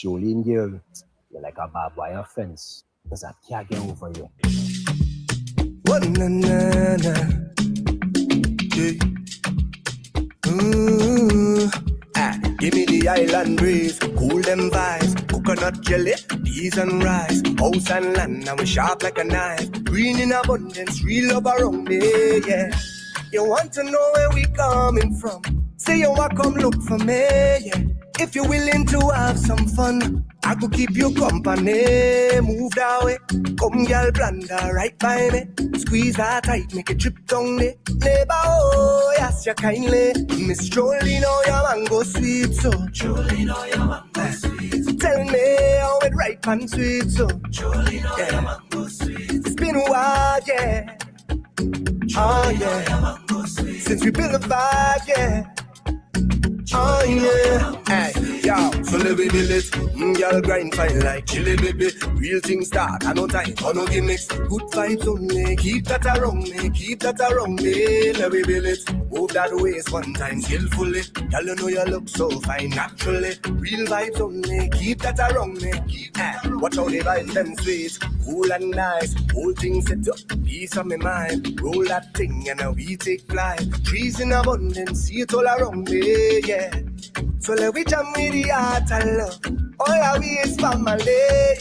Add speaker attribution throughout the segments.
Speaker 1: Jolene girl, you're like a barbed wire fence because I can't get over you.
Speaker 2: What na na na? Yeah. Give me the island breeze, cool them vibes, coconut jelly, peas and rice, house and land, and we sharp like a knife. Green in abundance, real love around me, yeah. You want to know where we coming from? Say you want come look for me, yeah. If you're willing to have some fun, I could keep you company. Move that way, come girl, blunder right by me. Squeeze that tight, make it drip down me. Neighbor, oh, yes, you kindly. Miss Jolene, oh, your mango sweet, so Jolene, oh, your mango sweet. Tell me how it ripe and sweet, so Jolene, oh, your mango sweet. It's been a while, yeah. Oh, yeah. Since we built a vibe, yeah. Oh yeah, hey, yo, so let me build it. Girl grind fine like chili baby. Real things start, I no time for no gimmicks. Good vibes only, keep that around me, keep that around me. Let me build it. Move that waist one time skillfully. Girl, you know you look so fine naturally. Real vibes only, keep that around me. Watch how the vibes them sweet, cool and nice. Whole thing set up, peace on my mind. Roll that thing and now we take flight. Trees in abundance, see it all around me, yeah. So let we jam with the heart and love. All our way is family,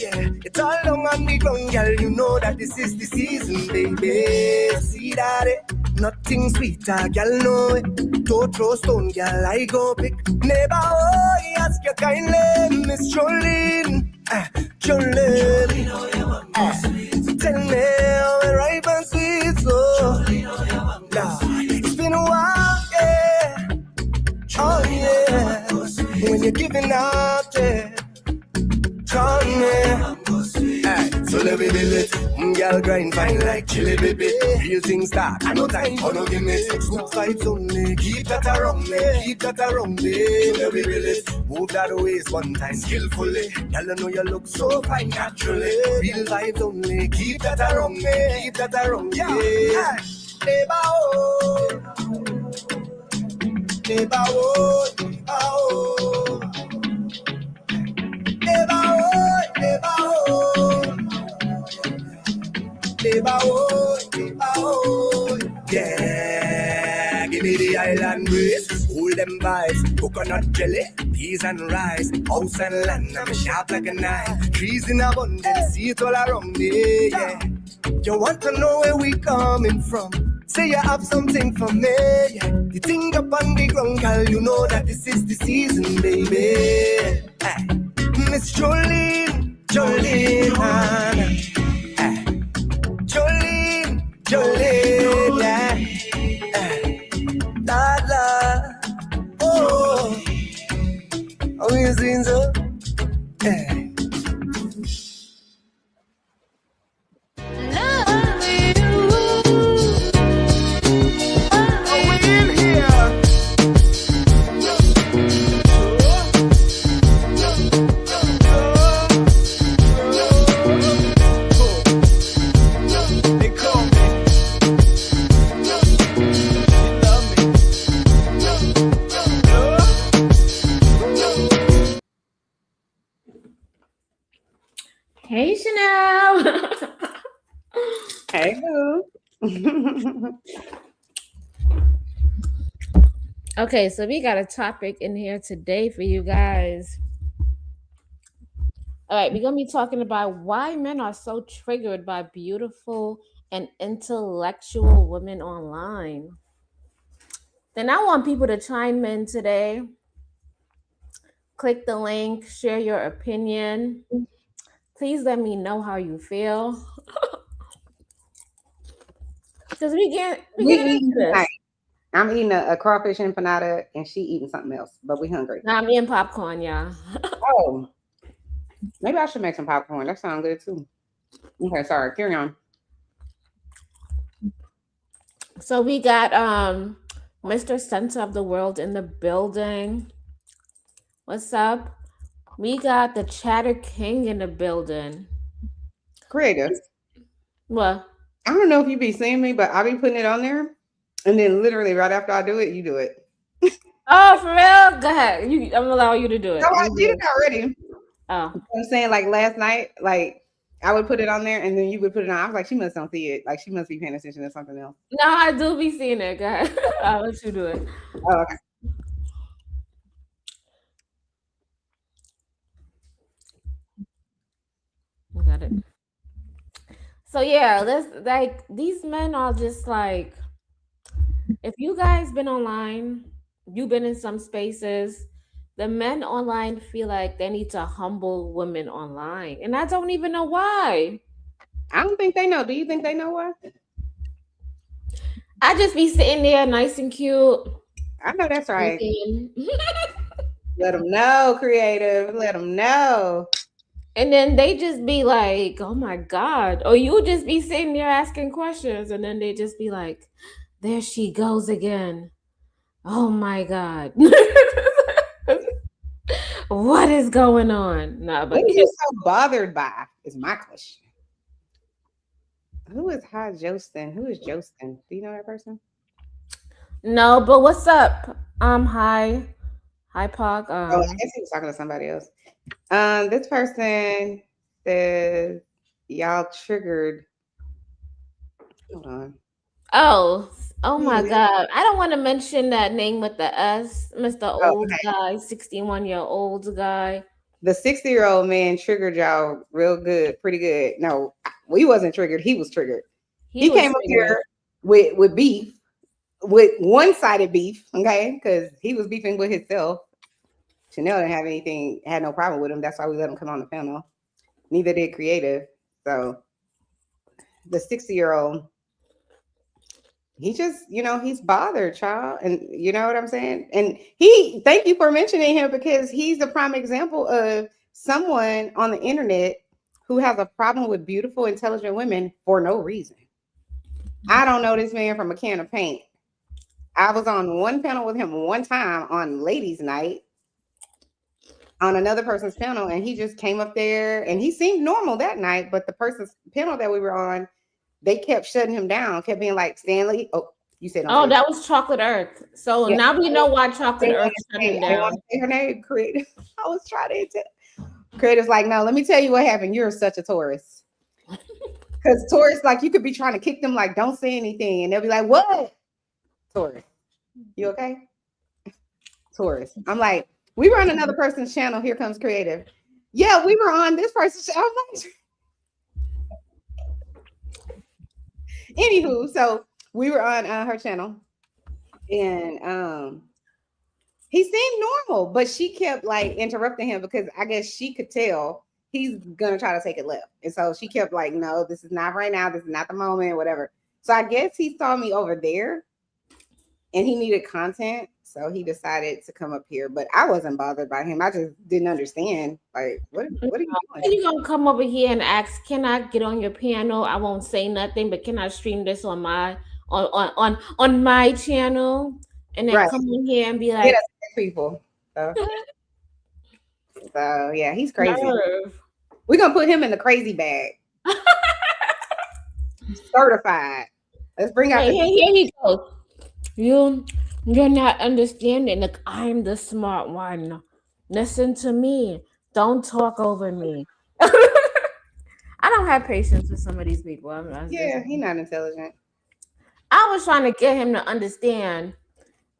Speaker 2: yeah. It's all long on the ground, girl. You know that this is the season, baby. See that it? Nothing sweeter, girl, know it. Don't throw stone, girl, I go pick. Neighbor, oh, ask you kindly, Miss Jolene. Jolene, tell me how it ripe and sweet, so nah, it's been a while, yeah. Oh yeah, when you're giving up, yeah. Call me, hey, so let me build it. Girl grind fine like chili baby. Real things start, I no time for no gimmicks. Good vibes only, keep that around me, keep that around me. Let me build it. Move that waist one time skillfully. Girl, I know you look so fine naturally. Real vibes only, keep that around me, keep that around me. Neighbor, oh. Neighbor, oh, neighbor, oh. Neighbor, oh, neighbor, oh. Neighbor, oh, neighbor, oh. Yeah, give me the island breeze, hold them vibes, coconut jelly, peas and rice, house and land, I'm sharp like a knife. Trees in abundance, see it all around me, yeah. You want to know where we coming from? Say you have something for me, yeah. You think up on the ground, girl, you know that this is the season, baby. Miss Jolene, Jolene, Jolene, Jolene, yeah. La la, oh, oh, you seen so?
Speaker 3: Hey, Chanel.
Speaker 4: Hey, boo.
Speaker 3: Okay, so we got a topic in here today for you guys. All right, we're going to be talking about why men are so triggered by beautiful and intellectual women online. Then I want people to chime in today. Click the link, share your opinion. Please let me know how you feel. Because we get into this.
Speaker 4: I'm eating a crawfish empanada and she eating something else, but we hungry.
Speaker 3: Now I'm eating popcorn, y'all.
Speaker 4: Oh, maybe I should make some popcorn. That sounds good too. Okay, sorry. Carry on.
Speaker 3: So we got Mr. Center of the World in the building. What's up? We got the Chatter King in the building.
Speaker 4: Creative.
Speaker 3: What?
Speaker 4: I don't know if you be seeing me, but I be putting it on there. And then literally right after I do it, you do it.
Speaker 3: Oh, for real? Go ahead. I'm allowing you to do it.
Speaker 4: No, I did it already.
Speaker 3: Oh,
Speaker 4: I'm saying, like last night, like I would put it on there and then you would put it on. I was like, she must don't see it. Like she must be paying attention to something else.
Speaker 3: no, I do be seeing it, guys. I'll let you do it.
Speaker 4: Oh, okay.
Speaker 3: Got it. So yeah, let's like these men are just like if you guys been online, you've been in some spaces, the men online feel like they need to humble women online. And I don't even know why.
Speaker 4: I don't think they know. Do you think they know what?
Speaker 3: I just be sitting there nice and cute.
Speaker 4: I know that's right.
Speaker 3: Thinking,
Speaker 4: Let them know, creative. Let them know.
Speaker 3: and then they just be like, oh my God. Or you just be sitting there asking questions, and then they just be like, there she goes again. Oh my God. What is going on? Nah,
Speaker 4: What
Speaker 3: but
Speaker 4: are you so bothered by? Is my question. Who is Hi Jostin? Who is Jostin? Do you know that person?
Speaker 3: no, but what's up? Hi. Hi, Park.
Speaker 4: Oh, I guess he was talking to somebody else. This person says y'all triggered. Hold on.
Speaker 3: Oh my
Speaker 4: Yeah.
Speaker 3: God. I don't want to mention that name with the S, Mr.
Speaker 4: Oh,
Speaker 3: Old
Speaker 4: okay.
Speaker 3: Guy, 61-year-old guy.
Speaker 4: The 60-year-old man triggered y'all real good, pretty good. No, we wasn't triggered. He was triggered. He
Speaker 3: Was
Speaker 4: came up
Speaker 3: triggered.
Speaker 4: here with beef, with one-sided beef, okay? Because he was beefing with himself. Chanel didn't have anything, had no problem with him. That's why we let him come on the panel. Neither did Creative. So the 60-year-old, he just, he's bothered, child. And you know what I'm saying? And thank you for mentioning him because he's a prime example of someone on the internet who has a problem with beautiful, intelligent women for no reason. I don't know this man from a can of paint. I was on one panel with him one time on ladies' night on another person's panel, and he just came up there and he seemed normal that night, but the person's panel that we were on, they kept shutting him down, kept being like, Stanley, oh, you said
Speaker 3: Oh, that was Chocolate Earth. So
Speaker 4: yeah.
Speaker 3: now we know why Chocolate Earth shut him
Speaker 4: I didn't want
Speaker 3: down.
Speaker 4: to say her name, Creative. I was trying to tell. Creative's like, no, let me tell you what happened. You're such a Taurus. Because Taurus, like, you could be trying to kick them, like, don't say anything. And they'll be like, what? Taurus, you okay? Taurus. I'm like, we were on another person's channel. Here comes Creative. Yeah, we were on this person's channel. I'm like, anywho, so we were on her channel. And he seemed normal, but she kept like interrupting him because I guess she could tell he's gonna try to take it left. And so she kept like, no, this is not right now, this is not the moment, whatever. So I guess he saw me over there and he needed content. So he decided to come up here. But I wasn't bothered by him. I just didn't understand. Like, what are you
Speaker 3: Are
Speaker 4: doing?
Speaker 3: you gonna come over here and ask, can I get on your panel? I won't say nothing, but can I stream this on my on my channel? And then
Speaker 4: Right.
Speaker 3: come in here and be
Speaker 4: Yeah,
Speaker 3: like,
Speaker 4: that's people. So yeah, he's crazy.
Speaker 3: nerve.
Speaker 4: We're gonna put him in the crazy bag. Certified. Let's bring out
Speaker 3: Hey,
Speaker 4: the
Speaker 3: here he goes. You're not understanding. Like, I'm the smart one. Listen to me. Don't talk over me. I don't have patience with some of these people.
Speaker 4: yeah, he's not intelligent.
Speaker 3: I was trying to get him to understand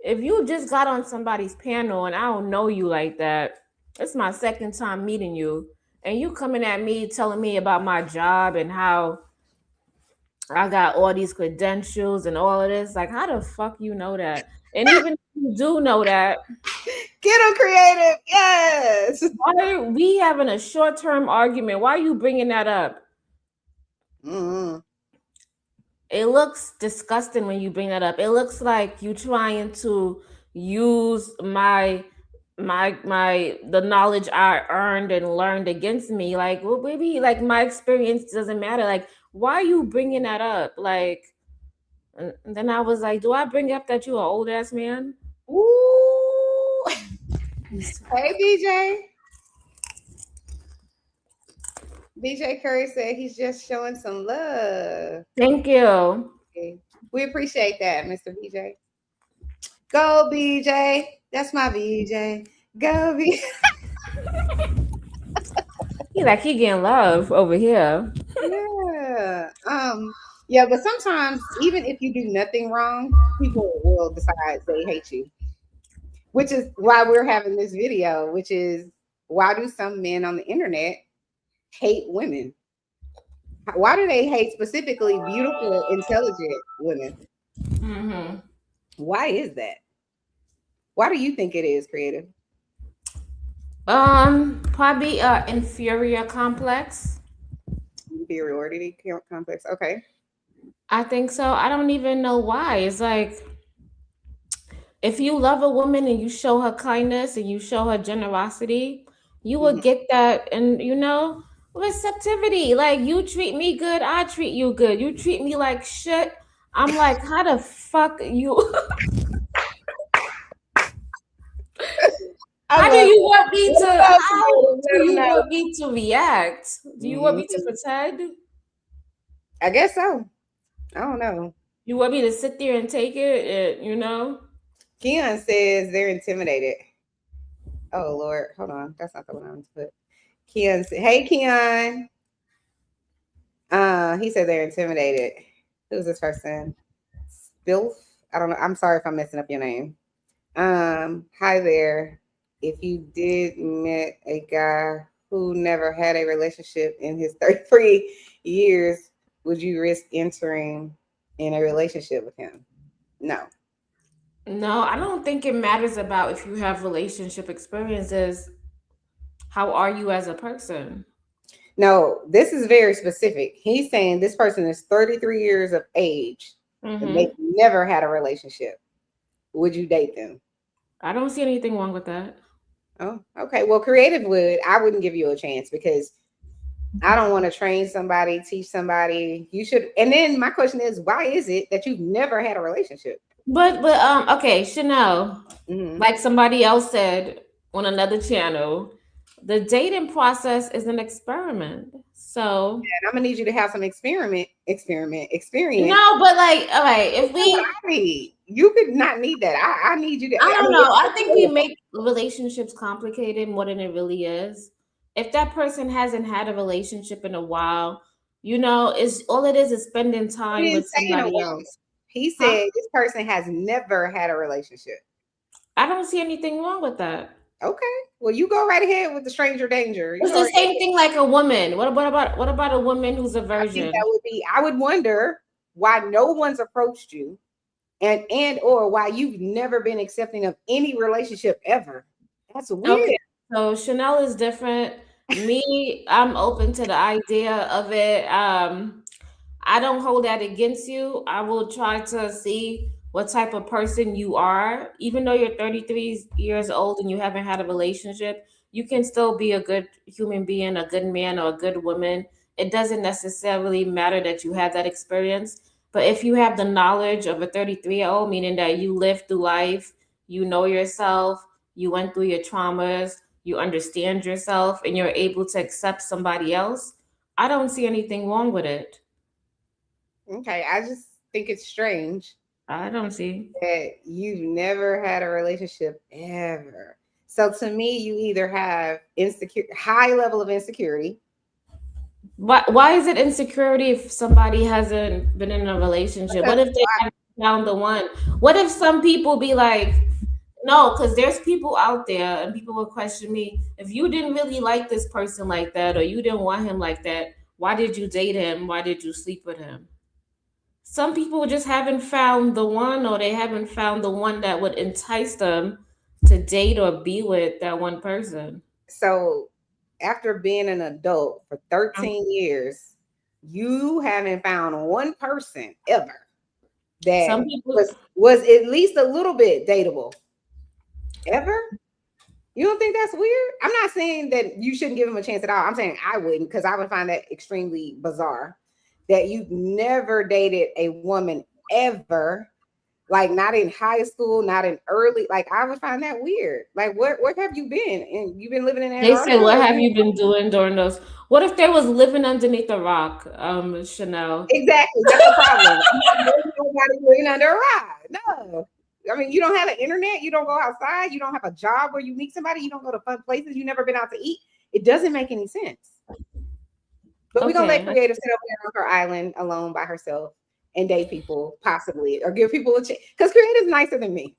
Speaker 3: if you just got on somebody's panel and I don't know you like that, it's my second time meeting you, and you coming at me telling me about my job and how I got all these credentials and all of this. Like, how the fuck you know that? And even if you do know that,
Speaker 4: Get him creative. Yes.
Speaker 3: why are we having a short term argument? Why are you bringing that up?
Speaker 4: Mm-hmm.
Speaker 3: It looks disgusting when you bring that up. It looks like you trying to use the knowledge I earned and learned against me. Like, well, maybe like my experience doesn't matter. Like, why are you bringing that up? Like, and then I was like, do I bring up that you an old ass man?
Speaker 4: Ooh. Hey, BJ. BJ Curry said he's just showing some love.
Speaker 3: Thank you.
Speaker 4: Okay. We appreciate that, Mr. BJ. Go, BJ. That's my BJ. Go, BJ.
Speaker 3: he getting love over here.
Speaker 4: Yeah. Yeah, but sometimes even if you do nothing wrong, people will decide they hate you. Which is why we're having this video, which is why do some men on the internet hate women? Why do they hate specifically beautiful, intelligent women?
Speaker 3: Mm-hmm.
Speaker 4: Why is that? Why do you think it is, creative?
Speaker 3: Probably inferior complex.
Speaker 4: Inferiority complex. Okay.
Speaker 3: I think so. I don't even know why. It's like if you love a woman and you show her kindness and you show her generosity, you will
Speaker 4: Mhm.
Speaker 3: get that, and receptivity. Like you treat me good, I treat you good. You treat me like shit. I'm like, how the fuck you?
Speaker 4: I
Speaker 3: How do
Speaker 4: love
Speaker 3: you
Speaker 4: it.
Speaker 3: want me
Speaker 4: Let
Speaker 3: to?
Speaker 4: 'em know,
Speaker 3: How
Speaker 4: creative.
Speaker 3: do
Speaker 4: Let 'em
Speaker 3: you
Speaker 4: know.
Speaker 3: want me to react? Do you want me to
Speaker 4: Mhm.
Speaker 3: pretend?
Speaker 4: I guess so. I don't know.
Speaker 3: You want me to sit there and take it?
Speaker 4: Keon says they're intimidated. Oh Lord, hold on. That's not the one I want to put. Keon said, "Hey Keon." He said they're intimidated. Who's this person? Spilf. I don't know. I'm sorry if I'm messing up your name. Hi there. If you did met a guy who never had a relationship in his 33 years, would you risk entering in a relationship with him? No.
Speaker 3: No, I don't think it matters about if you have relationship experiences. How are you as a person?
Speaker 4: No, this is very specific. He's saying this person is 33 years of age and they
Speaker 3: Mm-hmm.
Speaker 4: never had a relationship. Would you date them?
Speaker 3: I don't see anything wrong with that.
Speaker 4: Oh, okay. Well, creative would. I wouldn't give you a chance because I don't want to train somebody, teach somebody. You should. And then my question is, why is it that you've never had a relationship?
Speaker 3: But okay, Chanel,
Speaker 4: Hmm.
Speaker 3: like somebody else said on another channel, the dating process is an experiment. So
Speaker 4: And I'm gonna need you to have some experience.
Speaker 3: no, but like, all right, if
Speaker 4: That's what
Speaker 3: we
Speaker 4: I need. You could not need that. I need you to.
Speaker 3: I
Speaker 4: I
Speaker 3: don't
Speaker 4: mean,
Speaker 3: know. I think we make relationships complicated more than it really is. If that person hasn't had a relationship in a while, is all it is spending
Speaker 4: he
Speaker 3: time
Speaker 4: didn't
Speaker 3: with
Speaker 4: say in a
Speaker 3: somebody
Speaker 4: while.
Speaker 3: else.
Speaker 4: He
Speaker 3: Huh?
Speaker 4: said this person has never had a relationship.
Speaker 3: I don't see anything wrong with that.
Speaker 4: Okay. Well, you go right ahead with the stranger danger. You
Speaker 3: It's
Speaker 4: go
Speaker 3: the
Speaker 4: right
Speaker 3: same
Speaker 4: ahead.
Speaker 3: thing like a woman. What about a woman who's a
Speaker 4: I think that
Speaker 3: virgin?
Speaker 4: would be. I would wonder why no one's approached you, and or why you've never been accepting of any relationship ever. That's weird.
Speaker 3: Okay, so Chanel is different. Me, I'm open to the idea of it. I don't hold that against you. I will try to see what type of person you are. Even though you're 33 years old and you haven't had a relationship, you can still be a good human being, a good man, or a good woman. It doesn't necessarily matter that you have that experience. But if you have the knowledge of a 33-year-old, meaning that you lived through life, you know yourself, you went through your traumas, you understand yourself, and you're able to accept somebody else, I don't see anything wrong with it.
Speaker 4: Okay, I just think it's strange
Speaker 3: I don't see.
Speaker 4: that you've never had a relationship ever. So to me, you either have high level of insecurity.
Speaker 3: Why is it insecurity if somebody hasn't been in a relationship? What
Speaker 4: Because
Speaker 3: if they haven't found the one? What if some people be like, no, because there's people out there and people will question me, if you didn't really like this person like that or you didn't want him like that, why did you date him? Why did you sleep with him? Some people just haven't found the one or they haven't found the one that would entice them to date or be with that one person.
Speaker 4: so after being an adult for 13 years, you haven't found one person ever that
Speaker 3: Some people
Speaker 4: was at least a little bit dateable ever. You don't think that's weird? I'm not saying that you shouldn't give him a chance at all. I'm saying I wouldn't because I would find that extremely bizarre that you've never dated a woman ever, like not in high school, not in early. Like I would find that weird. Like what have you been? And you've been living in
Speaker 3: they
Speaker 4: Antarctica?
Speaker 3: say, what have you been doing during those? What if they was living underneath a rock, Chanel?
Speaker 4: Exactly. That's the problem. I'm not blaming nobody living under a rock. No. I mean, you don't have an internet. You don't go outside. You don't have a job where you meet somebody. You don't go to fun places. You've never been out to eat. It doesn't make any sense. But we're gonna let
Speaker 3: Okay.
Speaker 4: creative sit over there on her island alone by herself and date people, possibly, or give people a chance. Because creative's nicer than me.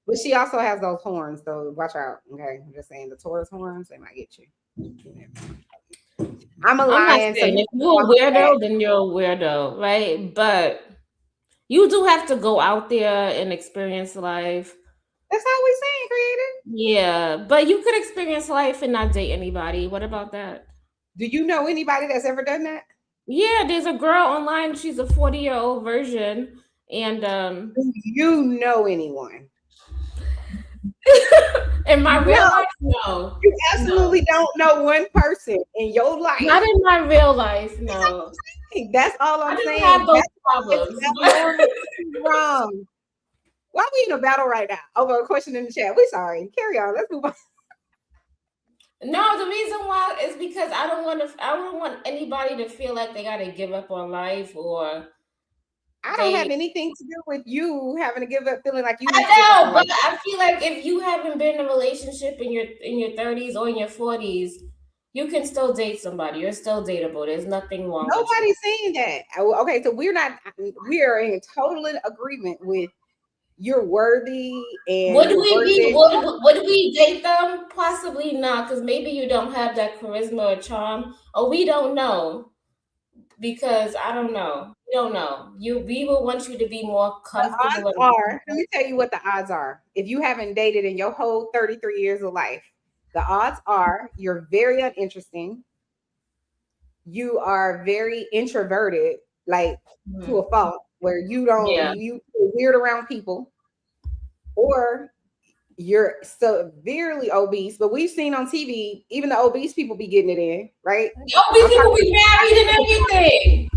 Speaker 4: But she also has those horns, so watch out. Okay. I'm just saying the Taurus horns, they might get you. I'm a
Speaker 3: I'm not
Speaker 4: lion, so
Speaker 3: saying
Speaker 4: you
Speaker 3: if
Speaker 4: know
Speaker 3: you're a
Speaker 4: I'm a cat.
Speaker 3: weirdo, then you're a weirdo, right? But you do have to go out there and experience life.
Speaker 4: That's all we saying, creative.
Speaker 3: Yeah, but you could experience life and not date anybody. What about that?
Speaker 4: Do you know anybody that's ever done that?
Speaker 3: Yeah, there's a girl online. She's a 40-year-old version, and
Speaker 4: Do you know anyone?
Speaker 3: in my real
Speaker 4: No,
Speaker 3: life, no,
Speaker 4: you
Speaker 3: no,
Speaker 4: absolutely don't know one person in your
Speaker 3: not
Speaker 4: life.
Speaker 3: in my real life, no.
Speaker 4: That's all
Speaker 3: I
Speaker 4: I'm
Speaker 3: don't
Speaker 4: saying.
Speaker 3: have those
Speaker 4: That's why it's
Speaker 3: problems.
Speaker 4: wrong. Why are we in a battle right now over a question in the chat? We sorry. Carry on. Let's move on.
Speaker 3: No, the reason why is because I don't want to. I don't want anybody to feel like they got to give up on life or
Speaker 4: I don't have
Speaker 3: they.
Speaker 4: anything to do with you having to give up, feeling like you need to give up
Speaker 3: I
Speaker 4: on
Speaker 3: know, but
Speaker 4: life.
Speaker 3: I feel like if you haven't been in a relationship in your 30s or in your 40s, you can still date somebody. You're still dateable. There's nothing wrong with you.
Speaker 4: Nobody's saying that. Okay, so we are in total agreement with you're worthy and
Speaker 3: Would
Speaker 4: you're
Speaker 3: we
Speaker 4: worth
Speaker 3: be
Speaker 4: it.
Speaker 3: would we date them? Possibly not, because maybe you don't have that charisma or charm, or we don't know. Because I don't know. We don't know. We will want you to be more
Speaker 4: Odds
Speaker 3: comfortable and
Speaker 4: are, let me tell you what the odds are. If you haven't dated in your whole 33 years of life, the odds are you're very uninteresting. You are very introverted, like to a fault, where
Speaker 3: yeah.
Speaker 4: you weird around people, or you're severely obese. But we've seen on TV, even the obese people be getting it in, right?
Speaker 3: Oh, these
Speaker 4: I'm
Speaker 3: people
Speaker 4: talking
Speaker 3: be married and everything.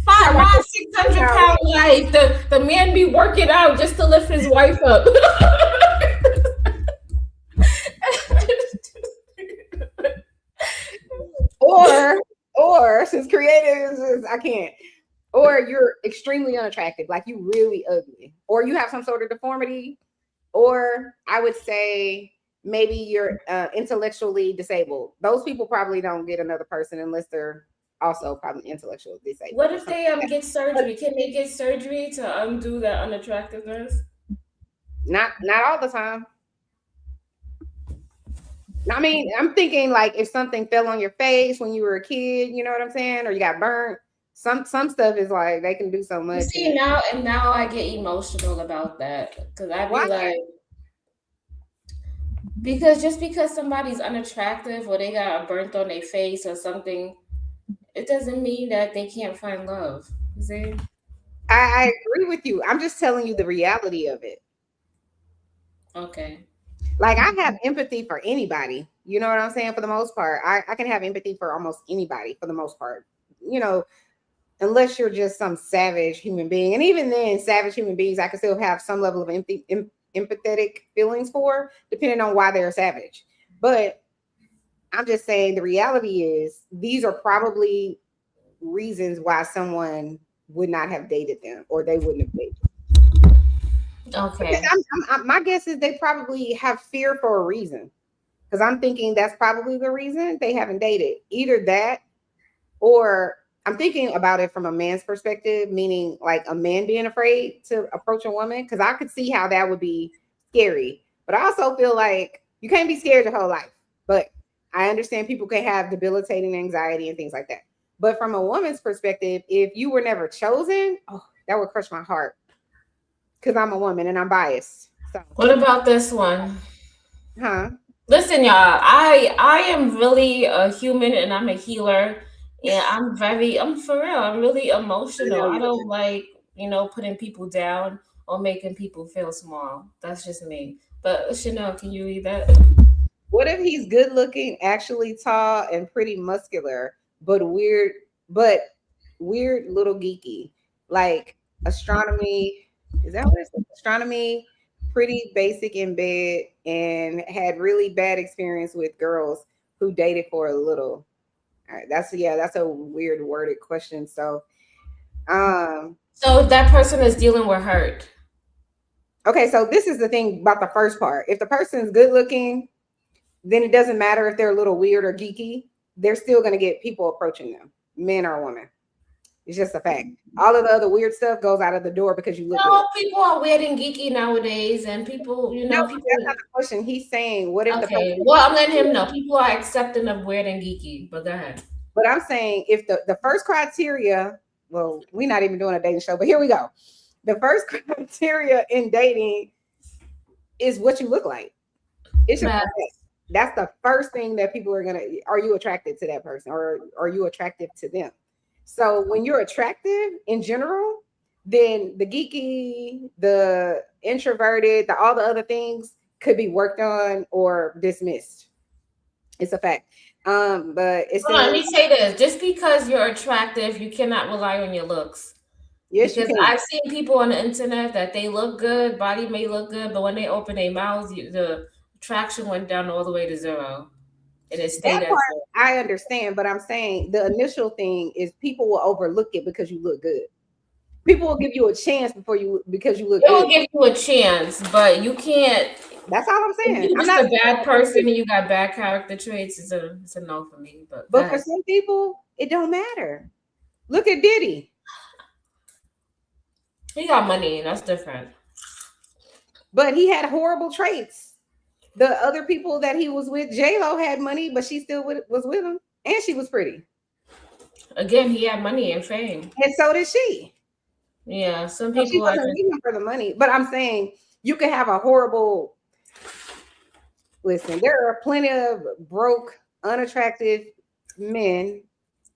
Speaker 4: about
Speaker 3: My
Speaker 4: this
Speaker 3: 600-pound life. The man be working out just to lift his wife up.
Speaker 4: or since creative is I can't. Or you're extremely unattractive, like you really ugly, or you have some sort of deformity, or I would say maybe you're intellectually disabled. Those people probably don't get another person unless they're also probably intellectually disabled
Speaker 3: What
Speaker 4: or
Speaker 3: if
Speaker 4: something
Speaker 3: they
Speaker 4: like that.
Speaker 3: get surgery? Can they get surgery to undo that unattractiveness?
Speaker 4: Not all the time. I mean, I'm thinking like if something fell on your face when you were a kid, you know what I'm saying, or you got burnt. Some stuff is like they can do so
Speaker 3: You
Speaker 4: much,
Speaker 3: see
Speaker 4: and
Speaker 3: now I get emotional about that because I be
Speaker 4: why?
Speaker 3: like, because just because somebody's unattractive or they got a burnt on their face or something, it doesn't mean that they can't find love. You see?
Speaker 4: I agree with you. I'm just telling you the reality of it.
Speaker 3: Okay.
Speaker 4: Like I have empathy for anybody. You know what I'm saying? For the most part, I can have empathy for almost anybody for the most part. You know, unless you're just some savage human being, and even then, savage human beings, I can still have some level of empathetic feelings for, depending on why they're savage. But I'm just saying the reality is these are probably reasons why someone would not have dated them or they wouldn't have dated. Because
Speaker 3: Okay.
Speaker 4: my guess is they probably have fear for a reason. Because I'm thinking that's probably the reason they haven't dated. Either that, or I'm thinking about it from a man's perspective, meaning like a man being afraid to approach a woman. Because I could see how that would be scary. But I also feel like you can't be scared your whole life. But I understand people can have debilitating anxiety and things like that. But from a woman's perspective, if you were never chosen, oh, that would crush my heart. Because I'm a woman and I'm biased. So,
Speaker 3: What about this one?
Speaker 4: huh?
Speaker 3: Listen, y'all. I am really a human and I'm a healer, and I'm for real. I'm really
Speaker 4: I
Speaker 3: emotional.
Speaker 4: know
Speaker 3: I
Speaker 4: you
Speaker 3: don't
Speaker 4: are.
Speaker 3: like putting people down or making people feel small. That's just me. But Chanel, can you read that?
Speaker 4: What if he's good looking, actually tall and pretty muscular, but but weird little geeky, like astronomy? Is that what it's astronomy? Pretty basic in bed and had really bad experience with girls who dated for a little. All right, that's a weird worded question. So, um,
Speaker 3: So that person is dealing with hurt.
Speaker 4: okay, so this is the thing about the first part. If the person's good looking, then it doesn't matter if they're a little weird or geeky. they're still going to get people approaching them, men or women. It's just a fact. All of the other weird stuff goes out of the door because you look good.
Speaker 3: People are weird and geeky nowadays, and people,
Speaker 4: No,
Speaker 3: people.
Speaker 4: that's not the question. He's saying, what if the person?
Speaker 3: Okay, well, I'm letting him know. People are accepting of weird and geeky, but go ahead.
Speaker 4: But I'm saying if the first criteria, well, we're not even doing a dating show, but here we go. The first criteria in dating is what you look like. It's your that's the first thing that people are gonna. Are you attracted to that person, or are you attractive to them? So when you're attractive in general, then the geeky, the introverted, all the other things could be worked on or dismissed. It's a fact. But it's
Speaker 3: let me say this: just because you're attractive, you cannot rely on your looks.
Speaker 4: Yes,
Speaker 3: because I've seen people on the internet that they look good, body may look good, but when they open their mouths, the attraction went down all the way to zero. And it stayed
Speaker 4: that part, I understand, but I'm saying the initial thing is people will overlook it because you look good. People will give you a chance because you look good.
Speaker 3: They will give you a chance, but you can't.
Speaker 4: That's all I'm saying.
Speaker 3: If you're just a bad person and you got bad character traits, it's a no for me.
Speaker 4: But for some people, it don't matter. Look at Diddy.
Speaker 3: He got money, and that's different.
Speaker 4: But he had horrible traits. The other people that he was with, J-Lo had money, but she still was with him, and she was pretty.
Speaker 3: Again, he had money and fame,
Speaker 4: and so did she.
Speaker 3: Yeah, some people
Speaker 4: she wasn't leaving for the money, but I'm saying you could have a horrible. Listen, there are plenty of broke, unattractive men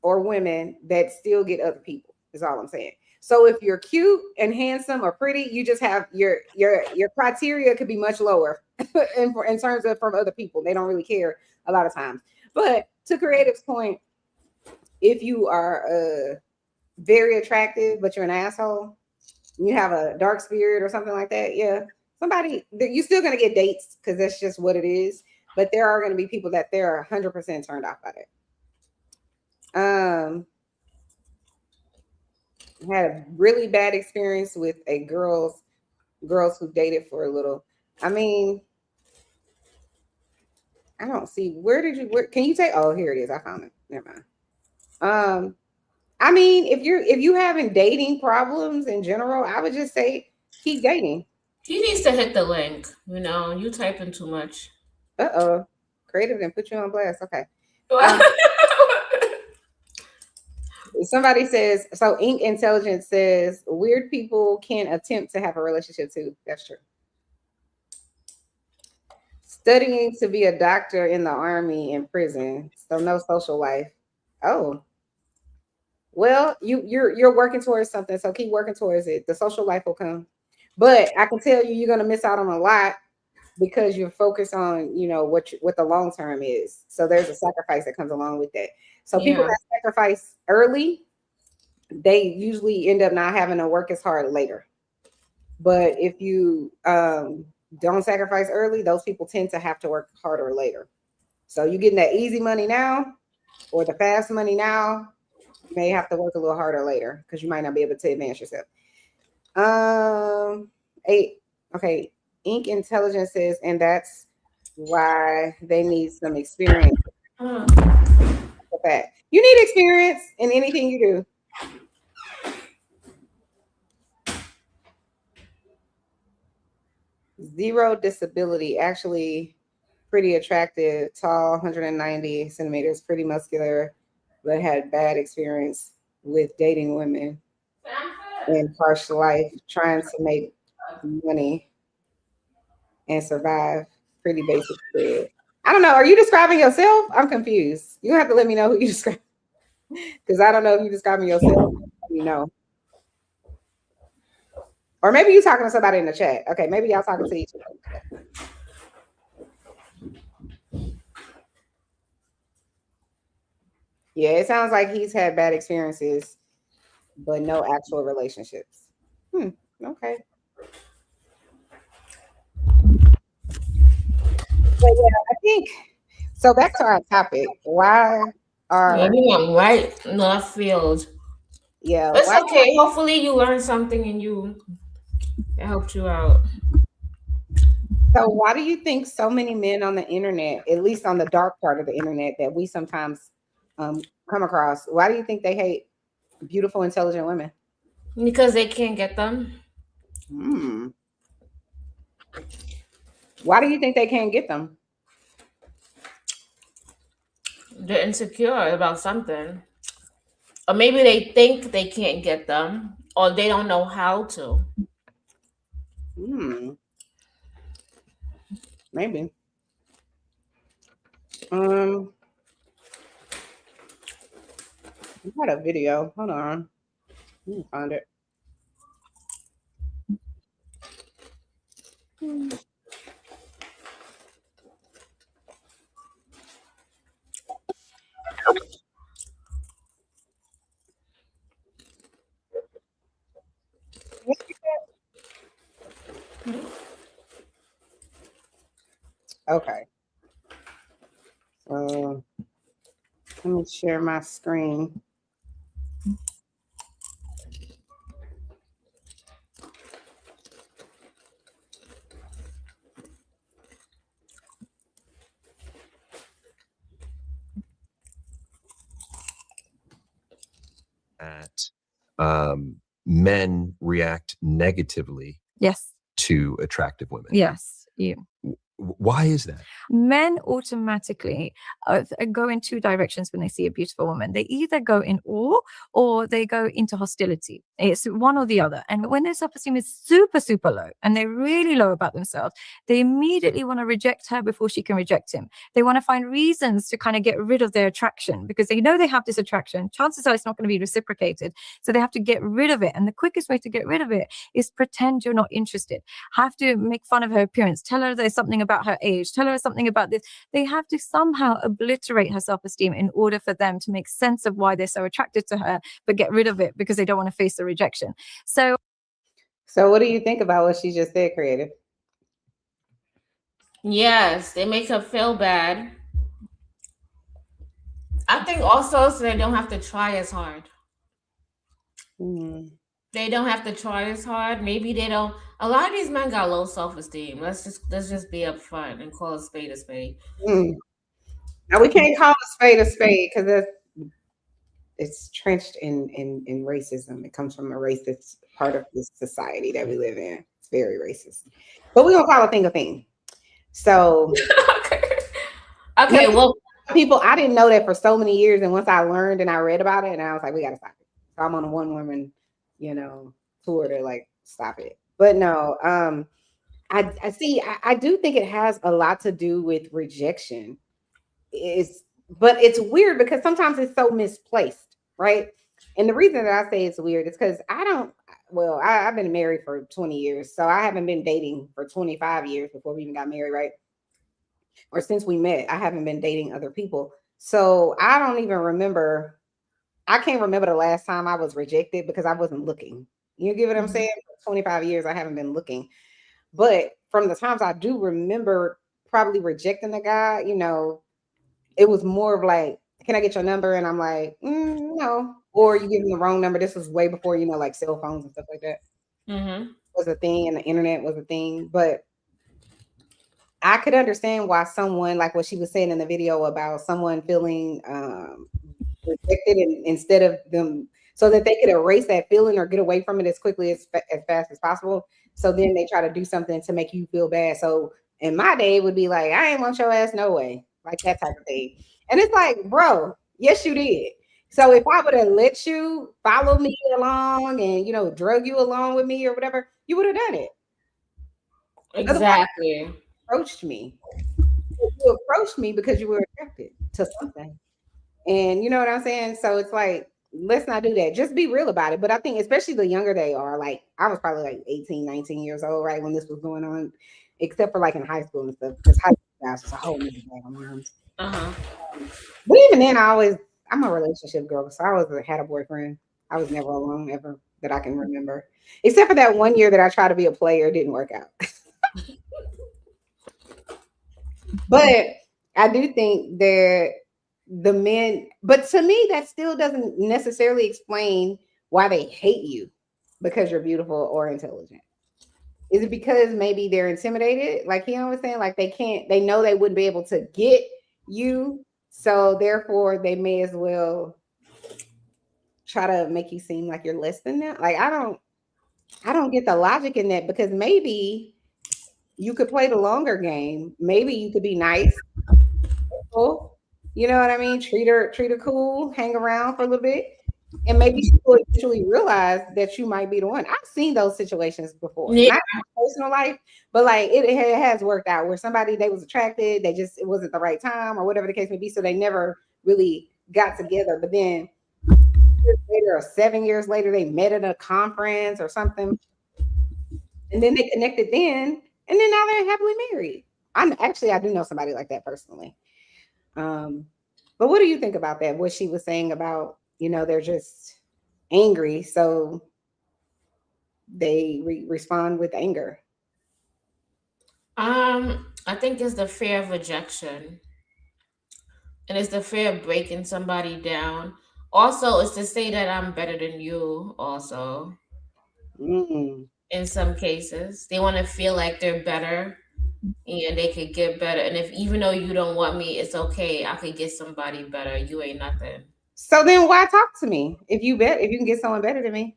Speaker 4: or women that still get other people. Is all I'm saying. So if you're cute and handsome or pretty, you just have your criteria could be much lower in terms of from other people. They don't really care a lot of times. But to Creative's point, if you are very attractive but you're an asshole, you have a dark spirit or something like that, yeah, you're still gonna get dates because that's just what it is. But there are going to be people that they're 100% turned off by that. Had a really bad experience with a girls who dated for a little. I mean, I don't see where can you take? Oh, here it is. I found it. Never mind. I mean, if you having dating problems in general, I would just say keep dating.
Speaker 3: He needs to hit the link. You typing too much.
Speaker 4: Creative didn't put you on blast. Okay. Somebody says, so Ink Intelligence says, weird people can attempt to have a relationship too. That's true. Studying to be a doctor in the army and prison, so no social life. Oh, well, you're working towards something, so keep working towards it. The social life will come. But I can tell you're going to miss out on a lot because you're focused on, what the long term is. So there's a sacrifice that comes along with that. So people that sacrifice early, they usually end up not having to work as hard later. But if you don't sacrifice early, those people tend to have to work harder later. So you're getting that easy money now or the fast money now, you may have to work a little harder later because you might not be able to advance yourself. Okay. Ink Intelligence says, and that's why they need some experience. You need experience in anything you do. Zero disability, actually pretty attractive, tall, 190 centimeters, pretty muscular, but had bad experience with dating women in harsh life, trying to make money and survive. Pretty basic shit. I don't know. Are you describing yourself? I'm confused. You have to let me know who you describe. Because I don't know if you're describing yourself. Let me know. Or maybe you're talking to somebody in the chat. Okay, maybe y'all talking to each other. Yeah, it sounds like he's had bad experiences, but no actual relationships. Okay. But yeah, I think so. Back to our topic. Why are
Speaker 3: we went right left field?
Speaker 4: Yeah,
Speaker 3: it's okay. Hopefully, you learned something and it helped you out.
Speaker 4: So, why do you think so many men on the internet, at least on the dark part of the internet, that we sometimes come across. Why do you think they hate beautiful, intelligent women?
Speaker 3: Because they can't get them.
Speaker 4: Why do you think they can't get them?
Speaker 3: They're insecure about something. Or maybe they think they can't get them, or they don't know how to.
Speaker 4: Maybe. I had a video. Hold on. Let me find it. Okay. So let me share my screen.
Speaker 5: That men react negatively
Speaker 6: Yes.
Speaker 5: to attractive women.
Speaker 6: Yes.
Speaker 5: Why is that?
Speaker 6: Men automatically go in two directions when they see a beautiful woman. They either go in awe or they go into hostility. It's one or the other. And when their self-esteem is super, super low and they're really low about themselves, they immediately want to reject her before she can reject him. They want to find reasons to kind of get rid of their attraction because they know they have this attraction. Chances are it's not going to be reciprocated. So they have to get rid of it. And the quickest way to get rid of it is pretend you're not interested. Have to make fun of her appearance. Tell her there's something about her age. Tell her something about this. They have to somehow obliterate her self-esteem in order for them to make sense of why they're so attracted to her, but get rid of it because they don't want to face the rejection. So
Speaker 4: what do you think about what she just said, Creative?
Speaker 3: Yes, they make her feel bad. I think also so they don't have to try as hard. They don't have to try as hard. Maybe they don't. A lot of these men got low self-esteem. Let's just be upfront and call a spade a spade.
Speaker 4: Now we can't call a spade because it's trenched in racism. It comes from a racist part of this society that we live in. It's very racist. But we're gonna call a thing a thing. So
Speaker 3: okay. Well,
Speaker 4: people, I didn't know that for so many years, and once I learned and I read about it, and I was like, we gotta stop it. So I'm on a one woman, tour to like stop it. But no, I see. I do think it has a lot to do with rejection. But it's weird because sometimes it's so misplaced, right? And the reason that I say it's weird is because I've been married for 20 years, so I haven't been dating for 25 years before we even got married, right? Or since we met, I haven't been dating other people. So I don't even remember. I can't remember the last time I was rejected because I wasn't looking. You get what I'm saying? For 25 years, I haven't been looking. But from the times I do remember probably rejecting a guy, it was more of like, can I get your number? And I'm like, no. Or you give me the wrong number. This was way before, like cell phones and stuff like that was a thing, and the internet was a thing. But I could understand why someone, like what she was saying in the video about someone feeling rejected, and instead of them, so that they could erase that feeling or get away from it as quickly as fast as possible. So then they try to do something to make you feel bad. So in my day, it would be like, I ain't want your ass no way, like that type of thing. And it's like, bro, yes, you did. So if I would have let you follow me along and, drug you along with me or whatever, you would have done it.
Speaker 3: exactly.
Speaker 4: You approached me. You approached me because you were attracted to something. And you know what I'm saying? So it's like, let's not do that. Just be real about it. But I think especially the younger they are, like I was probably like 18, 19 years old, right, when this was going on, except for like in high school and stuff, because high school was a whole nother bag of worms. But even then, I'm a relationship girl, so I always had a boyfriend. I was never alone ever that I can remember, except for that one year that I tried to be a player. It didn't work out. But I do think that the men, but to me, that still doesn't necessarily explain why they hate you because you're beautiful or intelligent. Is it because maybe they're intimidated? Like he was saying, like they know they wouldn't be able to get you So therefore, they may as well try to make you seem like you're less than them. Like I don't get the logic in that, because maybe you could play the longer game. Maybe you could be nice, cool, you know what I mean? Treat her cool, hang around for a little bit, and maybe she will eventually realize that you might be the one. I've seen those situations before,
Speaker 3: Yeah.
Speaker 4: not in my personal life, but like it has worked out where somebody, they was attracted, it wasn't the right time or whatever the case may be, so they never really got together. But then years later or 7 years later, they met at a conference or something, and then they connected then, and then now they're happily married. I do know somebody like that personally. But what do you think about that? What she was saying about, they're just angry, so they respond with anger.
Speaker 3: I think it's the fear of rejection, and it's the fear of breaking somebody down. Also, it's to say that I'm better than you. Also,
Speaker 4: Mm.
Speaker 3: in some cases, they want to feel like they're better and they could get better. And if even though you don't want me, it's okay. I could get somebody better. You ain't nothing.
Speaker 4: So then why talk to me if you can get someone better than me?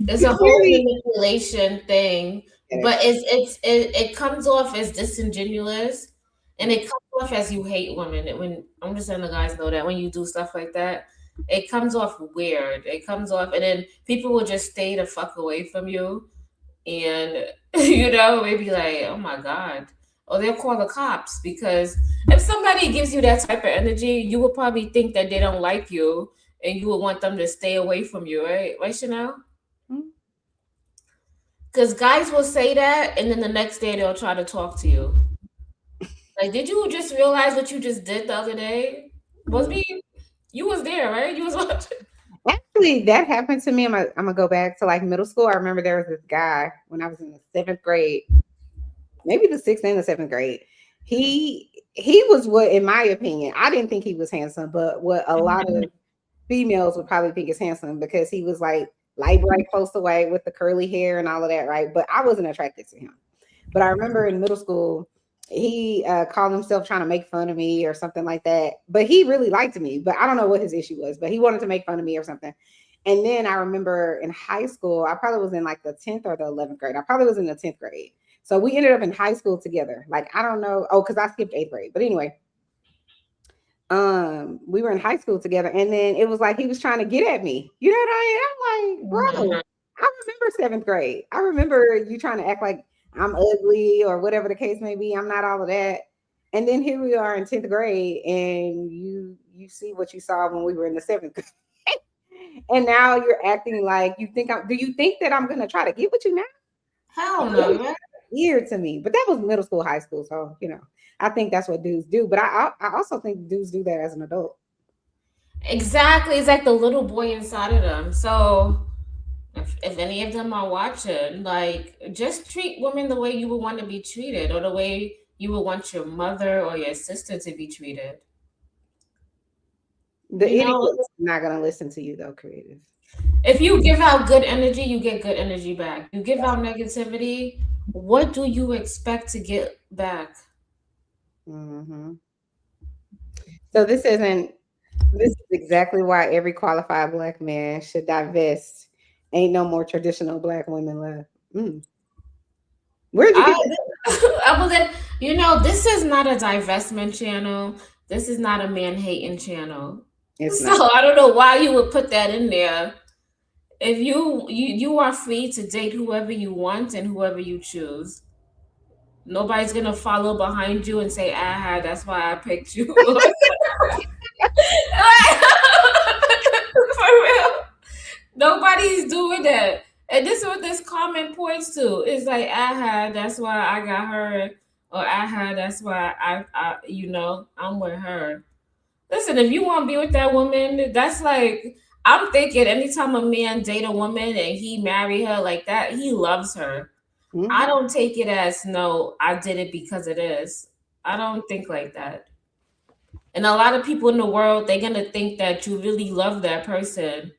Speaker 3: It's
Speaker 4: You
Speaker 3: a whole
Speaker 4: clearly
Speaker 3: manipulation thing,
Speaker 4: get
Speaker 3: but
Speaker 4: it.
Speaker 3: it comes off as disingenuous, and it comes off as you hate women. When I'm just letting the guys know that when you do stuff like that, it comes off weird. It comes off, and then people will just stay the fuck away from you, and maybe like, oh my god, or they'll call the cops, because if somebody gives you that type of energy, you would probably think that they don't like you, and you would want them to stay away from you, right, Chanel?
Speaker 4: Mm.
Speaker 3: Because guys will say that, and then the next day they'll try to talk to you. Like, did you just realize what you just did the other day? Was me? You was there, right? You was watching.
Speaker 4: Actually, that happened to me. I'm gonna go back to like middle school. I remember there was this guy when I was in the 7th grade, maybe the 6th and the 7th grade. He was, what, in my opinion, I didn't think he was handsome, but what a lot of females would probably think is handsome, because he was like light bright close away with the curly hair and all of that, right? But I wasn't attracted to him. But I remember in middle school, he called himself trying to make fun of me or something like that. But he really liked me. But I don't know what his issue was, but he wanted to make fun of me or something. And then I remember in high school, I probably was in like the 10th or the 11th grade. I probably was in the 10th grade. So we ended up in high school together. Like, I don't know. Oh, because I skipped 8th grade. But anyway, we were in high school together, and then it was like he was trying to get at me. You know what I mean? I'm like, bro, I remember 7th grade. I remember you trying to act like I'm ugly or whatever the case may be. I'm not all of that. And then here we are in 10th grade, and you see what you saw when we were in the 7th grade. And now you're acting like you think do you think that I'm gonna try to get with you now?
Speaker 3: Hell no, man.
Speaker 4: Weird to me. But that was middle school, high school. So, I think that's what dudes do. But I also think dudes do that as an adult.
Speaker 3: Exactly. It's like the little boy inside of them. So if any of them are watching, like, just treat women the way you would want to be treated, or the way you would want your mother or your sister to be treated.
Speaker 4: The
Speaker 3: You
Speaker 4: idiot
Speaker 3: know,
Speaker 4: is not gonna listen to you though, creative.
Speaker 3: if you give out good energy, you get good energy back. You give out negativity, what do you expect to get back?
Speaker 4: Mm-hmm. So this is exactly why every qualified Black man should divest. Ain't no more traditional Black women left. Where'd you
Speaker 3: I,
Speaker 4: get that?
Speaker 3: I was like, this is not a divestment channel. This is not a man hating channel.
Speaker 4: It's
Speaker 3: So
Speaker 4: not.
Speaker 3: I don't know why you would put that in there. If you are free to date whoever you want and whoever you choose. Nobody's gonna follow behind you and say, "Aha, that's why I picked you." For real, nobody's doing that. And this is what this comment points to. It's like, "Aha, that's why I got her," or "Aha, that's why I'm with her." Listen, if you want to be with that woman, that's like, I'm thinking anytime a man date a woman and he marry her like that, he loves her.
Speaker 4: Mhm.
Speaker 3: I don't take it as, no, I did it because it is. I don't think like that. And a lot of people in the world, they're gonna think that you really love that person,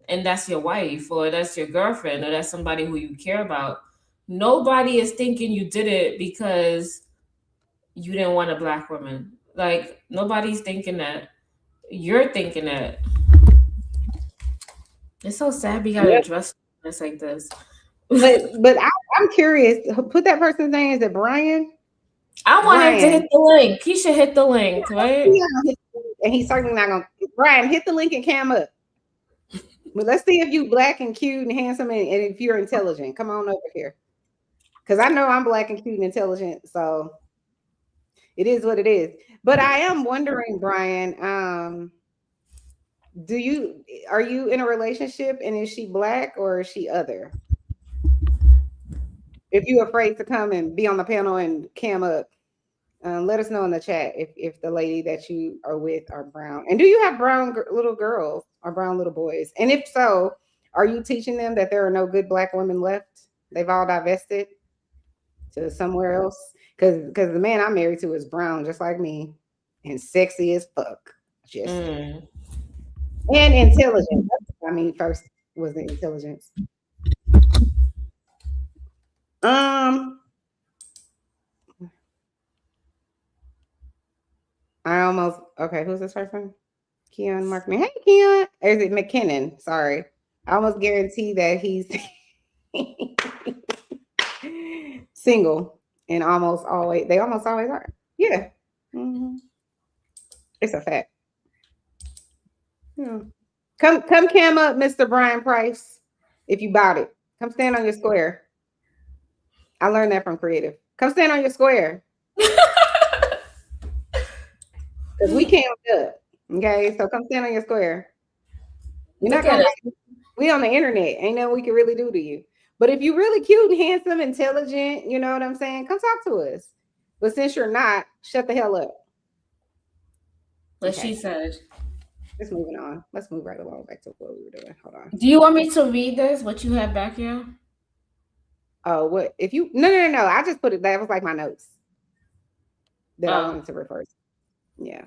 Speaker 3: and that's your wife, or that's your girlfriend, or that's somebody who you care about. Nobody is thinking you did it because you didn't want a Black woman. Like nobody's thinking that. You're thinking that. It's so sad we gotta
Speaker 4: Yeah.
Speaker 3: address this like this.
Speaker 4: I'm curious. Put that person's name. Is it Brian?
Speaker 3: I want him to
Speaker 4: Brian.
Speaker 3: hit the link. He should hit the link, right?
Speaker 4: Yeah, and he's certainly not gonna. Brian, hit the link and cam up. But let's see if you black and cute and handsome and if you're intelligent. Come on over here. Because I know I'm black and cute and intelligent. So it is what it is. But I am wondering, Brian, are you in a relationship and is she black or is she other? If you're afraid to come and be on the panel and cam up, let us know in the chat if the lady that you are with are brown. And do you have brown little girls or brown little boys? And if so, are you teaching them that there are no good black women left? They've all divested to somewhere else? Because the man I'm married to is brown, just like me, and sexy as fuck. Just and intelligent. I mean, first was the intelligence. Who's this person? Keon Markman. Hey, Keon. Or is it McKinnon? Sorry. I almost guarantee that he's single and they almost always are. Yeah. Mm-hmm. It's a fact. Yeah. Come cam up, Mr. Brian Price, if you bought it. Come stand on your square. I learned that from Creative. Come stand on your square. Because we cammed up. Okay, so come stand on your square. You're not gonna we on the internet. Ain't nothing we can really do to you. But if you're really cute and handsome, intelligent, you know what I'm saying? Come talk to us. But since you're not, shut the hell up.
Speaker 3: What she said.
Speaker 4: Let's moving on. Let's move right along back to what we were doing. Hold on.
Speaker 3: Do you want me to read this? What you have back here?
Speaker 4: Oh, what if you no. I just put it, that was like my notes that I wanted to refer to. Yeah.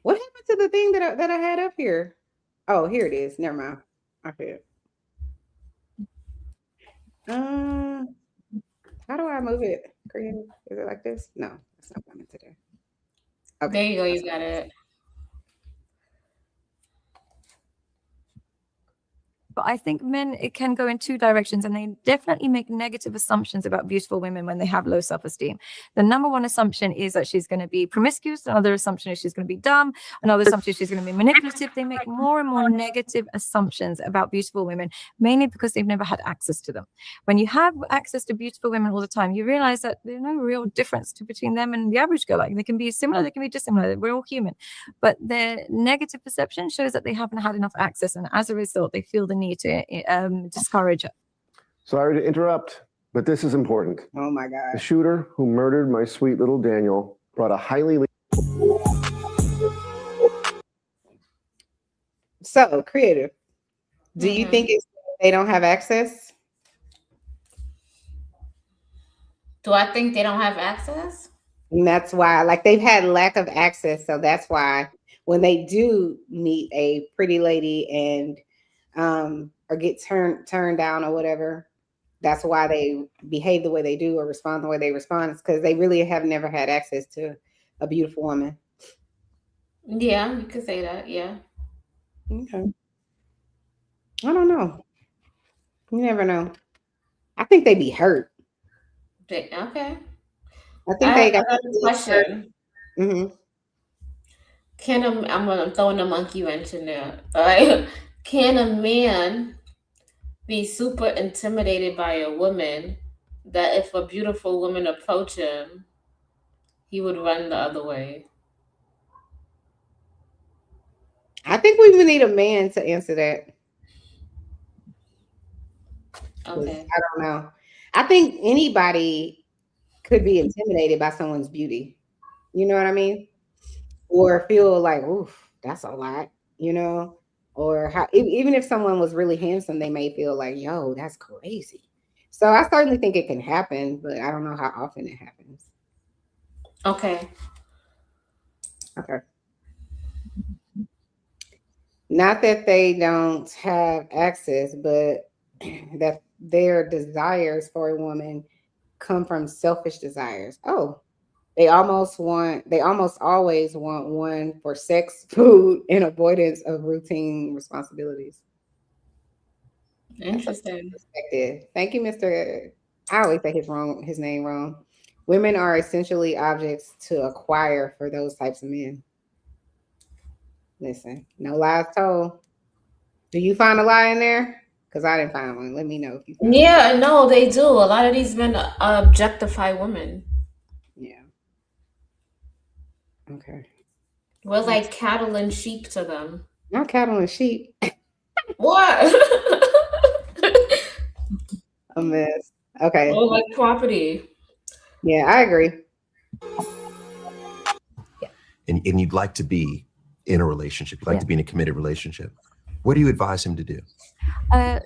Speaker 4: What happened to the thing that I had up here? Oh, here it is. Never mind. I feel it. How do I move it? Creative? Is it like this? No, that's not coming today.
Speaker 3: Okay. There you go. You got it.
Speaker 6: But I think men, it can go in two directions, and they definitely make negative assumptions about beautiful women when they have low self-esteem. The number one assumption is that she's going to be promiscuous. Another assumption is she's going to be dumb. Another assumption is she's going to be manipulative. They make more and more negative assumptions about beautiful women, mainly because they've never had access to them. When you have access to beautiful women all the time, you realize that there's no real difference between them and the average girl. Like, they can be similar, they can be dissimilar. We're all human. But their negative perception shows that they haven't had enough access, and as a result, they feel the need to discourage it.
Speaker 7: Sorry to interrupt, but this is important.
Speaker 4: Oh my God.
Speaker 7: The shooter who murdered my sweet little Daniel brought a highly...
Speaker 4: So, Creative, do you think it's they don't have access?
Speaker 3: Do I think they don't have access?
Speaker 4: And that's why, like, they've had lack of access. So that's why when they do meet a pretty lady and or get turned down or whatever, that's why they behave the way they do or respond the way they respond. It's because they really have never had access to a beautiful woman.
Speaker 3: Yeah, you could say that. Yeah.
Speaker 4: Okay. I don't know. You never know. I think they be hurt.
Speaker 3: Okay.
Speaker 4: I think they got
Speaker 3: a question.
Speaker 4: Mm-hmm.
Speaker 3: I'm throwing a monkey wrench in there. All right. Can a man be super intimidated by a woman that if a beautiful woman approach him, he would run the other way?
Speaker 4: I think we would need a man to answer that.
Speaker 3: Okay.
Speaker 4: I don't know. I think anybody could be intimidated by someone's beauty. You know what I mean? Or feel like, oof, that's a lot, you know? Or even if someone was really handsome, they may feel like, yo, that's crazy. So I certainly think it can happen, but I don't know how often it happens.
Speaker 3: Okay.
Speaker 4: Not that they don't have access, but that their desires for a woman come from selfish desires. Oh, They almost always want one for sex, food, and avoidance of routine responsibilities.
Speaker 3: Interesting.
Speaker 4: Perspective. Thank you, Mr. I always say his name wrong. Women are essentially objects to acquire for those types of men. Listen, no lies told. Do you find a lie in there? Because I didn't find one. Let me know if you found one.
Speaker 3: Yeah, no, they do. A lot of these men objectify women.
Speaker 4: Yeah. Okay.
Speaker 3: We're like cattle and sheep to them.
Speaker 4: Not cattle and sheep.
Speaker 3: What?
Speaker 4: A mess. Okay.
Speaker 3: Or like property.
Speaker 4: Yeah, I agree.
Speaker 5: And you'd like to be in a relationship, you'd like to be in a committed relationship. What do you advise him to do?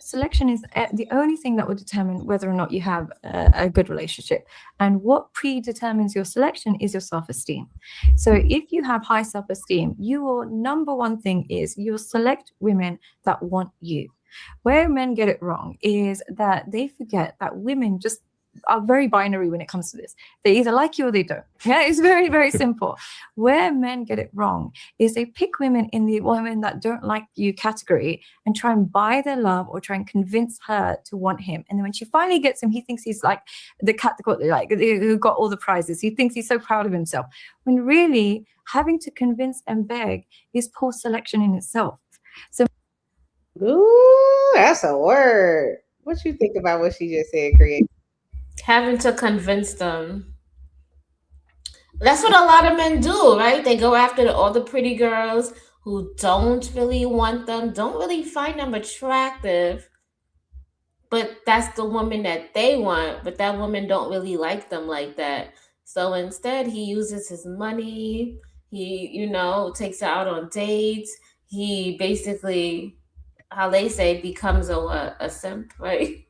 Speaker 6: Selection is the only thing that will determine whether or not you have a good relationship. And what predetermines your selection is your self-esteem. So if you have high self-esteem, your number one thing is you'll select women that want you. Where men get it wrong is that they forget that women just are very binary when it comes to this. They either like you or they don't. Yeah, it's very, very simple. Where men get it wrong is they pick women in the women that don't like you category and try and buy their love or try and convince her to want him. And then when she finally gets him, he thinks he's like the cat who got all the prizes. He thinks he's so proud of himself. When really having to convince and beg is poor selection in itself. So,
Speaker 4: ooh, that's a word. What you think about what she just said, Create?
Speaker 3: Having to convince them. That's what a lot of men do, right? They go after all the pretty girls who don't really want them, don't really find them attractive, but that's the woman that they want, but that woman don't really like them like that. So instead, he uses his money. He, takes her out on dates. He basically, how they say, becomes a simp, right?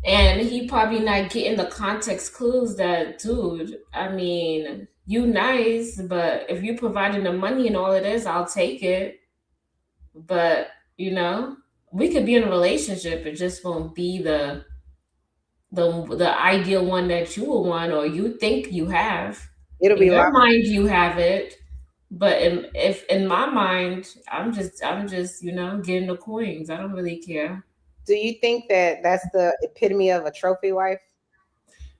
Speaker 3: And he probably not getting the context clues that, dude, I mean, you nice, but if you providing the money and all it is, I'll take it. But, we could be in a relationship. It just won't be the ideal one that you will want or you think you have.
Speaker 4: It'll be
Speaker 3: in your mind you have it. But in my mind, I'm just getting the coins. I don't really care.
Speaker 4: Do you think that that's the epitome of a trophy wife?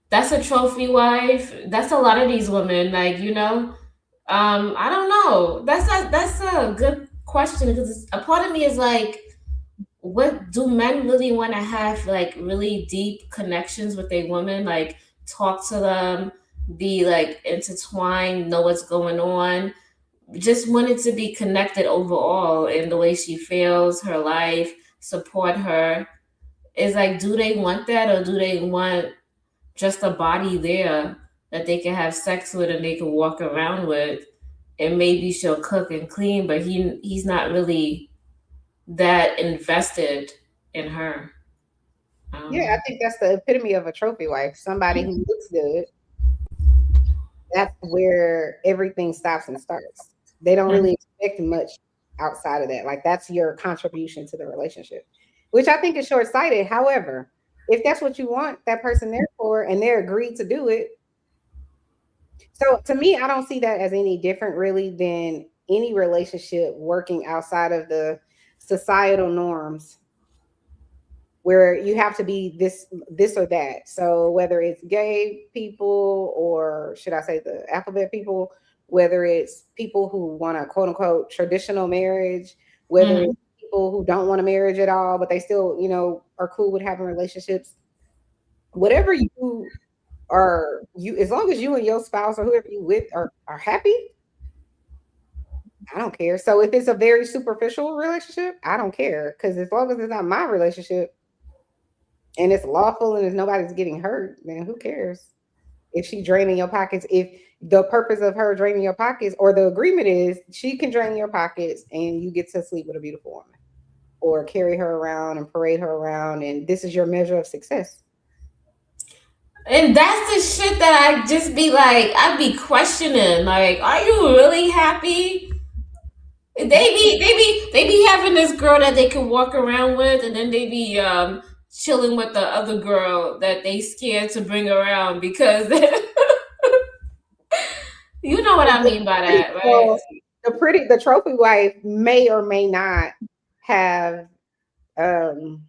Speaker 3: That's a trophy wife. That's a lot of these women. Like, I don't know. That's a good question because a part of me is like, what do men really want to have? Like really deep connections with a woman? Like talk to them, be like intertwined, know what's going on. Just wanted to be connected overall in the way she feels, her life, support her. Is like, do they want that or do they want just a body there that they can have sex with and they can walk around with? And maybe she'll cook and clean, but he's not really that invested in her.
Speaker 4: Yeah, I think that's the epitome of a trophy wife. Somebody who looks good. That's where everything stops and starts. They don't really expect much outside of that. Like that's your contribution to the relationship, which I think is short-sighted. However, if that's what you want that person there for and they're agreed to do it. So to me, I don't see that as any different really than any relationship working outside of the societal norms where you have to be this or that. So whether it's gay people or should I say the alphabet people, whether it's people who want a quote unquote traditional marriage, whether it's people who don't want a marriage at all, but they still, are cool with having relationships. Whatever you are, as long as you and your spouse or whoever you with are happy, I don't care. So if it's a very superficial relationship, I don't care. Because as long as it's not my relationship and it's lawful and if nobody's getting hurt, then who cares? If she draining your pockets, if the purpose of her draining your pockets or the agreement is she can drain your pockets and you get to sleep with a beautiful woman or carry her around and parade her around and this is your measure of success.
Speaker 3: And that's the shit that I just be like, I'd be questioning, like, are you really happy? They be having this girl that they can walk around with and then they be chilling with the other girl that they scared to bring around because you know what I mean by that, right?
Speaker 4: So the trophy wife may or may not have an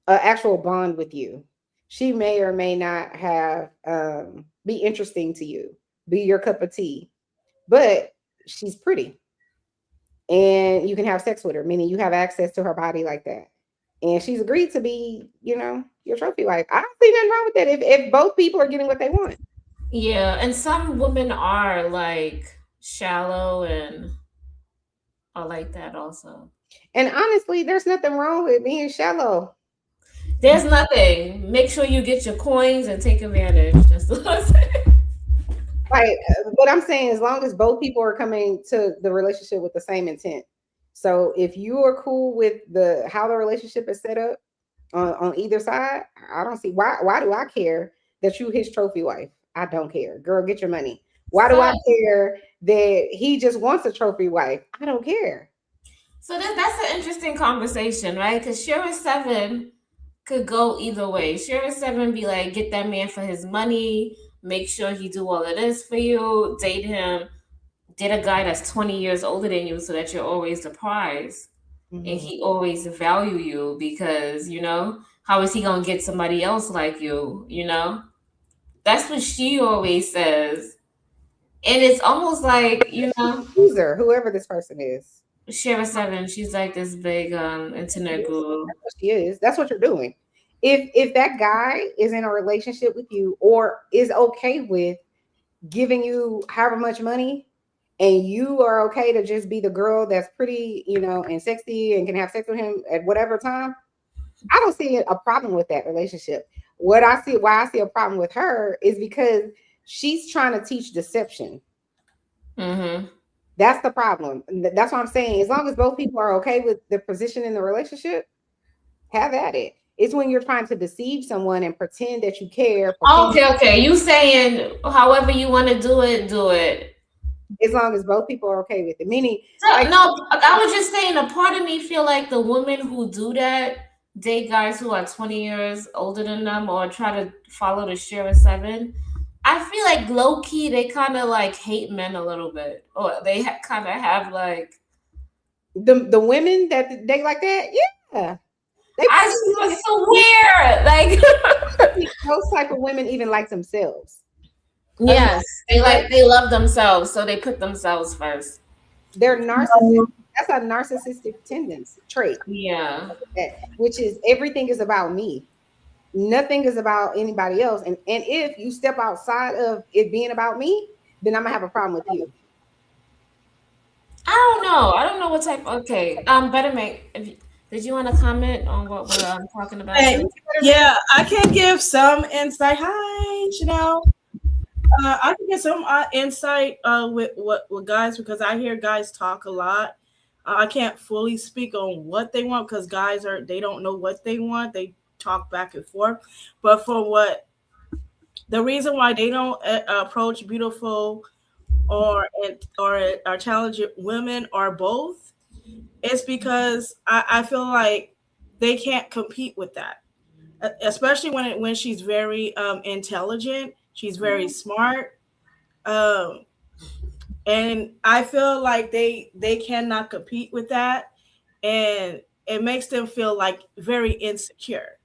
Speaker 4: actual bond with you. She may or may not have be interesting to you, be your cup of tea, but she's pretty, and you can have sex with her, meaning you have access to her body like that. And she's agreed to be, your trophy wife. I don't see nothing wrong with that if both people are getting what they want.
Speaker 3: Yeah, and some women are like shallow and are like that also.
Speaker 4: And honestly, there's nothing wrong with being shallow.
Speaker 3: There's nothing. Make sure you get your coins and take advantage. That's what I'm saying.
Speaker 4: Like, what I'm saying, as long as both people are coming to the relationship with the same intent. So if you are cool with how the relationship is set up on either side, I don't see why do I care that you his trophy wife? I don't care. Girl, get your money. Why do I care that he just wants a trophy wife? I don't care.
Speaker 3: So that's an interesting conversation, right? Because Shira 7 could go either way. Shira 7 be like, get that man for his money, make sure he do all of this for you, date him, date a guy that's 20 years older than you so that you're always the prize.
Speaker 4: Mm-hmm.
Speaker 3: And he always value you because, how is he going to get somebody else like you, That's what she always says. And it's almost like,
Speaker 4: User, whoever this person is.
Speaker 3: Shira 7, she's like this big internet guru.
Speaker 4: That's what she is. That's what you're doing. If that guy is in a relationship with you or is okay with giving you however much money, and you are okay to just be the girl that's pretty, and sexy and can have sex with him at whatever time, I don't see a problem with that relationship. Why I see a problem with her is because she's trying to teach deception.
Speaker 3: Mm-hmm.
Speaker 4: That's the problem. That's what I'm saying. As long as both people are okay with the position in the relationship, have at it. It's when you're trying to deceive someone and pretend that you care.
Speaker 3: Okay. You saying however you want to do it, do it.
Speaker 4: As long as both people are okay with it. Meaning,
Speaker 3: no, I was just saying a part of me feel like the women who do that date guys who are 20 years older than them or try to follow the Shira 7. I feel like low key they kind of like hate men a little bit, or they kind of have like
Speaker 4: the women that they like that. Yeah,
Speaker 3: I just feel so weird. Like
Speaker 4: those type of women even like themselves.
Speaker 3: Yes, they love themselves, so they put themselves first.
Speaker 4: They're narcissistic. That's a narcissistic tendency trait.
Speaker 3: Yeah,
Speaker 4: which is everything is about me. Nothing is about anybody else. And if you step outside of it being about me, then I'm gonna have a problem with you.
Speaker 3: I don't know what type. Okay, Better Make. Did you want to comment on what we're talking about?
Speaker 8: Hey, yeah, I can give some insight. Hi, Chanel. I can get some insight with guys because I hear guys talk a lot. I can't fully speak on what they want because guys they don't know what they want. They talk back and forth. But for the reason why they don't approach beautiful or talented women or both is because I feel like they can't compete with that, especially when she's very intelligent. She's very smart. And I feel like they cannot compete with that. And it makes them feel like very insecure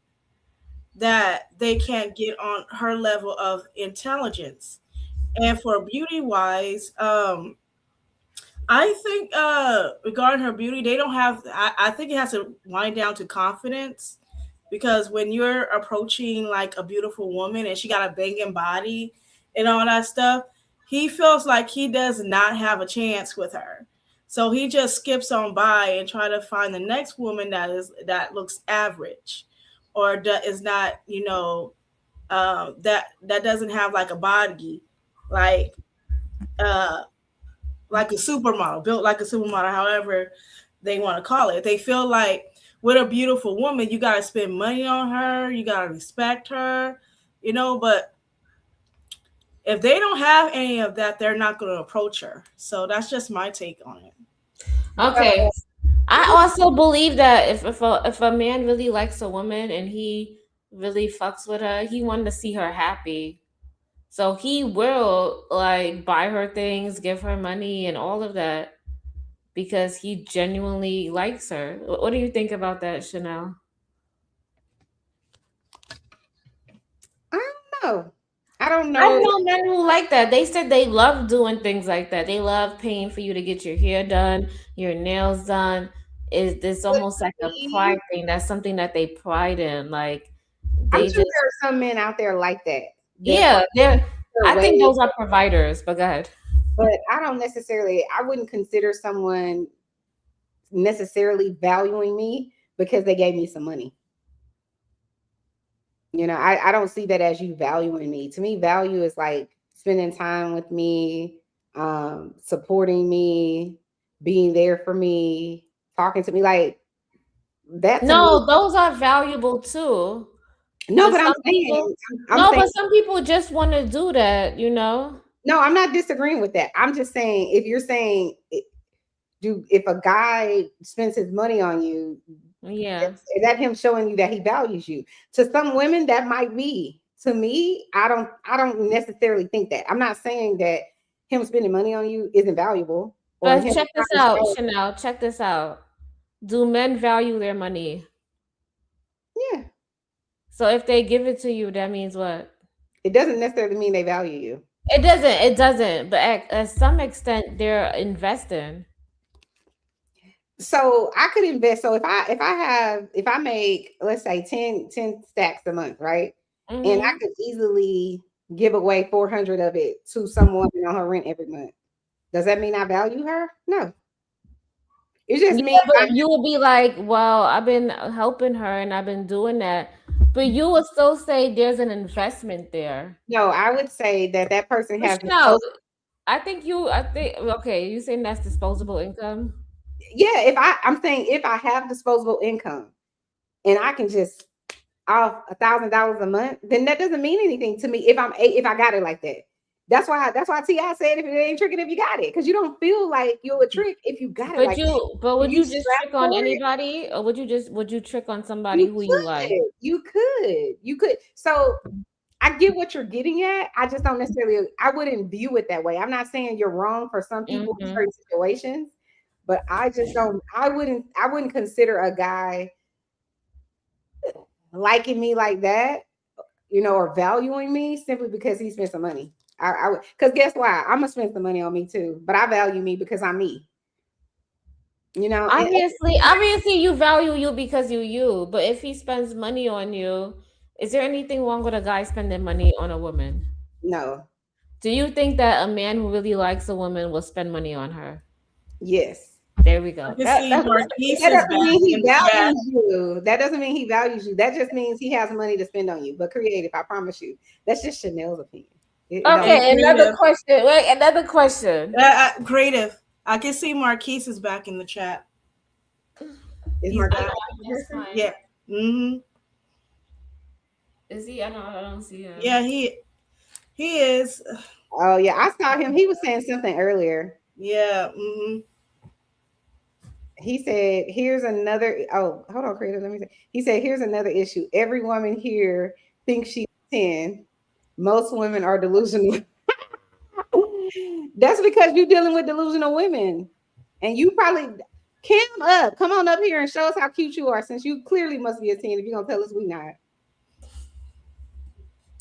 Speaker 8: that they can't get on her level of intelligence. And for beauty wise, I think regarding her beauty, they don't have, I think it has to wind down to confidence. Because when you're approaching like a beautiful woman and she got a banging body and all that stuff, he feels like he does not have a chance with her. So he just skips on by and try to find the next woman that looks average or that is not, that doesn't have like a body like a supermodel, built like a supermodel, however they want to call it. They feel like with a beautiful woman, you got to spend money on her. You got to respect her, but if they don't have any of that, they're not going to approach her. So that's just my take on it.
Speaker 3: Okay. I also believe that if a man really likes a woman and he really fucks with her, he wants to see her happy. So he will like buy her things, give her money, and all of that because he genuinely likes her. What do you think about that, Chanel?
Speaker 4: I don't know. I don't
Speaker 3: I
Speaker 4: know.
Speaker 3: know men who like that. They said they love doing things like that. They love paying for you to get your hair done, your nails done. It's
Speaker 4: But
Speaker 3: almost
Speaker 4: to
Speaker 3: like a
Speaker 4: me,
Speaker 3: pride thing. That's something that they pride in. Like
Speaker 4: I'm
Speaker 3: they
Speaker 4: sure
Speaker 3: just
Speaker 4: there are some men out there like that. That
Speaker 3: yeah,
Speaker 4: find
Speaker 3: they're
Speaker 4: their
Speaker 3: I think
Speaker 4: way,
Speaker 3: those are providers, but go ahead.
Speaker 4: but I don't necessarily. I wouldn't consider someone necessarily valuing me because they gave me some money. I don't see that as you valuing me. To me, value is like spending time with me, supporting me, being there for me, talking to me. Like that to me.
Speaker 3: No, those are valuable too.
Speaker 4: No,
Speaker 3: But
Speaker 4: but I'm
Speaker 3: some people
Speaker 4: saying, I'm
Speaker 3: no,
Speaker 4: saying,
Speaker 3: but some people just want to do that, you know?
Speaker 4: no, I'm not disagreeing with that. I'm just saying, if you're saying, if a guy spends his money on you,
Speaker 3: Yeah.
Speaker 4: is that him showing you that he values you? To some women, that might be. To me, I don't necessarily think that. I'm not saying that him spending money on you isn't valuable or
Speaker 3: But
Speaker 4: him
Speaker 3: check this
Speaker 4: trying to
Speaker 3: out,
Speaker 4: show.
Speaker 3: Chanel. Check this out. Do men value their money?
Speaker 4: Yeah,
Speaker 3: So if they give it to you, that means what?
Speaker 4: it doesn't necessarily mean they value you.
Speaker 3: It doesn't. It doesn't. But at some extent, they're investing.
Speaker 4: So I could invest. So if I make, let's say 10 stacks a month, right? And I
Speaker 3: Hmm.
Speaker 4: could easily give away 400 of it to someone on her rent every month. Does that mean I value her? No. It just
Speaker 3: Yeah,
Speaker 4: means
Speaker 3: but you will be like, well, I've been helping her and I've been doing that. But you will still say there's an investment there.
Speaker 4: no, I would say that that person
Speaker 3: But
Speaker 4: has
Speaker 3: Chanel, I think, okay, you saying that's disposable income?
Speaker 4: yeah, I'm saying if I have disposable income and I can just off $1,000 a month, then that doesn't mean anything to me if I got it like that. That's why T.I. said if it ain't tricking if you got it, because you don't feel like you're a trick if you got it like that.
Speaker 3: But
Speaker 4: If
Speaker 3: would
Speaker 4: you
Speaker 3: you just
Speaker 4: strap
Speaker 3: trick on
Speaker 4: for it,
Speaker 3: anybody, or would you trick on somebody
Speaker 4: you
Speaker 3: who you like?
Speaker 4: could. So I get what you're getting at. I just don't necessarily. I wouldn't view it that way. I'm not saying you're wrong for some people in
Speaker 3: Hmm.
Speaker 4: certain situations, but I just don't. I wouldn't consider a guy liking me like that, or valuing me simply because he spent some money. I would, because guess why? I'm gonna spend some money on me too, but I value me because I'm me. And
Speaker 3: Obviously, you value you because you. But if he spends money on you, is there anything wrong with a guy spending money on a woman?
Speaker 4: no,
Speaker 3: Do you think that a man who really likes a woman will spend money on her?
Speaker 4: yes.
Speaker 3: There we
Speaker 8: I
Speaker 3: go.
Speaker 8: can see Marquise
Speaker 4: That
Speaker 8: is
Speaker 4: doesn't
Speaker 8: back
Speaker 4: mean he
Speaker 8: in the chat.
Speaker 4: values you. That doesn't mean he values you. That just means he has money to spend on you. But creative, I promise you, that's just Chanel's opinion. It don't
Speaker 8: And
Speaker 3: Okay,
Speaker 4: mean
Speaker 3: another
Speaker 8: creative.
Speaker 3: question. Wait, another question.
Speaker 8: Creative. I can see Marquise is back in the chat.
Speaker 4: is
Speaker 8: He's
Speaker 4: Marquise
Speaker 8: back.
Speaker 4: a
Speaker 3: That's
Speaker 4: person?
Speaker 3: fine.
Speaker 8: Yeah. Mm-hmm.
Speaker 3: Is he? I don't see him.
Speaker 8: Yeah, he is.
Speaker 4: Oh yeah, I saw him. He was saying something earlier.
Speaker 8: Yeah. Mm-hmm.
Speaker 4: He said, "Here's another." Oh, hold on, creative. Let me say. He said, "Here's another issue. Every woman here thinks she's 10. Most women are delusional." That's because you're dealing with delusional women, and you probably come on up here and show us how cute you are, since you clearly must be a 10 if you're gonna tell us we not.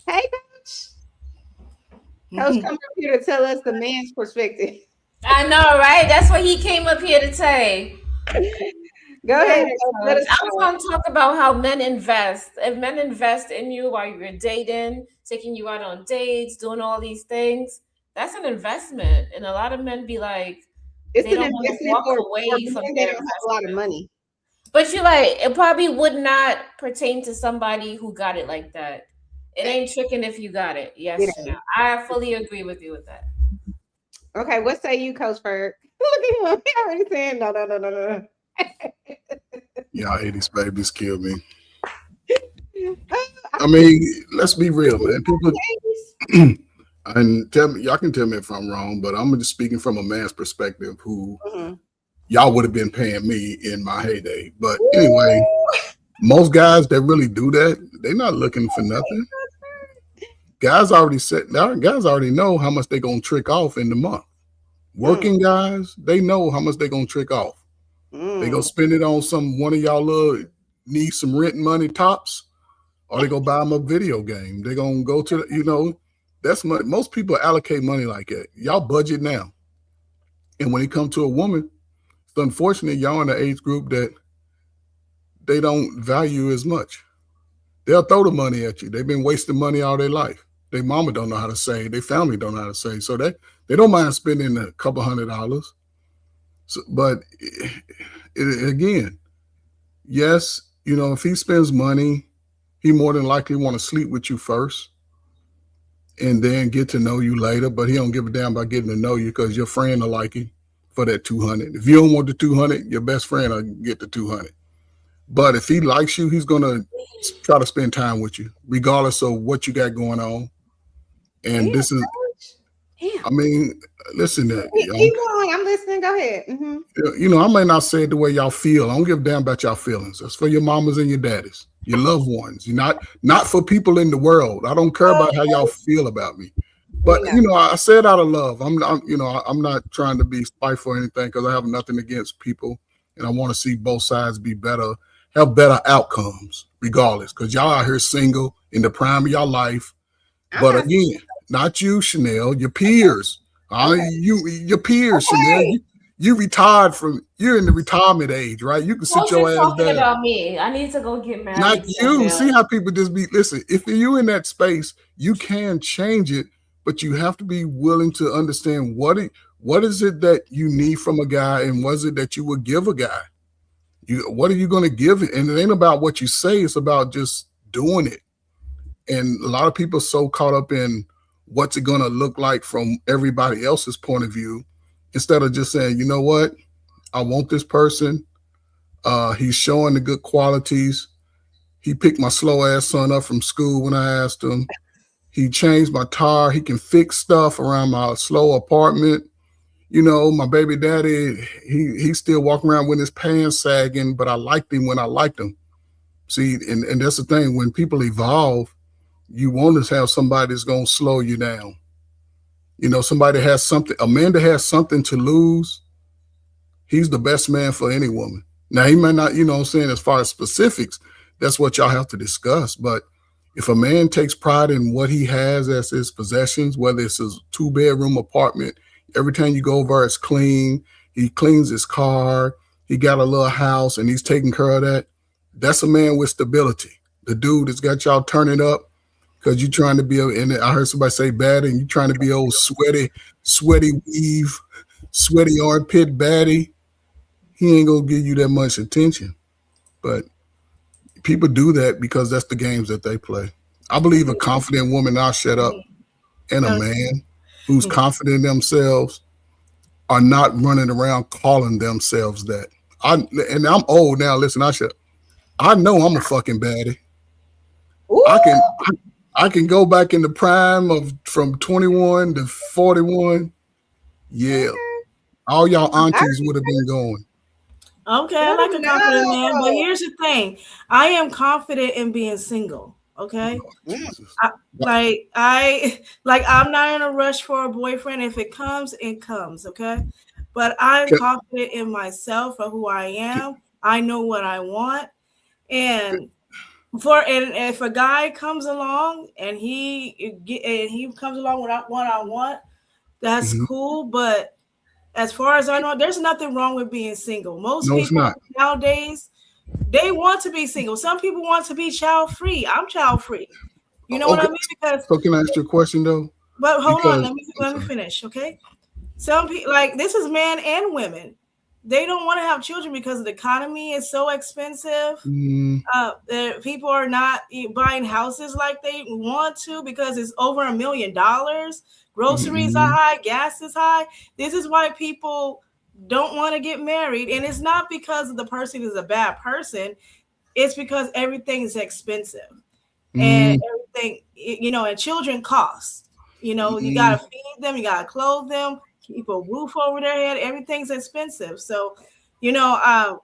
Speaker 4: Hey, coach, come up here to tell us the man's perspective.
Speaker 3: I know, right? That's what he came up here to say.
Speaker 4: Go
Speaker 3: Go
Speaker 4: ahead,
Speaker 3: ahead,
Speaker 4: coach. Let
Speaker 3: Coach.
Speaker 4: us
Speaker 3: I was
Speaker 4: know.
Speaker 3: going to talk about how men invest. If men invest in you while you're dating, taking you out on dates, doing all these things, that's an investment. And a lot of men be like,
Speaker 4: It's
Speaker 3: they
Speaker 4: an
Speaker 3: don't want to
Speaker 4: investment
Speaker 3: walk
Speaker 4: for
Speaker 3: away from
Speaker 4: men that
Speaker 3: their
Speaker 4: don't have a lot of
Speaker 3: investment.
Speaker 4: money.
Speaker 3: But you're like, it probably would not pertain to somebody who got it like that. It ain't tricking if you got it.
Speaker 4: It
Speaker 3: Yes, Chanel.
Speaker 4: ain't.
Speaker 3: I fully agree with you with that.
Speaker 4: Okay, what say you, Coach Ferg? Look at him. He already saying no.
Speaker 9: Y'all 80s babies kill me. I mean, let's be real, man. People and tell me, y'all can tell me if I'm wrong, but I'm just speaking from a man's perspective who y'all would have been paying me in my heyday. But anyway, most guys that really do that, they're not looking for nothing. Guys already know how much they're gonna trick off in the month. Working guys, they know how much they're gonna trick off. They gonna spend it on one of y'all need some rent money tops, or they gonna buy them a video game. They gonna go to that's money. Most people allocate money like that. Y'all budget now, and when it comes to a woman, it's unfortunate y'all in the age group that they don't value as much. They'll throw the money at you. They've been wasting money all their life. Their mama don't know how to save. Their family don't know how to save. So they don't mind spending a couple $100. So, but again, yes, if he spends money, he more than likely want to sleep with you first and then get to know you later. But he don't give a damn about getting to know you because your friend will like you for that 200. If you don't want the 200, your best friend will get the 200. But if he likes you, he's going to try to spend time with you, regardless of what you got going on. And this is, I mean, listen,
Speaker 4: keep going. I'm listening. Go ahead.
Speaker 9: I may not say it the way y'all feel. I don't give a damn about y'all feelings. That's for your mamas and your daddies, your loved ones. You're not for people in the world. I don't care about how y'all feel about me. But I say it out of love. I'm not trying to be spiteful or anything because I have nothing against people, and I want to see both sides be better, have better outcomes, regardless. Because y'all out here single in the prime of your life. But again, not you, Chanel, your peers. Your peers, Chanel. You retired you're in the retirement age, right? You can sit your ass
Speaker 3: talking
Speaker 9: down.
Speaker 3: about me. I need to go get married.
Speaker 9: Not you. See how people just listen, if you're in that space, you can change it, but you have to be willing to understand what is it that you need from a guy and what is it that you would give a guy? What are you going to give? And it ain't about what you say, it's about just doing it. And a lot of people are so caught up in what's it going to look like from everybody else's point of view, instead of just saying, you know what, I want this person. He's showing the good qualities. He picked my slow ass son up from school when I asked him. He changed my tire. He can fix stuff around my slow apartment. My baby daddy, he's still walking around with his pants sagging, but I liked him when I liked him. See, and that's the thing. When people evolve, you want to have somebody that's going to slow you down. Somebody has something, a man that has something to lose, he's the best man for any woman. Now, he may not, as far as specifics, that's what y'all have to discuss. But if a man takes pride in what he has as his possessions, whether it's his 2-bedroom apartment, every time you go over, it's clean. He cleans his car. He got a little house and he's taking care of that. That's a man with stability. The dude that's got y'all turning up because you're trying to be, and I heard somebody say baddie, and you're trying to be old sweaty weave, sweaty armpit baddie. He ain't going to give you that much attention. But people do that because that's the games that they play. I believe a confident woman, I'll shut up, and a man who's confident in themselves are not running around calling themselves that. And I'm old now. Listen, I know I'm a fucking baddie. Ooh. I can go back in the prime from 21 to 41. Yeah. All y'all aunties would have been going.
Speaker 8: Okay, I like a confident man, but here's the thing. I am confident in being single. Okay. I'm not in a rush for a boyfriend. If it comes, it comes. Okay. But I'm confident in myself for who I am. I know what I want. And if a guy comes along and he comes along with what I want, that's cool. But as far as I know, there's nothing wrong with being single. Most people nowadays, they want to be single. Some people want to be child free. I'm child free. You know what I mean?
Speaker 9: So can I ask you a question though?
Speaker 8: But hold on, let me finish, okay? Some people, like, this is men and women. They don't want to have children because the economy is so expensive. People are not buying houses like they want to because it's over $1 million. Groceries are high, gas is high. This is why people don't want to get married. And it's not because the person is a bad person. It's because everything is expensive. And everything, and children cost. You got to feed them, you got to clothe them, keep a roof over their head. Everything's expensive. So You know,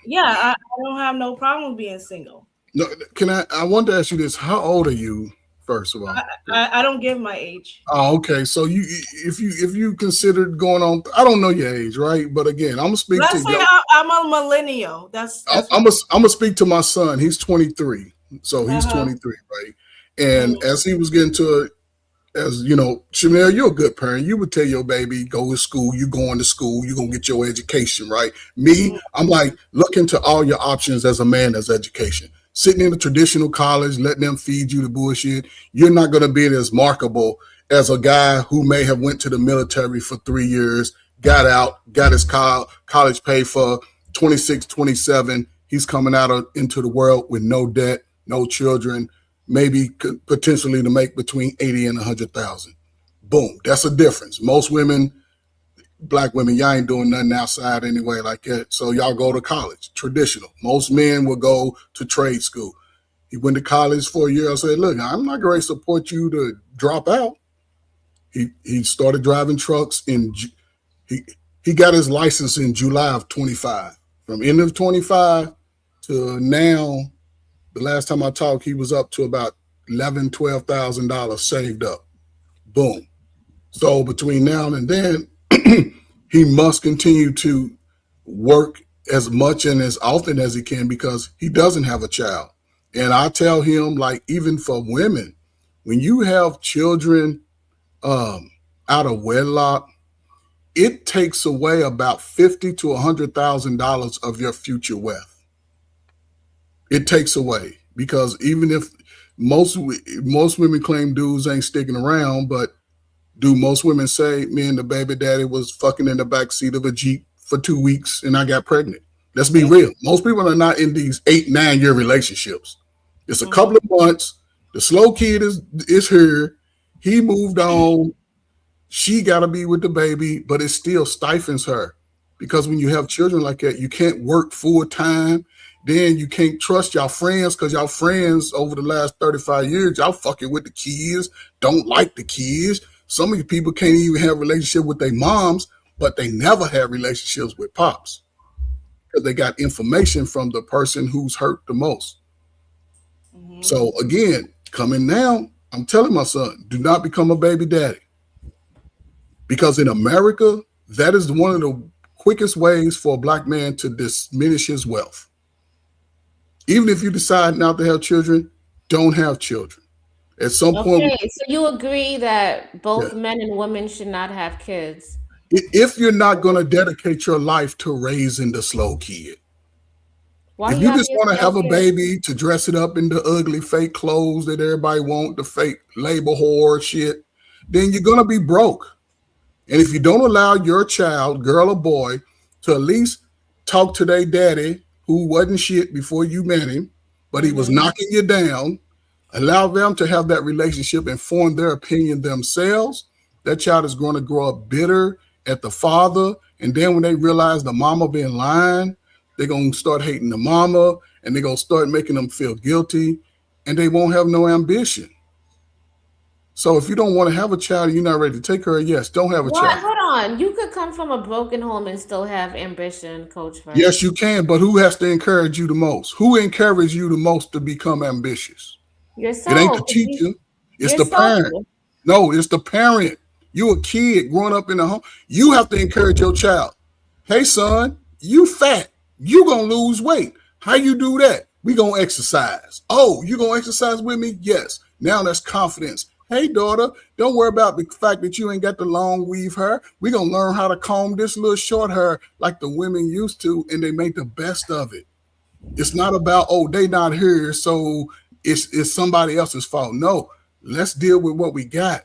Speaker 8: yeah, I don't have no problem being single.
Speaker 9: No, I want to ask you this. How old are you, first of all?
Speaker 8: I don't give my age.
Speaker 9: Oh, okay. So if you considered going on, I don't know your age, right? But again, I'm gonna speak to
Speaker 8: Let's say
Speaker 9: you.
Speaker 8: I'm a millennial. That's
Speaker 9: I'm gonna speak to my son. He's 23, so he's 23, right? And as he was getting to it, as you know, Chanel, you're a good parent. You would tell your baby, go to school, you going to school, you're gonna get your education, right? Me, I'm like, look into all your options as a man as education. Sitting in a traditional college, letting them feed you the bullshit, you're not gonna be as marketable as a guy who may have went to the military for 3 years, got out, got his college paid for, 26, 27. He's coming out into the world with no debt, no children, maybe potentially to make between 80 and 100,000. Boom. That's a difference. Most women, black women, y'all ain't doing nothing outside anyway like that. So y'all go to college, traditional. Most men will go to trade school. He went to college for a year. I said, look, I'm not going to support you to drop out. He started driving trucks he got his license in July of 25. From end of 25 to now, the last time I talked, he was up to about $11,000-$12,000 saved up. Boom. So between now and then, he must continue to work as much and as often as he can because he doesn't have a child. And I tell him, like, even for women, when you have children out of wedlock, it takes away about $50,000 to $100,000 of your future wealth. It takes away because even if most women claim dudes ain't sticking around, but do most women say, me and the baby daddy was fucking in the back seat of a Jeep for 2 weeks and I got pregnant? Let's be real. Most people are not in these 8-9 year relationships. It's a couple of months. The slow kid is here. He moved on. She got to be with the baby, but it still stifles her because when you have children like that, you can't work full time. Then you can't trust y'all friends because y'all friends over the last 35 years, y'all fucking with the kids, don't like the kids. Some of you people can't even have a relationship with their moms, but they never have relationships with pops because they got information from the person who's hurt the most. So again, coming now, I'm telling my son, do not become a baby daddy. Because in America, that is one of the quickest ways for a black man to diminish his wealth. Even if you decide not to have children, don't have children. At some point.
Speaker 3: Okay, so you agree that both men and women should not have kids?
Speaker 9: If you're not going to dedicate your life to raising the slow kid.
Speaker 3: Why
Speaker 9: if you just want to have a baby to dress it up in the ugly fake clothes that everybody want, the fake label whore shit, then you're going to be broke. And if you don't allow your child, girl or boy, to at least talk to their daddy who wasn't shit before you met him, but he was knocking you down, allow them to have that relationship and form their opinion themselves, that child is going to grow up bitter at the father. And then when they realize the mama been lying, they're going to start hating the mama and they're going to start making them feel guilty and they won't have no ambition. So if you don't want to have a child and you're not ready to take her, yes, don't have a child.
Speaker 3: Hold on. You could come from a broken home and still have ambition, Coach Frank.
Speaker 9: Yes, you can, but who has to encourage you the most? Who encourages you the most to become ambitious?
Speaker 3: Yourself.
Speaker 9: It ain't the teacher. It's the parent. No, it's the parent. You a kid growing up in the home. You have to encourage your child. Hey, son, you fat. You gonna lose weight. How you do that? We gonna exercise. Oh, you gonna exercise with me? Yes. Now that's confidence. Hey, daughter, don't worry about the fact that you ain't got the long weave hair. We're going to learn how to comb this little short hair like the women used to, and they make the best of it. It's not about, oh, they not here, so it's somebody else's fault. No, let's deal with what we got.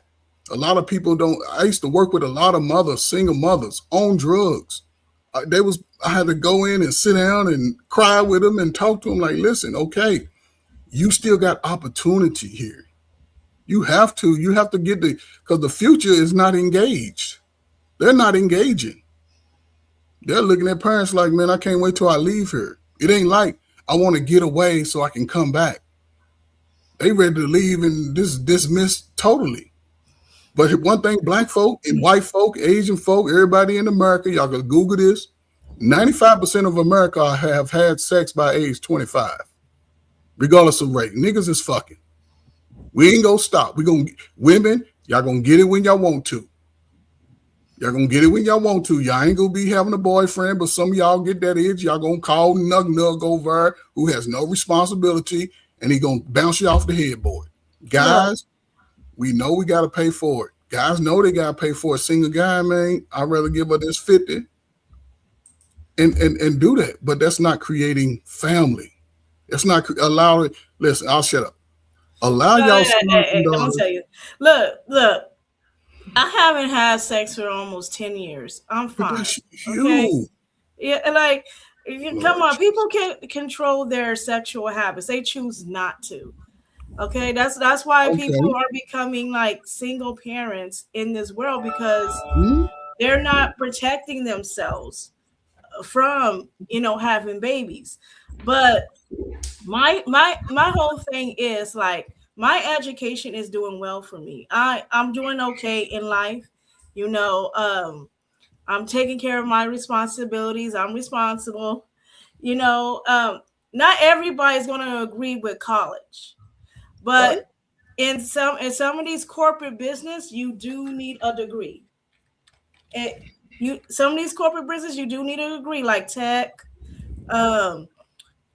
Speaker 9: A lot of people don't. I used to work with a lot of mothers, single mothers, on drugs. I had to go in and sit down and cry with them and talk to them like, listen, okay, you still got opportunity here. You have to get because the future is not engaged. They're not engaging. They're looking at parents like, man, I can't wait till I leave here. It ain't like I want to get away so I can come back. They ready to leave and dismiss totally. But one thing, black folk and white folk, Asian folk, everybody in America, y'all can Google this. 95% of America have had sex by age 25, regardless of rate. Niggas is fucking. We ain't gonna stop. Women, y'all gonna get it when y'all want to. Y'all gonna get it when y'all want to. Y'all ain't gonna be having a boyfriend, but some of y'all get that itch. Y'all gonna call Nug over who has no responsibility, and he gonna bounce you off the headboard. Guys, we know we gotta pay for it. Guys know they gotta pay for a single guy, man. I'd rather give her this 50 and do that. But that's not creating family. It's not allowing. Listen, I'll shut up. Allow y'all.
Speaker 8: Hey, I'm gonna tell you. Look. I haven't had sex for almost 10 years. I'm fine. Okay. Yeah, like come on, people can control their sexual habits. They choose not to. Okay, that's why people are becoming like single parents in this world, because they're not protecting themselves from having babies. But my whole thing is like, my education is doing well for me. I'm doing okay in life. I'm taking care of my responsibilities. I'm responsible. Not everybody's going to agree with college, but in some of these corporate business, you do need a degree. Some of these corporate business, you do need a degree, like tech. You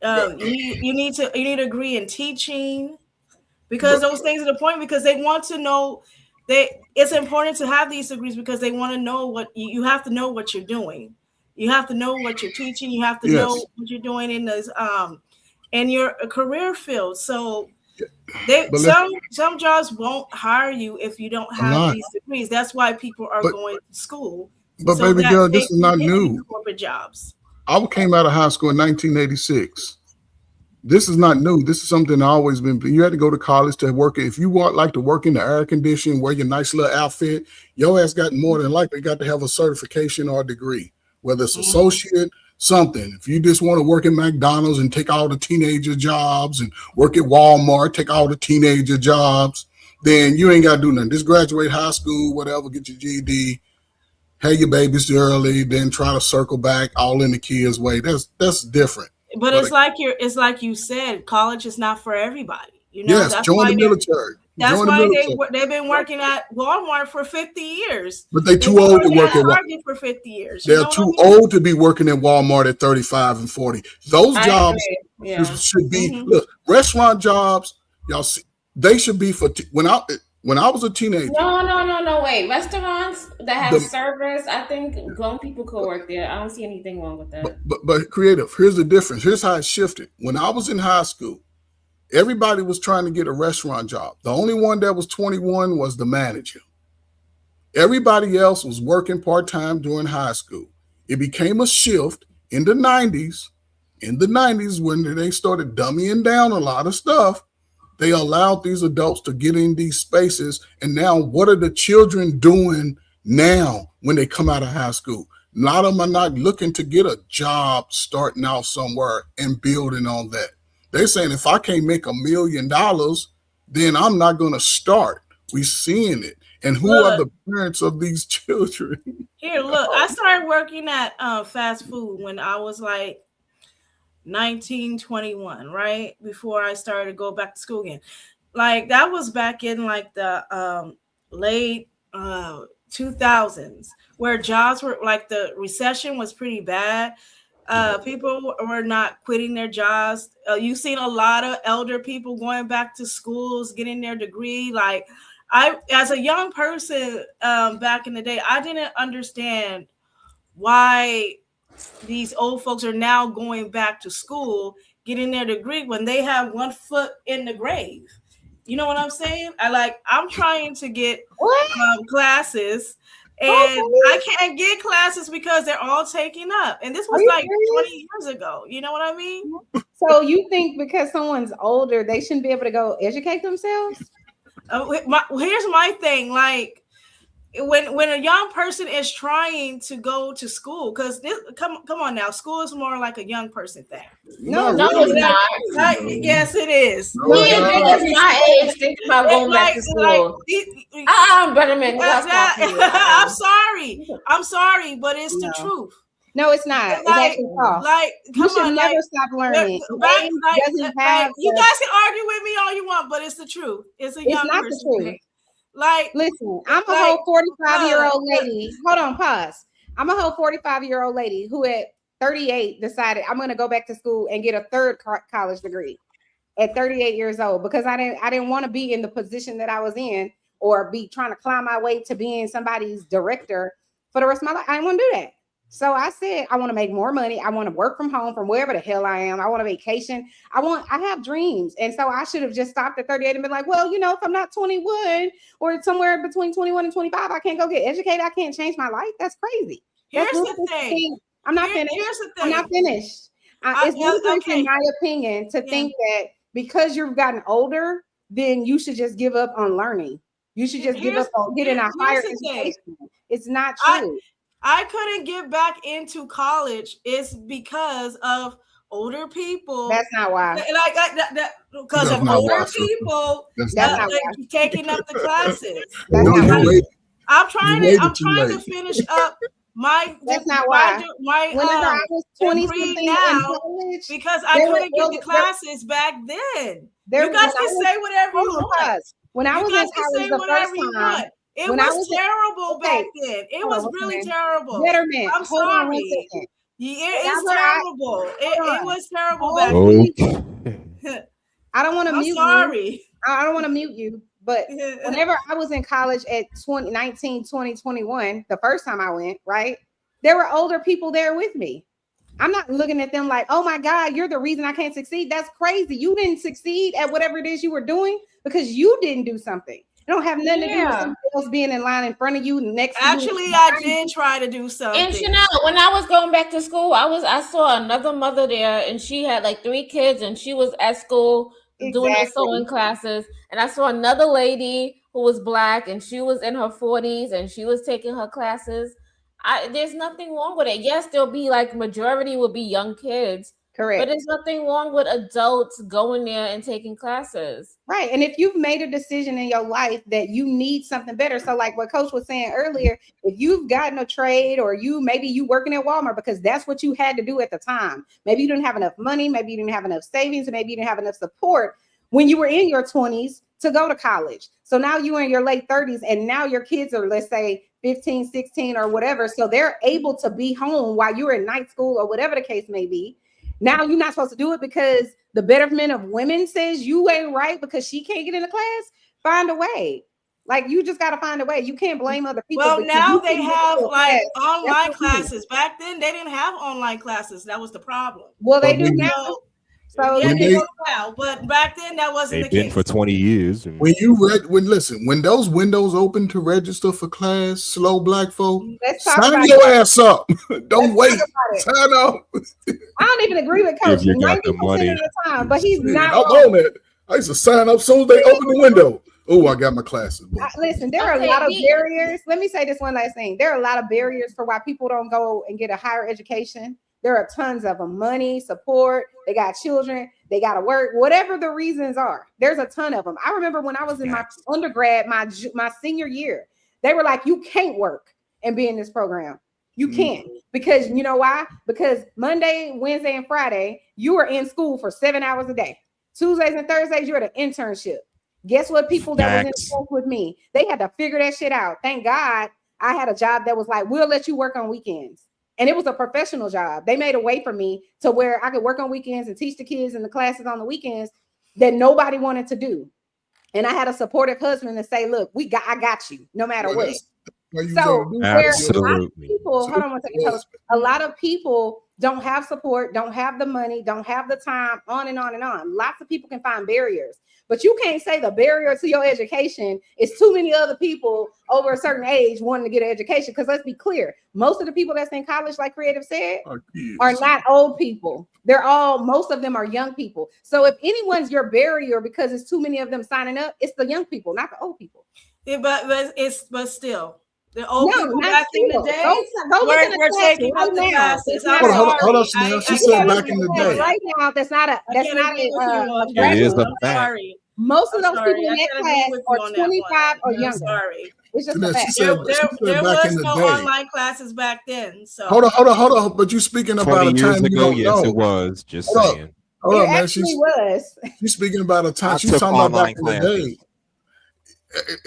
Speaker 8: need a degree in teaching. Because those things are the point, because they want to know it's important to have these degrees, because they want to know what you have to know what you're doing. You have to know what you're teaching. You have to know what you're doing in this in your career field. So some jobs won't hire you if you don't have these degrees. That's why people are going to school.
Speaker 9: But baby girl, this is not new.
Speaker 8: Corporate jobs.
Speaker 9: I came out of high school in 1986. This is not new. This is something that always been. You had to go to college to work. If you like to work in the air conditioning, wear your nice little outfit, your ass got more than likely got to have a certification or a degree, whether it's associate, something. If you just want to work at McDonald's and take all the teenager jobs, and work at Walmart, take all the teenager jobs, then you ain't got to do nothing. Just graduate high school, whatever, get your GED, have your babies early, then try to circle back all in the kids' way. That's different.
Speaker 8: But it's like you said, college is not for everybody.
Speaker 9: Yes,
Speaker 8: that's
Speaker 9: join
Speaker 8: why
Speaker 9: the military.
Speaker 8: That's why they've been working at Walmart for 50 years.
Speaker 9: But they're too old to work at
Speaker 8: Walmart for 50 years.
Speaker 9: They're too old to be working at Walmart at 35 and 40. Those jobs should be look, restaurant jobs. Y'all see, they should be for when I was a teenager.
Speaker 3: No, wait. Restaurants that have servers, I think grown people could work there. I don't see anything wrong with that.
Speaker 9: But creative, here's the difference. Here's how it shifted. When I was in high school, everybody was trying to get a restaurant job. The only one that was 21 was the manager. Everybody else was working part-time during high school. It became a shift in the 90s. In the 90s, when they started dumbing down a lot of stuff, they allowed these adults to get in these spaces. And now what are the children doing now when they come out of high school? A lot of them are not looking to get a job starting out somewhere and building on that. They're saying, if I can't make $1 million, then I'm not going to start. We're seeing it. And who are the parents of these children?
Speaker 8: Here, look, I started working at fast food when I was like 1921, right? Before I started to go back to school again. Like that was back in like the late 2000s, where jobs were like, the recession was pretty bad. People were not quitting their jobs. You've seen a lot of elder people going back to schools, getting their degree. Like as a young person back in the day, I didn't understand why these old folks are now going back to school, getting their degree when they have one foot in the grave. You know what I'm saying? I'm trying to get classes, and I can't get classes because they're all taken up. And this was like 20 years ago. You know what I mean?
Speaker 4: So you think because someone's older, they shouldn't be able to go educate themselves?
Speaker 8: Here's my thing. Like, when a young person is trying to go to school, because come on now, school is more like a young person thing.
Speaker 3: No, it's not.
Speaker 8: Yes, it is.
Speaker 3: It's my age. Think about going back to school. I'm
Speaker 8: sorry, but it's the truth.
Speaker 4: No, it's not. It's
Speaker 8: Like,
Speaker 4: actually false.
Speaker 8: like,
Speaker 4: You
Speaker 8: come
Speaker 4: should
Speaker 8: on,
Speaker 4: never
Speaker 8: like,
Speaker 4: stop learning.
Speaker 8: back,
Speaker 4: Age
Speaker 8: like,
Speaker 4: doesn't have
Speaker 8: you
Speaker 4: the-
Speaker 8: guys can argue with me all you want, but it's the truth. It's a
Speaker 4: It's
Speaker 8: young
Speaker 4: not the
Speaker 8: person
Speaker 4: truth.
Speaker 8: thing. Like,
Speaker 4: Listen, I'm a
Speaker 8: like,
Speaker 4: whole 45-year-old lady. Hold on, pause. I'm a whole 45-year-old lady who at 38 decided I'm going to go back to school and get a third college degree at 38 years old because I didn't want to be in the position that I was in or be trying to climb my way to being somebody's director for the rest of my life. I didn't want to do that. So I said, I want to make more money. I want to work from home from wherever the hell I am. I want to vacation. I have dreams. And so I should have just stopped at 38 and been like, well, if I'm not 21 or somewhere between 21 and 25, I can't go get educated. I can't change my life. That's crazy.
Speaker 8: Here's the thing.
Speaker 4: I'm not finished.
Speaker 8: Here's the thing.
Speaker 4: I'm not finished. It's ludicrous in my opinion to think that because you've gotten older, then you should just give up on learning. You should just give up on getting a higher education. It's not true.
Speaker 8: I couldn't get back into college. It's because of older people.
Speaker 4: That's not why.
Speaker 8: Because of older people taking up the classes. I'm trying to finish up my.
Speaker 4: That's not why.
Speaker 8: Whenever I was 20 something now, because I couldn't get the classes back then. You guys can say whatever you want.
Speaker 4: When I was in college the first time.
Speaker 8: It was terrible back then. It was really terrible. I'm sorry. It is terrible. It was terrible back then.
Speaker 4: I don't want to mute you.
Speaker 8: Sorry.
Speaker 4: I don't want to mute you. But whenever I was in college at 2019, 2021, the first time I went, right, there were older people there with me. I'm not looking at them like, oh my God, you're the reason I can't succeed. That's crazy. You didn't succeed at whatever it is you were doing because you didn't do something. It don't have nothing to do with somebody else being in line in front of you next to you.
Speaker 8: Actually, I did try to do something.
Speaker 3: And Chanel, when I was going back to school, I saw another mother there, and she had like 3 kids, and she was at school doing the sewing classes. And I saw another lady who was Black, and she was in her 40s, and she was taking her classes. There's nothing wrong with it. Yes, there'll be like majority will be young kids.
Speaker 4: Correct.
Speaker 3: But there's nothing wrong with adults going there and taking classes.
Speaker 4: Right. And if you've made a decision in your life that you need something better, so like what Coach was saying earlier, if you've gotten a trade or maybe you working at Walmart because that's what you had to do at the time. Maybe you didn't have enough money, maybe you didn't have enough savings, and maybe you didn't have enough support when you were in your 20s to go to college. So now you're in your late 30s and now your kids are, let's say, 15, 16 or whatever. So they're able to be home while you're in night school or whatever the case may be. Now you're not supposed to do it because the betterment of women says you ain't right because she can't get in the class. Find a way. Like you just got to find a way. You can't blame other people.
Speaker 8: Well, now they have like online classes. Back then they didn't have online classes. That was the problem.
Speaker 4: Well, they do now. So
Speaker 8: yeah, they do now, but back then that wasn't the case.
Speaker 10: They've been for 20 years.
Speaker 9: When those windows open to register for class, slow Black folk, sign
Speaker 4: your
Speaker 9: ass up. Don't wait. Sign up.
Speaker 4: I don't even agree with Coach 90% of the time, but he's not.
Speaker 9: I'm on it. I used to sign up as soon as they open the window. Oh, I got my classes.
Speaker 4: Listen, there are a lot of barriers. Let me say this one last thing. There are a lot of barriers for why people don't go and get a higher education. There are tons of them. Money, support, they got children, they got to work, whatever the reasons are. There's a ton of them. I remember when I was in my undergrad, my senior year, they were like, you can't work and be in this program. You can't. Because you know why? Because Monday, Wednesday, and Friday, you are in school for 7 hours a day. Tuesdays and Thursdays, you're at an internship. Guess what? People that was in school with me, they had to figure that shit out. Thank God I had a job that was like, we'll let you work on weekends. And it was a professional job. They made a way for me to where I could work on weekends and teach the kids in the classes on the weekends that nobody wanted to do. And I had a supportive husband to say, look, I got you no matter what. So where a lot of people, hold on one second, Coach, a lot of people don't have support, don't have the money, don't have the time, on and on and on. Lots of people can find barriers, but you can't say the barrier to your education is too many other people over a certain age wanting to get an education. Because let's be clear, most of the people that's in college, like Creative said, are not old people. Most of them are young people. So if anyone's your barrier because it's too many of them signing up, it's the young people, not the old people.
Speaker 8: Yeah, but still. The old people back in the day were taking up the classes.
Speaker 9: Hold on, Chanel. She said back in the day.
Speaker 4: Right now, that's not a
Speaker 10: it is a fact.
Speaker 4: Most of those people in that class are 25 or younger. It's just a
Speaker 9: Jeanette,
Speaker 4: fact.
Speaker 9: she said
Speaker 8: There
Speaker 9: back in
Speaker 8: was
Speaker 9: the
Speaker 8: no
Speaker 9: day.
Speaker 8: online classes back then. So
Speaker 9: Hold on. But you speaking about
Speaker 10: 20
Speaker 9: a
Speaker 10: years
Speaker 9: time you
Speaker 10: ago,
Speaker 9: don't
Speaker 10: yes,
Speaker 9: know.
Speaker 10: it was. Just
Speaker 9: Hold up.
Speaker 10: saying.
Speaker 9: Hold
Speaker 4: It
Speaker 9: up, man.
Speaker 4: actually was.
Speaker 9: She's speaking about a time.
Speaker 10: I
Speaker 9: She's
Speaker 10: took
Speaker 9: talking about back
Speaker 10: online
Speaker 9: in the
Speaker 10: classes.
Speaker 9: day.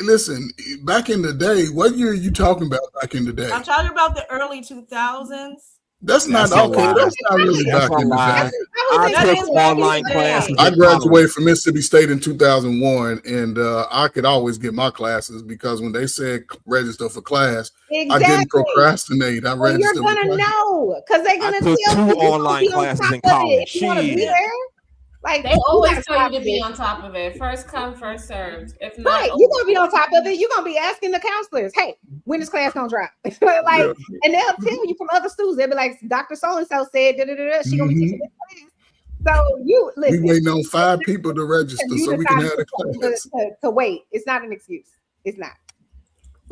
Speaker 9: Listen, back in the day, what year are you talking about back in the day?
Speaker 8: I'm talking about the early 2000s.
Speaker 9: That's not
Speaker 10: That's a
Speaker 9: okay.
Speaker 10: lie.
Speaker 9: That's not really
Speaker 10: That's
Speaker 9: back
Speaker 10: a
Speaker 9: in the
Speaker 10: lie.
Speaker 9: day.
Speaker 10: I
Speaker 8: That
Speaker 10: took
Speaker 8: is back in the
Speaker 10: online
Speaker 8: day.
Speaker 10: classes.
Speaker 9: I
Speaker 10: in
Speaker 9: graduated
Speaker 10: college.
Speaker 9: from Mississippi State in 2001, and I could always get my classes because when they said register for class,
Speaker 4: Exactly.
Speaker 9: I didn't procrastinate. I
Speaker 4: Well, you're
Speaker 9: registered for
Speaker 4: gonna
Speaker 9: class.
Speaker 4: know because they're
Speaker 10: I
Speaker 4: gonna
Speaker 10: took
Speaker 4: tell
Speaker 10: 2
Speaker 4: you you're gonna
Speaker 10: online
Speaker 4: be on
Speaker 10: classes
Speaker 4: top
Speaker 10: in
Speaker 4: of it
Speaker 10: college.
Speaker 4: if you want to be
Speaker 10: Shit.
Speaker 4: there. Like
Speaker 3: They always
Speaker 4: gotta
Speaker 3: tell
Speaker 4: stop
Speaker 3: you to be
Speaker 4: this.
Speaker 3: on top of it. First come, first served. If not,
Speaker 4: Right, you're gonna be on top of it. You're gonna be asking the counselors, "Hey, when is class gonna drop?" Like,
Speaker 9: Yeah.
Speaker 4: and they'll tell you from other schools. They'll be like, "Dr. So and so said, da, da, da, da, she gonna be teaching this class." So you
Speaker 9: We
Speaker 4: listen.
Speaker 9: waiting on 5 people to register
Speaker 4: You
Speaker 9: so we can have
Speaker 4: decided
Speaker 9: the class.
Speaker 4: to wait. It's not an excuse. It's not.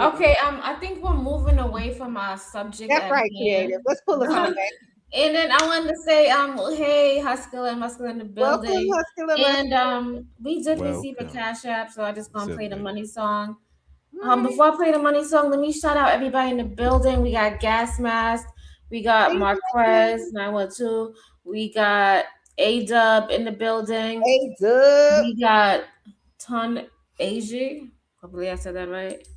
Speaker 3: okay. I think we're moving away from our subject.
Speaker 4: That's
Speaker 3: at
Speaker 4: right,
Speaker 3: hand.
Speaker 4: creative. Let's pull us on back.
Speaker 3: And then I wanted to say, hey, Husky and Muscle in the
Speaker 4: Welcome,
Speaker 3: building.
Speaker 4: Husky.
Speaker 3: And we did receive a
Speaker 10: Welcome.
Speaker 3: cash app, so I just gonna play the
Speaker 10: Certainly.
Speaker 3: money song. Before I play the money song, let me shout out everybody in the building. We got Gas Mask, we got Marquez 912, we got A-Dub in the building,
Speaker 4: Hey, Dub.
Speaker 3: we got Ton Asia. Hopefully I said that right.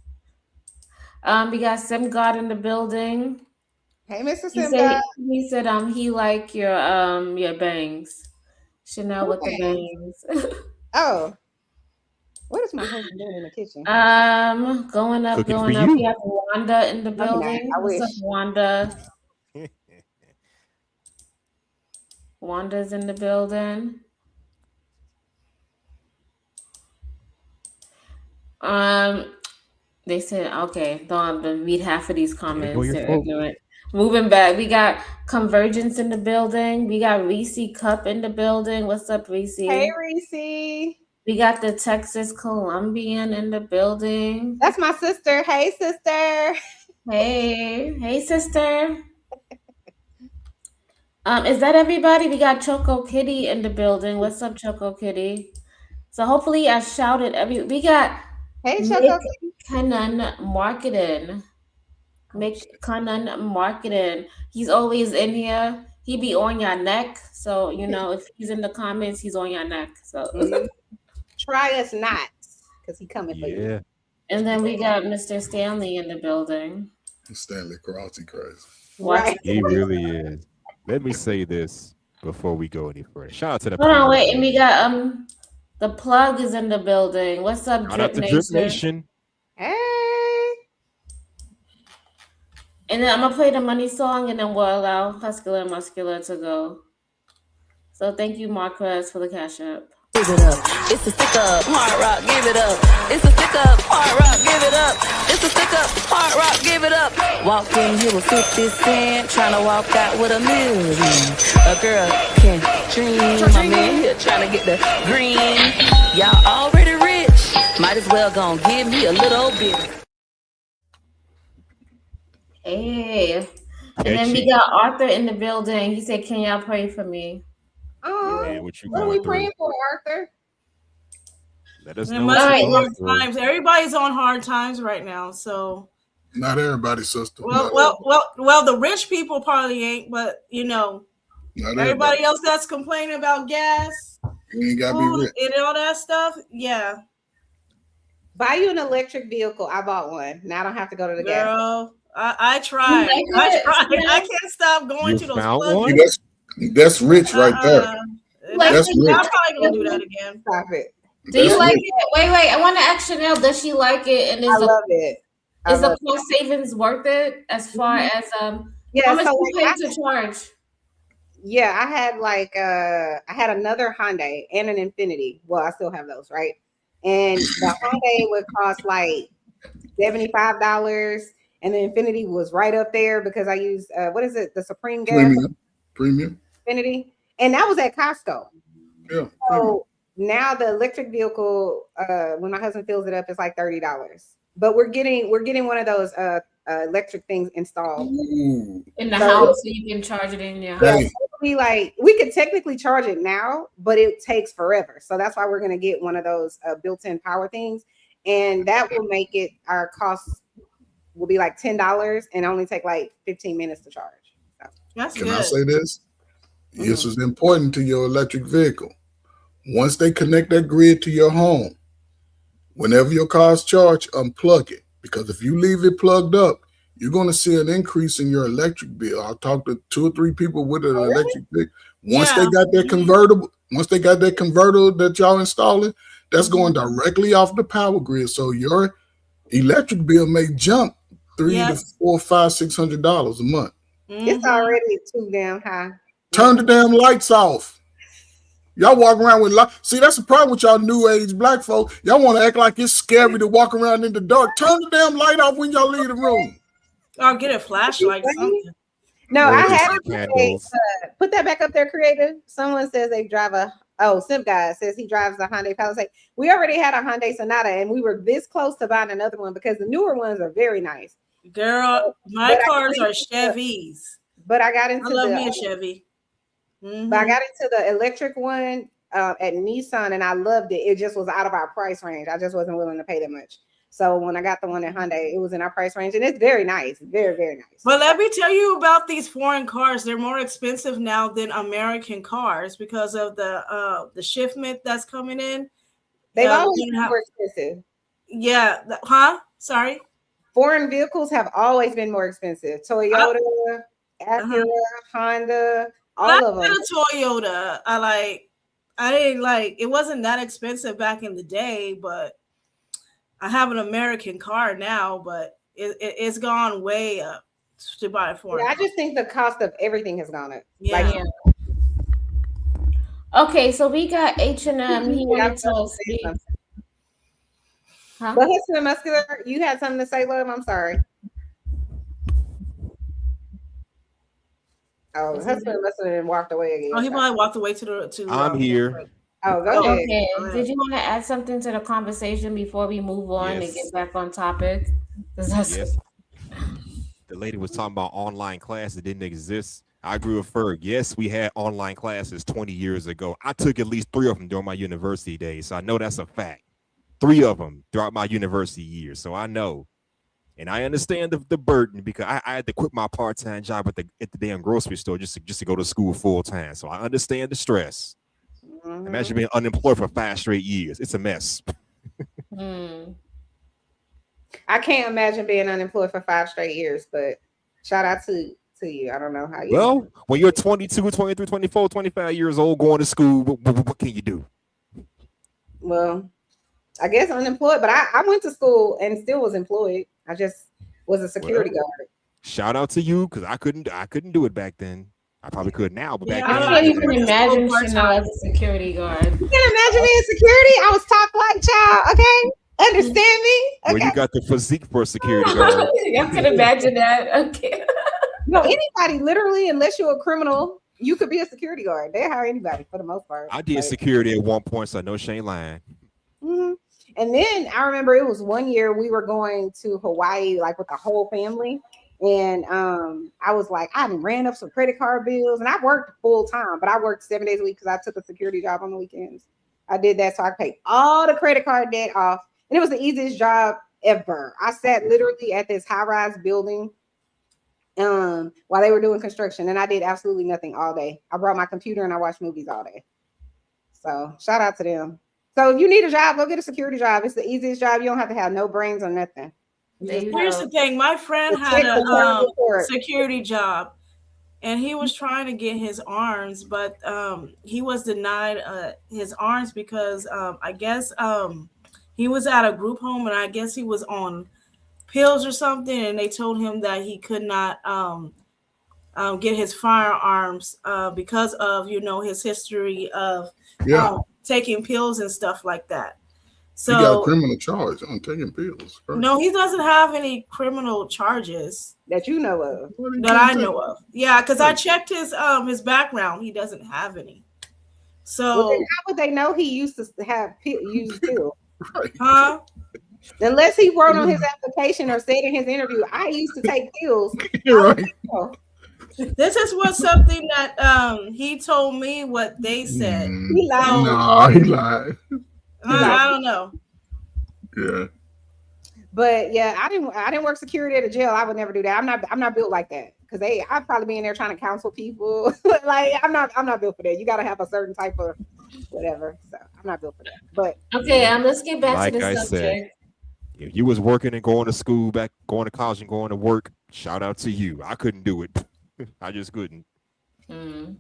Speaker 3: We got Sim God in the building.
Speaker 4: Hey, Mr.
Speaker 3: He
Speaker 4: Simba.
Speaker 3: said he like your bangs. Chanel with the bangs.
Speaker 4: Oh, what is my husband doing in the kitchen?
Speaker 3: Going up.
Speaker 10: Cooking for
Speaker 3: We have
Speaker 10: you.
Speaker 3: Wanda in the
Speaker 4: No, I'm not.
Speaker 3: building.
Speaker 4: I
Speaker 3: What's up,
Speaker 4: wish.
Speaker 3: Wanda? Wanda's in the building. They said, okay, don't have to read half of these comments.
Speaker 10: your
Speaker 3: They're
Speaker 10: fault.
Speaker 3: ignorant. Moving back, we got Convergence in the building. We got Reese Cup in the building. What's up, Reese?
Speaker 4: Hey, Reese.
Speaker 3: We got the Texas Colombian in the building.
Speaker 4: That's my sister. Hey, sister.
Speaker 3: Hey, sister. Is that everybody? We got Choco Kitty in the building. What's up, Choco Kitty? So hopefully I shouted we got
Speaker 4: Hey, Choco.
Speaker 3: Mick Marketing. Mick Cannon Marketing. He's always in here. He be on your neck. So, if he's in the comments, he's on your neck. So
Speaker 4: Try us not, because he coming for you.
Speaker 10: Yeah.
Speaker 3: And then we got Mr. Stanley in the building.
Speaker 9: Stanley Karate crazy.
Speaker 4: Right.
Speaker 10: He really is. Let me say this before we go any further. Shout out to the
Speaker 3: Hold on, wait, and we got the plug is in the building. What's up,
Speaker 10: Shout out
Speaker 3: Drip
Speaker 10: to Drip
Speaker 3: Nation?
Speaker 10: Nation.
Speaker 4: Hey.
Speaker 3: And then I'm gonna play the money song, and then we'll allow Huscular and Muscular to go. So thank you, Marquez, for the cash app.
Speaker 11: Give it up. It's a stick up, hard rock, give it up. It's a stick up, hard rock, give it up. It's a stick up, hard rock, give it up. Walked in here with 50 cent, trying to walk out with $1 million. A girl can dream. My man here trying to get the green. Y'all already rich, might as well gon' give me a little bit.
Speaker 3: Hey. And then we got Arthur in the building. He said, "Can y'all pray for me?"
Speaker 4: Oh,
Speaker 10: Man, what you
Speaker 4: what are
Speaker 10: going
Speaker 4: we praying for, Arthur?
Speaker 10: Let us
Speaker 8: It
Speaker 10: know
Speaker 8: must
Speaker 10: what
Speaker 8: be
Speaker 10: you're
Speaker 8: hard
Speaker 10: going through.
Speaker 8: times. Everybody's on hard times right now. So
Speaker 9: Not everybody, sister.
Speaker 8: well, the rich people probably ain't, but
Speaker 9: Not
Speaker 8: everybody else that's complaining about gas,
Speaker 9: You ain't gotta be
Speaker 8: food,
Speaker 9: rich.
Speaker 8: and all that stuff. Yeah,
Speaker 4: Buy you an electric vehicle. I bought one. Now I don't have to go to the gas.
Speaker 8: girl. I tried.
Speaker 3: You like it?
Speaker 8: I can't stop going
Speaker 10: You
Speaker 8: to those
Speaker 10: found
Speaker 8: plug-ins.
Speaker 10: one?
Speaker 9: That's rich right there.
Speaker 3: Like
Speaker 9: That's
Speaker 3: it?
Speaker 9: rich.
Speaker 8: I'm probably gonna do that again.
Speaker 4: Stop it.
Speaker 3: Do you
Speaker 9: That's
Speaker 3: like
Speaker 9: rich.
Speaker 3: it? Wait. I want to ask Chanel. Does she like it? And
Speaker 4: I love it.
Speaker 3: is the cost savings worth it as far as
Speaker 4: Yeah,
Speaker 3: how much
Speaker 4: so
Speaker 3: you pay
Speaker 4: like
Speaker 3: to charge?
Speaker 4: Yeah, I had I had another Hyundai and an Infinity. Well, I still have those, right? And the Hyundai would cost like $75, and the Infinity was right up there because I used what is it, the Supreme gas
Speaker 9: Premium.
Speaker 4: Infinity, and that was at Costco.
Speaker 9: Yeah.
Speaker 4: So now the electric vehicle, when my husband fills it up, it's like $30. But we're getting one of those electric things installed
Speaker 3: In the house, so you can charge it in your house.
Speaker 4: We could technically charge it now, but it takes forever. So that's why we're gonna get one of those built-in power things. and that will make it our cost will be like $10 and only take like 15 minutes to charge. So.
Speaker 8: That's
Speaker 9: Can
Speaker 8: good.
Speaker 9: I say this? This is important to your electric vehicle. Once they connect that grid to your home, whenever your car's charged, unplug it. Because if you leave it plugged up, you're going to see an increase in your electric bill. I've talked to 2 or 3 people with an electric bill. Once they got that convertible, that y'all installing, that's going directly off the power grid. So your electric bill may jump $300 to $400, $500, $600 a month.
Speaker 4: It's already too damn high.
Speaker 9: Turn the damn lights off. Y'all walk around with lights. See, that's the problem with y'all new age black folk. Y'all want to act like it's scary to walk around in the dark. Turn the damn light off when y'all leave the room.
Speaker 8: I'll get a flashlight. Something.
Speaker 4: No, I
Speaker 10: just
Speaker 4: have
Speaker 10: candles.
Speaker 4: put that back up there, creative. Someone says they drive Simp Guy says he drives a Hyundai Palisade. We already had a Hyundai Sonata, and we were this close to buying another one because the newer ones are very nice.
Speaker 8: Girl, my cars are Chevys.
Speaker 4: But I got into
Speaker 8: I love me a Chevy.
Speaker 4: But I got into the electric one at Nissan, and I loved it. It just was out of our price range. I just wasn't willing to pay that much. So when I got the one at Hyundai, it was in our price range, and it's very nice, very, very nice.
Speaker 8: But let me tell you about these foreign cars. They're more expensive now than American cars because of the shipment that's coming in.
Speaker 4: They've always been more expensive.
Speaker 8: Yeah. Sorry.
Speaker 4: Foreign vehicles have always been more expensive. Toyota, Acura, Honda, all of them.
Speaker 8: A Toyota. I didn't like. It wasn't that expensive back in the day, but I have an American car now, but it's gone way up to buy a foreign.
Speaker 4: Yeah, I just think the cost of everything has gone up.
Speaker 8: Yeah.
Speaker 3: Okay, so we got H&M. He wanted to speak.
Speaker 4: But Husband Muscular, you had something to say, love? I'm sorry. Oh, Husband Muscular walked away again.
Speaker 8: Oh, he probably walked away to.
Speaker 10: I'm here.
Speaker 4: Oh, go ahead.
Speaker 3: Okay. Did you want to add something to the conversation before we move on and get back on topic?
Speaker 10: Yes. The lady was talking about online class that didn't exist. I agree with her. Yes, we had online classes 20 years ago. I took at least 3 of them during my university days, so I know that's a fact. 3 of them throughout my university years, so I know. And I understand the burden because I had to quit my part-time job at the damn grocery store just to go to school full-time. So I understand the stress. Imagine being unemployed for 5 straight years. It's a mess.
Speaker 4: I can't imagine being unemployed for 5 straight years, but shout out to you. I don't know how you.
Speaker 10: Well, when you're 22, 23, 24, 25 years old going to school, what can you do?
Speaker 4: Well, I guess unemployed, but I went to school and still was employed. I just was a security guard.
Speaker 10: Shout out to you because I couldn't do it back then. I probably could now, but back then
Speaker 3: I can't even imagine Chanel as a security guard.
Speaker 4: You can't imagine me in security? I was top flight child, okay? Understand me? Okay.
Speaker 10: Well, you got the physique for a security guard.
Speaker 3: I can imagine that. Okay.
Speaker 4: No, anybody, literally, unless you're a criminal, you could be a security guard. They hire anybody for the most part.
Speaker 10: I did security at one point, so I know she ain't lying.
Speaker 4: And then I remember it was one year we were going to Hawaii, like with the whole family. And I was like, I ran up some credit card bills, and I worked full time, but I worked 7 days a week because I took a security job on the weekends. I did that so I paid all the credit card debt off. And it was the easiest job ever. I sat literally at this high-rise building while they were doing construction, and I did absolutely nothing all day. I brought my computer and I watched movies all day. So shout out to them. So if you need a job, go get a security job. It's the easiest job. You don't have to have no brains or nothing.
Speaker 8: Here's the thing. My friend had a security job, and he was trying to get his arms, but he was denied his arms because I guess he was at a group home, and I guess he was on pills or something, and they told him that he could not get his firearms because of his history of taking pills and stuff like that. So
Speaker 9: he got a criminal charge on taking pills.
Speaker 8: No, he doesn't have any criminal charges
Speaker 4: that you know of.
Speaker 8: That I know of. Yeah, because I checked his background. He doesn't have any. So
Speaker 4: how would they know he used to use pills?
Speaker 9: Right.
Speaker 8: Huh?
Speaker 4: Unless he wrote on his application or said in his interview, I used to take pills.
Speaker 9: Right.
Speaker 8: This is something that he told me what they said.
Speaker 4: He lied.
Speaker 9: No, he lied.
Speaker 8: I don't know.
Speaker 9: Yeah.
Speaker 4: But yeah, I didn't work security at a jail. I would never do that. I'm not built like that. Because I'd probably be in there trying to counsel people. Like I'm not built for that. You gotta have a certain type of whatever. So I'm not built for that. But
Speaker 3: Okay, let's get back
Speaker 10: Like
Speaker 3: to the
Speaker 10: I
Speaker 3: subject.
Speaker 10: said, if you was working and going to school, going to college and going to work, shout out to you. I couldn't do it. I just couldn't.
Speaker 3: Mm.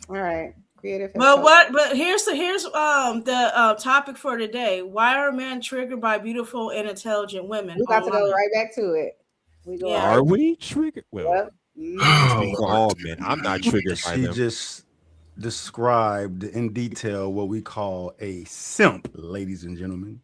Speaker 4: All right. Creative.
Speaker 8: But here's the topic for today. Why are men triggered by beautiful and intelligent women?
Speaker 4: We got to go right back to it.
Speaker 10: Are we triggered? Well, speak for all men. I'm not triggered by
Speaker 12: She
Speaker 10: them.
Speaker 12: just described in detail what we call a simp, ladies and gentlemen.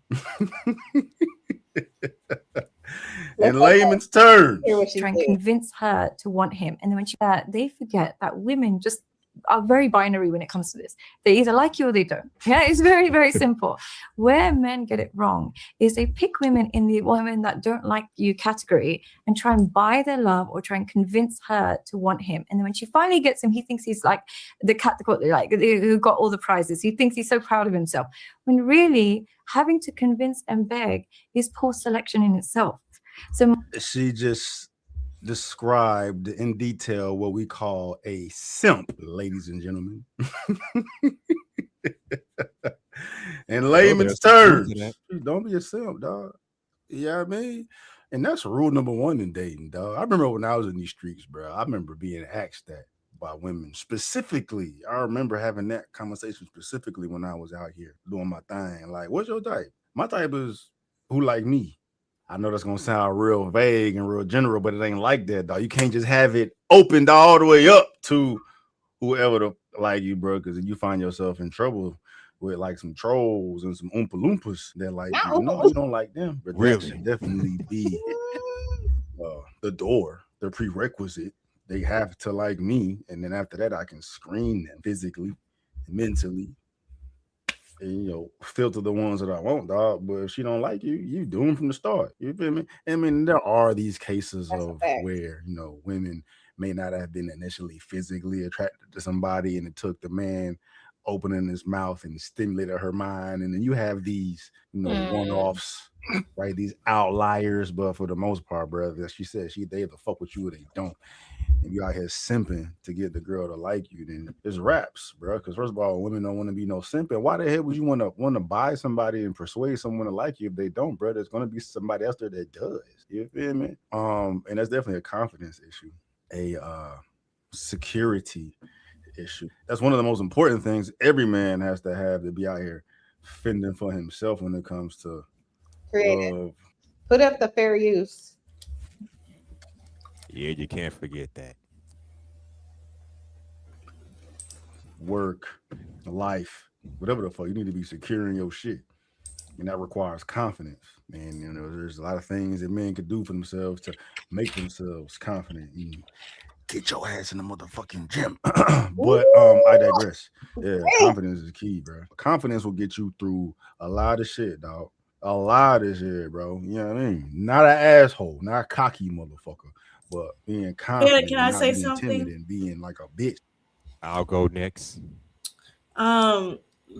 Speaker 12: In layman's terms,
Speaker 6: try and convince her to want him, and then when they forget that women just are very binary when it comes to this. They either like you or they don't. Yeah, it's very, very simple. Where men get it wrong is they pick women in the women that don't like you category and try and buy their love or try and convince her to want him. And then when she finally gets him, he thinks he's like the cat who got all the prizes. He thinks he's so proud of himself. When really having to convince and beg is poor selection in itself. So
Speaker 12: she just described in detail what we call a simp, ladies and gentlemen. In layman's terms, don't be a simp, dog. You know what I mean? And that's rule number one in dating, dog. I remember when I was in these streets, bro. I remember being asked that by women specifically. I remember having that conversation specifically when I was out here doing my thing. Like, what's your type? My type is who like me. I know that's gonna sound real vague and real general, but it ain't like that, dog. You can't just have it opened all the way up to whoever to like you, bro. Because you find yourself in trouble with like some trolls and some oompa loompas that like you don't like them. But really, that should definitely be the door, the prerequisite. They have to like me, and then after that, I can screen them physically, mentally. And, filter the ones that I want, dog. But if she don't like you, you do them from the start. You feel me? I mean, there are these cases of where, women may not have been initially physically attracted to somebody, and it took the man opening his mouth and stimulated her mind. And then you have these, one-offs, right? These outliers. But for the most part, brother, as she said, they either fuck with you or they don't. And you out here simping to get the girl to like you, then it's raps, bro. Because first of all, women don't want to be no simping. Why the hell would you want to buy somebody and persuade someone to like you if they don't, bro? There's going to be somebody else there that does. You feel me? And that's definitely a confidence issue, a security issue. That's one of the most important things every man has to have to be out here fending for himself when it comes to
Speaker 4: creative. Put up the fair use.
Speaker 10: Yeah, you can't forget that.
Speaker 12: Work, life, whatever the fuck, you need to be secure in your shit. And that requires confidence. And, there's a lot of things that men could do for themselves to make themselves confident. Get your ass in the motherfucking gym. But I digress. Yeah, confidence is key, bro. Confidence will get you through a lot of shit, dog. A lot of shit, bro. You know what I mean? Not an asshole, not a cocky motherfucker. But being confident,
Speaker 8: can I say something?
Speaker 12: And being like a bitch.
Speaker 10: I'll go next.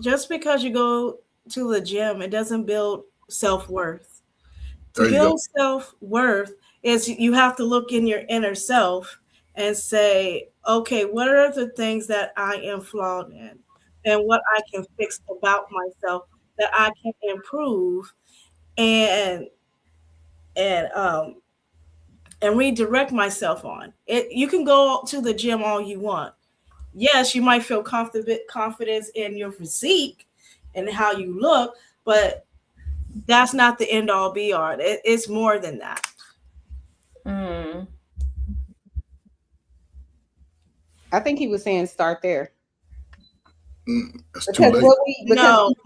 Speaker 8: Just because you go to the gym, it doesn't build self-worth. To build self-worth is you have to look in your inner self and say, okay, what are the things that I am flawed in and what I can fix about myself that I can improve and redirect myself on it. You can go to the gym all you want. Yes, you might feel confidence in your physique and how you look, but that's not the end all be all. It's more than that.
Speaker 4: I think he was saying start there.
Speaker 9: That's
Speaker 4: because
Speaker 9: too late.
Speaker 4: What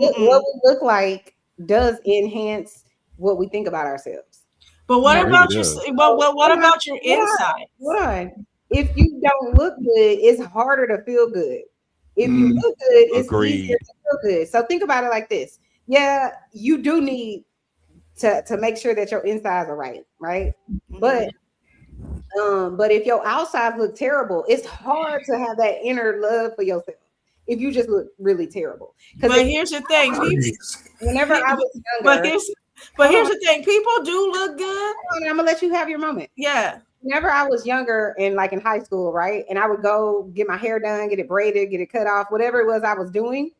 Speaker 4: we look like does enhance what we think about ourselves.
Speaker 8: But what about your what about your inside?
Speaker 4: Hold on. If you don't look good, it's harder to feel good. If you look good, it's easier to feel good. So think about it like this. Yeah, you do need to make sure that your insides are right? But if your outsides look terrible, it's hard to have that inner love for yourself if you just look really terrible.
Speaker 8: But here's the thing,
Speaker 4: whenever I was younger,
Speaker 8: But here's the thing: people do look good.
Speaker 4: I'm gonna let you have your moment.
Speaker 8: Yeah.
Speaker 4: Whenever I was younger and like in high school, right, and I would go get my hair done, get it braided, get it cut off, whatever it was I was doing.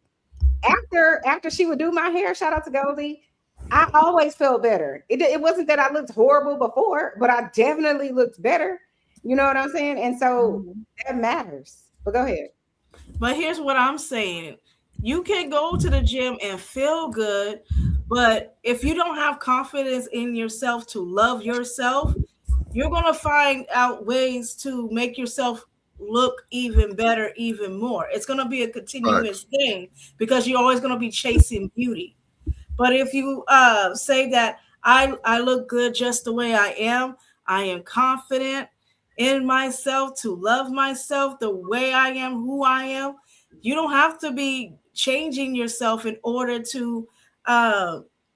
Speaker 4: After she would do my hair, shout out to Goldie, I always felt better. It wasn't that I looked horrible before, but I definitely looked better. You know what I'm saying? And so that matters. But go ahead.
Speaker 8: But here's what I'm saying. You can go to the gym and feel good, but if you don't have confidence in yourself to love yourself, you're going to find out ways to make yourself look even better, even more. It's going to be a continuous thing because you're always going to be chasing beauty. But if you say that I look good just the way I am confident in myself to love myself the way I am, who I am, you don't have to be changing yourself in order to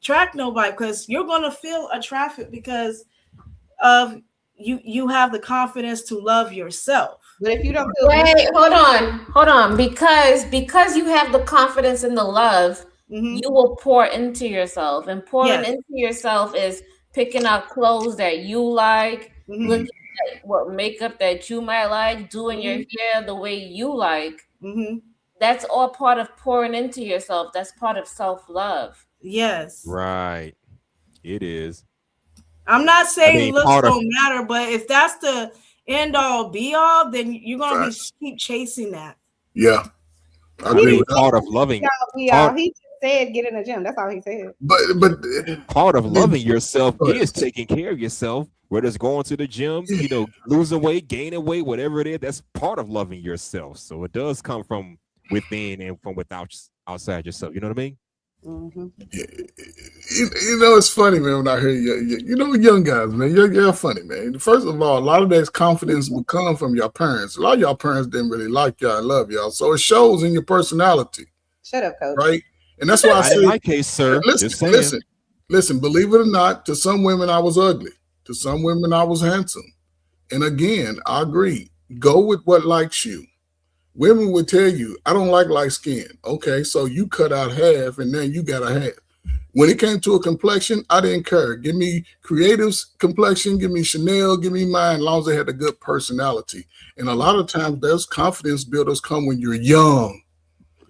Speaker 8: track nobody, because you're going to feel attracted because of you have the confidence to love yourself.
Speaker 4: But if you don't
Speaker 3: hold on, because you have the confidence and the love, you will pour into yourself, and pouring into yourself is picking out clothes that you like, looking at what makeup that you might like, doing your hair the way you like. That's all part of pouring into yourself. That's part of self-love.
Speaker 8: Yes.
Speaker 10: Right. It is.
Speaker 8: I'm not saying looks don't matter, but if that's the end all be all, then you're gonna keep chasing that.
Speaker 9: Yeah.
Speaker 10: I mean, part of loving.
Speaker 4: He just said get in the gym. That's all he said.
Speaker 9: But
Speaker 10: part of loving yourself is taking care of yourself, whether it's going to the gym, losing weight, gaining weight, whatever it is. That's part of loving yourself. So it does come from within and from outside yourself. You know what I mean?
Speaker 9: It's funny, man, when I hear young guys, man, you're funny, man. First of all, a lot of that confidence will come from your parents. A lot of y'all parents didn't really like y'all and love y'all, so it shows in your personality.
Speaker 4: Shut up, coach.
Speaker 9: Right? And that's why I say,
Speaker 10: in my case, sir,
Speaker 9: listen, believe it or not, to some women I was ugly, to some women I was handsome. And again, I agree. Go with what likes you. Women would tell you, I don't like light skin. Okay, so you cut out half and then you got a half. When it came to a complexion, I didn't care. Give me Creative's complexion, give me Chanel, give me mine, as long as they had a good personality. And a lot of times those confidence builders come when you're young.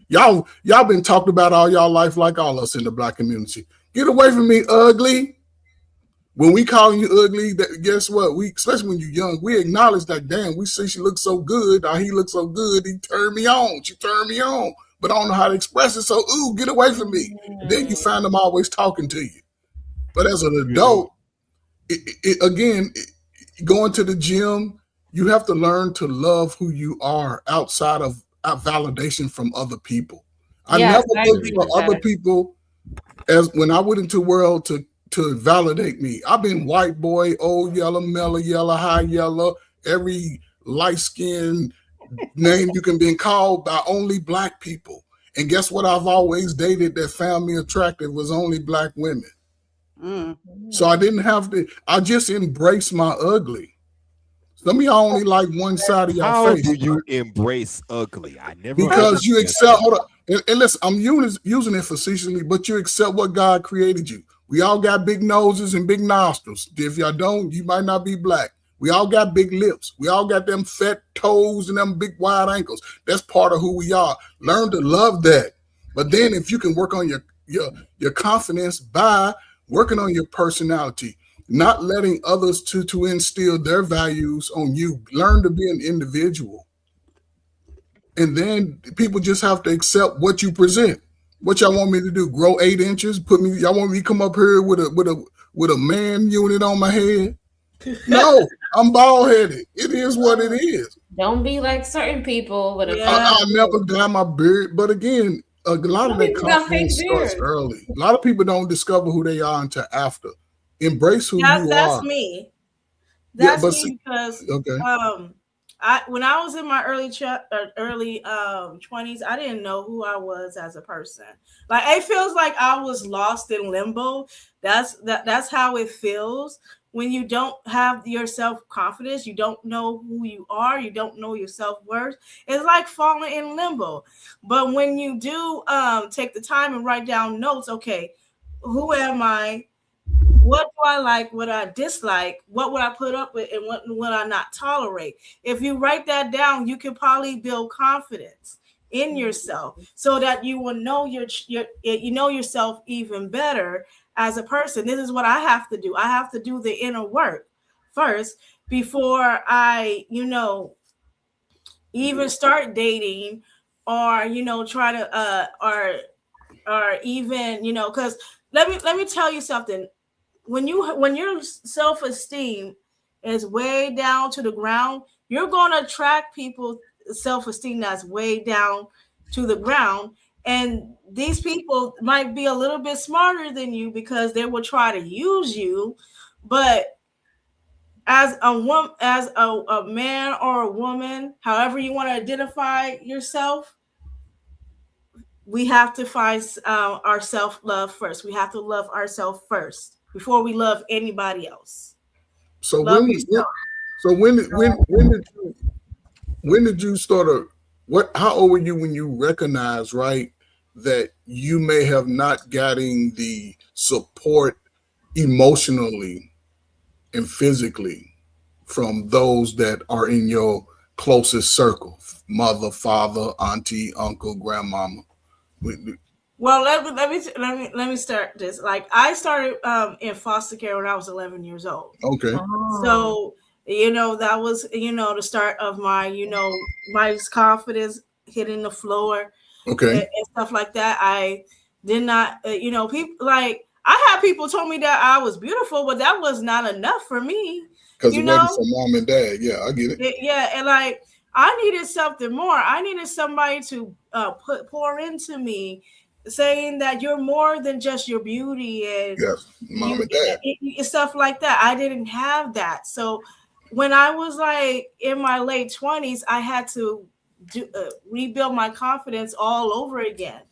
Speaker 9: Y'all been talked about all y'all life like all us in the Black community. Get away from me, ugly. When we calling you ugly, guess what? Especially when you're young, we acknowledge that, damn, we see she looks so good, or he looks so good, he turned me on, she turned me on, but I don't know how to express it, so, ooh, get away from me. Then you find them always talking to you. But as an adult, going to the gym, you have to learn to love who you are outside of validation from other people. I never looked for other people as when I went into the world to validate me. I've been white boy, old yellow, mellow yellow, high yellow, every light skin name you can be called by only Black people. And guess what? I've always dated that found me attractive was only Black women. So I didn't have to, I just embraced my ugly. Some of y'all only like one side of your face.
Speaker 10: How do you embrace ugly? I never.
Speaker 9: Because you accept, hold on, and listen, I'm using it facetiously, but you accept what God created you. We all got big noses and big nostrils. If y'all don't, you might not be Black. We all got big lips. We all got them fat toes and them big wide ankles. That's part of who we are. Learn to love that. But then if you can work on your confidence by working on your personality, not letting others to instill their values on you. Learn to be an individual. And then people just have to accept what you present. What y'all want me to do? Grow 8 inches? Y'all want me to come up here with a man unit on my head? No, I'm bald headed. It is what it is.
Speaker 3: Don't be like certain people.
Speaker 9: I'll never dye my beard. But again, a lot of that confidence starts early. A lot of people don't discover who they are until after. Embrace who you are.
Speaker 8: That's me. That's me because when I was in my early 20s, I didn't know who I was as a person. Like it feels like I was lost in limbo. That's how it feels when you don't have your self-confidence. You don't know who you are. You don't know your self-worth. It's like falling in limbo. But when you do take the time and write down notes, okay, who am I? what do I like, what I dislike, what would I put up with, and what would I not tolerate. If you write that down, you can probably build confidence in yourself so that you will know you know yourself even better as a person. This is what I have to do. I have to do the inner work first before I, even start dating or, try to or even, because let me tell you something. When your self-esteem is way down to the ground, you're going to attract people self-esteem that's way down to the ground, and these people might be a little bit smarter than you because they will try to use you. But as a woman, as a man or a woman, however you want to identify yourself, we have to find our self-love first. We have to love ourselves first before we love anybody else.
Speaker 9: So
Speaker 8: love
Speaker 9: when did you start how old were you when you recognized, right, that you may have not gotten the support emotionally and physically from those that are in your closest circle, mother, father, auntie, uncle, grandmama?
Speaker 8: Well, let me start this. Like, I started in foster care when I was 11 years old.
Speaker 9: Okay.
Speaker 8: So, that was, the start of my, my confidence hitting the floor.
Speaker 9: Okay.
Speaker 8: And stuff like that. I did not, people like, I had people told me that I was beautiful, but that was not enough for me.
Speaker 9: Because it wasn't for mom and dad. Yeah, I get it.
Speaker 8: Yeah, and like, I needed something more. I needed somebody to pour into me, saying that you're more than just your beauty and
Speaker 9: mom and dad.
Speaker 8: Stuff like that. I didn't have that. So when I was like in my late 20s, I had to rebuild my confidence all over again,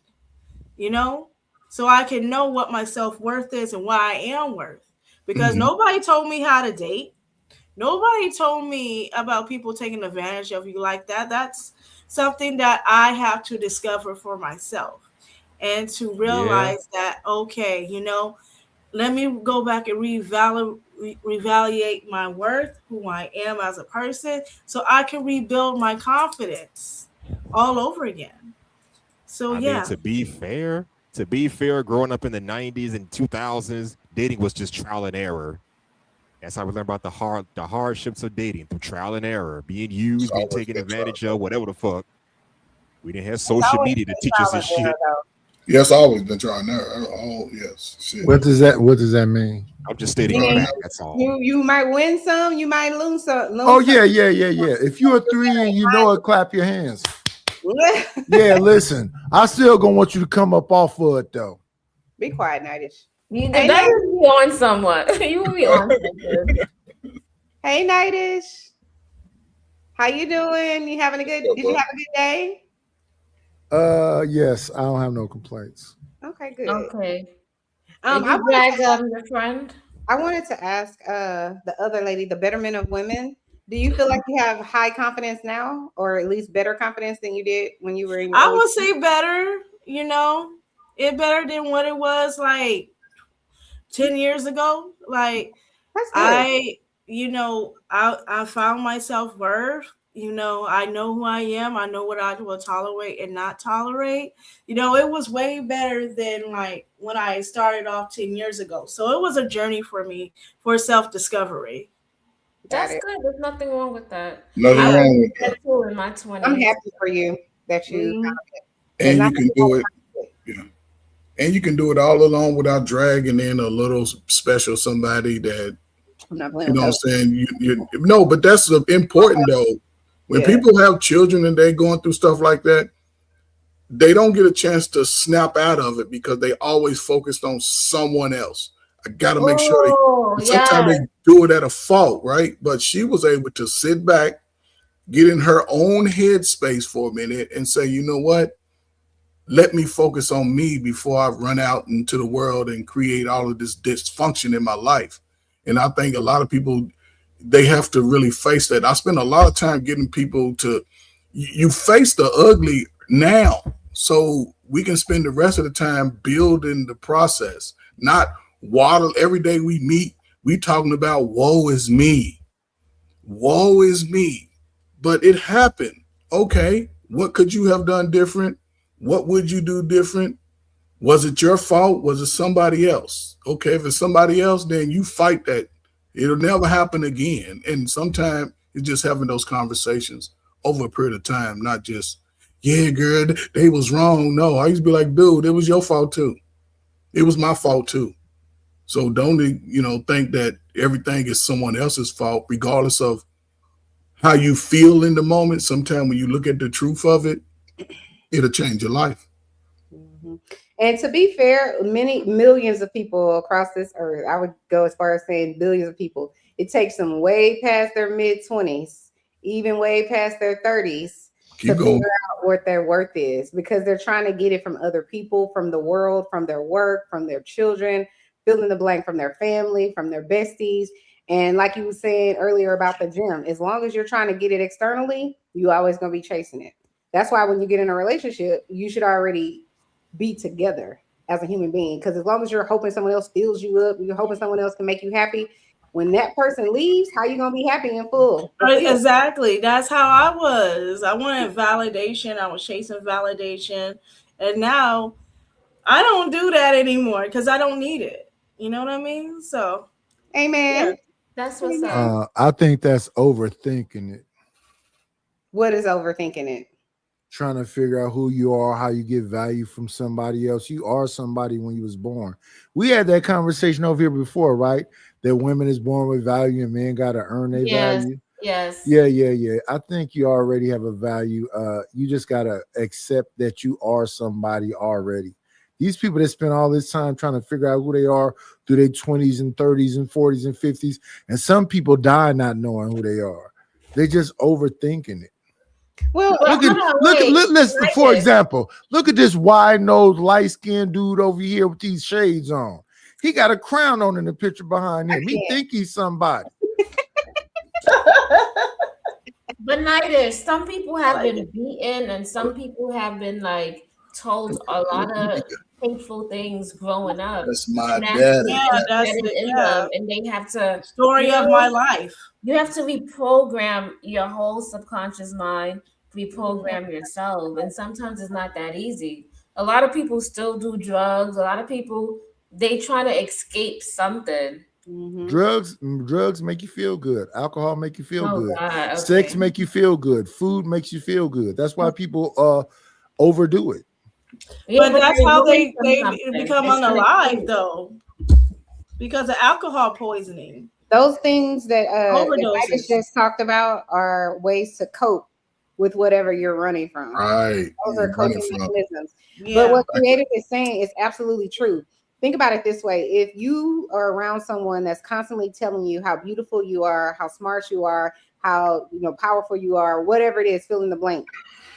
Speaker 8: so I can know what my self-worth is and what I am worth. Because nobody told me how to date. Nobody told me about people taking advantage of you like that. That's something that I have to discover for myself and to realize that, okay, let me go back and reevaluate my worth, who I am as a person, so I can rebuild my confidence all over again. So,
Speaker 10: I mean, to be fair, growing up in the 90s and 2000s, dating was just trial and error. That's how we learn about the hardships of dating, through trial and error, being used, being taken advantage of, whatever the fuck. We didn't have social media to teach us this shit.
Speaker 9: Yes, always been trying to error. Oh, yes. Shit.
Speaker 13: What does that mean?
Speaker 10: I'm just stating a fact. That's all.
Speaker 4: You might win some, you might lose some.
Speaker 13: Yeah. If you're a 3 and you know it, clap your hands. Yeah, listen, I still gonna want you to come up off of it though.
Speaker 4: Be quiet, Nightish.
Speaker 3: That will be on someone. You will be on someone.
Speaker 4: Hey, Nightish. How you doing? Did you have a good day?
Speaker 13: Yes, I don't have no complaints.
Speaker 4: Okay, good.
Speaker 3: Okay.
Speaker 4: I
Speaker 3: brag your friend.
Speaker 4: I wanted to ask the other lady, the betterment of women. Do you feel like you have high confidence now, or at least better confidence than you did when you were in your
Speaker 8: I would say better, it better than what it was like 10 years ago. Like, I found my self-worth. I know who I am. I know what I will tolerate and not tolerate. It was way better than like when I started off 10 years ago. So it was a journey for me for self-discovery.
Speaker 3: That's good. There's nothing wrong with that.
Speaker 9: Nothing wrong with that.
Speaker 3: Too in my 20s.
Speaker 4: I'm happy for you that you found it.
Speaker 9: And you can do it. Yeah. And you can do it all alone without dragging in a little special somebody that,
Speaker 4: I'm not playing
Speaker 9: what I'm saying? No, but that's important though. When people have children and they're going through stuff like that, they don't get a chance to snap out of it because they always focused on someone else. I got to make sure sometimes they do it at a fault, right? But she was able to sit back, get in her own headspace for a minute and say, you know what? Let me focus on me before I run out into the world and create all of this dysfunction in my life. And I think a lot of people, they have to really face that. I spend a lot of time getting people to, you face the ugly now, so we can spend the rest of the time building the process, not waddle every day we meet. We talking about woe is me. Woe is me. But it happened. Okay, what could you have done different? What would you do different? Was it your fault? Was it somebody else? Okay, if it's somebody else, then you fight that. It'll never happen again. And sometimes it's just having those conversations over a period of time, not just, yeah, girl, they was wrong. No, I used to be like, dude, it was your fault too. It was my fault too. So don't, think that everything is someone else's fault, regardless of how you feel in the moment. Sometimes when you look at the truth of it, it'll change your life.
Speaker 4: Mm-hmm. And to be fair, many millions of people across this earth, I would go as far as saying billions of people, it takes them way past their mid-20s, even way past their 30s to figure out what their worth is, because they're trying to get it from other people, from the world, from their work, from their children, fill in the blank, from their family, from their besties. And like you were saying earlier about the gym, as long as you're trying to get it externally, you always going to be chasing it. That's why when you get in a relationship, you should already be together as a human being. Because as long as you're hoping someone else fills you up, you're hoping someone else can make you happy, when that person leaves, how you going to be happy and full?
Speaker 8: Exactly. That's how I was. I wanted validation. I was chasing validation. And now I don't do that anymore because I don't need it. You know what I mean? So,
Speaker 4: amen.
Speaker 8: Yeah.
Speaker 3: That's what's up.
Speaker 13: I think that's overthinking it.
Speaker 4: What is overthinking it?
Speaker 13: Trying to figure out who you are, how you get value from somebody else. You are somebody when you was born. We had that conversation over here before, right? That women is born with value and men got to earn their value.
Speaker 3: Yes.
Speaker 13: Yeah. I think you already have a value. You just got to accept that you are somebody already. These people that spend all this time trying to figure out who they are through their 20s and 30s and 40s and 50s. And some people die not knowing who they are. They're just overthinking it.
Speaker 4: Well,
Speaker 13: listen, for example, look at this wide-nosed, light-skinned dude over here with these shades on. He got a crown on in the picture behind him. He think he's somebody.
Speaker 3: But neither. Some people have been beaten, and some people have been like told a lot of hateful things growing up.
Speaker 9: That's my
Speaker 3: dad.
Speaker 8: Yeah, that's it.
Speaker 3: In them, and they have to
Speaker 8: story of my life.
Speaker 3: You have to reprogram your whole subconscious mind, reprogram yourself, and sometimes it's not that easy. A lot of people still do drugs. A lot of people, they try to escape something.
Speaker 4: Mm-hmm.
Speaker 13: Drugs make you feel good. Alcohol make you feel good.
Speaker 3: God, okay.
Speaker 13: Sex make you feel good. Food makes you feel good. That's why people overdo it.
Speaker 8: Yeah, but that's how they become unalive, though, because of alcohol poisoning.
Speaker 4: Those things that I just talked about are ways to cope with whatever you're running from.
Speaker 9: Right.
Speaker 4: Those are coping mechanisms. Yeah. But what creative is saying is absolutely true. Think about it this way. If you are around someone that's constantly telling you how beautiful you are, how smart you are, how powerful you are, whatever it is, fill in the blank,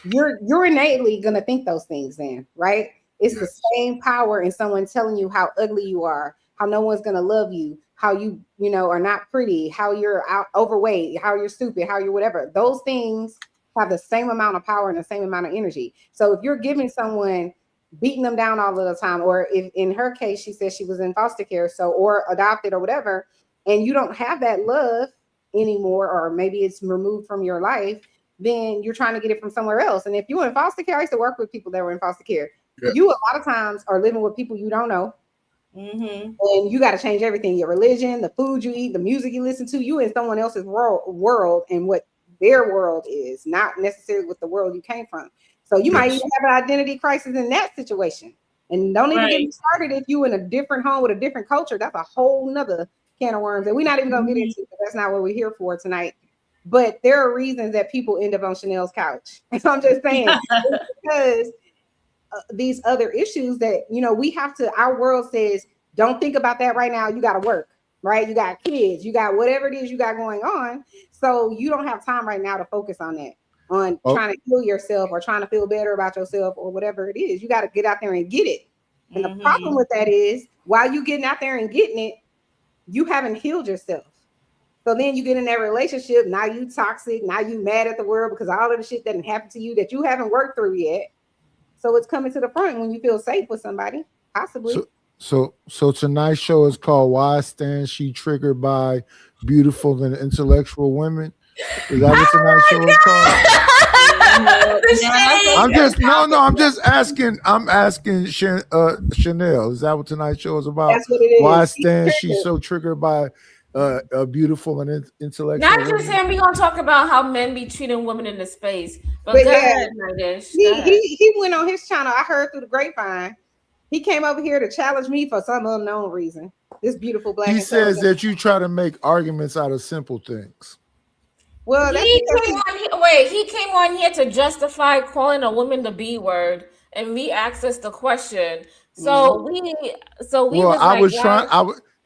Speaker 4: you're innately going to think those things then, right? It's the same power in someone telling you how ugly you are, how no one's going to love you, how you are not pretty, how you're overweight, how you're stupid, how you're whatever. Those things have the same amount of power and the same amount of energy. So if you're giving someone, beating them down all of the time, or if in her case, she said she was in foster care, or adopted or whatever, and you don't have that love anymore, or maybe it's removed from your life, then you're trying to get it from somewhere else. And if you're in foster care, I used to work with people that were in foster care. Yeah. You a lot of times are living with people you don't know. Mm-hmm. And you got to change everything, your religion, the food you eat, the music you listen to, you in someone else's world and what their world is, not necessarily with the world you came from. So you might even have an identity crisis in that situation. And don't even get me started if you in a different home with a different culture. That's a whole nother can of worms that we're not even going to get into. That's not what we're here for tonight. But there are reasons that people end up on Chanel's couch. So I'm just saying, because these other issues that, we have to, our world says, don't think about that right now. You got to work, right? You got kids, you got whatever it is you got going on. So you don't have time right now to focus on that, on trying to heal yourself or trying to feel better about yourself or whatever it is. You got to get out there and get it. And the problem with that is while you getting out there and getting it, you haven't healed yourself. So then you get in that relationship. Now you toxic. Now you mad at the world because all of the shit doesn't happen to you that you haven't worked through yet. So it's coming to the front when you feel safe with somebody, possibly.
Speaker 13: So tonight's show is called "Why Stand She Triggered by Beautiful and Intellectual Women." Is that what tonight's show is called? I'm just asking. I'm asking Chanel. Is that what tonight's show is about?
Speaker 4: That's what it is.
Speaker 13: Why stand she so triggered by a beautiful and intellectual?
Speaker 3: Not just him. We gonna talk about how men be treating women in the space. But go ahead, Nidish.
Speaker 4: He went on his channel. I heard through the grapevine. He came over here to challenge me for some unknown reason. This beautiful black.
Speaker 13: He says that you try to make arguments out of simple things.
Speaker 4: Well,
Speaker 3: he came on here to justify calling a woman the B word, and we asked us the question. So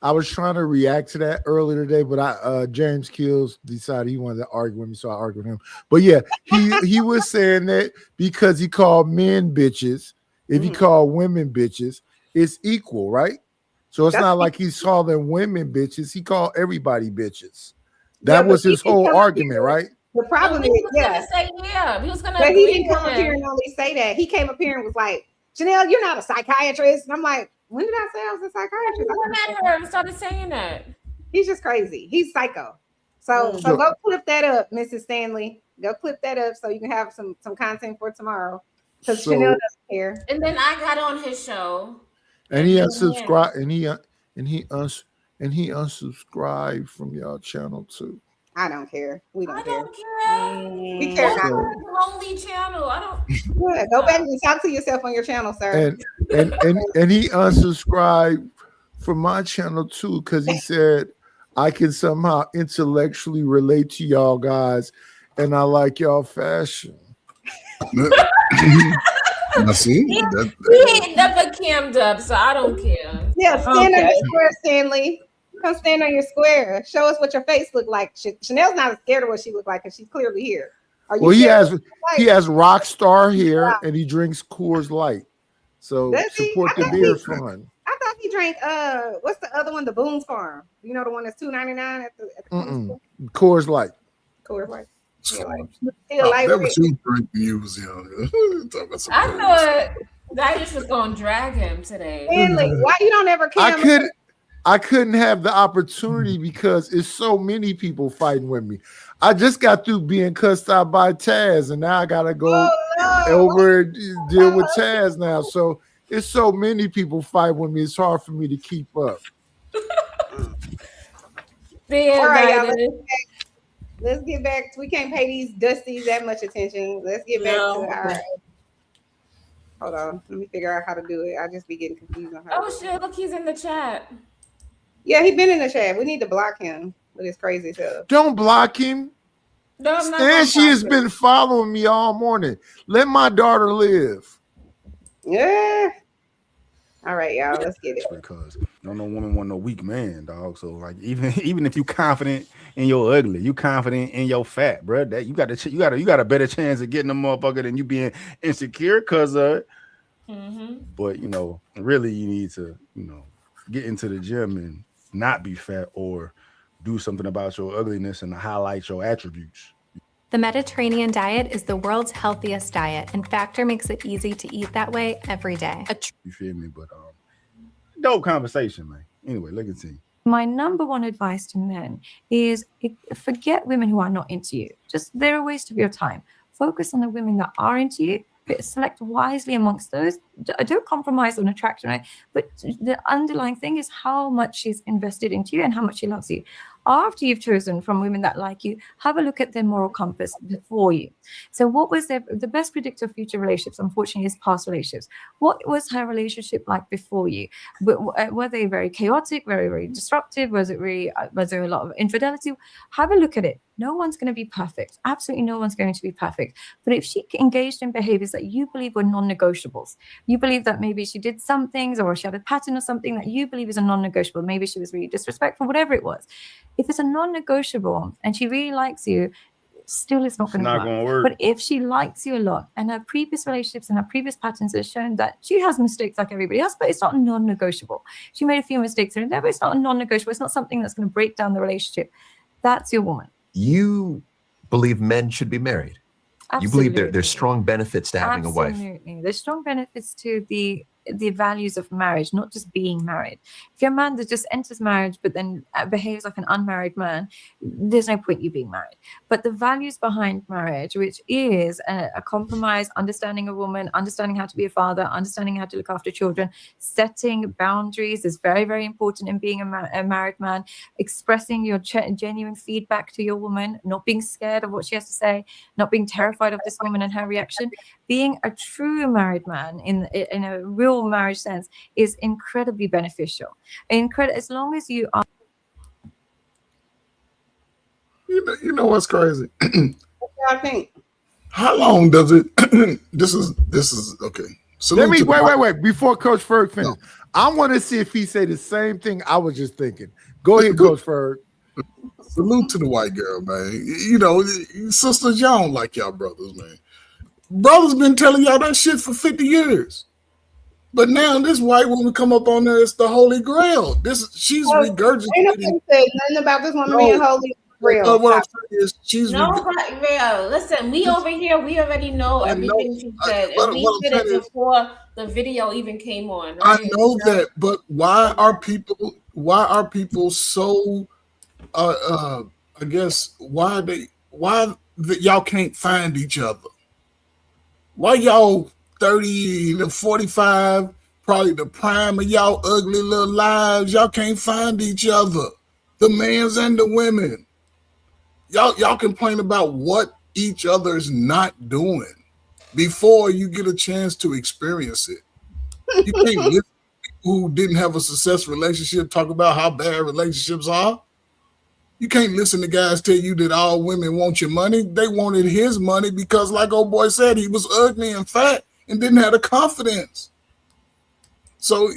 Speaker 13: I was trying to react to that earlier today, but James Kills decided he wanted to argue with me, so I argued with him. But yeah, he was saying that because he called men bitches, if he called women bitches, it's equal, right? So it's not like he's calling women bitches; he called everybody bitches. That was his whole argument, right?
Speaker 4: The problem is,
Speaker 3: he was gonna.
Speaker 4: But he didn't come up here and only say that. He came up here and was like, "Chanel, you're not a psychiatrist." And I'm like, "When did I say I was a psychiatrist?"
Speaker 3: I met her and started saying that.
Speaker 4: He's just crazy. He's psycho. So go clip that up, Mrs. Stanley. Go clip that up so you can have some content for tomorrow. Because Chanel doesn't care.
Speaker 3: And then I got on his show.
Speaker 13: And he unsubscribed and he unsubscribed from y'all channel too.
Speaker 4: I don't care. We don't care.
Speaker 3: We care about a lonely channel. I don't.
Speaker 4: Yeah, go back and talk to yourself on your channel, sir.
Speaker 13: And he unsubscribed from my channel too because he said I can somehow intellectually relate to y'all guys, and I like y'all fashion.
Speaker 9: I see.
Speaker 3: He ain't never cammed up, so I don't care.
Speaker 4: Yeah, stand on your square, Stanley. Come stand on your square. Show us what your face look like. Chanel's not scared of what she look like because she's clearly here.
Speaker 13: Well, he has rock star hair and he drinks Coors Light. So support the beer fund.
Speaker 4: I thought he drank what's the other one? The Boone's Farm. You know the one that's $2.99 at the
Speaker 13: Coors Light.
Speaker 4: Coors Light.
Speaker 9: That was you drinking when you was young.
Speaker 3: I thought Didish was gonna drag him today.
Speaker 4: Stanley, why you don't ever care?
Speaker 13: I couldn't have the opportunity because it's so many people fighting with me. I just got through being cussed out by Taz, and now I gotta go over and deal with Taz now. So it's so many people fighting with me. It's hard for me to keep up.
Speaker 4: All right, y'all, let's get back. We can't pay these dusties that much attention. Let's get back to all right. Hold on. Let me figure out how to do it. I just be getting confused on how.
Speaker 3: Oh shit! Look, he's in the chat.
Speaker 4: Yeah, he's been in the chat. We need to block him with his crazy stuff.
Speaker 13: Don't block him.
Speaker 3: No,
Speaker 13: She has been following me all morning. Let my daughter live.
Speaker 4: Yeah. All right, y'all. Let's get it.
Speaker 12: Because no woman want no weak man, dog. So like even if you confident in your ugly, you confident in your fat, bro. That you got a better chance of getting a motherfucker than you being insecure because of it. But really you need to get into the gym and not be fat or do something about your ugliness and highlight your attributes.
Speaker 14: The Mediterranean diet is the world's healthiest diet, and Factor makes it easy to eat that way every day.
Speaker 12: You feel me? But dope conversation, man. Anyway, let's continue.
Speaker 6: My number one advice to men is forget women who are not into you. Just they're a waste of your time. Focus on the women that are into you. But select wisely amongst those. Don't compromise on attraction, right? But the underlying thing is how much she's invested into you and how much she loves you. After you've chosen from women that like you, have a look at their moral compass before you. So what was the best predictor of future relationships, unfortunately, is past relationships. What was her relationship like before you? Were they very chaotic, very, very disruptive? Was there a lot of infidelity? Have a look at it. No one's going to be perfect. Absolutely no one's going to be perfect. But if she engaged in behaviors that you believe were non-negotiables, you believe that maybe she did some things or she had a pattern or something that you believe is a non-negotiable, maybe she was really disrespectful, whatever it was. If it's a non-negotiable and she really likes you, still it's not going to work. But if she likes you a lot and her previous relationships and her previous patterns have shown that she has mistakes like everybody else, but it's not non-negotiable. She made a few mistakes here and there, but it's not a non-negotiable. It's not something that's going to break down the relationship. That's your woman.
Speaker 5: You believe men should be married.
Speaker 6: Absolutely.
Speaker 5: You believe there's strong benefits to having a wife.
Speaker 6: Absolutely. There's strong benefits to the the values of marriage, not just being married. If you're a man that just enters marriage but then behaves like an unmarried man, there's no point you being married. But the values behind marriage, which is a compromise, understanding a woman, understanding how to be a father, understanding how to look after children, setting boundaries is very, very important in being a married man, expressing your genuine feedback to your woman, not being scared of what she has to say, not being terrified of this woman and her reaction. Being a true married man in a real marriage sense is incredibly beneficial. As long as you are.
Speaker 9: You know what's crazy?
Speaker 4: I think.
Speaker 9: How long does it? This is okay.
Speaker 13: Let me wait. Before Coach Ferg finish, I want to see if he say the same thing I was just thinking. Go ahead, Coach Ferg.
Speaker 9: Salute to the white girl, man. You know, sisters, y'all don't like y'all brothers, man. Brothers been telling y'all that shit for 50 years. But now this white woman come up on there, it's the Holy Grail. She's regurgitating.
Speaker 4: Ain't nobody said nothing about this woman being Holy Grail.
Speaker 9: What I'm saying is she's
Speaker 3: listen, we over here, we already know everything she said. And we did it before the video even came on. Right?
Speaker 9: I know that, but why are people so I guess why y'all can't find each other? Why y'all 30 to 45, probably the prime of y'all ugly little lives, y'all can't find each other? The men's and the women. Y'all complain about what each other's not doing before you get a chance to experience it. You can't listen to people who didn't have a successful relationship talk about how bad relationships are. You can't listen to guys tell you that all women want your money. They wanted his money because, like old boy said, he was ugly and fat and didn't have the confidence. So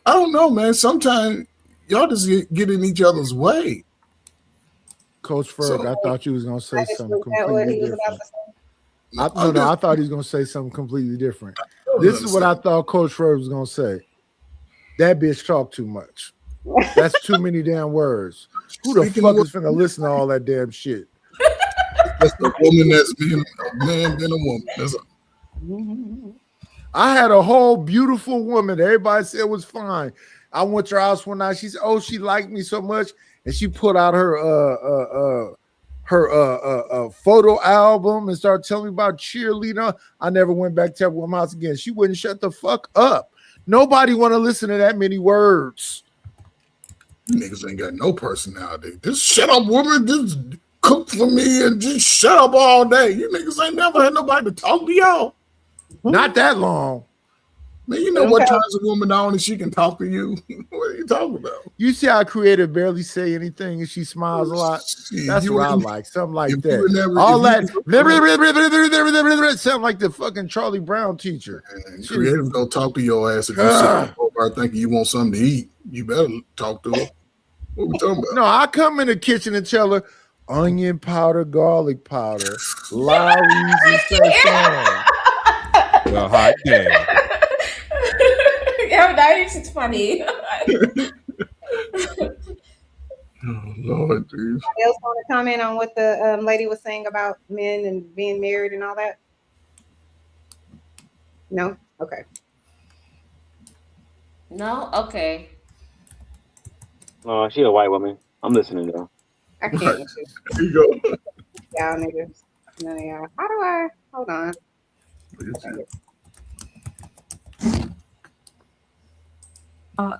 Speaker 9: I don't know, man. Sometimes y'all just get in each other's way.
Speaker 13: Coach Ferg, I thought you was gonna say something completely different. I thought he was gonna say something completely different. This is what I thought Coach Ferg was gonna say. That bitch talk too much. That's too many damn words. Who the fuck is finna listen to all that damn shit?
Speaker 9: That's the woman that's being a man than a woman. That's
Speaker 13: I had a whole beautiful woman. Everybody said it was fine. I went to her house one night. She said, "Oh, she liked me so much," and she put out her photo album and started telling me about cheerleading. I never went back to that woman's house again. She wouldn't shut the fuck up. Nobody want to listen to that many words.
Speaker 9: You niggas ain't got no personality. Just shut up, woman. Just cook for me and just shut up all day. You niggas ain't never had nobody to talk to y'all.
Speaker 13: Not that long.
Speaker 9: Man, you know what turns a woman on and she can talk to you? What are you talking about?
Speaker 13: You see how creative barely say anything and she smiles a lot? That's what I like. Something like that. All that sound like the fucking Charlie Brown teacher.
Speaker 9: Creative don't talk to your ass if you sit over thinking you want something to eat. You better talk to her. What we talking about?
Speaker 13: No, I come in the kitchen and tell her onion powder, garlic powder, Lowry's and sazon.
Speaker 10: Well, hot damn.
Speaker 3: Yeah, that is funny.
Speaker 9: Oh, Lord, dude.
Speaker 4: Anybody else want to comment on what the lady was saying about men and being married and all that? No? Okay.
Speaker 3: No? Okay.
Speaker 15: Oh, she a white woman. I'm listening though.
Speaker 4: I can't with you.
Speaker 9: There you go.
Speaker 4: Y'all niggas. None of y'all. How do I? Hold on.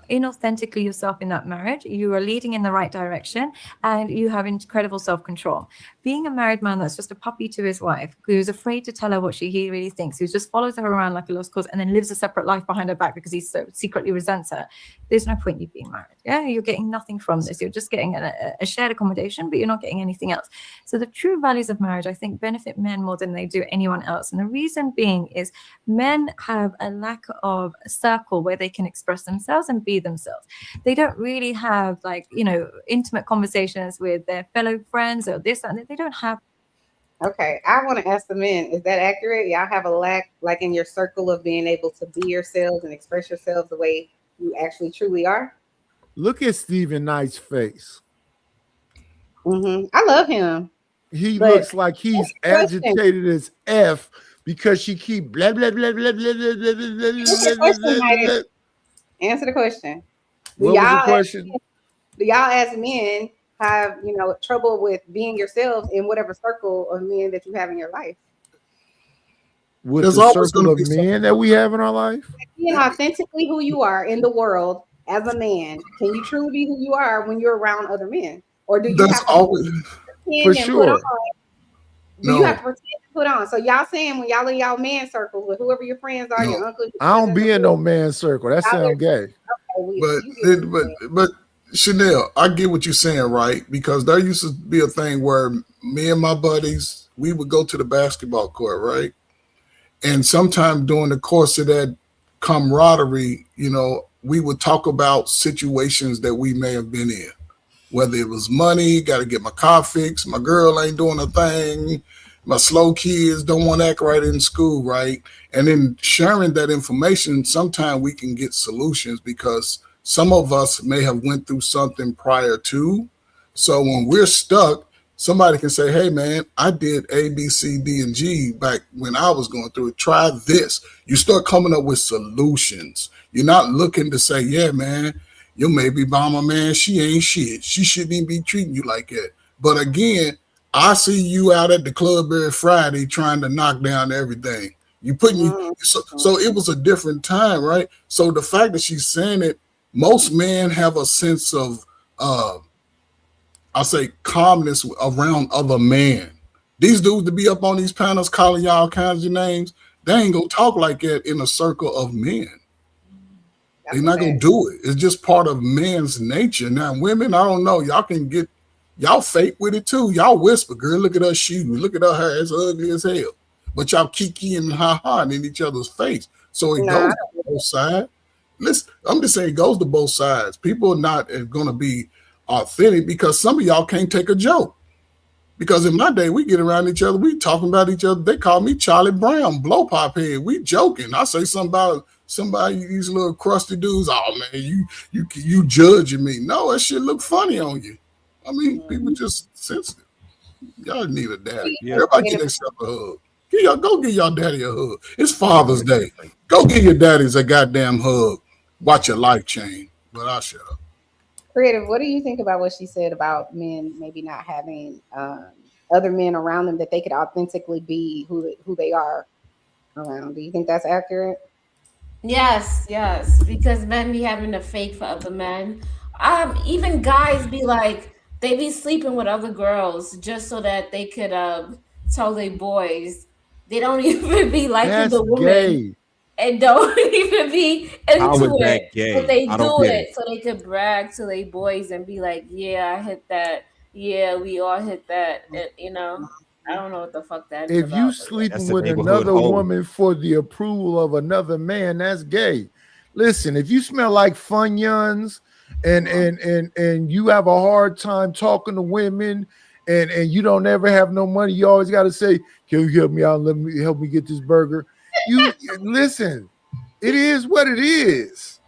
Speaker 6: Inauthentically yourself in that marriage, you are leading in the right direction and you have incredible self-control. Being a married man that's just a puppy to his wife, who's afraid to tell her what he really thinks, who just follows her around like a lost cause and then lives a separate life behind her back because he so secretly resents her, there's no point in you being married. Yeah, you're getting nothing from this. You're just getting a shared accommodation, but you're not getting anything else. So the true values of marriage, I think, benefit men more than they do anyone else. And the reason being is men have a lack of a circle where they can express themselves and be themselves. They don't really have intimate conversations with their fellow friends or this and that. They don't have.
Speaker 4: Okay, I want to ask the men, is that accurate? Y'all have a lack, like in your circle, of being able to be yourselves and express yourselves the way you actually truly are?
Speaker 13: Look at Stephen Knight's face.
Speaker 4: I love him.
Speaker 13: He looks like he's agitated as F because she keep blah blah blah blah blah blah blah blah blah blah blah.
Speaker 4: Answer the question.
Speaker 13: What was the question?
Speaker 4: Do y'all as men have, trouble with being yourselves in whatever circle of men that you have in your life?
Speaker 13: With the circle of men that we have in our life?
Speaker 4: Being authentically who you are in the world as a man, can you truly be who you are when you're around other men? Or do you have to
Speaker 9: always
Speaker 13: for sure.
Speaker 4: You have to pretend to put on? So y'all saying when y'all in y'all man circles with whoever your friends are, your uncle,
Speaker 13: I don't be in no man circle. That sounds gay.
Speaker 9: But Chanel, I get what you're saying, right? Because there used to be a thing where me and my buddies, we would go to the basketball court, right? And sometime during the course of that camaraderie, we would talk about situations that we may have been in, whether it was money, got to get my car fixed, my girl ain't doing a thing, my slow kids don't want to act right in school, right? And then sharing that information, sometimes we can get solutions because some of us may have went through something prior to. So when we're stuck, somebody can say, hey, man, I did A, B, C, D, and G back when I was going through it. Try this. You start coming up with solutions. You're not looking to say, yeah, man, you may be by my man. She ain't shit. She shouldn't even be treating you like that. But again, I see you out at the club every Friday trying to knock down everything. You putting you. So it was a different time, right? So the fact that she's saying it, most men have a sense of, I'll say, calmness around other men. These dudes to be up on these panels calling y'all all kinds of names, they ain't gonna talk like that in a circle of men. They're not gonna do it. It's just part of men's nature. Now, women, I don't know. Y'all fake with it too. Y'all whisper, girl, look at her shoes. Look at her hair. It's ugly as hell. But y'all kiki and ha-ha in each other's face. So it goes to both sides. Listen, I'm just saying it goes to both sides. People are not going to be authentic because some of y'all can't take a joke. Because in my day, we get around each other, we talking about each other. They call me Charlie Brown, blow pop head. We joking. I say something about somebody, these little crusty dudes. Oh man, you judging me? No, that shit look funny on you. I mean, people just sensitive. Y'all need a daddy. Everybody get themselves a hug. Go give y'all daddy a hug. It's Father's Day. Go give your daddies a goddamn hug. Watch your life change. But I'll shut up.
Speaker 4: Creative, what do you think about what she said about men maybe not having other men around them that they could authentically be who they are around? Do you think that's accurate?
Speaker 3: Yes, because men be having to fake for other men. Even guys be like, they be sleeping with other girls just so that they could tell their boys. They don't even be liking the woman.
Speaker 13: Gay.
Speaker 3: And don't even be into it.
Speaker 10: Gay?
Speaker 3: But they
Speaker 10: I don't
Speaker 3: do
Speaker 10: get
Speaker 3: it so they could brag to their boys and be like, yeah, I hit that. Yeah, we all hit that. And, I don't know what the fuck that is.
Speaker 13: If you sleeping with another woman for the approval of another man, that's gay. Listen, if you smell like Funyuns and you have a hard time talking to women and you don't ever have no money, you always got to say, can you help me out? Help me get this burger. You listen, it is what it is.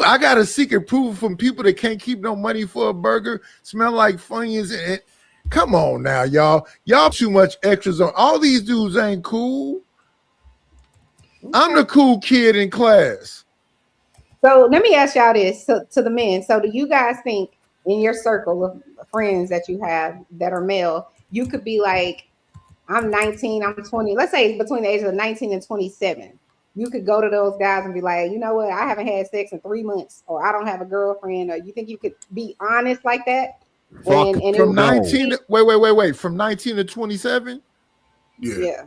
Speaker 13: I got a secret proof from people that can't keep no money for a burger, smell like Funyuns. And come on now, y'all. Y'all too much extras on. All these dudes ain't cool. I'm the cool kid in class.
Speaker 4: So let me ask y'all this to the men. So do you guys think in your circle of friends that you have that are male, you could be like, I'm 19, I'm 20, let's say between the ages of 19 and 27. You could go to those guys and be like, you know what, I haven't had sex in 3 months, or I don't have a girlfriend, or you think you could be honest like that? And
Speaker 13: from 19 wait, from 19 to 27?
Speaker 4: Yeah.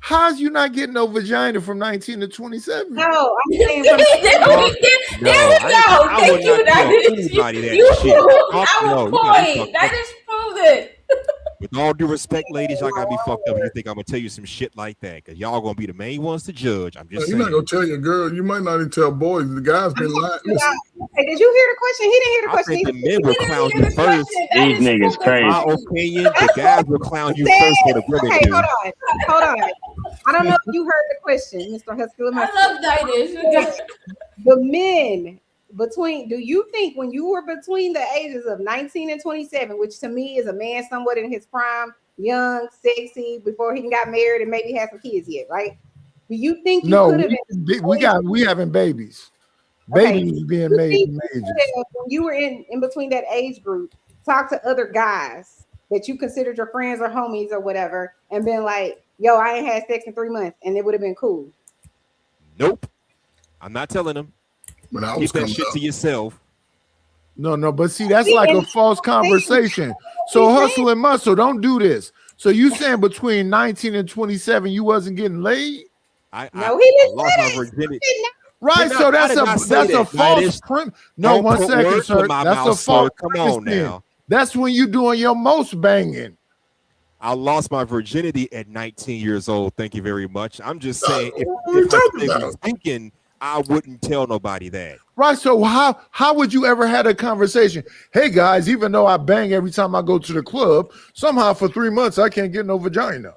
Speaker 13: How's you not getting no vagina from 19 to 27?
Speaker 4: No, I'm saying
Speaker 3: there we go. Thank you. Our point. That is proven.
Speaker 10: With all due respect, ladies, y'all gotta be fucked up if you think I'm gonna tell you some shit like that, because y'all gonna be the main ones to judge. I'm just saying.
Speaker 9: You're not gonna tell your girl. You might not even tell boys. The guys been lying. Listen.
Speaker 4: Hey, did you hear the question? He didn't hear the question.
Speaker 10: I think the men will clown you first.
Speaker 15: These niggas crazy.
Speaker 10: My opinion, the guys will clown you first for the women.
Speaker 4: Okay, hold on. I don't know if you heard the question, Mr. Husky.
Speaker 3: I love Didish.
Speaker 4: The men do you think when you were between the ages of 19 and 27, which to me is a man somewhat in his prime, young, sexy, before he got married and maybe had some kids yet, right? Do you think you
Speaker 13: No,
Speaker 4: could have
Speaker 13: we having babies.
Speaker 4: Okay,
Speaker 13: Babies being
Speaker 4: you
Speaker 13: made
Speaker 4: think
Speaker 13: in
Speaker 4: you
Speaker 13: ages.
Speaker 4: could have, when you were in between that age group, talk to other guys that you considered your friends or homies or whatever, and been like, "Yo, I ain't had sex in 3 months," and it would have been cool.
Speaker 10: Nope. I'm not telling them.
Speaker 9: When I
Speaker 10: Keep
Speaker 9: was
Speaker 10: that
Speaker 9: coming
Speaker 10: shit
Speaker 9: up,
Speaker 10: to yourself.
Speaker 13: No, but see, that's like a false conversation. So hustle and muscle, don't do this. So you saying between 19 and 27, you wasn't getting laid?
Speaker 4: No, he
Speaker 10: I
Speaker 4: didn't
Speaker 10: lost my
Speaker 4: say that.
Speaker 10: virginity.
Speaker 13: Right, so that's a false print. No,
Speaker 10: Don't
Speaker 13: 1
Speaker 10: put
Speaker 13: second,
Speaker 10: words
Speaker 13: sir.
Speaker 10: in my
Speaker 13: That's a
Speaker 10: mouth,
Speaker 13: false.
Speaker 10: sir. Come on now.
Speaker 13: That's when you doing your most banging.
Speaker 10: I lost my virginity at 19 years old. Thank you very much. I'm just saying, if
Speaker 9: talking
Speaker 10: I
Speaker 9: about?
Speaker 10: was thinking, I wouldn't tell nobody that.
Speaker 13: Right. So how would you ever had a conversation? Hey guys, even though I bang every time I go to the club, somehow for 3 months I can't get no vagina.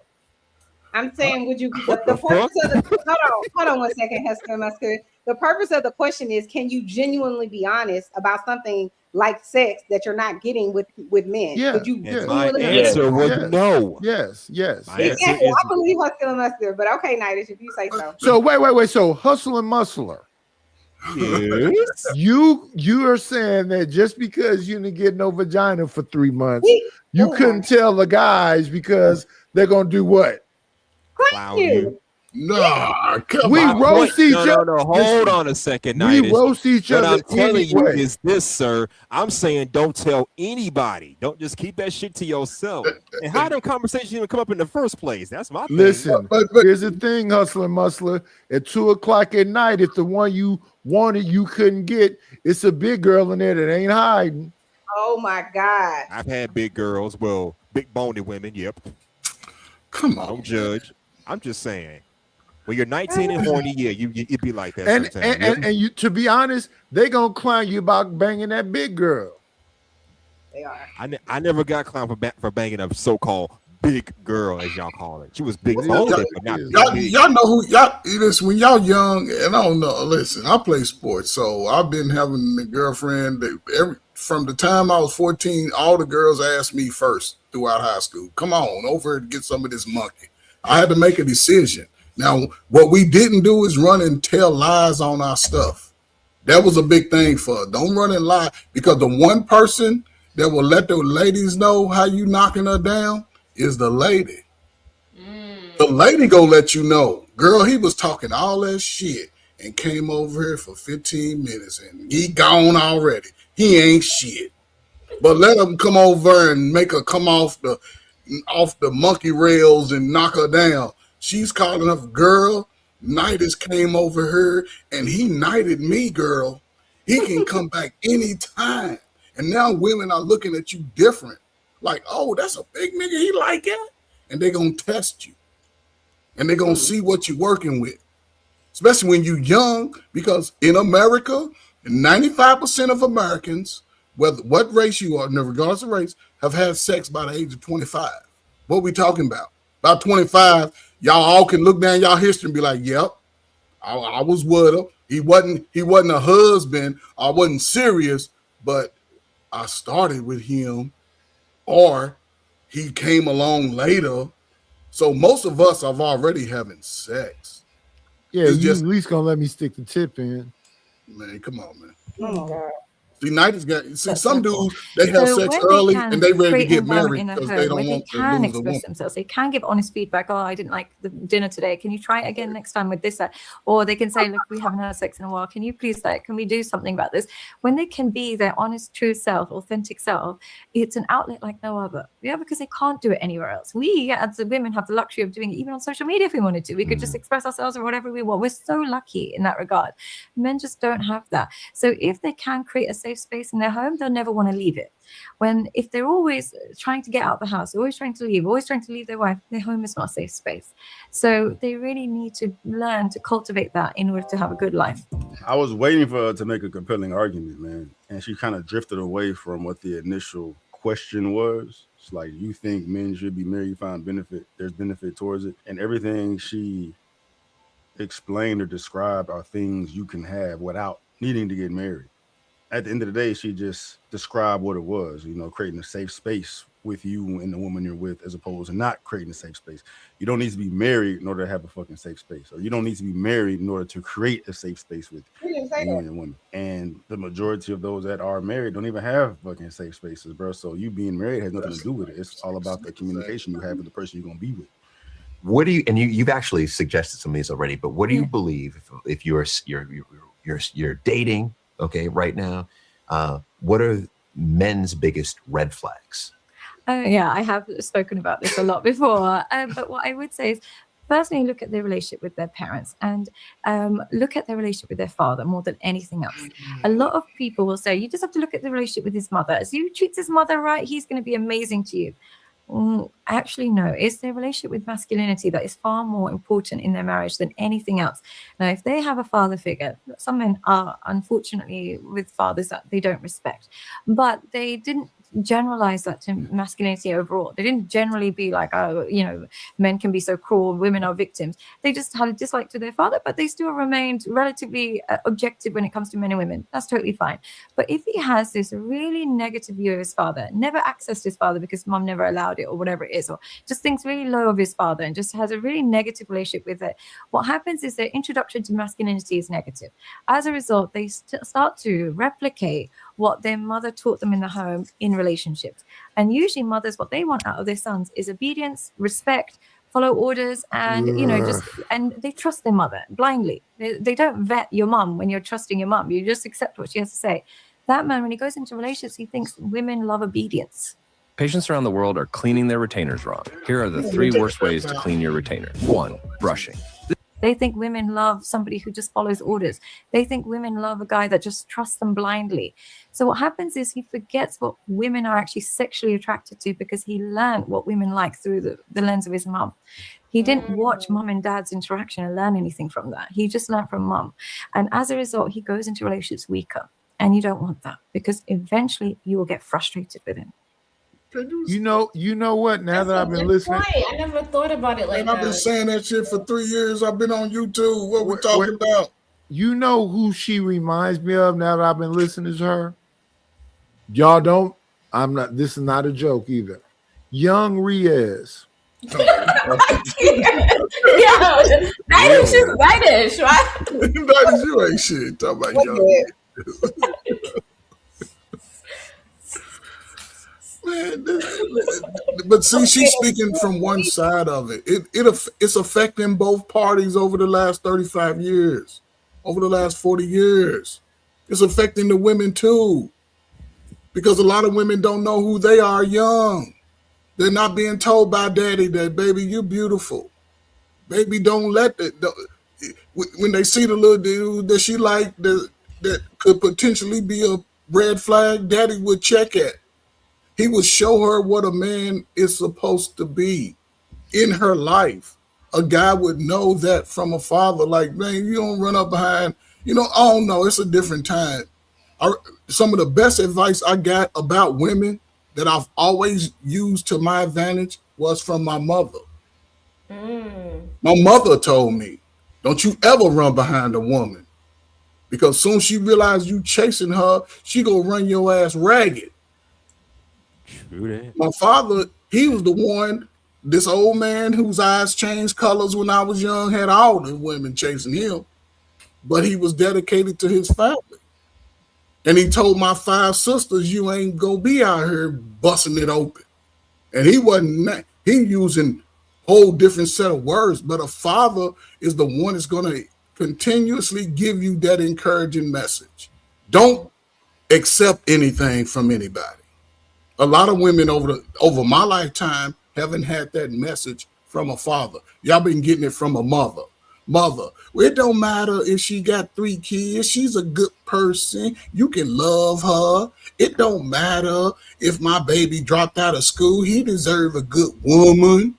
Speaker 4: I'm saying, would you? The purpose of the hold on 1 second, Hester Musker. The purpose of the question is, can you genuinely be honest about something like sex that you're not getting with men?
Speaker 13: Yeah.
Speaker 4: Could you?
Speaker 10: And my
Speaker 4: genuinely
Speaker 10: answer was no.
Speaker 13: Yes.
Speaker 10: My answer
Speaker 4: Exactly.
Speaker 10: is
Speaker 4: I believe Hester Musker, but okay, Nidish, if you say so.
Speaker 13: So wait. So hustle and muscler.
Speaker 10: yes.
Speaker 13: You are saying that just because you didn't get no vagina for 3 months, you couldn't tell the guys because they're gonna do what?
Speaker 10: Clown you.
Speaker 9: Nah, come
Speaker 13: We
Speaker 9: on.
Speaker 13: roast each other.
Speaker 10: No, hold on a second,
Speaker 13: We
Speaker 10: Nidish.
Speaker 13: roast each
Speaker 10: What
Speaker 13: other
Speaker 10: I'm telling you
Speaker 13: anyway.
Speaker 10: is this, sir. I'm saying don't tell anybody. Don't just keep that shit to yourself. And how that conversation even come up in the first place? That's my thing.
Speaker 13: Listen, here's the thing, hustler and muscler. At 2:00 at night, if the one you wanted you couldn't get, it's a big girl in there that ain't hiding.
Speaker 4: Oh my God.
Speaker 10: I've had big girls, well, big boned women. Yep.
Speaker 9: Come on.
Speaker 10: Don't judge. I'm just saying. When you're 19 and horny, yeah, you'd be like that
Speaker 13: And
Speaker 10: sometimes.
Speaker 13: and you, to be honest, they gonna clown you about banging that big girl.
Speaker 4: They are.
Speaker 10: I never got clowned for banging a so-called big girl, as y'all call it. She was big boned, but not big.
Speaker 9: Y'all know who y'all is when y'all young, and I don't know. Listen, I play sports, so I've been having a girlfriend that from the time I was 14, all the girls asked me first throughout high school, come on over and get some of this monkey. I had to make a decision. Now, what we didn't do is run and tell lies on our stuff. That was a big thing for us. Don't run and lie, because the one person that will let the ladies know how you knocking her down is the lady. The lady gonna let you know, girl, he was talking all that shit and came over here for 15 minutes and he gone already. He ain't shit. But let him come over and make her come off the monkey rails and knock her down. She's calling up, girl, Nidus came over here and he knighted me, girl. He can come back anytime. And now women are looking at you different. Like, oh, that's a big nigga, he like it? And they're going to test you. And they're going to see what you're working with. Especially when you're young, because in America, 95% of Americans, whether what race you are, regardless of race, have had sex by the age of 25. What we talking about? About 25, y'all all can look down y'all history and be like, yep, I was with him. He wasn't a husband. I wasn't serious, but I started with him, or he came along later. So most of us are already having sex.
Speaker 13: Yeah, you at least gonna let me stick the tip in.
Speaker 9: Man, come on, man.
Speaker 4: Oh God.
Speaker 9: See, some dudes, they have sex early and they ready to get married because they don't want to lose a
Speaker 6: express
Speaker 9: woman.
Speaker 6: themselves. They can give honest feedback. Oh, I didn't like the dinner today. Can you try it again next time with this? Or they can say, look, we haven't had sex in a while. Can you please can we do something about this? When they can be their honest, true self, authentic self, it's an outlet like no other. Yeah, because they can't do it anywhere else. We, as the women, have the luxury of doing it even on social media if we wanted to. We could just express ourselves or whatever we want. We're so lucky in that regard. Men just don't have that. So if they can create a safe space in their home, they'll never want to leave it. If they're always trying to get out of the house, always trying to leave their wife, their home is not a safe space. So they really need to learn to cultivate that in order to have a good life.
Speaker 12: I was waiting for her to make a compelling argument, man, and she kind of drifted away from what the initial question was. It's like, you think men should be married, you find benefit, there's benefit towards it, and everything she explained or described are things you can have without needing to get married. At the end of the day, she just described what it was, creating a safe space with you and the woman you're with, as opposed to not creating a safe space. You don't need to be married in order to have a fucking safe space, or you don't need to be married in order to create a safe space with you and your woman. And the majority of those that are married don't even have fucking safe spaces, bro. So you being married has nothing to do with it. It's all about the communication you have with the person you're gonna be with.
Speaker 5: What do you, and you've actually suggested some of these already, but what do you believe if you're dating, okay, right now, what are men's biggest red flags?
Speaker 6: Yeah, I have spoken about this a lot before. But what I would say is, personally, look at their relationship with their parents and look at their relationship with their father more than anything else. A lot of people will say, you just have to look at the relationship with his mother. As you treat his mother right, he's going to be amazing to you. Actually, no, it's their relationship with masculinity that is far more important in their marriage than anything else. Now, if they have a father figure, some men are unfortunately with fathers that they don't respect, but they didn't generalize that to masculinity overall. They didn't generally be like, oh, you know, men can be so cruel, women are victims. They just had a dislike to their father, but they still remained relatively objective when it comes to men and women. That's totally fine. But if he has this really negative view of his father, never accessed his father because mom never allowed it or whatever it is, or just thinks really low of his father and just has a really negative relationship with it, what happens is their introduction to masculinity is negative. As a result, they start to replicate what their mother taught them in the home in relationships. And usually mothers, what they want out of their sons is obedience, respect, follow orders, and and they trust their mother blindly. They don't vet your mom when you're trusting your mom. You just accept what she has to say. That man, when he goes into relationships, he thinks women love obedience.
Speaker 16: Patients around the world are cleaning their retainers wrong. Here are the 3 worst ways to clean your retainer. 1, brushing.
Speaker 6: They think women love somebody who just follows orders. They think women love a guy that just trusts them blindly. So what happens is he forgets what women are actually sexually attracted to because he learned what women like through the lens of his mom. He didn't watch mom and dad's interaction and learn anything from that. He just learned from mom. And as a result, he goes into relationships weaker. And you don't want that because eventually you will get frustrated with him.
Speaker 13: You know what? Now that I've been listening,
Speaker 3: I never thought about it like that.
Speaker 9: I've been saying that shit for 3 years. I've been on YouTube. What we talking about?
Speaker 13: You know who she reminds me of now that I've been listening to her? Y'all don't. I'm not. This is not a joke either. Young Riaz.
Speaker 3: Yeah, that is just whitish, right?
Speaker 9: That is you ain't shit. Talking about young. Man, but see, she's speaking from one side of it. It's affecting both parties over the last 35 years, over the last 40 years. It's affecting the women too, because a lot of women don't know who they are young. They're not being told by daddy that, baby, you're beautiful. Baby, don't let that. When they see the little dude that she like that could potentially be a red flag, daddy would check it. He would show her what a man is supposed to be in her life. A guy would know that from a father. Like, man, you don't run up behind, I don't know. It's a different time. Some of the best advice I got about women that I've always used to my advantage was from my mother. My mother told me, don't you ever run behind a woman, because soon she realized you chasing her, she gonna run your ass ragged.
Speaker 10: True that.
Speaker 9: My father, he was the one, this old man whose eyes changed colors when I was young, had all the women chasing him, but he was dedicated to his family. And he told my 5 sisters, you ain't gonna be out here busting it open. And he wasn't, he using whole different set of words, but a father is the one that's gonna continuously give you that encouraging message. Don't accept anything from anybody. A lot of women over my lifetime haven't had that message from a father. Y'all been getting it from a mother. Well, it don't matter if she got 3 kids. She's a good person. You can love her. It don't matter if my baby dropped out of school. He deserves a good woman.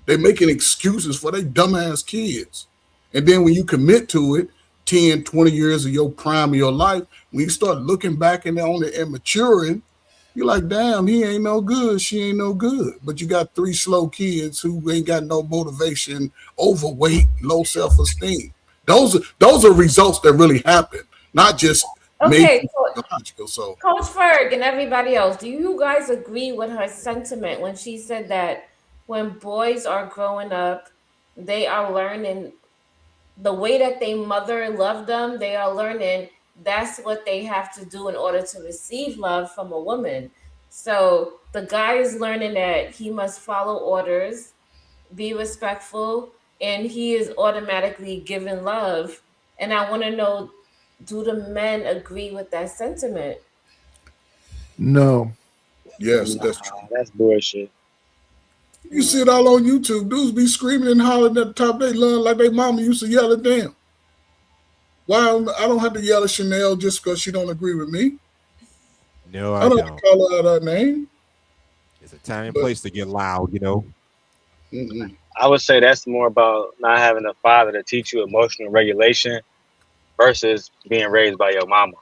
Speaker 9: They're making excuses for their dumbass kids. And then when you commit to it, 10, 20 years of your prime of your life, when you start looking back on it and maturing, you're like, damn, he ain't no good. She ain't no good. But you got 3 slow kids who ain't got no motivation, overweight, low self-esteem. Those are results that really happen, not just
Speaker 3: okay. So
Speaker 9: illogical. So,
Speaker 3: Coach Ferg and everybody else, do you guys agree with her sentiment when she said that when boys are growing up, they are learning the way that their mother loved them, they are learning that's what they have to do in order to receive love from a woman. So the guy is learning that he must follow orders, be respectful, and he is automatically given love. And I want to know, do the men agree with that sentiment?
Speaker 13: No.
Speaker 9: yes, that's true.
Speaker 15: That's bullshit.
Speaker 9: You see it all on YouTube. Dudes be screaming and hollering at the top of their lungs like their mama used to yell at them. Why I don't have to yell at Chanel just because she don't agree with me?
Speaker 10: No,
Speaker 9: I
Speaker 10: I
Speaker 9: don't have
Speaker 10: don't.
Speaker 9: to call her out her name.
Speaker 10: It's a time and place to get loud, you know.
Speaker 15: I would say that's more about not having a father to teach you emotional regulation versus being raised by your mama.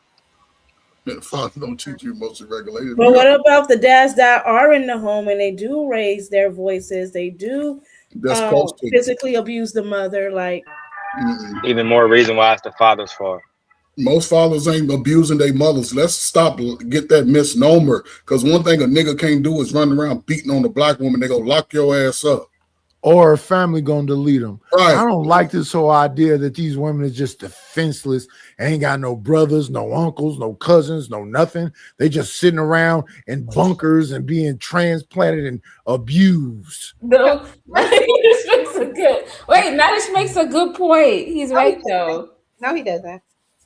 Speaker 9: Father don't teach you emotional regulation.
Speaker 8: But what about the dads that are in the home and they do raise their voices? They do physically abuse the mother. Like,
Speaker 15: even more reason why it's the father's fault.
Speaker 9: Most fathers ain't abusing their mothers. Let's stop, get that misnomer. Because one thing a nigga can't do is run around beating on a black woman. They go lock your ass up.
Speaker 13: Or a family gonna delete them.
Speaker 9: Right.
Speaker 13: I don't like this whole idea that these women are just defenseless, ain't got no brothers, no uncles, no cousins, no nothing. They just sitting around in bunkers and being transplanted and abused.
Speaker 3: No, this makes a good. Wait, Nadish makes a good point. He's right though.
Speaker 4: No, he doesn't.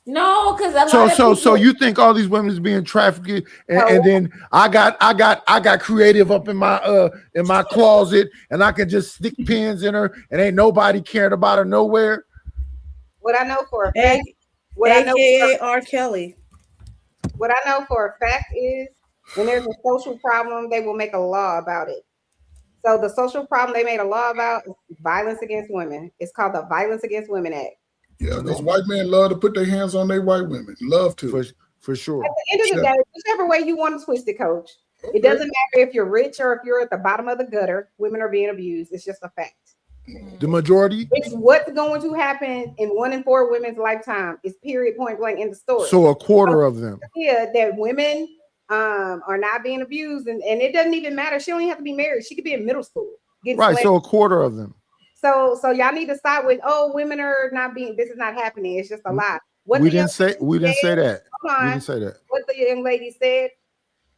Speaker 3: No, because a lot of people...
Speaker 13: So you think all these women is being trafficked, and then I got creative up in my closet, and I can just stick pins in her, and ain't nobody cared about her nowhere.
Speaker 4: What I know for a fact,
Speaker 8: R. Kelly.
Speaker 4: What I know for a fact is when there's a social problem, they will make a law about it. So the social problem they made a law about is violence against women. It's called the Violence Against Women Act.
Speaker 9: Yeah, because white men love to put their hands on their white women. Love to.
Speaker 13: For sure.
Speaker 4: At the end of the day, whichever way you want to twist it, coach, it doesn't matter if you're rich or if you're at the bottom of the gutter, women are being abused. It's just a fact.
Speaker 13: The majority?
Speaker 4: It's what's going to happen in 1 in 4 women's lifetime. It's period, point blank in the story.
Speaker 13: So a quarter of them.
Speaker 4: Yeah, that women are not being abused. And it doesn't even matter. She don't even have to be married. She could be in middle school.
Speaker 13: Right, so a quarter of them.
Speaker 4: So y'all need to stop with, women are not being, this is not happening. It's just a lie.
Speaker 13: We didn't say that.
Speaker 4: Hold on.
Speaker 13: We didn't say that.
Speaker 4: What the young lady said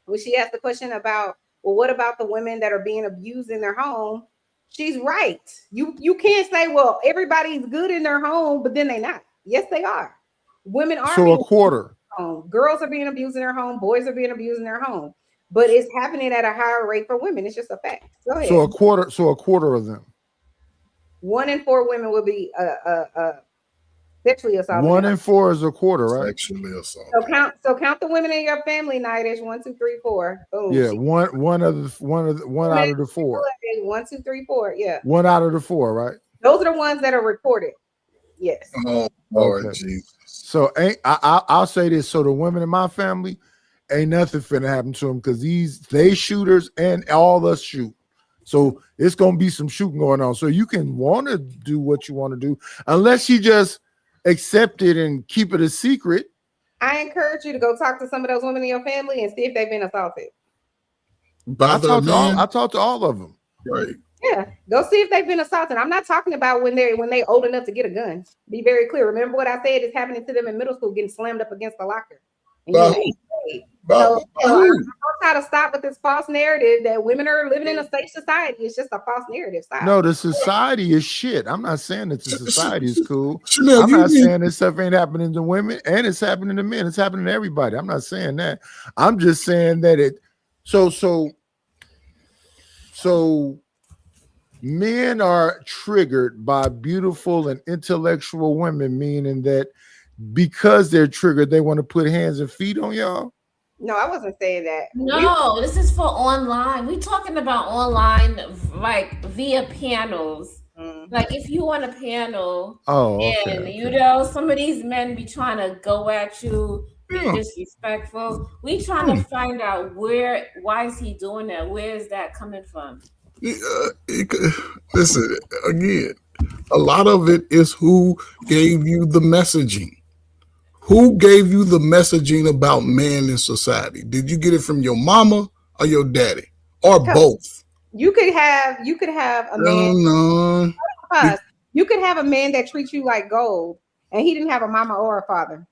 Speaker 4: when she asked the question about, well, what about the women that are being abused in their home? She's right. You can't say, well, everybody's good in their home, but then they're not. Yes, they are. Women are.
Speaker 13: So a quarter.
Speaker 4: Girls are being abused in their home. Boys are being abused in their home. But it's happening at a higher rate for women. It's just a fact. Go ahead.
Speaker 13: So a quarter of them.
Speaker 4: 1 in 4 women will be sexually assaulted.
Speaker 13: 1 in 4 is a quarter, right?
Speaker 9: Sexually assaulted.
Speaker 4: So count the women in your family, Nightish. 1, 2, 3, 4. Boom.
Speaker 13: Yeah, one out of the 4.
Speaker 4: 1, 2, 3, 4. Yeah.
Speaker 13: 1 out of the 4, right?
Speaker 4: Those are the ones that are reported. Yes.
Speaker 9: Oh, Lord
Speaker 13: Okay.
Speaker 9: Jesus.
Speaker 13: So I'll say this. So the women in my family, ain't nothing finna happen to them because they shooters and all us shoot. So it's gonna be some shooting going on. So you can want to do what you want to do, unless you just accept it and keep it a secret.
Speaker 4: I encourage you to go talk to some of those women in your family and see if they've been assaulted.
Speaker 13: I talked to all of them.
Speaker 9: Right.
Speaker 4: Yeah, go see if they've been assaulted. I'm not talking about when they old enough to get a gun. Be very clear. Remember what I said is happening to them in middle school, getting slammed up against the locker. So I'm trying to stop with this false narrative that women are living in a safe society. It's just a false narrative. Stop.
Speaker 13: No, the society is shit. I'm not saying that the society is cool.
Speaker 9: Chanel,
Speaker 13: I'm not saying this stuff ain't happening to women and it's happening to men. It's happening to everybody. I'm not saying that. I'm just saying that it. So men are triggered by beautiful and intellectual women, meaning that because they're triggered, they want to put hands and feet on y'all.
Speaker 4: No, I wasn't saying that.
Speaker 3: No, this is for online. We're talking about online, like via panels. Like if you want a panel, and some of these men be trying to go at you, be disrespectful. We trying to find out why is he doing that? Where is that coming from?
Speaker 9: Listen, again, a lot of it is who gave you the messaging. Who gave you the messaging about men in society? Did you get it from your mama or your daddy, or both?
Speaker 4: You could have a man.
Speaker 9: No.
Speaker 4: You could have a man that treats you like gold, and he didn't have a mama or a father.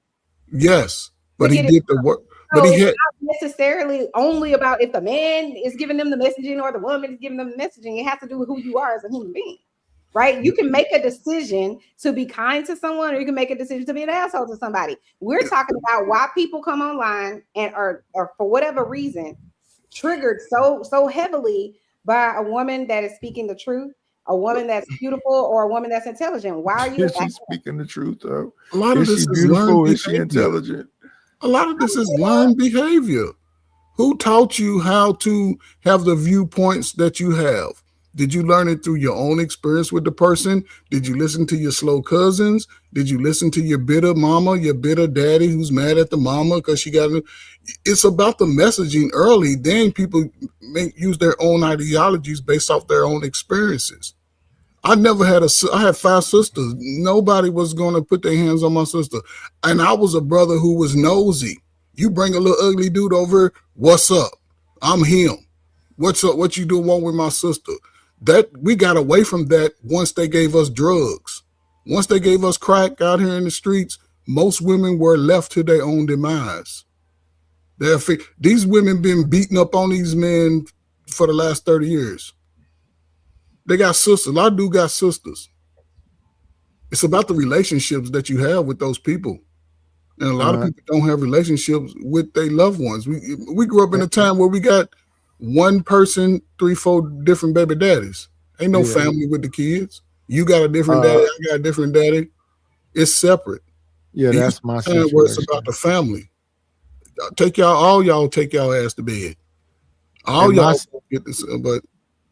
Speaker 9: Yes, but he did the work.
Speaker 4: So
Speaker 9: But he
Speaker 4: it's
Speaker 9: had
Speaker 4: not necessarily only about if the man is giving them the messaging or the woman is giving them the messaging. It has to do with who you are as a human being, right? You can make a decision to be kind to someone, or you can make a decision to be an asshole to somebody. We're talking about why people come online and are for whatever reason triggered so heavily by a woman that is speaking the truth, a woman that's beautiful, or a woman that's intelligent. Why are you?
Speaker 13: Is she speaking the truth though?
Speaker 9: a lot of
Speaker 13: Is
Speaker 9: this
Speaker 13: she
Speaker 9: is
Speaker 13: beautiful?
Speaker 9: learned
Speaker 13: Is she
Speaker 9: behavior.
Speaker 13: intelligent?
Speaker 9: A lot of this is learned behavior. Who taught you how to have the viewpoints that you have? Did you learn it through your own experience with the person? Did you listen to your slow cousins? Did you listen to your bitter mama, your bitter daddy who's mad at the mama because she got it? It's about the messaging early. Then people use their own ideologies based off their own experiences. I had 5 sisters. Nobody was going to put their hands on my sister. And I was a brother who was nosy. You bring a little ugly dude over, what's up? I'm him. What's up? What you doing wrong with my sister? That we got away from that once they gave us drugs. Once they gave us crack out here in the streets, most women were left to their own demise. These women been beating up on these men for the last 30 years. They got sisters. A lot of dudes got sisters. It's about the relationships that you have with those people. And a lot of people don't have relationships with their loved ones. We grew up in a time where we got one person, 3-4 different baby daddies. Ain't no family with the kids. You got a different daddy, I got a different daddy. It's separate.
Speaker 13: Yeah, that's my situation.
Speaker 9: Where it's about the family. All y'all take y'all ass to bed. All y'all get this, but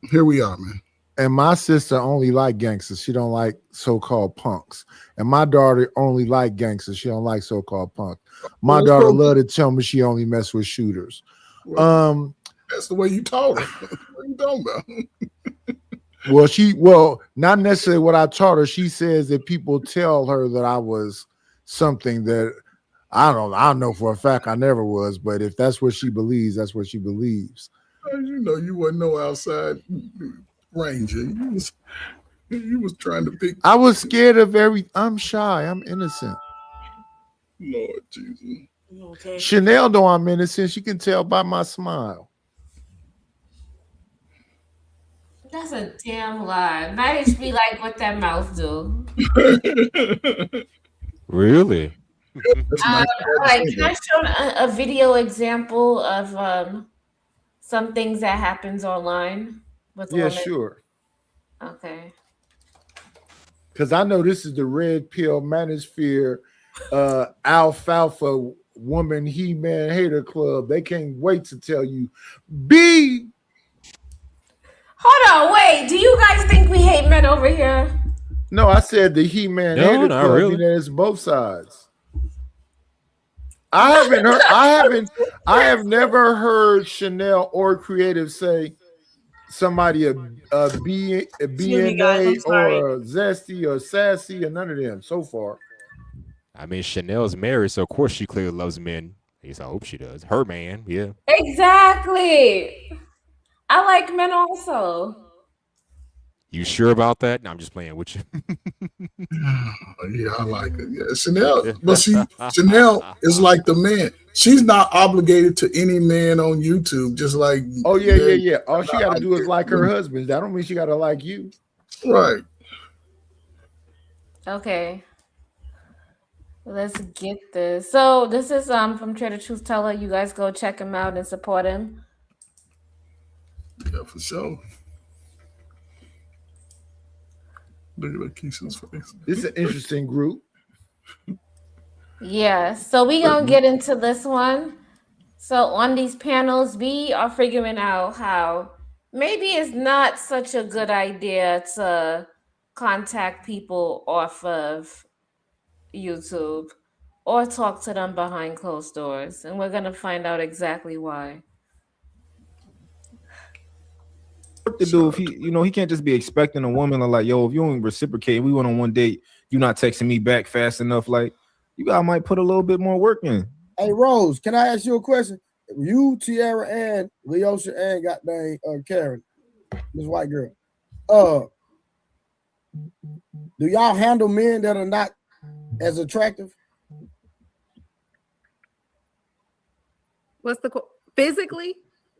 Speaker 9: here we are, man.
Speaker 13: And my sister only like gangsters. She don't like so-called punks. And my daughter only like gangsters. She don't like so-called punks. My daughter love to tell me she only mess with shooters.
Speaker 9: That's the way you taught her. What are you talking about?
Speaker 13: Well, not necessarily what I taught her. She says that people tell her that I was something that I don't know for a fact I never was. But if that's what she believes, that's what she believes.
Speaker 9: You know, you wasn't no outside ranger. You was trying to pick.
Speaker 13: I was scared of I'm shy. I'm innocent.
Speaker 9: Lord Jesus.
Speaker 8: Okay.
Speaker 13: Chanel know I'm innocent. She can tell by my smile.
Speaker 3: That's a damn lie. That should be like what that mouth do.
Speaker 10: Really?
Speaker 3: Like, can I show a video example of some things that happens online with women?
Speaker 13: Sure.
Speaker 3: Okay.
Speaker 13: Because I know this is the red pill manosphere, alfalfa woman, He-Man hater club. They can't wait to tell you,
Speaker 3: Hold on, wait. Do you guys think we hate men over here?
Speaker 13: No, I said the He-Man hater club.
Speaker 10: Really.
Speaker 13: You know, it's both sides. I have never heard Chanel or Creative say somebody a B&A or a Zesty or Sassy or none of them so far.
Speaker 10: I mean, Chanel's married, so of course she clearly loves men. At least I hope she does. Her man, yeah.
Speaker 3: Exactly. I like men also.
Speaker 10: You sure about that? No, I'm just playing with you.
Speaker 9: Yeah, I like it. Yeah, Chanel, but Chanel is like the man. She's not obligated to any man on YouTube. Just like
Speaker 13: All she got to do is like her husband. That don't mean she got to like you,
Speaker 9: right?
Speaker 3: Okay. Let's get this. So this is from Trader Truth Teller. You guys go check him out and support him.
Speaker 9: Yeah, for sure. Look at Keisha's face.
Speaker 13: This is an interesting group.
Speaker 3: Yeah, so we gonna get into this one. So on these panels, we are figuring out how maybe it's not such a good idea to contact people off of YouTube or talk to them behind closed doors. And we're gonna find out exactly why.
Speaker 17: To do if he can't just be expecting a woman like, yo, if you don't reciprocate, we went on one date, you not texting me back fast enough, like you guys might put a little bit more work in.
Speaker 18: Hey Rose, can I ask you a question? You, Tiara, and Leosha, and goddamn Karen, this white girl. Do y'all handle men that are not as attractive?
Speaker 19: What's the physically?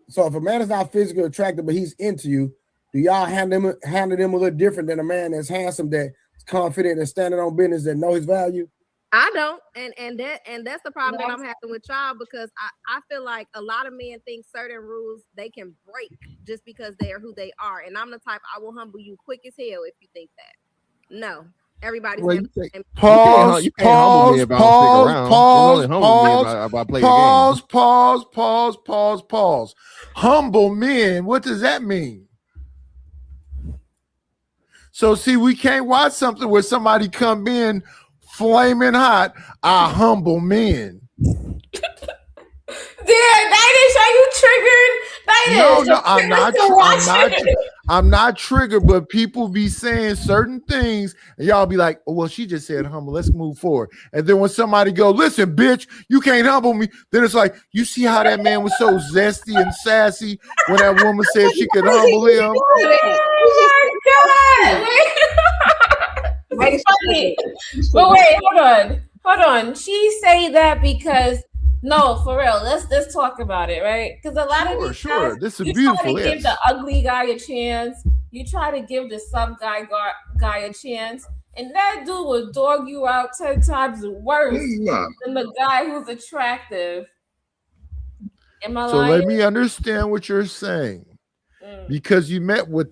Speaker 18: So if a man is not physically attractive, but he's into you, do y'all handle them a little different than a man that's handsome, that's confident and standing on business, that know his value?
Speaker 19: I don't, and that's the problem that I'm having with y'all, because I feel like a lot of men think certain rules they can break just because they are who they are, and I'm the type I will humble you quick as hell if you think that. No, everybody's
Speaker 13: Pause. Humble men. What does that mean? So see, we can't watch something where somebody come in flaming hot. Our humble men.
Speaker 3: Nidish, are you triggered? Nidish,
Speaker 13: No, I'm not triggered, but people be saying certain things, and y'all be like, oh, well, she just said humble. Let's move forward. And then when somebody go, listen, bitch, you can't humble me. Then it's like, you see how that man was so zesty and sassy when that woman said she could humble him?
Speaker 3: Oh my God. It's funny. But wait, hold on. She say that because no, for real. Let's talk about it, right? Because a lot of these guys,
Speaker 13: this is
Speaker 3: you
Speaker 13: beautiful.
Speaker 3: try to give the ugly guy a chance. You try to give the sub guy a chance, and that dude will dog you out 10 times worse than the guy who's attractive. Am I
Speaker 13: So
Speaker 3: lying?
Speaker 13: let me understand what you're saying. Because you mess with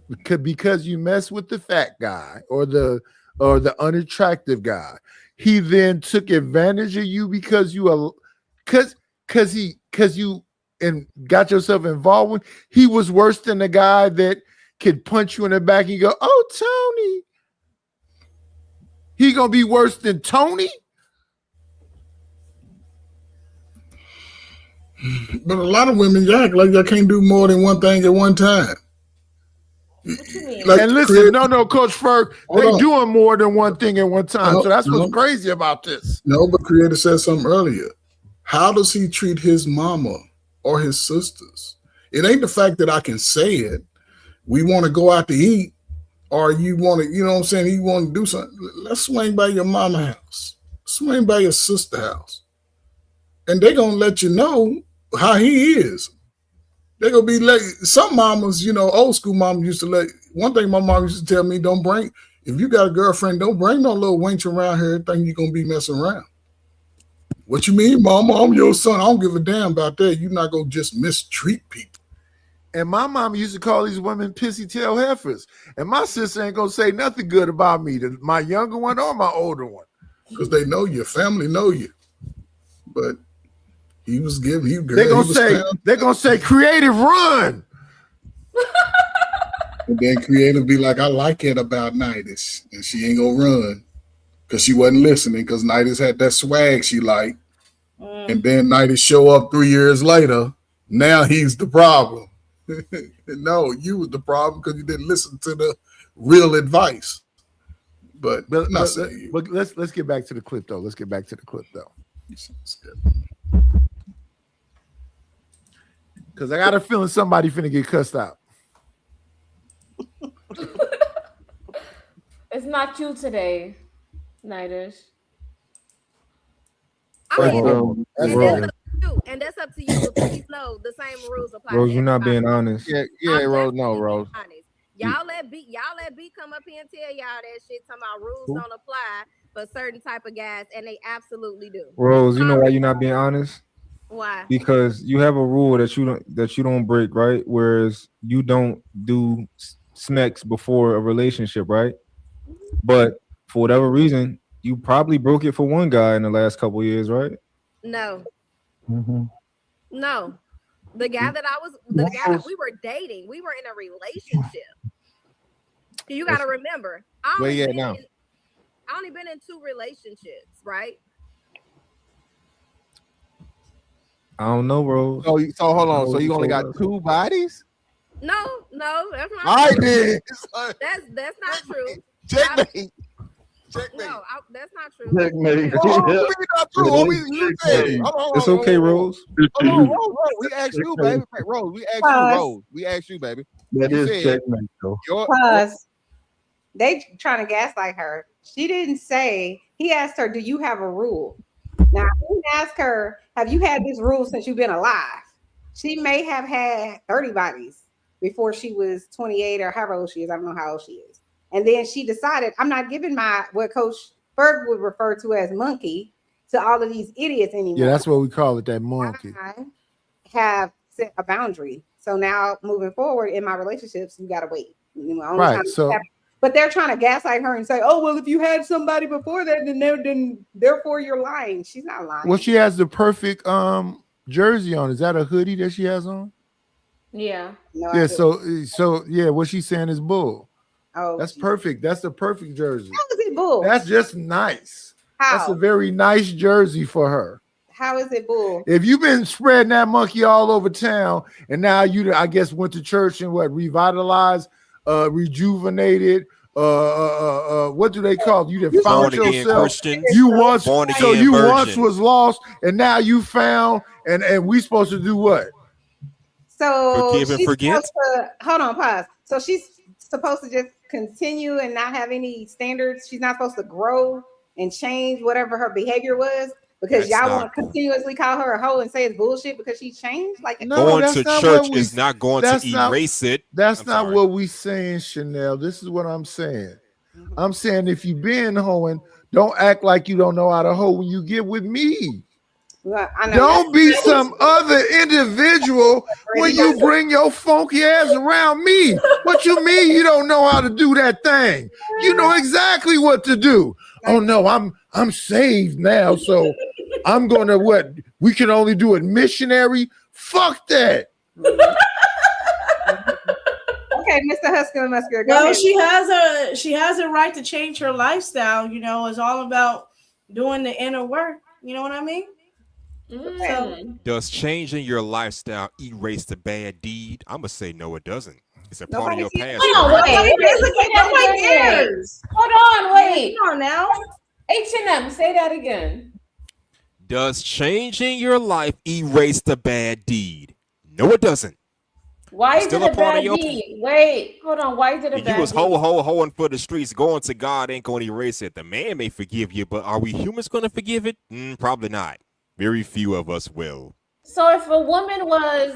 Speaker 13: the fat guy or the unattractive guy, he then took advantage of you because you are because you and got yourself involved with. He was worse than the guy that could punch you in the back and go, oh, Tony. He gonna be worse than Tony?
Speaker 9: But a lot of women act like y'all can't do more than one thing at one time.
Speaker 13: Like, and listen, no, Coach Ferg, they doing more than one thing at one time. So that's what's crazy about this.
Speaker 9: No, but Creator said something earlier. How does he treat his mama or his sisters? It ain't the fact that I can say it. We want to go out to eat, or you want to, you know what I'm saying? You want to do something. Let's swing by your mama house. Swing by your sister house. And they're going to let you know how he is. They're going to be like, some mamas, you know, old school mamas used to let, one thing my mom used to tell me, if you got a girlfriend, don't bring no little wench around here thinking you're going to be messing around. What you mean, mama? I'm your son. I don't give a damn about that. You're not going to just mistreat people.
Speaker 13: And my mom used to call these women pissy tail heifers. And my sister ain't going to say nothing good about me, my younger one or my older one.
Speaker 9: Because they know your family know you. But he was giving,
Speaker 13: they're gonna say creative run.
Speaker 9: And then creative be like, I like it about Nidus. And she ain't gonna run. Because she wasn't listening, because Nidus had that swag she liked. And then Nidus show up 3 years later. Now he's the problem. No, you was the problem because you didn't listen to the real advice. But let's
Speaker 13: get back to the clip though. Because I got a feeling somebody finna get cussed out.
Speaker 3: It's not you today, Nidish.
Speaker 19: And that's up to you. But please know the same rules apply.
Speaker 17: Rose, you're not being honest.
Speaker 13: Yeah, Rose. No, Rose.
Speaker 19: Y'all let B come up here and tell y'all that shit. Talking about rules don't apply for certain type of guys, and they absolutely do.
Speaker 17: Rose, you know why you're not being honest?
Speaker 19: Why?
Speaker 17: Because you have a rule that you don't break, right? Whereas you don't do smacks before a relationship, right? But for whatever reason, you probably broke it for one guy in the last couple of years, right?
Speaker 19: No.
Speaker 17: Mm-hmm.
Speaker 19: No. The guy that we were dating, we were in a relationship. You got to remember, I only been in 2 relationships, right?
Speaker 17: I don't know, Rose.
Speaker 20: So hold on. So you only got 2 bodies?
Speaker 19: No, that's not
Speaker 20: I
Speaker 19: true.
Speaker 20: did.
Speaker 19: That's not true. No, that's not true.
Speaker 20: Checkmate.
Speaker 17: Oh,
Speaker 20: not true. Homie, you said it.
Speaker 17: It's okay, Rose.
Speaker 20: Hold on, Rose. We asked you, baby. Rose, we asked you, Rose. We asked you, baby.
Speaker 7: That
Speaker 20: You
Speaker 7: is
Speaker 20: said
Speaker 7: checkmate, though.
Speaker 4: Plus, they trying to gaslight her. She didn't say. He asked her, "Do you have a rule?" Now he asked her, "Have you had this rule since you've been alive?" She may have had 30 bodies before she was 28 or however old she is. I don't know how old she is. And then she decided, I'm not giving my what Coach Berg would refer to as monkey to all of these idiots anymore.
Speaker 13: Yeah, that's what we call it, that monkey.
Speaker 4: I have set a boundary. So now moving forward in my relationships, you gotta wait.
Speaker 13: Right. So
Speaker 4: but they're trying to gaslight her and say, oh, well, if you had somebody before that, then therefore you're lying. She's not lying.
Speaker 13: well, she has the perfect jersey on. Is that a hoodie that she has on?
Speaker 3: Yeah.
Speaker 4: No,
Speaker 13: Yeah, so yeah, what she's saying is bull.
Speaker 4: Oh,
Speaker 13: that's perfect. That's the perfect jersey.
Speaker 4: How is it bull?
Speaker 13: That's just nice.
Speaker 4: How?
Speaker 13: That's a very nice jersey for her.
Speaker 4: How is it bull?
Speaker 13: If you've been spreading that monkey all over town, and now you, I guess, went to church and what, revitalized, rejuvenated, what do they call it? You done found yourself. You once, once was lost, and now you found, and we supposed to do what?
Speaker 4: So
Speaker 10: Forgive and
Speaker 4: she's
Speaker 10: forget?
Speaker 4: supposed to- hold on, pause. So she's supposed to just continue and not have any standards. She's not supposed to grow and change whatever her behavior was because
Speaker 10: That's
Speaker 4: y'all
Speaker 10: not
Speaker 4: want to continuously call her a hoe and say it's bullshit because she changed. Like
Speaker 10: Going to church is not going to erase it.
Speaker 13: That's
Speaker 10: I'm
Speaker 13: not
Speaker 10: sorry.
Speaker 13: what we saying, Chanel. This is what I'm saying. I'm saying if you been hoeing, don't act like you don't know how to hoe when you get with me.
Speaker 4: Well, I know
Speaker 13: Don't be some other individual when you bring your funky ass around me. What you mean you don't know how to do that thing? You know exactly what to do. Oh no, I'm saved now, so I'm gonna what? We can only do it missionary. Fuck that.
Speaker 4: Okay, Mr. Husker Musker. Go
Speaker 8: Well,
Speaker 4: ahead.
Speaker 8: she has a right to change her lifestyle. You know, it's all about doing the inner work. You know what I mean? So,
Speaker 10: Does changing your lifestyle erase the bad deed? I'm gonna say no, it doesn't. It's a part of your past.
Speaker 3: Hold on,
Speaker 8: Nobody cares.
Speaker 3: Hold on, wait.
Speaker 8: Come on now.
Speaker 3: H&M, say that again.
Speaker 10: Does changing your life erase the bad deed? No, it doesn't.
Speaker 3: Why is it
Speaker 10: Still
Speaker 3: a
Speaker 10: a part of
Speaker 3: bad
Speaker 10: your-
Speaker 3: deed? Wait, hold on. Why is it a
Speaker 10: If
Speaker 3: bad
Speaker 10: you was
Speaker 3: deed?
Speaker 10: hoeing for the streets, going to God ain't gonna erase it. The man may forgive you, but are we humans gonna forgive it? Probably not. Very few of us will.
Speaker 3: So if a woman was,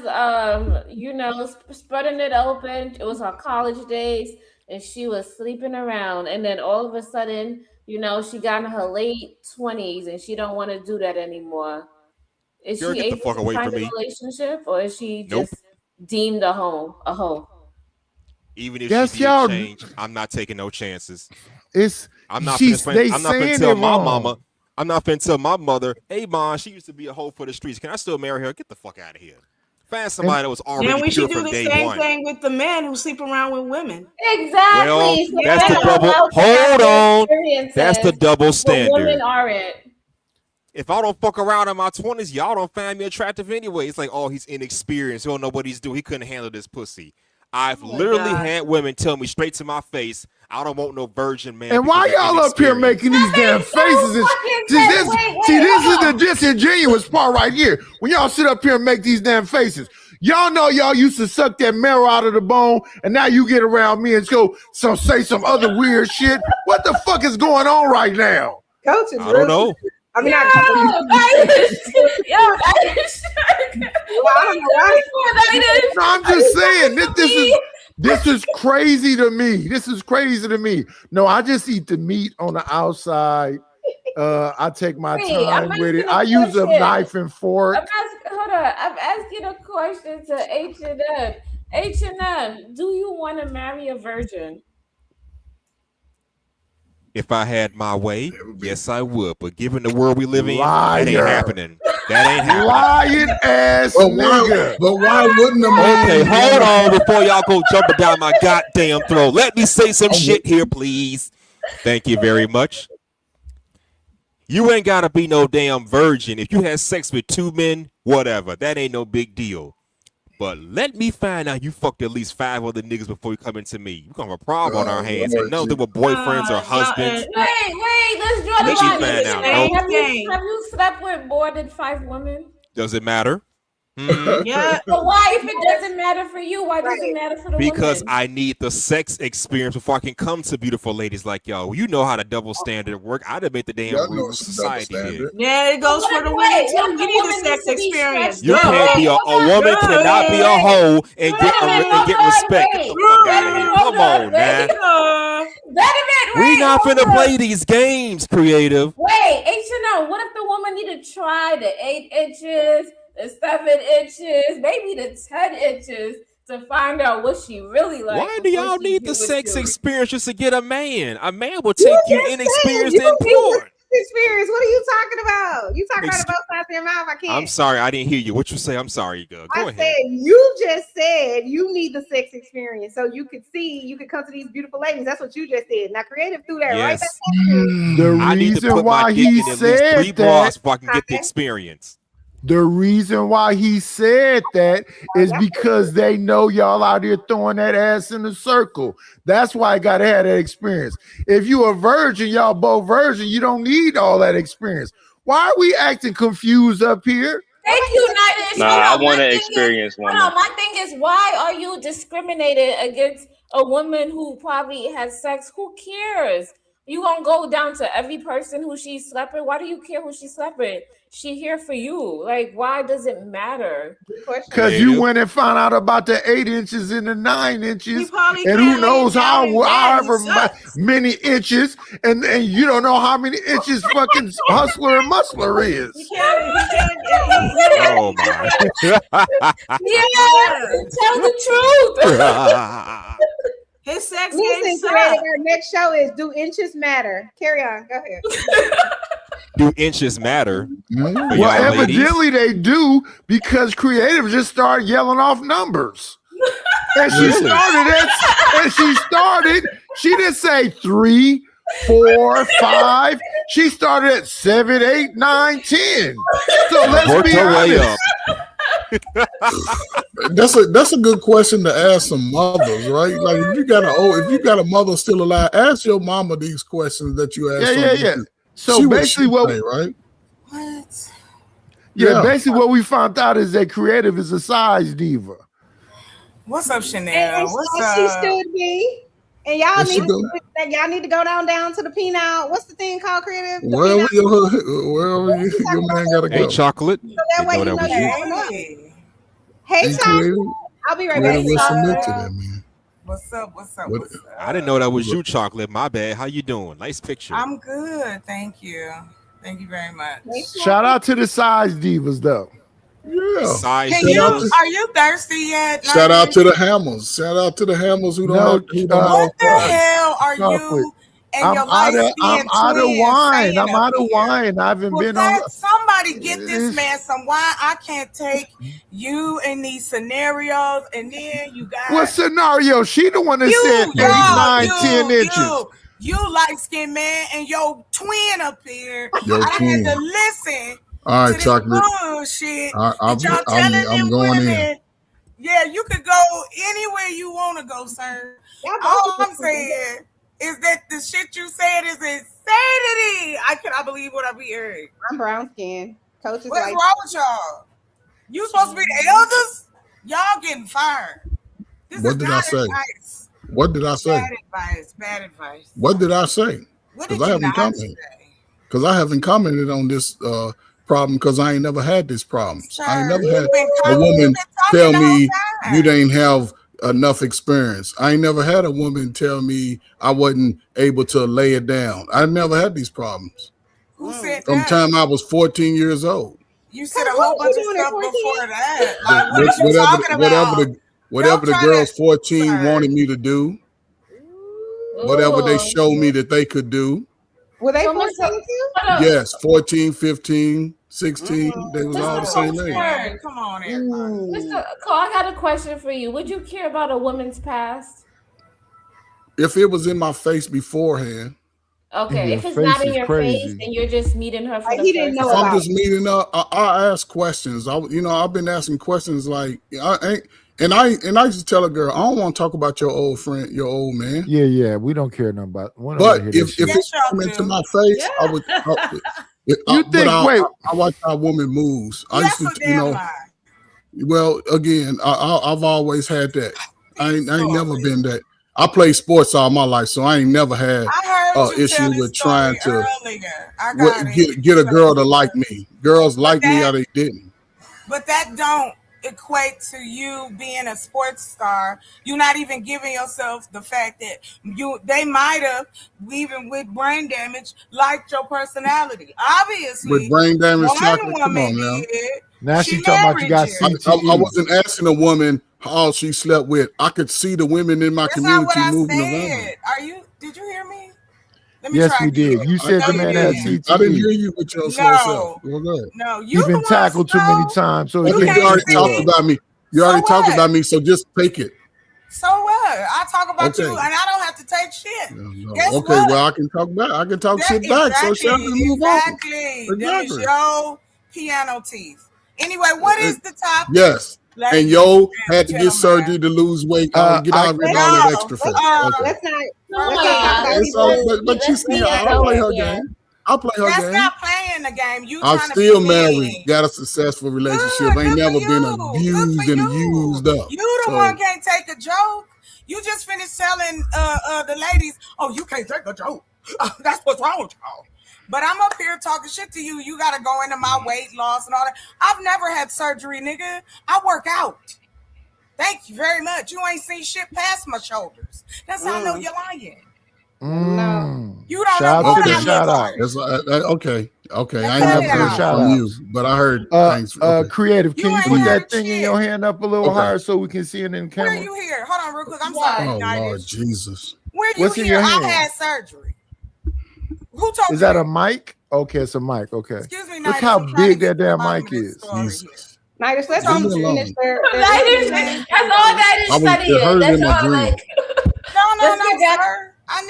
Speaker 3: spreading it open, it was her college days, and she was sleeping around, and then all of a sudden, she got in her late 20s, and she don't want to do that anymore. Is
Speaker 10: Girl,
Speaker 3: she
Speaker 10: get the
Speaker 3: able
Speaker 10: fuck
Speaker 3: to
Speaker 10: away
Speaker 3: find
Speaker 10: from
Speaker 3: a
Speaker 10: me.
Speaker 3: relationship, or is she
Speaker 10: Nope.
Speaker 3: just deemed a hoe?
Speaker 10: Even if
Speaker 13: Yes,
Speaker 10: she did
Speaker 13: y'all-
Speaker 10: change, I'm not taking no chances. I'm not
Speaker 13: They
Speaker 10: finna
Speaker 13: saying
Speaker 10: tell
Speaker 13: it
Speaker 10: my
Speaker 13: wrong.
Speaker 10: mama. I'm not finna tell my mother, hey, mom, she used to be a hoe for the streets. Can I still marry her? Get the fuck out of here. Find somebody that was
Speaker 8: And
Speaker 10: already
Speaker 8: we
Speaker 10: pure
Speaker 8: should do
Speaker 10: from
Speaker 8: the
Speaker 10: day
Speaker 8: same
Speaker 10: one.
Speaker 8: thing with the men who sleep around with women.
Speaker 3: Exactly.
Speaker 10: Well,
Speaker 3: So
Speaker 10: that's the
Speaker 3: men are
Speaker 10: double.
Speaker 3: allowed to have
Speaker 10: Hold
Speaker 3: their
Speaker 10: on.
Speaker 3: experiences,
Speaker 10: That's the double
Speaker 3: but
Speaker 10: standard.
Speaker 3: women aren't.
Speaker 10: If I don't fuck around in my 20s, y'all don't find me attractive anyway. It's like, oh, he's inexperienced. He don't know what he's doing. He couldn't handle this pussy. I've literally
Speaker 8: God.
Speaker 10: had women tell me straight to my face, I don't want no virgin man.
Speaker 13: And why
Speaker 10: because of
Speaker 13: y'all up here
Speaker 10: inexperience."
Speaker 13: making these damn faces? This is the disingenuous part right here. When y'all sit up here and make these damn faces, y'all know y'all used to suck that marrow out of the bone, and now you get around me and say some other weird shit. What the fuck is going on right now?
Speaker 4: Coach is
Speaker 10: I don't know.
Speaker 4: I mean,
Speaker 3: Yo, that is
Speaker 13: No, I'm just saying this is crazy to me. This is crazy to me. No, I just eat the meat on the outside. I take my time with it. I use a knife and fork.
Speaker 3: I'm asking a question to H&M. H&M, do you want to marry a virgin?
Speaker 10: If I had my way, yes, I would. But given the world we live in,
Speaker 13: Liar.
Speaker 10: that ain't happening. That ain't happening.
Speaker 13: Lying ass nigga.
Speaker 9: But why wouldn't a man?
Speaker 10: Okay, hold on before y'all go jumping down my goddamn throat. Let me say some shit here, please. Thank you very much. You ain't gotta be no damn virgin. If you had sex with two men, whatever. That ain't no big deal. But let me find out you fucked at least 5 other niggas before you come into me. You gonna have a problem on our hands. And none of them were boyfriends or husbands.
Speaker 3: Wait, let's draw the
Speaker 10: Let me
Speaker 3: line.
Speaker 10: find out. Nope.
Speaker 3: Have you slept with more than 5 women?
Speaker 10: Does it matter? Mhm.
Speaker 8: Yeah.
Speaker 3: But why, if it doesn't matter for you, why does it matter for the
Speaker 10: Because
Speaker 3: woman?
Speaker 10: I need the sex experience before I can come to beautiful ladies like y'all. You know how the double standard work. I'd have made the damn rules society did.
Speaker 8: Yeah, it goes for the women too. You need a sex experience.
Speaker 10: You can't be a woman cannot be a hoe and get respect. Get the fuck out of here. Come on, man. We not finna play these games, creative.
Speaker 3: Wait, H&O, what if the woman need to try the 8 inches, the 7 inches, maybe the 10 inches to find out what she really likes?
Speaker 10: Why do y'all need the sex experience just to get a man? A man will take you inexperienced and pure.
Speaker 4: Experience. What are you talking about? You talking about both sides of your mouth? I can't.
Speaker 10: I'm sorry, I didn't hear you. What you say? I'm sorry, girl. Go ahead.
Speaker 4: Said you just said you need the sex experience so you could come to these beautiful ladies. That's what you just said. Now, creative threw that right back at you.
Speaker 13: The
Speaker 10: I need to
Speaker 13: reason
Speaker 10: put
Speaker 13: why
Speaker 10: my dick
Speaker 13: he
Speaker 10: in at least
Speaker 13: said
Speaker 10: 3 bras
Speaker 13: that,
Speaker 10: before I can get the experience.
Speaker 13: the reason why he said that is because they know y'all out here throwing that ass in a circle. That's why I gotta have that experience. If you a virgin, y'all both virgin, you don't need all that experience. Why are we acting confused up here?
Speaker 3: Thank you, Nigel.
Speaker 15: Nah, I want to experience one.
Speaker 3: No, my thing is, why are you discriminating against a woman who probably has sex? Who cares? You gonna go down to every person who she slept with? Why do you care who she slept with? She here for you. Like, why does it matter?
Speaker 13: Because you went and found out about the 8 inches and the 9 inches,
Speaker 3: probably
Speaker 13: and who
Speaker 3: can't
Speaker 13: knows
Speaker 3: lay down in bed.
Speaker 13: however
Speaker 3: He sucks.
Speaker 13: many inches, and you don't know how many inches fucking hustler and muscler is.
Speaker 10: Oh my.
Speaker 3: Yeah, tell the truth.
Speaker 8: His sex
Speaker 4: Listen,
Speaker 8: game
Speaker 4: creative,
Speaker 8: sucks.
Speaker 4: our next show is Do Inches Matter? Carry on. Go ahead.
Speaker 10: Do inches matter? For
Speaker 13: Well,
Speaker 10: y'all ladies?
Speaker 13: evidently they do, because creative just started yelling off numbers. And she
Speaker 10: Really?
Speaker 13: she didn't say 3, 4, 5. She started at 7, 8, 9, 10. So let's
Speaker 10: Worked
Speaker 13: be
Speaker 10: her way
Speaker 13: honest.
Speaker 9: That's a good question to ask some mothers, right? Like if you got a mother still alive, ask your mama these questions that you asked.
Speaker 13: Yeah. So
Speaker 9: See
Speaker 13: basically,
Speaker 9: she
Speaker 13: what
Speaker 9: say, right?
Speaker 13: Yeah, basically what we found out is that creative is a size diva.
Speaker 21: What's up, Chanel?
Speaker 4: And
Speaker 21: What's
Speaker 4: she
Speaker 21: up?
Speaker 4: should be. And y'all
Speaker 9: And she
Speaker 4: y'all need to go down to the penile. What's the thing called, creative? The
Speaker 9: Wherever
Speaker 4: penile.
Speaker 9: wherever your man gotta
Speaker 10: Hey,
Speaker 9: go.
Speaker 10: chocolate.
Speaker 4: So that way you know you have enough.
Speaker 21: Hey,
Speaker 4: Hey,
Speaker 9: And
Speaker 4: chocolate.
Speaker 9: creative,
Speaker 4: I'll be right
Speaker 9: creative will
Speaker 4: back.
Speaker 9: submit to that, man.
Speaker 21: what's up? What's up?
Speaker 9: What-
Speaker 21: What's up?
Speaker 10: I didn't know that was you, chocolate. My bad. How you doing? Nice picture.
Speaker 21: I'm good. Thank you. Thank you very much.
Speaker 13: Shout out to the size divas, though.
Speaker 9: Yeah.
Speaker 10: Size
Speaker 21: Can
Speaker 9: Shout
Speaker 21: you,
Speaker 9: out to-
Speaker 21: are you thirsty yet?
Speaker 9: Shout out to the Hammers. Shout out to the Hammers who don't
Speaker 13: No,
Speaker 9: have who don't
Speaker 21: What the
Speaker 9: have
Speaker 21: hell are
Speaker 13: Chocolate.
Speaker 21: you and
Speaker 13: I'm
Speaker 21: your
Speaker 13: out of
Speaker 21: light-skinned
Speaker 13: wine.
Speaker 21: twin
Speaker 13: I'm
Speaker 21: saying
Speaker 13: out of
Speaker 21: up here?
Speaker 13: wine. I haven't
Speaker 21: Well,
Speaker 13: been on.
Speaker 21: somebody get this man some wine. I can't take you in these scenarios, and then you got
Speaker 13: What scenario? She the one that said 8, 9, 10 inches.
Speaker 21: You light skinned man and your twin up here.
Speaker 9: Your
Speaker 21: I
Speaker 9: twin.
Speaker 21: had to listen
Speaker 9: All
Speaker 21: to
Speaker 9: right,
Speaker 21: this
Speaker 9: chocolate.
Speaker 21: bullshit.
Speaker 9: I'm
Speaker 21: that y'all telling them
Speaker 9: going in.
Speaker 21: women. Yeah, you could go anywhere you want to go, sir. All I'm saying is that the shit you said is insanity. I cannot believe what I'm hearing.
Speaker 4: I'm brown skin. Coach is
Speaker 21: What's
Speaker 4: like,
Speaker 21: wrong with y'all? You supposed to be the elders? Y'all getting fired. This
Speaker 9: What
Speaker 21: is
Speaker 9: did
Speaker 21: not
Speaker 9: I say?
Speaker 21: advice.
Speaker 9: What did I say?
Speaker 21: Bad advice. Bad advice.
Speaker 9: What did I say?
Speaker 21: What
Speaker 9: Because
Speaker 21: did
Speaker 9: I
Speaker 21: you
Speaker 9: haven't
Speaker 21: not
Speaker 9: commented. Because I haven't commented on this problem because I ain't never had this problem. I ain't never had a woman tell me you didn't have enough experience. I ain't never had a woman tell me I wasn't able to lay it down. I never had these problems.
Speaker 21: Who said
Speaker 9: From
Speaker 21: that?
Speaker 9: the time I was 14 years old.
Speaker 21: You said a whole bunch of stuff before that. Like, what
Speaker 9: Wh-
Speaker 21: are you
Speaker 9: whatever
Speaker 21: talking about?
Speaker 9: whatever the
Speaker 21: Don't try
Speaker 9: girls
Speaker 21: to-
Speaker 9: 14 wanted me to do, whatever they
Speaker 3: Ooh.
Speaker 9: showed me that they could do.
Speaker 4: were they
Speaker 3: So,
Speaker 4: 14
Speaker 3: Mr.
Speaker 4: too?
Speaker 9: Yes, 14, 15, 16. They was all the same age.
Speaker 21: Hey, come on, everybody.
Speaker 3: Mr. Cole, I got a question for you. Would you care about a woman's past?
Speaker 9: If it was in my face beforehand,
Speaker 3: Okay, if it's
Speaker 13: face
Speaker 3: not in
Speaker 13: is
Speaker 3: your face,
Speaker 13: crazy.
Speaker 3: then you're just meeting her for
Speaker 4: Like,
Speaker 3: the
Speaker 4: he didn't
Speaker 3: first
Speaker 4: know
Speaker 3: time.
Speaker 9: I'm just meeting up. I ask questions. I've been asking questions like I used to tell a girl, I don't want to talk about your old friend, your old man.
Speaker 13: Yeah, we don't care nothing about.
Speaker 9: But if it's coming to my face, I would. I watch how a woman moves. I used to, Well, again, I've always had that. I ain't never been that. I played sports all my life, so I ain't never had issue with trying to get a girl to like me. Girls like me or they didn't.
Speaker 21: But that don't equate to you being a sports star. You're not even giving yourself the fact that they might have, even with brain damage, liked your personality. Obviously,
Speaker 9: With brain damage,
Speaker 21: one
Speaker 9: chocolate. Come
Speaker 21: woman
Speaker 9: on now.
Speaker 21: did.
Speaker 13: Now she talking about you got CTE.
Speaker 9: I wasn't asking a woman how she slept with. I could see the women in my community moving around.
Speaker 21: Did you hear me?
Speaker 13: Yes, we did. You said the man had CTE.
Speaker 9: I didn't hear you with your slow self. Well, go ahead.
Speaker 21: No,
Speaker 13: He's been tackled too many times, so
Speaker 9: you already talked about me. You already talked about me, so just take it.
Speaker 21: So what? I talk about you, and I don't have to take shit.
Speaker 9: Okay, well, I can talk shit back. So shall we move on?
Speaker 21: Exactly. That is your piano teeth. Anyway, what is the topic?
Speaker 9: Yes. And yo had to get surgery to lose weight. Get out with all that extra fat.
Speaker 4: Let's not.
Speaker 9: But you see, I'll play her game. I'll play her game.
Speaker 21: That's not playing the game.
Speaker 9: I'm still married. Got a successful relationship. Ain't never been abused and used up.
Speaker 21: You the one can't take a joke. You just finished telling the ladies, "Oh, you can't take a joke. That's what's wrong with y'all." But I'm up here talking shit to you. You got to go into my weight loss and all that. I've never had surgery, nigga. I work out. Thank you very much. You ain't seen shit past my shoulders. That's how I know you're lying. No. You don't know what I
Speaker 13: shout out.
Speaker 9: Okay. I ain't never heard from you, but I heard things.
Speaker 13: Creative, can you put that thing in your hand up a little higher so we can see it in camera?
Speaker 21: Where you here? Hold on real quick. I'm sorry.
Speaker 9: Oh, Lord Jesus.
Speaker 21: Where you here? I had surgery. Who told
Speaker 13: Is that a mic? Okay, it's a mic. Okay.
Speaker 21: Excuse me,
Speaker 13: look how big that damn mic is.
Speaker 9: Jesus.
Speaker 4: Nidus, let's finish their
Speaker 3: That's all that is studying. That's all like.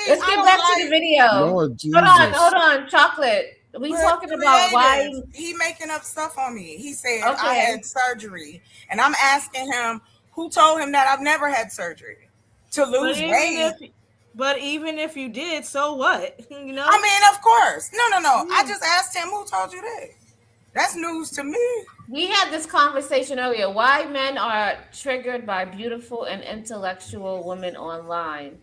Speaker 3: Let's get back to the video.
Speaker 9: Lord Jesus.
Speaker 21: Hold
Speaker 3: on, Chocolate. We talking about why
Speaker 21: he making up stuff on me. He said I had surgery, and I'm asking him who told him that I've never had surgery to lose weight.
Speaker 8: But even if you did, so what? You know?
Speaker 21: I mean, of course. No. I just asked him who told you that. That's news to me.
Speaker 3: we had this conversation earlier. Why men are triggered by beautiful and intellectual women online?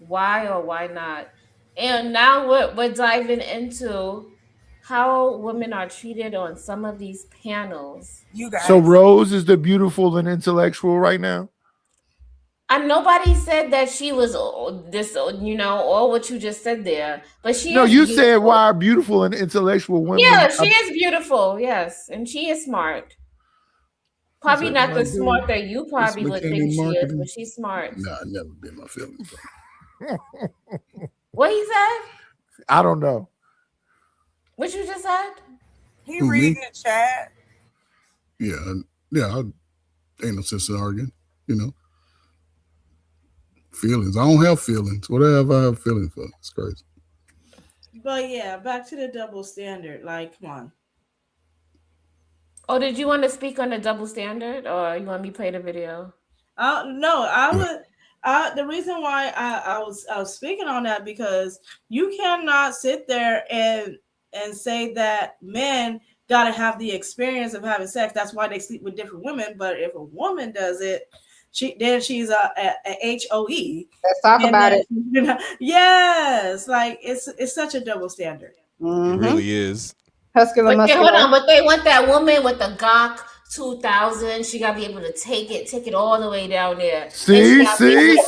Speaker 3: Why or why not? And now we're diving into how women are treated on some of these panels.
Speaker 21: You guys.
Speaker 13: So Rose is the beautiful and intellectual right now?
Speaker 3: And nobody said that she was this, all what you just said there. But she
Speaker 13: No,
Speaker 3: is
Speaker 13: you
Speaker 3: beautiful.
Speaker 13: said why are beautiful and intellectual women?
Speaker 3: Yeah, she is beautiful, yes. And she is smart. Probably not the smart that you probably would think she is, but she's smart.
Speaker 9: Nah, I never been my feelings.
Speaker 3: What he said?
Speaker 13: I don't know.
Speaker 3: What you just said?
Speaker 21: He reading the chat.
Speaker 9: Yeah. Ain't no sense in arguing, Feelings. I don't have feelings. Whatever I have feelings for, it's crazy.
Speaker 8: But yeah, back to the double standard. Like, come on.
Speaker 3: Oh, did you want to speak on the double standard, or you want me to play the video?
Speaker 8: No, I would. The reason why I was speaking on that, because you cannot sit there and say that men got to have the experience of having sex. That's why they sleep with different women. But if a woman does it, she's a HOE.
Speaker 4: Let's talk about it.
Speaker 8: Yes, like it's such a double standard.
Speaker 10: It really is.
Speaker 3: But hold on, but they want that woman with the Gawk 2000. She gotta be able to take it all the way down there.
Speaker 13: See.
Speaker 3: Like, be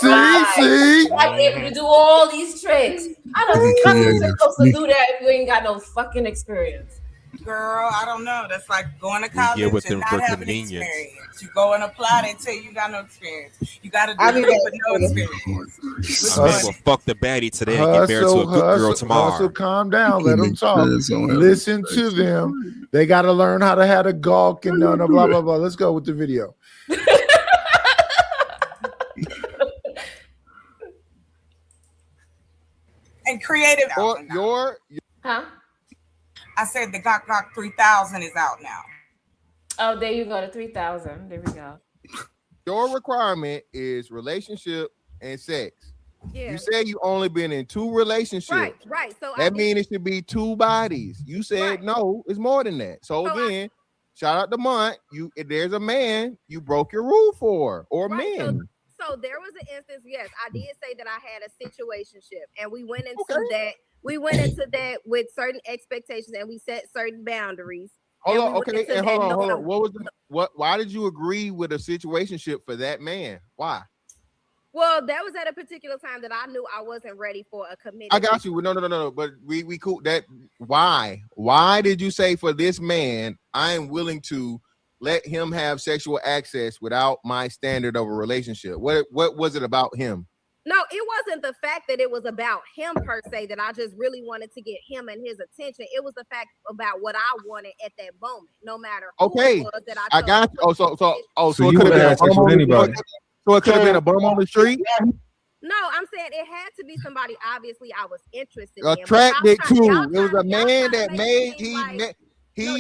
Speaker 3: able to do all these tricks. I don't think you're supposed to do that if you ain't got no fucking experience.
Speaker 21: Girl, I don't know. That's like going to college
Speaker 10: get with
Speaker 21: and
Speaker 10: them
Speaker 21: not
Speaker 10: for
Speaker 21: having
Speaker 10: convenience.
Speaker 21: experience. You go and apply, they tell you got no experience. You got to do it with no experience.
Speaker 10: I may well fuck the baddie today and get married to a good girl tomorrow.
Speaker 13: Hustle, calm down. Let them talk. Listen to them. They got to learn how to have a gawk and blah, blah, blah. Let's go with the video.
Speaker 21: And creative.
Speaker 3: Huh?
Speaker 21: I said the Gok 3000 is out now.
Speaker 3: Oh, there you go. The 3000. There we go.
Speaker 20: Your requirement is relationship and sex.
Speaker 19: Yeah.
Speaker 20: You say you only been in 2 relationships.
Speaker 19: Right. So
Speaker 20: that means it should be 2 bodies. You said no, it's more than that. So again, shout out to Mont. If there's a man, you broke your rule for, or men.
Speaker 19: So there was an instance, yes, I did say that I had a situationship, and we went into that. We went into that with certain expectations, and we set certain boundaries.
Speaker 20: Hold on, okay, and hold on. Why did you agree with a situationship for that man? Why?
Speaker 19: Well, that was at a particular time that I knew I wasn't ready for a commitment.
Speaker 20: I got you. No. But we cool that. Why? Why did you say for this man, I am willing to let him have sexual access without my standard of a relationship? What was it about him?
Speaker 19: No, it wasn't the fact that it was about him per se, that I just really wanted to get him and his attention. It was the fact about what I wanted at that moment, no matter who it was that I
Speaker 20: got you. So
Speaker 17: it could have been sex with anybody.
Speaker 20: So it could have been a bum on the street.
Speaker 19: No, I'm saying it had to be somebody obviously I was interested
Speaker 20: attracted
Speaker 19: in.
Speaker 20: To. It was a man that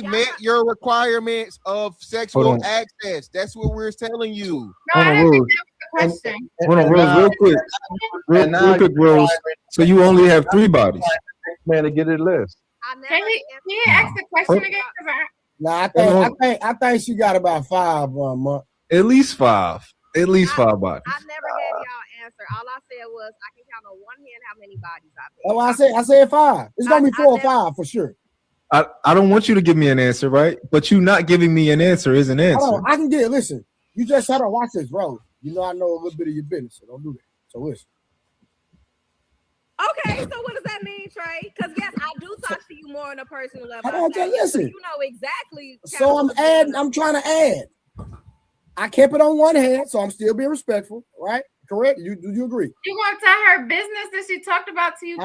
Speaker 20: met your requirements of sexual access. That's what we're telling you.
Speaker 17: Hold on, Rose, real quick. Real quick, Rose. So you only have 3 bodies.
Speaker 7: Man, to get it list.
Speaker 1: Can you ask the question again?
Speaker 18: Nah, I think she got about 5 months.
Speaker 17: At least 5. At least 5 bodies.
Speaker 19: I never had y'all answer. All I said was I can count on one hand how many bodies I've been.
Speaker 18: Oh, I said 5. It's gonna be 4 or 5 for sure.
Speaker 17: I don't want you to give me an answer, right? But you not giving me an answer is an answer.
Speaker 18: Hold on, I can get it. Listen, you just had to watch this, bro. You know I know a little bit of your business, so don't do that. So listen.
Speaker 19: Okay, so what does that mean, Trey? Because yes, I do talk to you more on a personal level.
Speaker 18: Hold on, just listen.
Speaker 19: You know exactly.
Speaker 18: So I'm trying to add. I kept it on one hand, so I'm still being respectful, right? Correct? Do you agree?
Speaker 1: You want to tell her business that she talked about to you?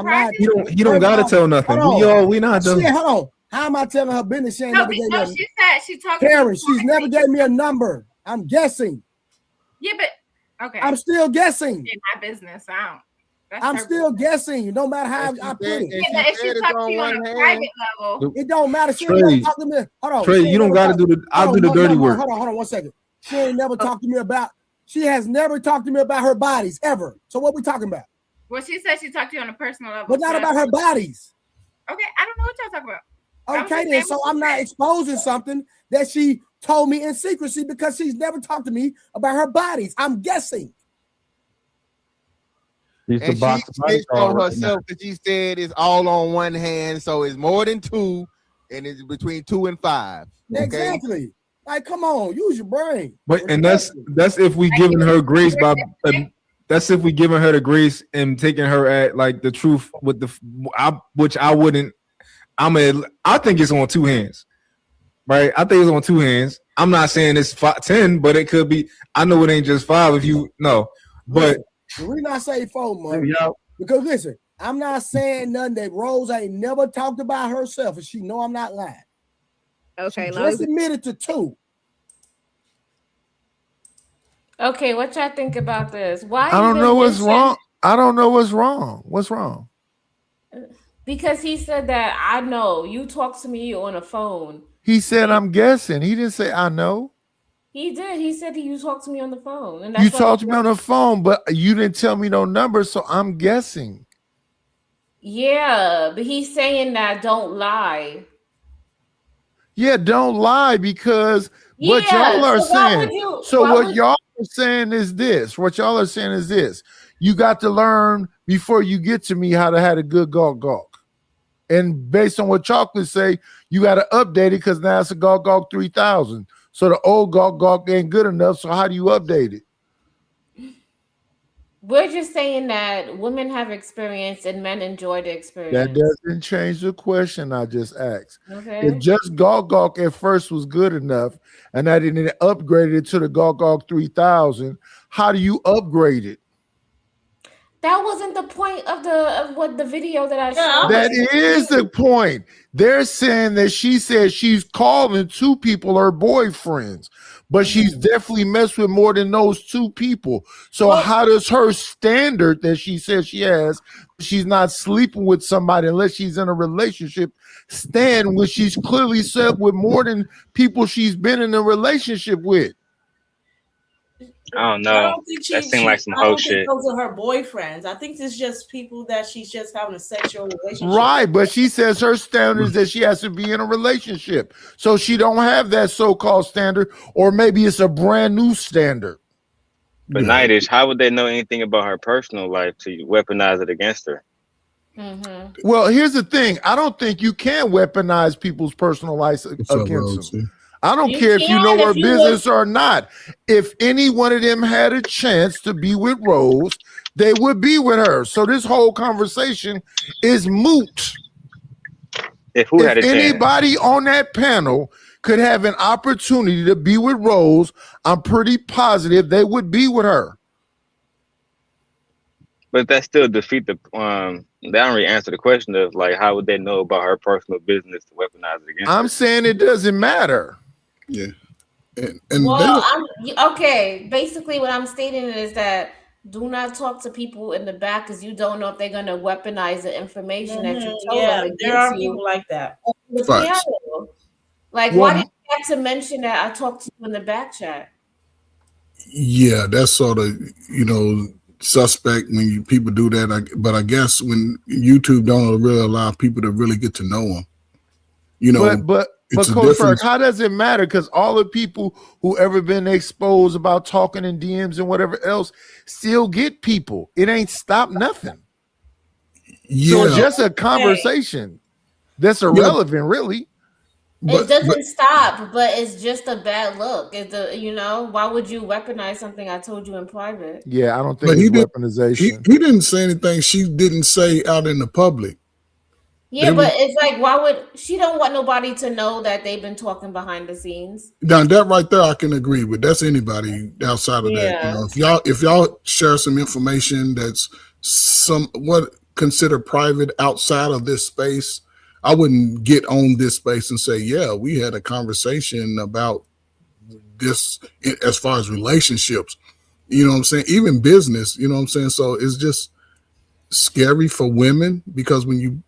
Speaker 17: You don't gotta tell nothing. We not done.
Speaker 18: Hold on. How am I telling her business? She never gave me
Speaker 1: she said she talked.
Speaker 18: Karen, she's never gave me a number. I'm guessing.
Speaker 1: Yeah, but okay.
Speaker 18: I'm still guessing.
Speaker 1: In my business,
Speaker 18: I'm still guessing. No matter how I put it.
Speaker 1: If she talked to you on a private level,
Speaker 18: it don't matter. She
Speaker 17: Trey,
Speaker 18: ain't talk to me. Hold on.
Speaker 17: Trey, you don't gotta do the. I'll do the dirty work.
Speaker 18: Hold on 1 second. She ain't never talked to me about. She has never talked to me about her bodies ever. So what we talking about?
Speaker 1: Well, she said she talked to you on a personal level,
Speaker 18: but not about her bodies.
Speaker 1: Okay, I don't know what y'all talking about.
Speaker 18: Okay, then. So I'm not exposing something that she told me in secrecy because she's never talked to me about her bodies. I'm guessing.
Speaker 20: And she snitched on herself because she said it's all on one hand, so it's more than 2, and it's between 2 and 5. Okay?
Speaker 18: Exactly. Like, come on, use your brain.
Speaker 17: But and that's if we giving her grace by that's if we giving her the grace and taking her at like the truth with which I wouldn't. I think it's on 2 hands, right? I think it's on 2 hands. I'm not saying it's 10, but it could be. I know it ain't just 5 if you know, but
Speaker 18: the reason I say 4 months because listen, I'm not saying nothing that Rose ain't never talked about herself, and she know I'm not lying.
Speaker 19: Okay,
Speaker 18: she just admitted to 2.
Speaker 3: Okay, what y'all think about this? Why?
Speaker 13: I don't know what's wrong. I don't know what's wrong. What's wrong?
Speaker 3: Because he said that I know you talk to me on a phone.
Speaker 13: He said I'm guessing. He didn't say I know.
Speaker 3: He did. He said you talked to me on the phone. And
Speaker 13: you talked to me on the phone, but you didn't tell me no number, so I'm guessing.
Speaker 3: Yeah, but he's saying that don't lie.
Speaker 13: Yeah, don't lie because what y'all are saying. What y'all are saying is this. What y'all are saying is this. You got to learn before you get to me how to have a good gawk. And based on what Chocolate say, you got to update it because now it's a gawk 3000. So the old gawk ain't good enough. So how do you update it?
Speaker 3: We're just saying that women have experience and men enjoy the experience.
Speaker 13: That doesn't change the question I just asked.
Speaker 3: Okay.
Speaker 13: If just gawk at first was good enough and I didn't upgrade it to the gawk 3000, how do you upgrade it?
Speaker 3: That wasn't the point of what the video that I showed.
Speaker 13: That is the point. They're saying that she said she's calling 2 people her boyfriends, but she's definitely messed with more than those 2 people. So how does her standard that she says she has, she's not sleeping with somebody unless she's in a relationship, stand when she's clearly slept with more than people she's been in a relationship with?
Speaker 15: I don't know.
Speaker 8: I don't think
Speaker 15: That seemed like some whole shit.
Speaker 8: Those are her boyfriends. I think it's just people that she's just having a sexual relationship.
Speaker 13: Right, but she says her standard is that she has to be in a relationship. So she don't have that so-called standard, or maybe it's a brand new standard.
Speaker 15: But Nightish, how would they know anything about her personal life to weaponize it against her?
Speaker 13: Well, here's the thing. I don't think you can weaponize people's personal lives against them. I don't care if you know her business or not. If any one of them had a chance to be with Rose, they would be with her. So this whole conversation is moot.
Speaker 15: If
Speaker 13: anybody on that panel could have an opportunity to be with Rose, I'm pretty positive they would be with her.
Speaker 15: But that still defeat the they don't really answer the question of like how would they know about her personal business to weaponize it against
Speaker 13: I'm
Speaker 15: her?
Speaker 13: saying it doesn't matter.
Speaker 9: Yeah.
Speaker 3: Okay. Basically, what I'm stating is that do not talk to people in the back because you don't know if they're gonna weaponize the information that you told them.
Speaker 8: There are people like that.
Speaker 3: Like, why did you have to mention that I talked to you in the back chat?
Speaker 9: Yeah, that's sort of, suspect when people do that. But I guess when YouTube don't really allow people to really get to know them,
Speaker 13: But Coach Ferg, how does it matter? Because all the people who ever been exposed about talking in DMs and whatever else still get people. It ain't stopped nothing. So it's just a conversation that's irrelevant, really.
Speaker 3: It doesn't stop, but it's just a bad look. Why would you weaponize something I told you in private?
Speaker 13: Yeah, I don't think it's weaponization.
Speaker 9: He didn't say anything she didn't say out in the public.
Speaker 3: Yeah, but it's like, why would she don't want nobody to know that they've been talking behind the scenes?
Speaker 9: Now that right there, I can agree with. That's anybody outside of that. If y'all share some information that's somewhat considered private outside of this space, I wouldn't get on this space and say, yeah, we had a conversation about this as far as relationships. You know what I'm saying? Even business, you know what I'm saying? So it's just scary for women because when you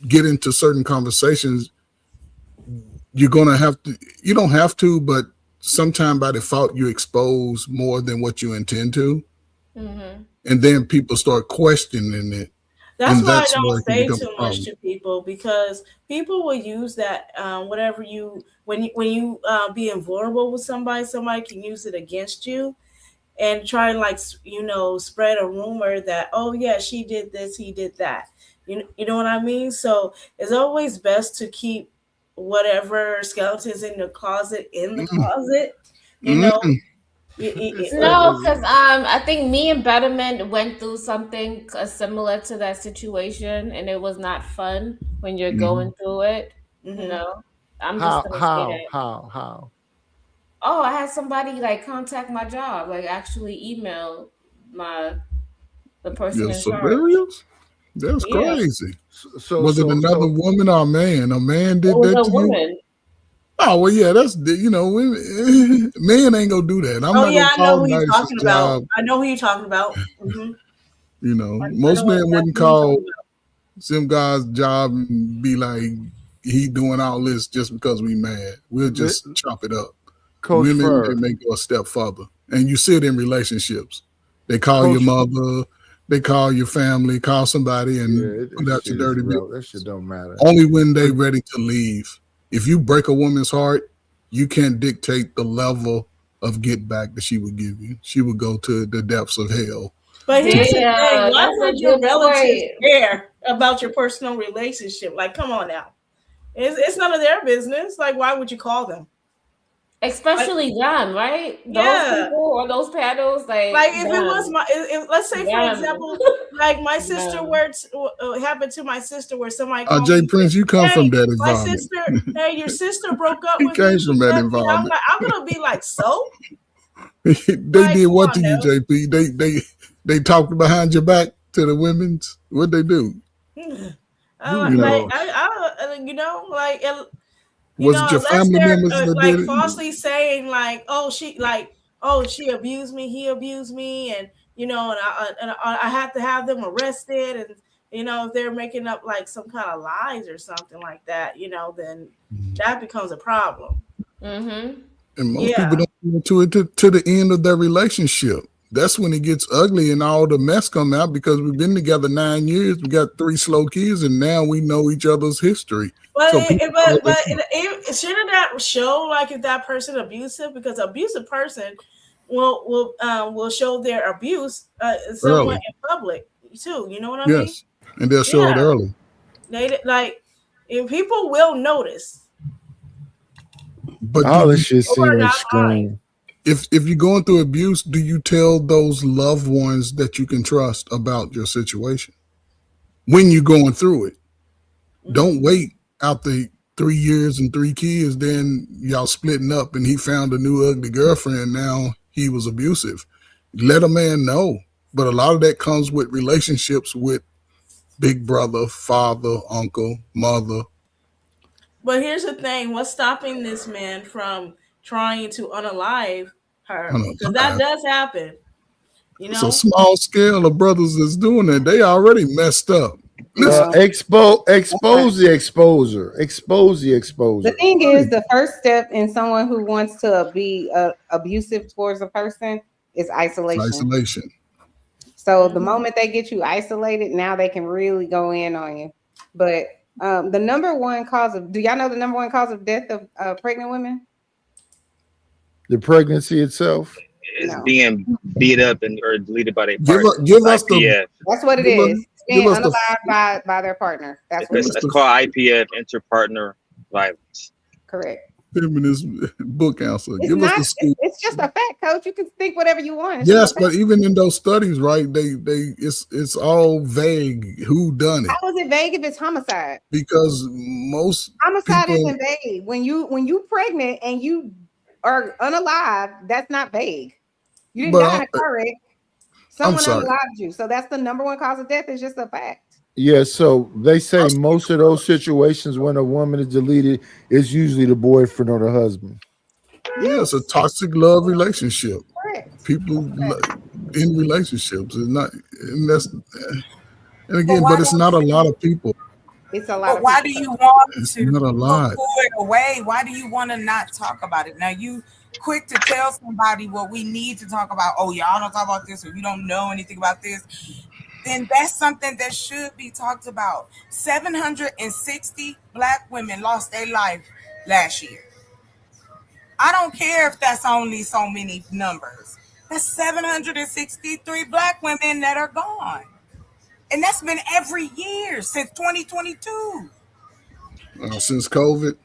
Speaker 9: get into certain conversations, you're going to have to, you don't have to, but sometime by default, you expose more than what you intend to. And then people start questioning it.
Speaker 8: That's why I don't say too much to people, because people will use that whatever you when you being vulnerable with somebody can use it against you and try and spread a rumor that, oh yeah, she did this, he did that. You know what I mean? So it's always best to keep whatever skeletons in the closet in the closet.
Speaker 3: No, because I think me and Betterment went through something similar to that situation, and it was not fun when you're going through it. I'm just gonna say that.
Speaker 13: How?
Speaker 3: Oh, I had somebody contact my job, actually email the person in charge.
Speaker 9: That's crazy. So was it another woman or a man? A man did that to you? Oh well, yeah, that's women, men ain't gonna do that.
Speaker 8: I know who you're talking about. I know who you're talking about.
Speaker 9: Most men wouldn't call some guy's job and be like, he doing all this just because we mad. We'll just chop it up. Women can make go a step further, and you see it in relationships. They call your mother, they call your family, call somebody, and put out your dirty bill.
Speaker 13: That shit don't matter.
Speaker 9: Only when they ready to leave. If you break a woman's heart, you can't dictate the level of get back that she would give you. She would go to the depths of hell.
Speaker 8: But here's the thing: why would your relatives care about your personal relationship? Like, come on now, it's none of their business. Like, why would you call them?
Speaker 3: Especially them, right? Those people or those panels,
Speaker 8: if it was let's say for example, like my sister happened to my sister where somebody called
Speaker 9: Jay Prince, you come from that
Speaker 8: My
Speaker 9: environment.
Speaker 8: sister, your sister broke up with
Speaker 9: came from that environment.
Speaker 8: I'm gonna be like, so
Speaker 9: they did what to you, JP? they talked behind your back to the women's? What'd they do? Was it your
Speaker 8: Unless
Speaker 9: family
Speaker 8: they're
Speaker 9: members that
Speaker 8: like
Speaker 9: did it?
Speaker 8: falsely saying like, she abused me, he abused me, and I have to have them arrested, and if they're making up like some kind of lies or something like that, then that becomes a problem.
Speaker 3: Mm-hmm.
Speaker 9: And most people don't go to the end of their relationship. That's when it gets ugly and all the mess come out, because we've been together 9 years. We got 3 slow kids, and now we know each other's history.
Speaker 8: But
Speaker 9: So
Speaker 8: shouldn't that show like if that person abusive? Because abusive person will show their abuse somewhat in public too. You know what I mean?
Speaker 9: Yes, and they'll show it early.
Speaker 8: They like if people will notice.
Speaker 9: But
Speaker 13: all this shit seems extreme.
Speaker 9: If you're going through abuse, do you tell those loved ones that you can trust about your situation when you're going through it? Don't wait out the 3 years and 3 kids, then y'all splitting up and he found a new ugly girlfriend. Now he was abusive. Let a man know. But a lot of that comes with relationships with big brother, father, uncle, mother.
Speaker 8: But here's the thing: what's stopping this man from trying to unalive her? Because that does happen.
Speaker 9: It's a small scale of brothers that's doing that. They already messed up.
Speaker 13: Expose the exposure. Expose the exposure.
Speaker 4: The thing is, the first step in someone who wants to be abusive towards a person is isolation.
Speaker 9: Isolation.
Speaker 4: So the moment they get you isolated, now they can really go in on you. But the number one cause of, do y'all know the number one cause of death of pregnant women?
Speaker 13: The pregnancy itself?
Speaker 15: It's being beat up or deleted by their partner.
Speaker 9: Give us the.
Speaker 4: That's what it is. Being unalived by their partner. That's what
Speaker 15: it's called IPF, interpartner violence.
Speaker 4: Correct.
Speaker 9: Feminist book answer.
Speaker 4: It's just a fact, coach. You can think whatever you want.
Speaker 9: Yes, but even in those studies, right? It's all vague. Who done it?
Speaker 4: How is it vague if it's homicide?
Speaker 9: Because most
Speaker 4: homicide
Speaker 9: people,
Speaker 4: isn't vague. When you pregnant and you are unalive, that's not vague. You didn't die in a car wreck. Someone unalived you. So that's the number one cause of death. It's just a fact.
Speaker 13: Yeah, so they say most of those situations when a woman is deleted, it's usually the boyfriend or the husband.
Speaker 9: Yeah, it's a toxic love relationship.
Speaker 4: Correct.
Speaker 9: People in relationships is not, and again, but it's not a lot of people.
Speaker 4: It's a lot.
Speaker 21: But why do you want to
Speaker 9: not a lot.
Speaker 21: pull it away? Why do you want to not talk about it? Now you quick to tell somebody what we need to talk about. Oh, y'all don't talk about this, or you don't know anything about this. Then that's something that should be talked about. 760 Black women lost their life last year. I don't care if that's only so many numbers. That's 763 Black women that are gone. And that's been every year since 2022.
Speaker 9: Since COVID.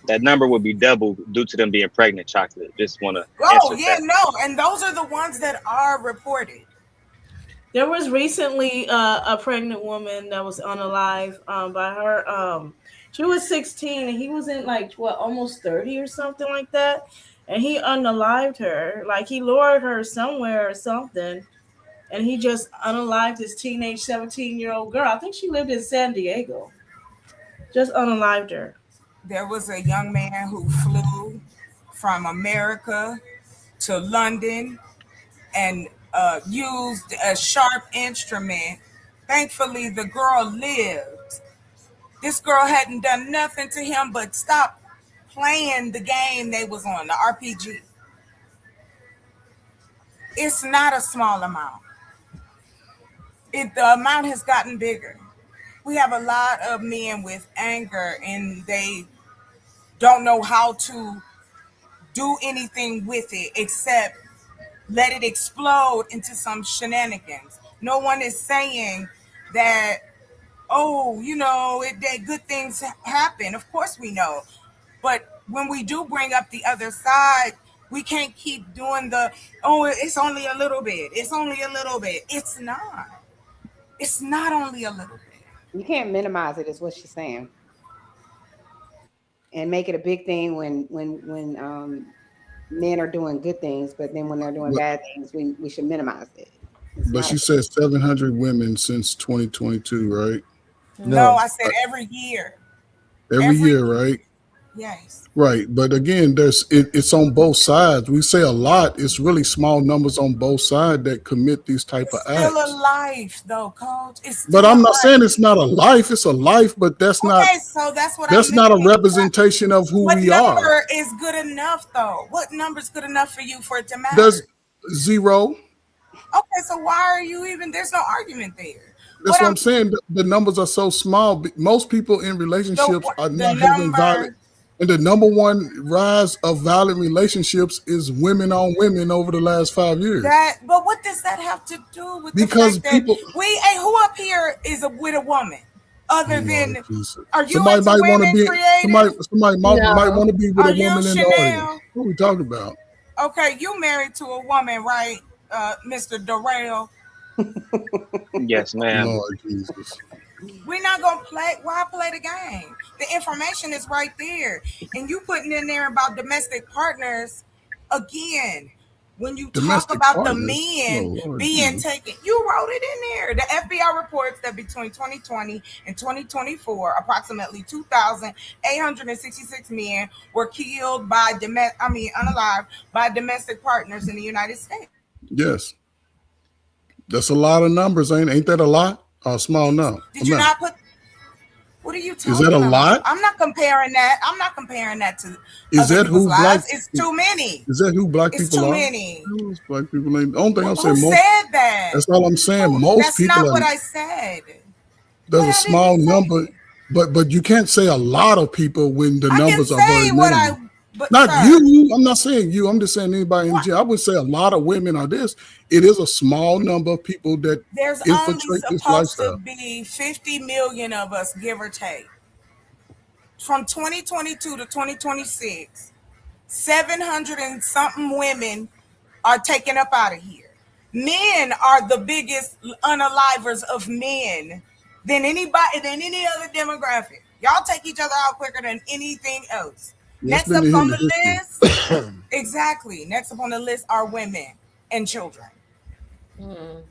Speaker 15: That number would be double due to them being pregnant, Chocolate. Just want to
Speaker 21: and those are the ones that are reported.
Speaker 8: There was recently a pregnant woman that was unalive by her. She was 16 and he was in almost 30 or something like that. And he unalived her. Like he lured her somewhere or something. And he just unalived his teenage 17-year-old girl. I think she lived in San Diego. Just unalived her.
Speaker 21: There was a young man who flew from America to London and used a sharp instrument. Thankfully, the girl lived. This girl hadn't done nothing to him but stop playing the game they was on, the RPG. It's not a small amount. The amount has gotten bigger. We have a lot of men with anger and they don't know how to do anything with it except let it explode into some shenanigans. No one is saying that, that good things happen. Of course we know. But when we do bring up the other side, we can't keep doing it's only a little bit. It's only a little bit. It's not. It's not only a little bit.
Speaker 4: You can't minimize it, is what she's saying. And make it a big thing when men are doing good things, but then when they're doing bad things, we should minimize it.
Speaker 9: But she said 700 women since 2022, right?
Speaker 21: No, I said every year.
Speaker 9: Every year, right?
Speaker 21: Yes.
Speaker 9: Right, but again, it's on both sides. We say a lot. It's really small numbers on both sides that commit these type of
Speaker 21: Still
Speaker 9: acts.
Speaker 21: a life, though, Coach. It's still
Speaker 9: But I'm
Speaker 21: a
Speaker 9: not
Speaker 21: life.
Speaker 9: saying it's not a life. It's a life, but that's not.
Speaker 21: Okay, so that's what
Speaker 9: That's
Speaker 21: I'm
Speaker 9: not a
Speaker 21: meaning.
Speaker 9: representation of who
Speaker 21: What
Speaker 9: we are.
Speaker 21: number is good enough, though? What number is good enough for you for it to matter?
Speaker 9: There's 0.
Speaker 21: Okay, so why are you even? There's no argument there.
Speaker 9: That's what I'm saying. The numbers are so small. Most people in relationships are not having violent. And the number one rise of violent relationships is women on women over the last 5 years.
Speaker 21: But what does that have to do with
Speaker 9: Because
Speaker 21: the fact
Speaker 9: people,
Speaker 21: that who up here is with a woman? Other than, are you
Speaker 9: somebody
Speaker 21: into
Speaker 9: might want to
Speaker 21: women
Speaker 9: be
Speaker 21: creative?
Speaker 9: somebody might want to be with
Speaker 21: Are
Speaker 9: a
Speaker 21: you,
Speaker 9: woman in the audience. What are we talking about?
Speaker 21: Okay, you married to a woman, right, Mr. Darrell?
Speaker 15: Yes, ma'am.
Speaker 9: Lord Jesus.
Speaker 21: We're not gonna play. Why play the game? The information is right there, and you putting in there about domestic partners. Again, when you talk about the men being taken, you wrote it in there. The FBI reports that between 2020 and 2024, approximately 2,866 men were killed by unalive by domestic partners in the United States.
Speaker 9: Yes, that's a lot of numbers. Ain't that a lot? Or a small number?
Speaker 21: Did you not put? What are you talking about?
Speaker 9: Is that a lot?
Speaker 21: I'm not comparing that. I'm not comparing that to
Speaker 9: Is that who black?
Speaker 21: It's too many.
Speaker 9: Is that who black
Speaker 21: It's
Speaker 9: people
Speaker 21: too
Speaker 9: are?
Speaker 21: many.
Speaker 9: Black people ain't. The only thing I'm saying.
Speaker 21: Who said that?
Speaker 9: That's all I'm saying. Most
Speaker 21: that's
Speaker 9: people.
Speaker 21: That's not
Speaker 9: are,
Speaker 21: what I said.
Speaker 9: There's a small number, but you can't say a lot of people when the numbers are very minimal. Not you. I'm not saying you. I'm just saying anybody in jail. I would say a lot of women are this. It is a small number of people that
Speaker 21: there's
Speaker 9: infiltrate
Speaker 21: only
Speaker 9: this
Speaker 21: supposed
Speaker 9: lifestyle.
Speaker 21: to be 50 million of us, give or take. From 2022 to 2026, 700 and something women are taken up out of here. Men are the biggest unalivers of men than any other demographic. Y'all take each other out quicker than anything else. Next up on the list, exactly. Next up on the list are women and children. And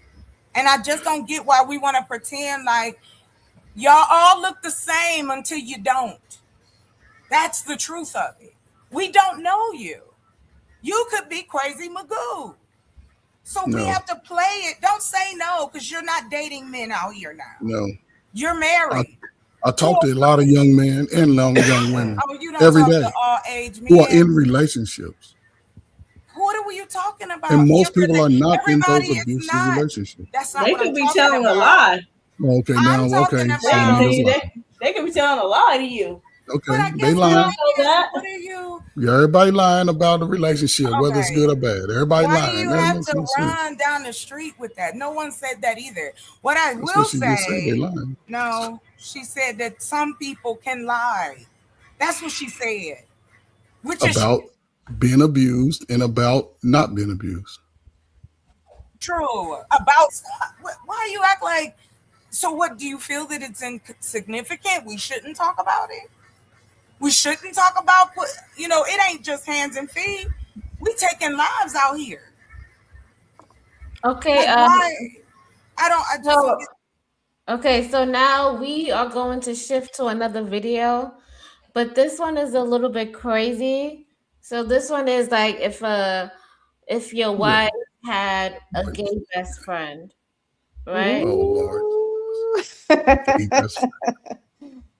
Speaker 21: I just don't get why we want to pretend like y'all all look the same until you don't. That's the truth of it. We don't know you. You could be Crazy Magoo. So we have to play it. Don't say no, because you're not dating men out here now.
Speaker 9: No.
Speaker 21: You're married.
Speaker 9: I talk to a lot of young men and young women
Speaker 21: you don't
Speaker 9: every
Speaker 21: talk
Speaker 9: day
Speaker 21: to all age men
Speaker 9: who are in relationships.
Speaker 21: What are you talking about?
Speaker 9: And most people are not in those abusive relationships.
Speaker 21: That's not
Speaker 8: they
Speaker 21: what
Speaker 8: could
Speaker 21: I'm
Speaker 8: be
Speaker 21: talking
Speaker 8: telling
Speaker 21: about.
Speaker 8: a lie.
Speaker 9: Okay, now, okay.
Speaker 8: They could be telling a lie to you.
Speaker 9: Okay, they lying.
Speaker 21: What are you?
Speaker 9: Everybody lying about the relationship, whether it's good or bad. Everybody lying.
Speaker 21: Why do you have to run down the street with that? No one said that either. What I will say, no, she said that some people can lie. That's what she said. Which
Speaker 9: about being abused and about not being abused.
Speaker 21: True. About why you act like? So what, do you feel that it's insignificant? We shouldn't talk about it. We shouldn't talk about, it ain't just hands and feet. We taking lives out here.
Speaker 3: Okay. Okay, so now we are going to shift to another video, but this one is a little bit crazy. So this one is like if your wife had a gay best friend, right?
Speaker 9: Oh Lord.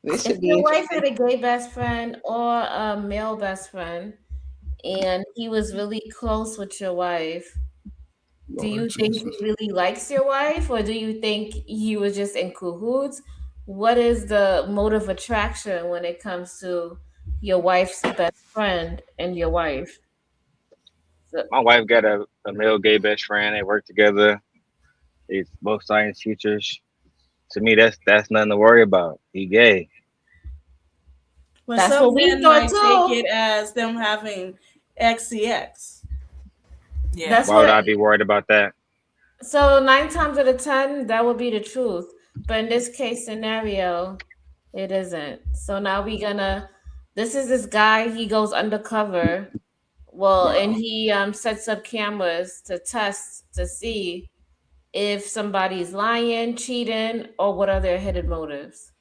Speaker 3: If your wife had a gay best friend or a male best friend, and he was really close with your wife, do you think he really likes your wife, or do you think he was just in cahoots? What is the mode of attraction when it comes to your wife's best friend and your wife?
Speaker 15: My wife got a male gay best friend. They work together. It's both science teachers. To me, that's nothing to worry about. He gay.
Speaker 8: Well,
Speaker 3: That's
Speaker 8: some
Speaker 3: what we
Speaker 8: men
Speaker 3: thought
Speaker 8: might
Speaker 3: too.
Speaker 8: take it as them having XCX.
Speaker 21: Yeah.
Speaker 15: Why would I be worried about that?
Speaker 3: So 9 times out of 10, that would be the truth. But in this case scenario, it isn't. So now this is this guy, he goes undercover. Well, and he sets up cameras to test to see if somebody's lying, cheating, or what are their hidden motives.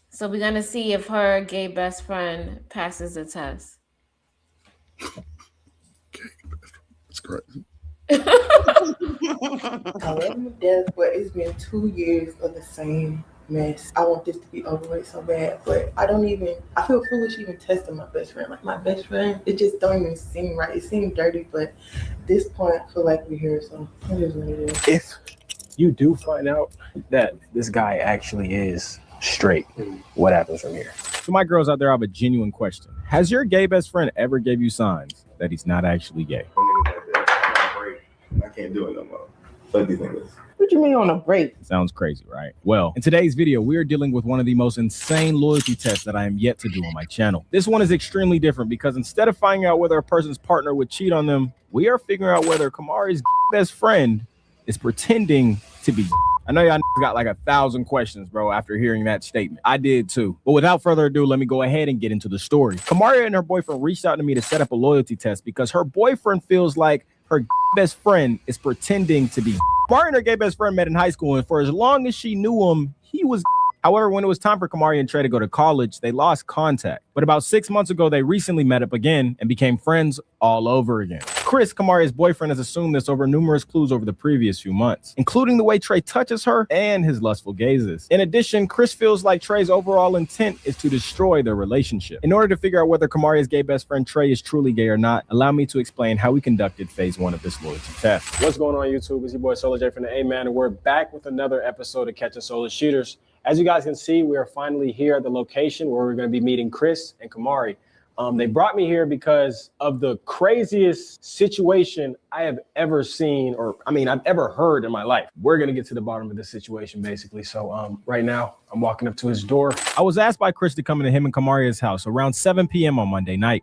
Speaker 3: So we're gonna see if her gay best friend passes the test.
Speaker 9: That's great.
Speaker 2: I love him to death, but it's been 2 years of the same mess. I want this to be over with so bad, but I feel foolish even testing my best friend. Like my best friend, it just don't even seem right. It seems dirty, but at this point, I feel like we're here, so it is what it is.
Speaker 22: If you do find out that this guy actually is straight, what happens from here?
Speaker 23: So my girls out there, I have a genuine question. Has your gay best friend ever gave you signs that he's not actually gay?
Speaker 24: I can't do it no more. What do you think this?
Speaker 2: What you mean on a break?
Speaker 23: Sounds crazy, right? Well, in today's video, we are dealing with one of the most insane loyalty tests that I am yet to do on my channel. This one is extremely different because instead of finding out whether a person's partner would cheat on them, we are figuring out whether Kamari's best friend is pretending to be. I know y'all got like 1,000 questions, bro, after hearing that statement. I did too. But without further ado, let me go ahead and get into the story. Kamari and her boyfriend reached out to me to set up a loyalty test because her boyfriend feels like her best friend is pretending to be. Kamari and her gay best friend met in high school, and for as long as she knew him, he was. However, when it was time for Kamari and Trey to go to college, they lost contact. But about 6 months ago, they recently met up again and became friends all over again. Chris, Kamari's boyfriend, has assumed this over numerous clues over the previous few months, including the way Trey touches her and his lustful gazes. In addition, Chris feels like Trey's overall intent is to destroy their relationship. In order to figure out whether Kamari's gay best friend Trey is truly gay or not, allow me to explain how we conducted phase 1 of this loyalty test.
Speaker 22: What's going on YouTube? It's your boy Solar J from the A-Man, and we're back with another episode of Catching Solar Shooters. As you guys can see, we are finally here at the location where we're going to be meeting Chris and Kamari. They brought me here because of the craziest situation I have ever seen, or I've ever heard in my life. We're going to get to the bottom of this situation, basically. So right now, I'm walking up to his door.
Speaker 23: I was asked by Chris to come into him and Kamari's house around 7 p.m. on Monday night.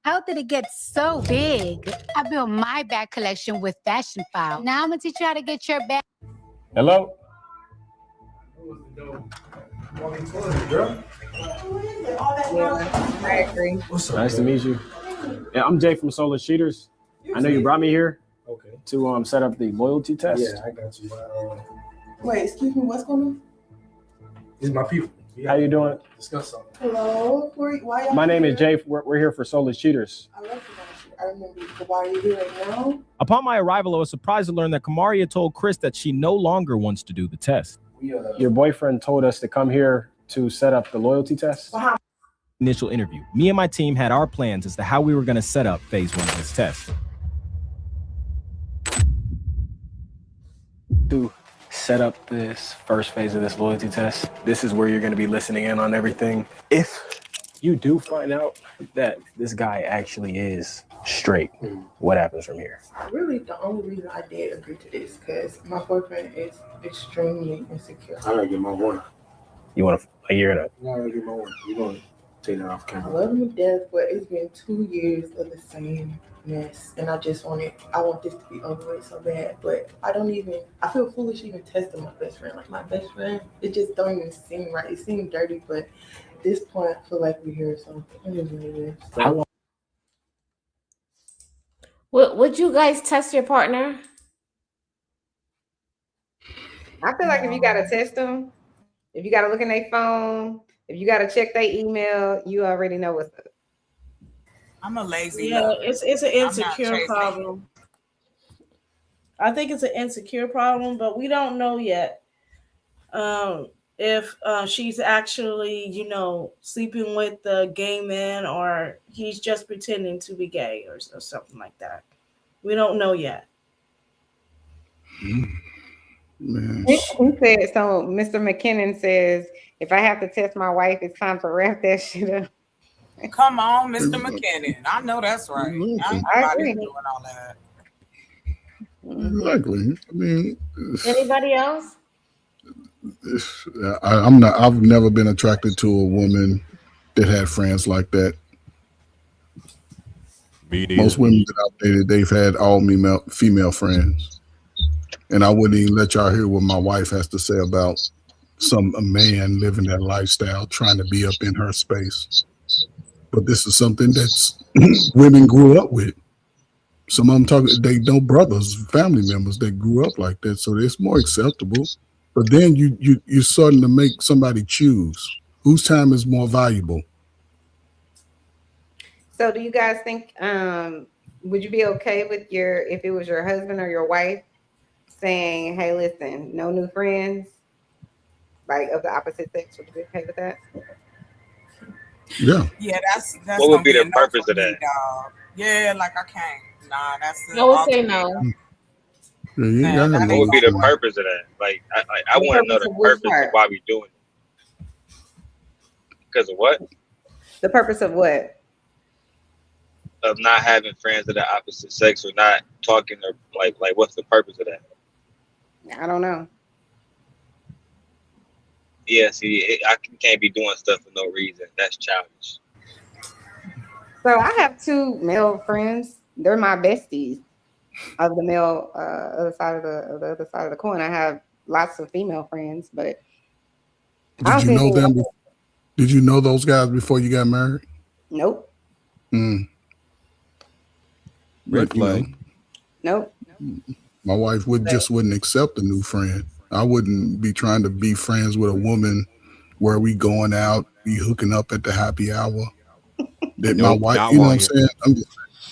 Speaker 25: How did it get so big? I built my bag collection with Fashion File. Now I'm going to teach you how to get your bag.
Speaker 22: Hello?
Speaker 2: I agree.
Speaker 22: Nice to meet you. Yeah, I'm Jay from Solar Shooters. I know you brought me here to set up the loyalty test.
Speaker 24: Yeah, I got you.
Speaker 2: Wait, excuse me, what's going on?
Speaker 24: These are my people.
Speaker 22: How you doing?
Speaker 24: Discuss something.
Speaker 2: Hello? Why y'all
Speaker 22: My name
Speaker 2: here?
Speaker 22: is Jay. We're here for Solar Shooters.
Speaker 2: I recognize you. I remember you. But why are you here right now?
Speaker 23: Upon my arrival, I was surprised to learn that Kamari had told Chris that she no longer wants to do the test.
Speaker 22: Your boyfriend told us to come here to set up the loyalty test.
Speaker 23: Initial interview, me and my team had our plans as to how we were going to set up phase 1 of this test.
Speaker 22: To set up this first phase of this loyalty test, this is where you're going to be listening in on everything. If you do find out that this guy actually is straight, what happens from here?
Speaker 2: Really, the only reason I did agree to this because my boyfriend is extremely insecure.
Speaker 24: I gotta get my one.
Speaker 22: You want a year and a...
Speaker 24: No, I gotta get my one. You're gonna take that off
Speaker 2: I
Speaker 24: camera.
Speaker 2: love him to death, but it's been 2 years of the same mess, and I want this to be over with so bad, but I feel foolish even testing my best friend. Like my best friend, it just don't even seem right. It seems dirty, but at this point, I feel like we're here, so it is what it is.
Speaker 22: How long?
Speaker 3: Would you guys test your partner?
Speaker 4: I feel like if you gotta test them, if you gotta look in their phone, if you gotta check their email, you already know what's up.
Speaker 21: I'm a lazy.
Speaker 8: Yeah, it's an
Speaker 21: I'm not
Speaker 8: insecure
Speaker 21: chasing.
Speaker 8: problem. I think it's an insecure problem, but we don't know yet if she's actually, sleeping with the gay man or he's just pretending to be gay or something like that. We don't know yet.
Speaker 9: Man.
Speaker 4: He said, so Mr. McKinnon says, if I have to test my wife, it's time to wrap that shit up.
Speaker 21: Come on, Mr. McKinnon. I know that's right.
Speaker 4: I agree.
Speaker 21: Doing all that.
Speaker 9: Exactly.
Speaker 3: Anybody else?
Speaker 9: I've never been attracted to a woman that had friends like that. Most women that I've dated, they've had all female friends. And I wouldn't even let y'all hear what my wife has to say about a man living that lifestyle, trying to be up in her space. But this is something that's women grew up with. Some of them they know brothers, family members that grew up like that, so it's more acceptable. But then you're starting to make somebody choose whose time is more valuable.
Speaker 4: So do you guys think would you be okay with if it was your husband or your wife saying, hey, listen, no new friends, like of the opposite sex? Would you be okay with that?
Speaker 9: Yeah.
Speaker 21: Yeah, that's
Speaker 15: what would be the
Speaker 21: no
Speaker 15: purpose
Speaker 21: for
Speaker 15: of that?
Speaker 21: me, dog. Yeah, like I can't. Nah, that's
Speaker 3: I would say no.
Speaker 9: Yeah, you ain't gotta have
Speaker 15: What
Speaker 9: no
Speaker 15: would be the
Speaker 9: friends.
Speaker 15: purpose of that? Like, I
Speaker 4: The
Speaker 15: want to know
Speaker 4: purpose
Speaker 15: the
Speaker 4: of which
Speaker 15: purpose of
Speaker 4: part?
Speaker 15: why we doing it. Because of what?
Speaker 4: The purpose of what?
Speaker 15: Of not having friends of the opposite sex or not talking, or like what's the purpose of that?
Speaker 4: I don't know.
Speaker 15: Yeah, see, I can't be doing stuff for no reason. That's childish.
Speaker 4: So I have 2 male friends. They're my besties of the male other side of the other side of the coin. I have lots of female friends, but I don't
Speaker 9: Did you
Speaker 4: see
Speaker 9: know
Speaker 4: anything
Speaker 9: them?
Speaker 4: wrong.
Speaker 9: Did you know those guys before you got married?
Speaker 4: Nope.
Speaker 17: Red flag.
Speaker 4: Nope.
Speaker 9: My wife wouldn't accept a new friend. I wouldn't be trying to be friends with a woman where we going out, be hooking up at the happy hour. That my
Speaker 10: Nope,
Speaker 9: wife,
Speaker 10: not
Speaker 9: you know
Speaker 10: while
Speaker 9: what I'm
Speaker 10: you.
Speaker 9: saying? I'm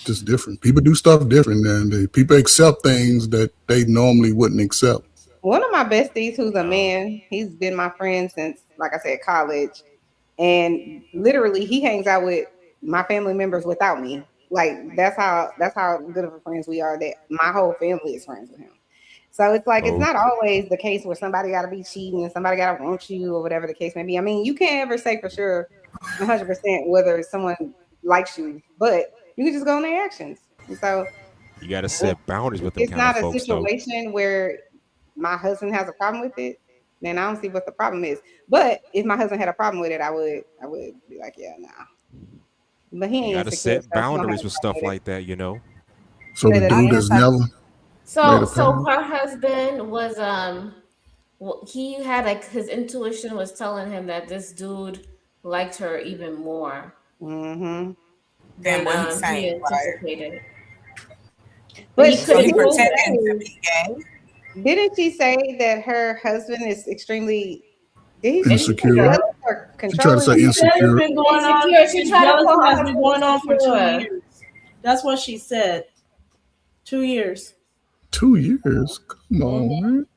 Speaker 9: just different. People do stuff different, and people accept things that they normally wouldn't accept.
Speaker 4: One of my besties, who's a man, he's been my friend since, like I said, college. And literally he hangs out with my family members without me. Like that's how good of a friends we are, that my whole family is friends with him. So it's like it's
Speaker 10: Oh,
Speaker 4: not always the case where somebody gotta be cheating and somebody gotta want you or whatever the case may be. I mean, you can't ever say for sure 100% whether someone likes you, but you can just go on their actions. And so
Speaker 10: you gotta set boundaries with them
Speaker 4: it's
Speaker 10: kind of
Speaker 4: not a
Speaker 10: folks, though.
Speaker 4: situation where my husband has a problem with it, then I don't see what the problem is. But if my husband had a problem with it, I would be like, yeah, nah. But he
Speaker 10: You
Speaker 4: ain't
Speaker 10: gotta
Speaker 4: insecure,
Speaker 10: set
Speaker 4: so he don't have
Speaker 10: boundaries
Speaker 4: a
Speaker 10: with
Speaker 4: problem
Speaker 10: stuff
Speaker 4: with it.
Speaker 10: like that, you know.
Speaker 9: So
Speaker 4: Say
Speaker 9: the
Speaker 4: that
Speaker 9: dude
Speaker 4: again.
Speaker 9: has never made
Speaker 3: So
Speaker 9: a promise.
Speaker 3: her husband was he had like his intuition was telling him that this dude liked her even more
Speaker 4: Mm-hmm.
Speaker 21: than
Speaker 3: than
Speaker 21: what he's
Speaker 3: he
Speaker 21: saying, right?
Speaker 3: anticipated. But
Speaker 4: But
Speaker 3: he
Speaker 21: So he
Speaker 3: couldn't
Speaker 4: didn't
Speaker 3: prove
Speaker 4: she
Speaker 21: pretending
Speaker 3: it.
Speaker 21: to
Speaker 4: say,
Speaker 21: be gay.
Speaker 4: didn't she say that her husband is extremely, did he say
Speaker 9: Insecure.
Speaker 4: jealous or
Speaker 9: She tried to
Speaker 4: controlling?
Speaker 9: say
Speaker 8: She said it's
Speaker 9: insecure.
Speaker 8: been going on.
Speaker 3: Insecure. She
Speaker 8: The
Speaker 3: tried to call
Speaker 8: jealousy
Speaker 3: her
Speaker 8: has been
Speaker 3: husband
Speaker 8: going on for 2
Speaker 3: insecure.
Speaker 8: years. That's what she said. 2 years.
Speaker 9: 2 years. Come on,
Speaker 3: Mm-hmm.
Speaker 9: man.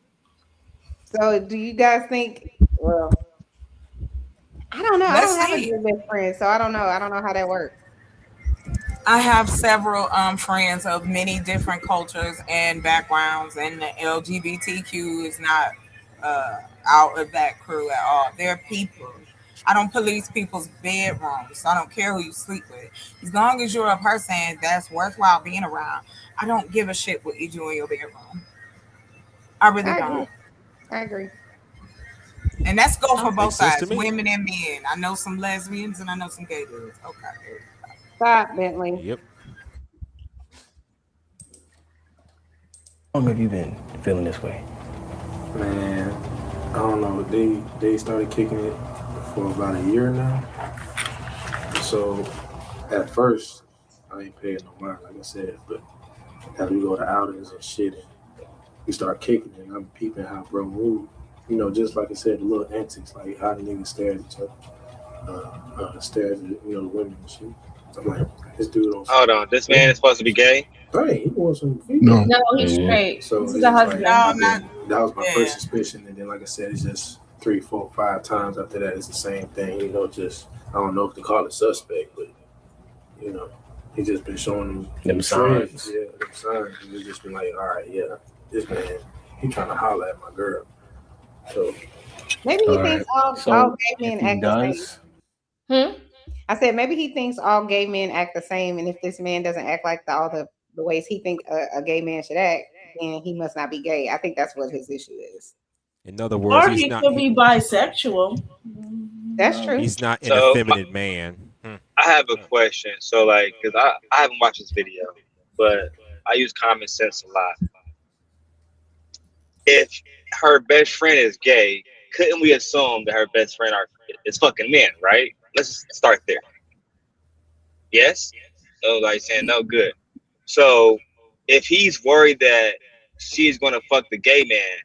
Speaker 4: So do you guys think, well, I don't know. I
Speaker 21: Let's
Speaker 4: don't have a
Speaker 21: see.
Speaker 4: good best friend, so I don't know. I don't know how that works.
Speaker 21: I have several friends of many different cultures and backgrounds, and the LGBTQ is not out of that crew at all. They're people. I don't police people's bedrooms, so I don't care who you sleep with. As long as you're a person that's worthwhile being around, I don't give a shit what you do in your bedroom. I really
Speaker 4: I agree.
Speaker 21: don't.
Speaker 4: I agree.
Speaker 21: And that's go for both
Speaker 10: Makes sense to
Speaker 21: sides,
Speaker 10: me.
Speaker 21: women and men. I know some lesbians and I know some gay dudes. Okay.
Speaker 4: Stop, Bentley.
Speaker 10: Yep.
Speaker 5: How long have you been feeling this way?
Speaker 11: Man, I don't know. They started kicking it for about a year now. So at first, I ain't paying no mind, like I said. But as we go to outings and shit, and we start kicking it, and I'm peeping how bro move. You know, just like I said, the little antics, like how the niggas stare at each other, stare at the women and shit. I'm like, this dude on.
Speaker 15: Hold on, this man is supposed to be gay.
Speaker 11: Hey, he wants some female.
Speaker 3: No, he's straight.
Speaker 11: So
Speaker 3: This is
Speaker 11: it's
Speaker 3: a
Speaker 11: just
Speaker 3: husband.
Speaker 11: like,
Speaker 21: No, I'm not.
Speaker 11: that was my
Speaker 21: Yeah.
Speaker 11: first suspicion, and then like I said, it's just 3, 4, 5 times after that. It's the same thing, you know. Just I don't know if to call it suspect, but you know, he just been showing them
Speaker 5: Them
Speaker 11: friends,
Speaker 5: signs.
Speaker 11: yeah, them signs, and it's just been like, all right, yeah, this man, he trying to holler at my girl. So
Speaker 4: Maybe he
Speaker 11: all
Speaker 4: thinks
Speaker 11: right.
Speaker 4: all
Speaker 5: So
Speaker 4: gay men
Speaker 5: if he
Speaker 4: act the same.
Speaker 5: does,
Speaker 4: I said maybe he thinks all gay men act the same, and if this man doesn't act like all the ways he think a gay man should act, then he must not be gay. I think that's what his issue is.
Speaker 10: In other words,
Speaker 8: Or he could be bisexual.
Speaker 4: That's true.
Speaker 10: he's not an
Speaker 15: So,
Speaker 10: effeminate man.
Speaker 15: I have a question. So, like, because I haven't watched this video, but I use common sense a lot. If her best friend is gay, couldn't we assume that her best friend is fucking men, right? Let's just start there. Yes? So, like, saying no, good. So, if he's worried that she's gonna fuck the gay man,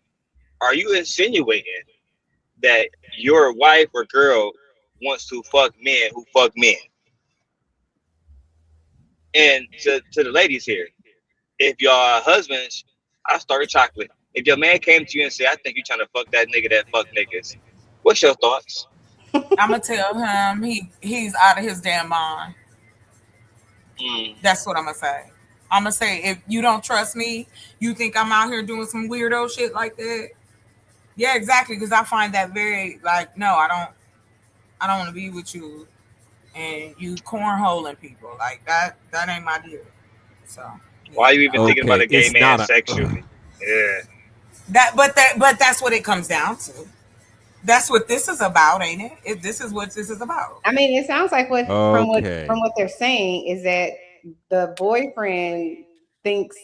Speaker 15: are you insinuating that your wife or girl wants to fuck men who fuck men? And to the ladies here, if y'all husbands, I started chocolate. If your man came to you and said, I think you're trying to fuck that nigga that fuck niggas, what's your thoughts?
Speaker 21: I'm gonna tell him he's out of his damn mind. That's what I'm gonna say. I'm gonna say, if you don't trust me, you think I'm out here doing some weirdo shit like that? Yeah, exactly. Because I find that very like, no, I don't want to be with you, and you cornholing people like that. That ain't my deal. So
Speaker 15: why are you even thinking about a gay man sexually?
Speaker 21: Yeah. But that's what it comes down to. That's what this is about, ain't it? This is what this is about.
Speaker 4: I mean, it sounds like from what they're saying is that the boyfriend thinks,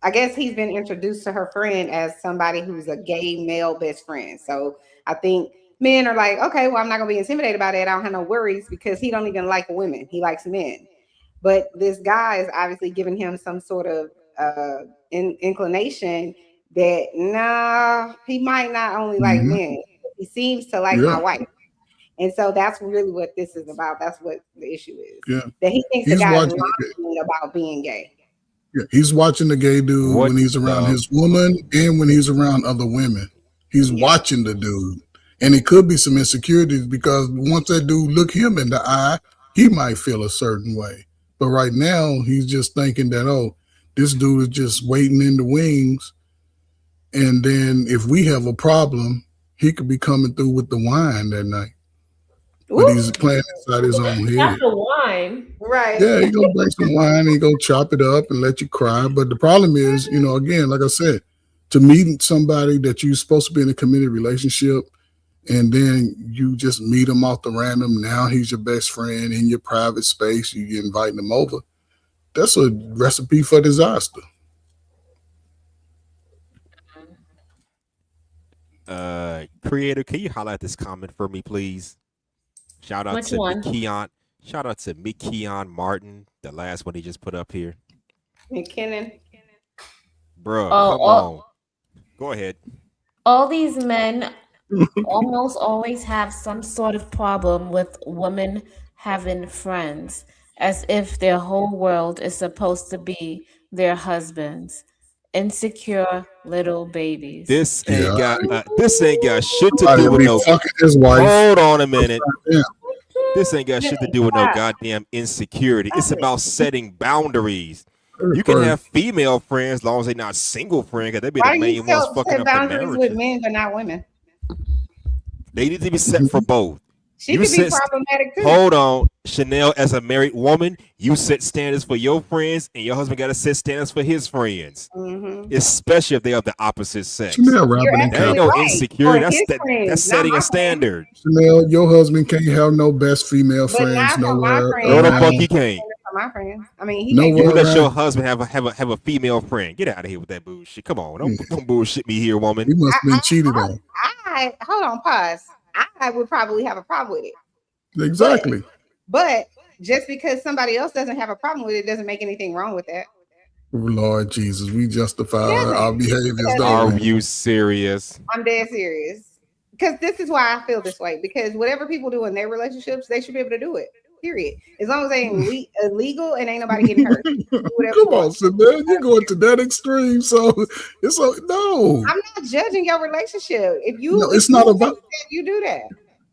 Speaker 4: I guess he's been introduced to her friend as somebody who's a gay male best friend. So I think men are like, okay, well, I'm not gonna be intimidated by that. I don't have no worries because he don't even like women. He likes men. But this guy is obviously giving him some sort of inclination that he might not only like men. He seems to like my wife. And so that's really what this is about. That's what the issue is.
Speaker 9: Yeah.
Speaker 4: That he thinks the guy is lying about being gay.
Speaker 9: Yeah. He's watching the gay dude when he's around his woman and when he's around other women. He's watching the dude. And it could be some insecurities because once that dude look him in the eye, he might feel a certain way. But right now, he's just thinking that, oh, this dude is just waiting in the wings. And then if we have a problem, he could be coming through with the wine that night. But he's playing inside his own head.
Speaker 3: Not the wine.
Speaker 4: Right.
Speaker 9: Yeah, he's going to bring some wine. He's going to chop it up and let you cry. But the problem is, again, like I said, to meet somebody that you're supposed to be in a committed relationship, and then you just meet him off the random. Now he's your best friend in your private space. You inviting him over. That's a recipe for disaster.
Speaker 10: Creator, can you highlight this comment for me, please? Shout out to McKeon. Shout out to McKeon Martin, the last one he just put up here.
Speaker 4: McKinnon.
Speaker 10: Bro, come on. Go ahead.
Speaker 3: All these men almost always have some sort of problem with women having friends, as if their whole world is supposed to be their husbands. Insecure little babies.
Speaker 10: This ain't got shit to do with no.
Speaker 9: His wife.
Speaker 10: Hold on a minute. This ain't got shit to do with no goddamn insecurity. It's about setting boundaries. You can have female friends as long as they're not single friends, because they be the main ones fucking up the marriage.
Speaker 4: With men, but not women.
Speaker 10: They need to be set for both.
Speaker 4: She could be problematic too.
Speaker 10: Hold on, Chanel. As a married woman, you set standards for your friends, and your husband got to set standards for his friends, especially if they are the opposite sex.
Speaker 9: Chanel,
Speaker 10: that ain't no insecurity. That's setting a standard.
Speaker 9: Chanel, your husband can't have no best female friends nowhere.
Speaker 10: No, the fuck he can't.
Speaker 4: My friends. I mean,
Speaker 10: you let your husband have a female friend. Get out of here with that bullshit. Come on, don't bullshit me here, woman.
Speaker 9: He must have been cheated on.
Speaker 4: Hold on, pause. I would probably have a problem with it.
Speaker 9: Exactly.
Speaker 4: But just because somebody else doesn't have a problem with it doesn't make anything wrong with that.
Speaker 9: Lord Jesus, we justify our behaviors.
Speaker 10: Are you serious?
Speaker 4: I'm dead serious. Because this is why I feel this way. Because whatever people do in their relationships, they should be able to do it. Period. As long as they ain't illegal and ain't nobody getting hurt.
Speaker 9: Come on, Chanel, you're going to that extreme. So it's no.
Speaker 4: I'm not judging your relationship. If you,
Speaker 9: it's not about
Speaker 4: you do that.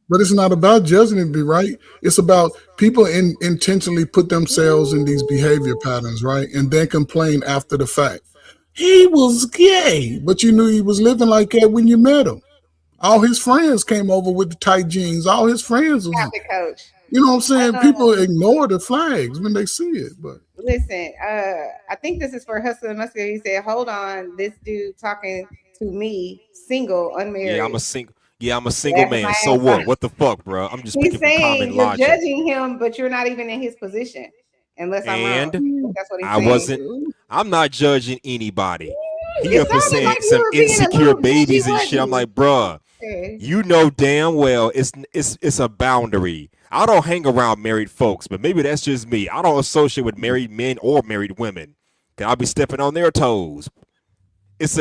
Speaker 9: But it's not about judging it, right? It's about people intentionally put themselves in these behavior patterns, right? And then complain after the fact. He was gay, but you knew he was living like that when you met him. All his friends came over with the tight jeans. All his friends was.
Speaker 4: Coach.
Speaker 9: You know what I'm saying? People ignore the flags when they see it. But
Speaker 4: listen, I think this is for Hustler Muscular. He said, "Hold on, this dude talking to me, single, unmarried."
Speaker 10: Yeah, I'm a single man. So what? What the fuck, bro? I'm just
Speaker 4: he's
Speaker 10: picking from common
Speaker 4: you're
Speaker 10: logic.
Speaker 4: judging him, but you're not even in his position, unless I'm wrong. That's what he's saying.
Speaker 10: I'm not judging anybody. He up for saying some insecure babies and shit. I'm like, bruh, you know damn well it's a boundary. I don't hang around married folks, but maybe that's just me. I don't associate with married men or married women. I'll be stepping on their toes. It's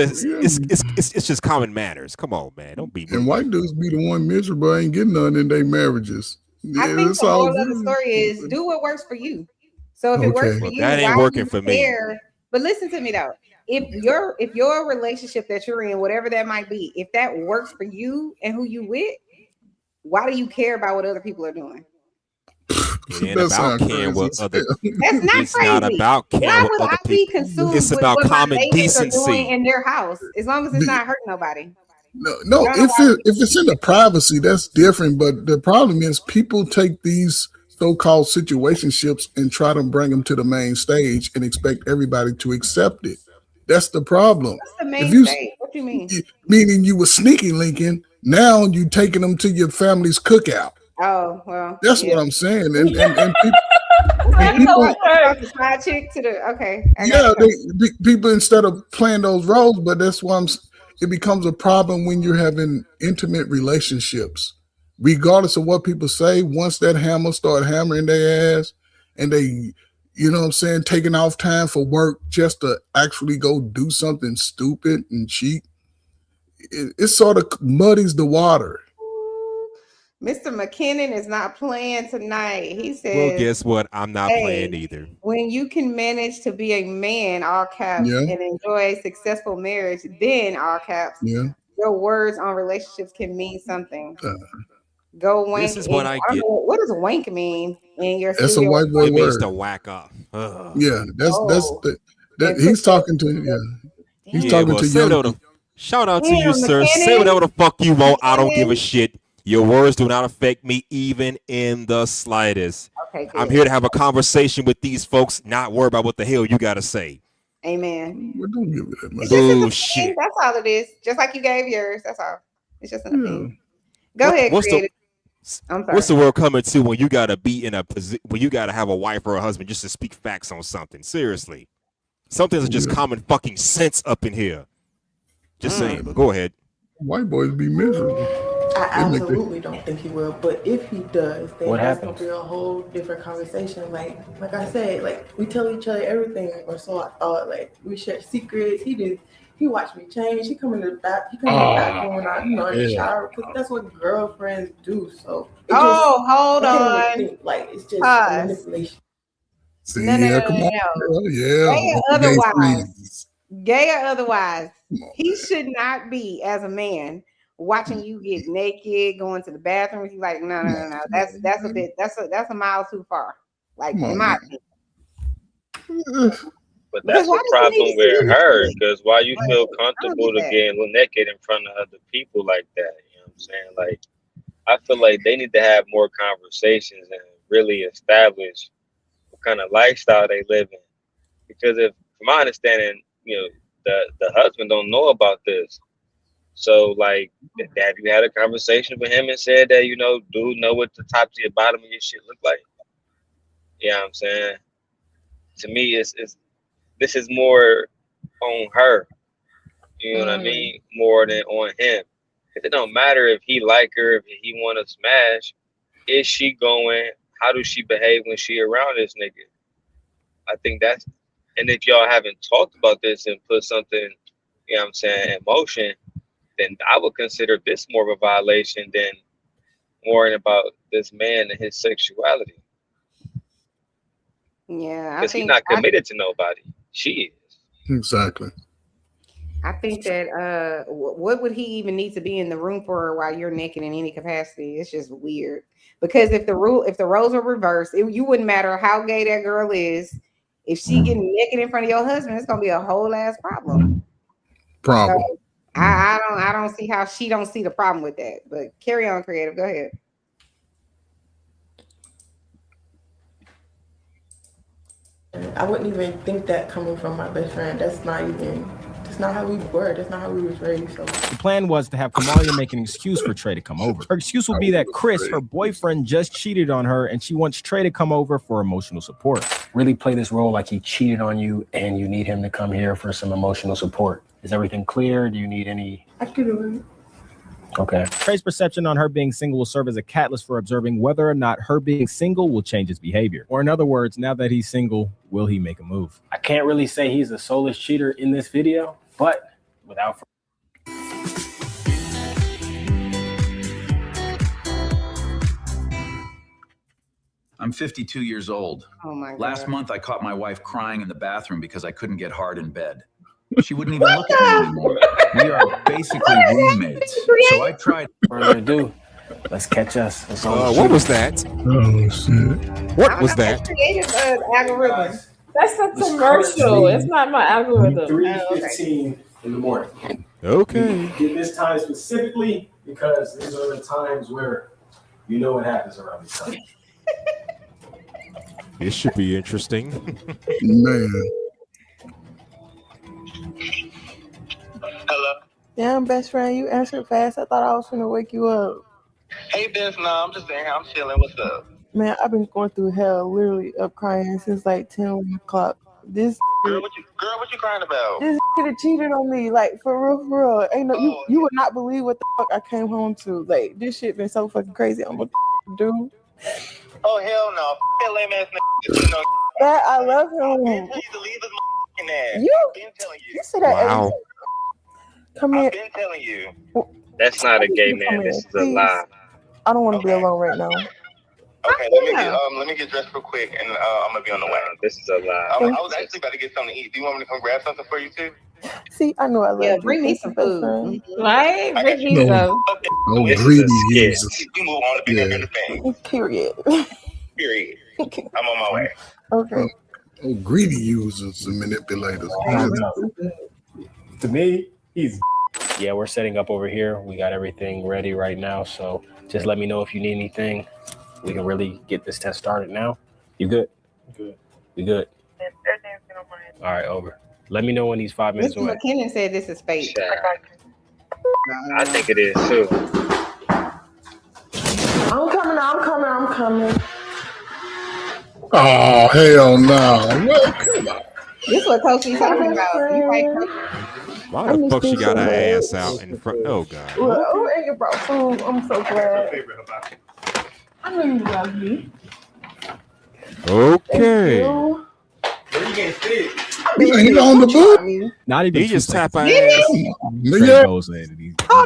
Speaker 10: just common manners. Come on, man. Don't be.
Speaker 9: And white dudes be the one miserable, ain't getting none in their marriages.
Speaker 4: I
Speaker 9: Yeah,
Speaker 4: think
Speaker 9: it's
Speaker 4: the
Speaker 9: all
Speaker 4: moral of the
Speaker 9: good.
Speaker 4: story is do what works for you. So if it works for
Speaker 10: Well,
Speaker 4: you,
Speaker 10: that ain't
Speaker 4: why
Speaker 10: working
Speaker 4: do
Speaker 10: for
Speaker 4: you
Speaker 10: me.
Speaker 4: care? But listen to me though. If your relationship that you're in, whatever that might be, if that works for you and who you with, why do you care about what other people are doing?
Speaker 10: It ain't about caring what other.
Speaker 4: That's not
Speaker 10: It's
Speaker 4: crazy.
Speaker 10: not about caring
Speaker 4: Why
Speaker 10: what
Speaker 4: would
Speaker 10: other
Speaker 4: I be
Speaker 10: people.
Speaker 4: consumed
Speaker 10: It's
Speaker 4: with
Speaker 10: about
Speaker 4: what my
Speaker 10: common
Speaker 4: neighbors are doing
Speaker 10: decency.
Speaker 4: in their house, as long as it's not hurting nobody?
Speaker 9: No, if it's in the privacy, that's different. But the problem is people take these so-called situationships and try to bring them to the main stage and expect everybody to accept it. That's the problem.
Speaker 4: What's the
Speaker 9: If
Speaker 4: main
Speaker 9: you
Speaker 4: stage? What do you mean?
Speaker 9: meaning you were sneaky linking, now you taking them to your family's cookout.
Speaker 4: Oh well,
Speaker 9: That's
Speaker 4: yeah.
Speaker 9: what I'm saying. And people,
Speaker 4: Okay,
Speaker 9: people
Speaker 4: the side chick to the okay. I
Speaker 9: yeah,
Speaker 4: got you.
Speaker 9: people instead of playing those roles, but that's why it becomes a problem when you're having intimate relationships. Regardless of what people say, once that hammer start hammering their ass and they, you know what I'm saying, taking off time for work just to actually go do something stupid and cheat, it sort of muddies the water.
Speaker 4: Mr. McKinnon is not playing tonight. He says,
Speaker 10: Well, guess what? I'm not playing
Speaker 4: hey,
Speaker 10: either.
Speaker 4: when you can manage to be a man, all caps,
Speaker 9: Yeah.
Speaker 4: and enjoy a successful marriage, then all caps,
Speaker 9: Yeah.
Speaker 4: your words on relationships can mean something. Go wank.
Speaker 10: This is what I get.
Speaker 4: What does wank mean in your
Speaker 9: That's a
Speaker 4: studio?
Speaker 9: white boy
Speaker 10: It means
Speaker 9: word.
Speaker 10: to whack up. Ugh.
Speaker 9: Yeah, that's
Speaker 4: And
Speaker 9: he's
Speaker 4: put
Speaker 9: talking to he's
Speaker 10: Yeah,
Speaker 9: talking
Speaker 10: well,
Speaker 9: to
Speaker 10: say
Speaker 9: young
Speaker 10: whatever. Shout out to you,
Speaker 4: Damn,
Speaker 10: sir. Say
Speaker 4: McKinnon.
Speaker 10: whatever the fuck you want. I don't give a
Speaker 4: McKinnon.
Speaker 10: shit. Your words do not affect me even in the slightest.
Speaker 4: Okay, good.
Speaker 10: I'm here to have a conversation with these folks, not worry about what the hell you got to say.
Speaker 4: Amen.
Speaker 9: Well, don't give it that much.
Speaker 4: It's just his
Speaker 10: Bullshit.
Speaker 4: opinion. That's all it is. Just like you gave yours. That's all. It's just an opinion. Go ahead,
Speaker 10: What's
Speaker 4: creative. I'm sorry.
Speaker 10: What's the world coming to when you gotta be in a position when you gotta have a wife or a husband just to speak facts on something? Seriously, some things are just common fucking sense up in here. Just saying. But go ahead.
Speaker 9: White boys be miserable.
Speaker 2: I absolutely don't think he will, but if he does, then
Speaker 22: What
Speaker 2: that's
Speaker 22: happens?
Speaker 2: gonna be a whole different conversation. Like I said, like we tell each other everything, or so I thought. Like we share secrets. He watched me change. He come in the bathroom when I, in the shower, because that's what girlfriends do. So
Speaker 4: hold on.
Speaker 2: Like it's just
Speaker 4: Pause.
Speaker 2: manipulation.
Speaker 9: See,
Speaker 4: No.
Speaker 9: come on. Yeah.
Speaker 4: Gay or
Speaker 9: Gay
Speaker 4: otherwise.
Speaker 9: friends.
Speaker 4: Gay or otherwise, he should not be as a man watching you get naked, going to the bathroom with you. Like, no. That's a mile too far. Like, in my opinion.
Speaker 15: But that's
Speaker 4: why
Speaker 15: the
Speaker 4: does he
Speaker 15: problem
Speaker 4: need to
Speaker 15: with
Speaker 4: see
Speaker 15: her,
Speaker 4: it?
Speaker 15: because why you feel
Speaker 4: I
Speaker 15: comfortable
Speaker 4: don't
Speaker 15: to
Speaker 4: get
Speaker 15: get naked in front of other people like that? You know what I'm saying? Like, I feel like they need to have more conversations and really establish what kind of lifestyle they live in. Because if, from my understanding, the husband don't know about this. So, like, have you had a conversation with him and said that, dude, know what the top to your bottom of your shit look like? You know what I'm saying? To me, this is more on her, you know what I mean, more than on him. It don't matter if he like her, if he want to smash. Is she going? How does she behave when she around this nigga? I think that's, and if y'all haven't talked about this and put something, you know what I'm saying, in motion, then I would consider this more of a violation than worrying about this man and his sexuality.
Speaker 4: Yeah,
Speaker 15: because he's not committed to nobody. She is.
Speaker 9: Exactly.
Speaker 4: I think that what would he even need to be in the room for while you're naked in any capacity? It's just weird. Because if the roles were reversed, you wouldn't matter how gay that girl is. If she getting naked in front of your husband, it's gonna be a whole ass problem. So I don't see how she don't see the problem with that. But carry on, creative. Go ahead.
Speaker 2: I wouldn't even think that coming from my best friend. That's not how we were. That's not how we was raised. So
Speaker 23: The plan was to have Kamalia make an excuse for Trey to come over. Her excuse would be that Chris, her boyfriend, just cheated on her and she wants Trey to come over for emotional support.
Speaker 5: Really play this role like he cheated on you and you need him to come here for some emotional support. Is everything clear? Do you need any?
Speaker 2: I could do it.
Speaker 22: Okay. Trey's perception on her being single will serve as a catalyst for observing whether or not her being single will change his behavior. Or in other words, now that he's single, will he make a move? I can't really say he's a soulless cheater in this video, but without
Speaker 6: I'm 52 years old.
Speaker 4: Oh my God.
Speaker 6: Last month, I caught my wife crying in the bathroom because I couldn't get hard in bed. She wouldn't even look at me anymore. We are basically roommates. So I tried.
Speaker 22: Further ado, let's catch us.
Speaker 10: What was that?
Speaker 9: Oh shit!
Speaker 10: What was that?
Speaker 4: Creative algorithm.
Speaker 3: That's a commercial. It's not my algorithm.
Speaker 22: 3:15 in the morning.
Speaker 10: Okay.
Speaker 22: Get this time specifically because these are the times where you know what happens around this time.
Speaker 10: This should be interesting.
Speaker 9: Man.
Speaker 7: Hello.
Speaker 2: Damn, best friend, you answered fast. I thought I was gonna wake you up.
Speaker 7: Hey, Vince. No, I'm just saying. I'm chilling. What's up?
Speaker 2: Man, I've been going through hell, literally up crying since like 10 o'clock. This
Speaker 7: Girl, what you crying about?
Speaker 2: this kid had cheated on me, like for real. Ain't no, you would not believe what the fuck I came home to. Like this shit been so fucking crazy. I'm gonna do.
Speaker 7: Oh hell no! That lame ass nigga. You know.
Speaker 2: That I love him.
Speaker 7: Tell you to leave his ass.
Speaker 2: You,
Speaker 7: I've been telling you.
Speaker 2: you say that every
Speaker 10: Wow.
Speaker 2: time. Come here.
Speaker 7: I've been telling you.
Speaker 15: That's not a gay
Speaker 2: Come
Speaker 15: man.
Speaker 2: here,
Speaker 15: This is a
Speaker 2: please.
Speaker 15: lie.
Speaker 2: I don't want to be alone right now.
Speaker 7: Okay, let me get dressed real quick, and I'm gonna be on the way.
Speaker 15: This is a lie.
Speaker 7: I was actually about to get something to eat. Do you want me to come grab something for you too?
Speaker 2: See, I know I love
Speaker 4: Yeah,
Speaker 2: you.
Speaker 4: bring me
Speaker 2: Thank
Speaker 4: some
Speaker 2: you, best
Speaker 4: food.
Speaker 2: friend.
Speaker 3: Right? Bring me
Speaker 9: No.
Speaker 3: some.
Speaker 9: Oh,
Speaker 7: This is
Speaker 9: greedy
Speaker 7: a skit.
Speaker 9: users.
Speaker 7: You move on to bigger and better things.
Speaker 2: Period.
Speaker 7: Period. I'm on my way.
Speaker 2: Okay.
Speaker 9: Oh, greedy users and manipulators.
Speaker 22: To me, he's. Yeah, we're setting up over here. We got everything ready right now. So just let me know if you need anything. We can really get this test started now. You good? Good. We good? All right, over. Let me know when he's 5 minutes
Speaker 4: Mr.
Speaker 22: away.
Speaker 4: McKinnon said this is fake.
Speaker 15: I think it is too.
Speaker 2: I'm coming.
Speaker 9: Oh hell no! Well, come on.
Speaker 4: This is what Coachy's talking about. You like Coachy?
Speaker 10: Why the fuck she got her ass out in front? Oh god.
Speaker 2: Oh, and you brought food. I'm so glad. I know you love me.
Speaker 10: Okay.
Speaker 2: You.
Speaker 9: He's on the boot.
Speaker 22: Not even
Speaker 10: He just tapped her
Speaker 4: Did
Speaker 10: ass.
Speaker 4: he?
Speaker 9: Yeah.
Speaker 4: Hold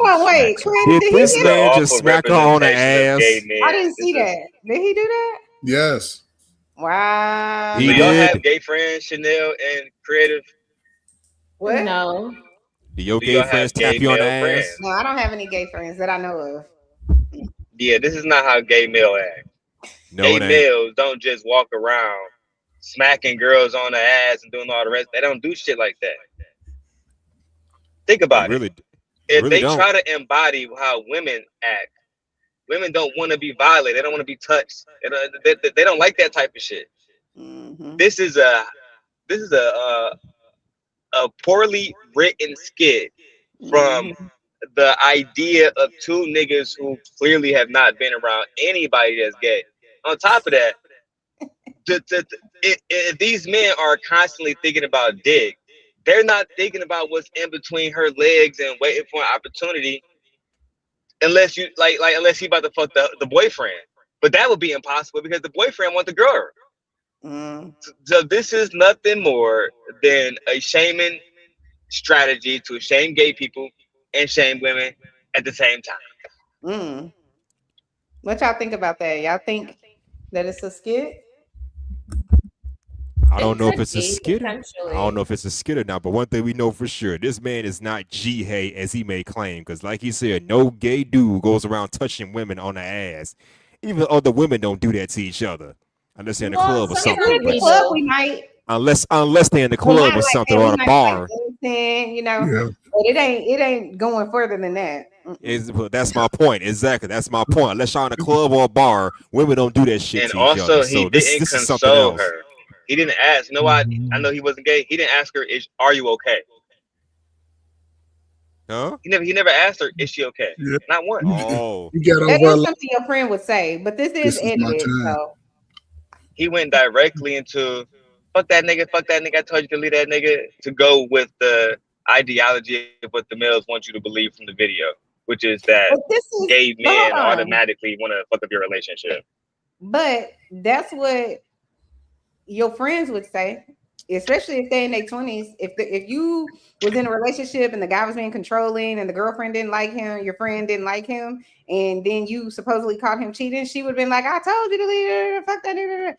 Speaker 4: on, wait. Credit,
Speaker 10: Did
Speaker 4: did
Speaker 10: this
Speaker 4: he get
Speaker 10: man
Speaker 4: it?
Speaker 10: just smack her on the ass?
Speaker 4: I didn't see that. Did he do that?
Speaker 9: Yes.
Speaker 4: Wow.
Speaker 10: He
Speaker 15: Do y'all
Speaker 10: did.
Speaker 15: have gay friends, Chanel and Creative?
Speaker 4: What?
Speaker 3: No.
Speaker 10: Do your
Speaker 15: Do
Speaker 10: gay
Speaker 15: y'all have
Speaker 10: friends
Speaker 15: gay
Speaker 10: tap you on the
Speaker 15: male
Speaker 10: ass?
Speaker 15: friends?
Speaker 4: No, I don't have any gay friends that I know of.
Speaker 15: Yeah, this is not how gay male act.
Speaker 10: No,
Speaker 15: Gay
Speaker 10: it ain't.
Speaker 15: males don't just walk around smacking girls on the ass and doing all the rest. They don't do shit like that. Think about
Speaker 10: Really,
Speaker 15: it. If
Speaker 10: really
Speaker 15: they
Speaker 10: don't.
Speaker 15: try to embody how women act, women don't want to be violated. They don't want to be touched. They don't like that type of shit.
Speaker 4: Mm-hmm.
Speaker 15: This is a poorly written skit from the idea of two niggas who clearly have not been around anybody that's gay. On top of that, if these men are constantly thinking about dick, they're not thinking about what's in between her legs and waiting for an opportunity. Unless you unless he about to fuck the boyfriend, but that would be impossible because the boyfriend want the girl. So this is nothing more than a shaming strategy to shame gay people and shame women at the same time.
Speaker 4: What y'all think about that? Y'all think that it's a skit?
Speaker 10: I don't know if it's a skit. I don't know if it's a skit or not, but one thing we know for sure, this man is not G-hay as he may claim, because like he said, no gay dude goes around touching women on the ass. Even other women don't do that to each other. Unless they're in the club or something.
Speaker 4: In the club, we might.
Speaker 10: Unless they're in the
Speaker 4: Well,
Speaker 10: club
Speaker 4: not
Speaker 10: or
Speaker 4: like
Speaker 10: something
Speaker 4: that.
Speaker 10: or
Speaker 4: We
Speaker 10: at a
Speaker 4: might
Speaker 10: bar.
Speaker 4: like dancing, you know.
Speaker 9: Yeah.
Speaker 4: But it ain't going further than that.
Speaker 10: That's my point. Exactly. That's my point. Unless y'all in a club or a bar, women don't do that shit
Speaker 15: And
Speaker 10: to each
Speaker 15: also,
Speaker 10: other.
Speaker 15: he
Speaker 10: So this
Speaker 15: didn't
Speaker 10: is something
Speaker 15: console
Speaker 10: else.
Speaker 15: her. He didn't ask. No, I know he wasn't gay. He didn't ask her, "Are you okay?"
Speaker 10: Huh?
Speaker 15: He never asked her, "Is she okay?"
Speaker 9: Yeah.
Speaker 15: Not once.
Speaker 10: Oh.
Speaker 9: You get
Speaker 4: That
Speaker 9: over.
Speaker 4: is something your friend would say, but this is
Speaker 9: This is my
Speaker 4: edited,
Speaker 9: time.
Speaker 4: so
Speaker 15: He went directly into fuck that nigga. I told you to leave that nigga, to go with the ideology of what the males want you to believe from the video. which is that
Speaker 4: But this is
Speaker 15: gay
Speaker 4: but hold
Speaker 15: men
Speaker 4: on.
Speaker 15: automatically want to fuck up your relationship.
Speaker 4: But that's what your friends would say, especially if they're in their 20s. If you was in a relationship and the guy was being controlling and the girlfriend didn't like him, your friend didn't like him, and then you supposedly caught him cheating, she would have been like, I told you to leave her, fuck that.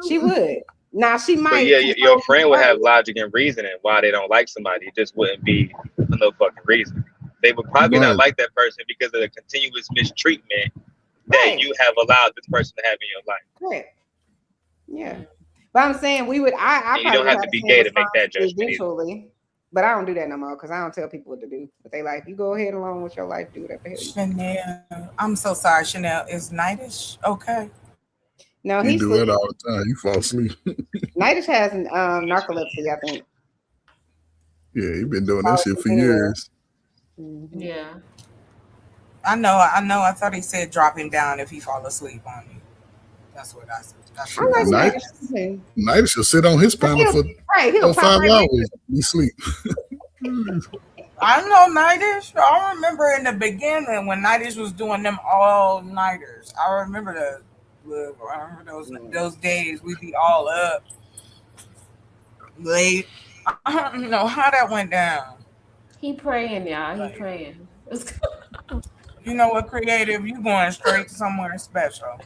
Speaker 4: She would. Now she
Speaker 15: But
Speaker 4: might.
Speaker 15: yeah, your friend would have logic and reasoning why they don't like somebody. It just wouldn't be for no fucking reason. They would probably not like that person because of the continuous mistreatment that you have allowed this person to have in your life.
Speaker 4: Correct. Yeah. But I'm saying we would. I
Speaker 15: And you don't have to be gay to make that judgment
Speaker 4: eventually. But I don't do that no more because I don't tell people what to do. But they like, you go ahead along with your life, do whatever the hell you
Speaker 21: Chanel, I'm so sorry, Chanel. Is Nightish okay?
Speaker 4: No,
Speaker 9: He
Speaker 4: he's
Speaker 9: do that all the time. He fall asleep.
Speaker 4: Nightish has narcolepsy, I think.
Speaker 9: Yeah, he been doing that shit for years.
Speaker 3: Yeah.
Speaker 21: I know. I thought he said drop him down if he fall asleep on me. That's what I said.
Speaker 9: Nightish will sit on his panel for
Speaker 21: he'll
Speaker 9: 5
Speaker 21: right
Speaker 9: hours. He sleep.
Speaker 21: I know Nightish. I remember in the beginning when Nightish was doing them all nighters. I remember that. I remember those days we'd be all up late. I don't know how that went down.
Speaker 3: He praying, y'all. He praying.
Speaker 21: You know what, creative? You going straight somewhere special.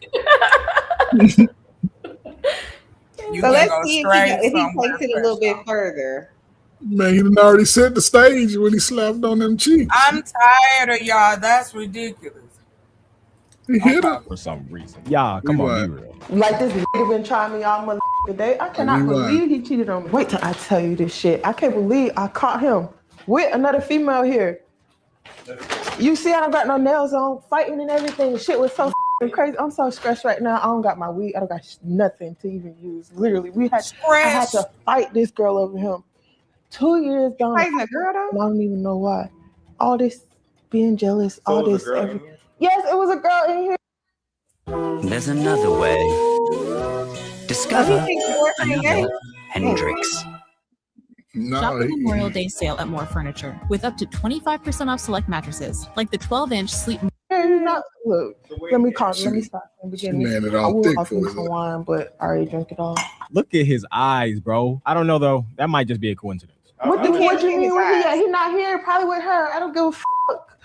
Speaker 21: You
Speaker 4: So let's
Speaker 21: go
Speaker 4: see
Speaker 21: straight
Speaker 4: if he
Speaker 21: somewhere
Speaker 4: takes it a little bit further.
Speaker 9: Man, he done already set the stage when he slapped on them cheeks.
Speaker 21: I'm tired of y'all. That's ridiculous.
Speaker 9: He hit her
Speaker 23: for some reason. Y'all, come on, be real.
Speaker 2: Like this nigga been trying me all motherfucking day. I cannot believe he cheated on me. Wait till I tell you this shit. I can't believe I caught him with another female here. You see I don't got no nails on, fighting and everything. Shit was so crazy. I'm so stressed right now. I don't got my weed. I don't got nothing to even use. Literally, I had to fight this girl over him. 2 years gone.
Speaker 4: Fighting a girl though?
Speaker 2: I don't even know why. All this being jealous, all this. Yes, it was a girl in here.
Speaker 1: There's another way. Discover another Hendrix.
Speaker 12: Shop the Memorial Day sale at More Furniture with up to 25% off select mattresses, like the 12-inch sleep.
Speaker 2: Look, let me start from the beginning.
Speaker 9: Man, it
Speaker 2: I
Speaker 9: all
Speaker 2: will
Speaker 9: thick
Speaker 2: offer
Speaker 9: for
Speaker 2: you
Speaker 9: his
Speaker 2: some wine, but I already drank it all.
Speaker 23: Look at his eyes, bro. I don't know though. That might just be a coincidence.
Speaker 2: What you mean? Where he at? He not here. Probably with her. I don't give a fuck.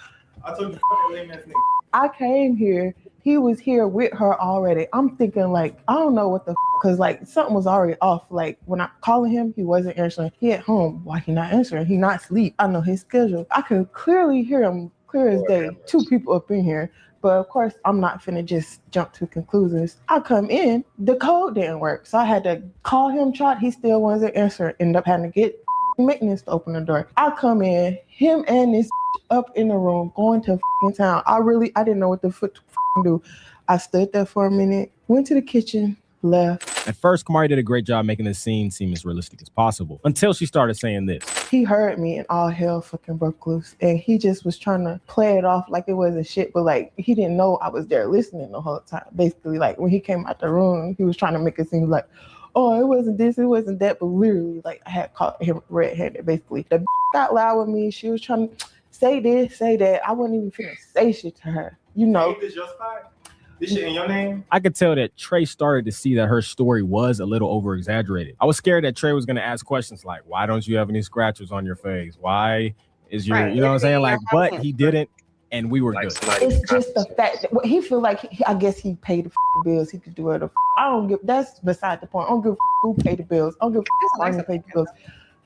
Speaker 24: I told you fucking lame ass nigga.
Speaker 2: I came here. He was here with her already. I'm thinking like, I don't know what the because like something was already off. Like when I calling him, he wasn't answering. He at home. Why he not answering? He not asleep. I know his schedule. I could clearly hear him clear as day. 2 people up in here. But of course, I'm not finna just jump to conclusions. I come in, the code didn't work. So I had to call him, he still wasn't answering. End up having to get maintenance to open the door. I come in, him and this up in the room, going to town. I didn't know what the fuck to do. I stood there for a minute, went to the kitchen, left.
Speaker 23: At first, Kamari did a great job making this scene seem as realistic as possible until she started saying this.
Speaker 2: He heard me and all hell fucking broke loose. And he just was trying to play it off like it wasn't shit, but like he didn't know I was there listening the whole time. Basically, like when he came out the room, he was trying to make it seem like, oh, it wasn't this, it wasn't that, but literally, like I had caught him red-handed, basically. The got loud with me. She was trying to say this, say that. I wasn't even finna say shit to her. You know.
Speaker 24: Hey, this your spot? This shit in your name?
Speaker 23: I could tell that Trey started to see that her story was a little over-exaggerated. I was scared that Trey was going to ask questions like, why don't you have any scratches on your face? Why is your, you know what I'm saying? Like, but he didn't, and we were good.
Speaker 2: It's just the fact that he feel like, I guess he paid the bills. He could do it. I don't give, that's beside the point. I don't give a who paid the bills. I don't give a why he paid the bills.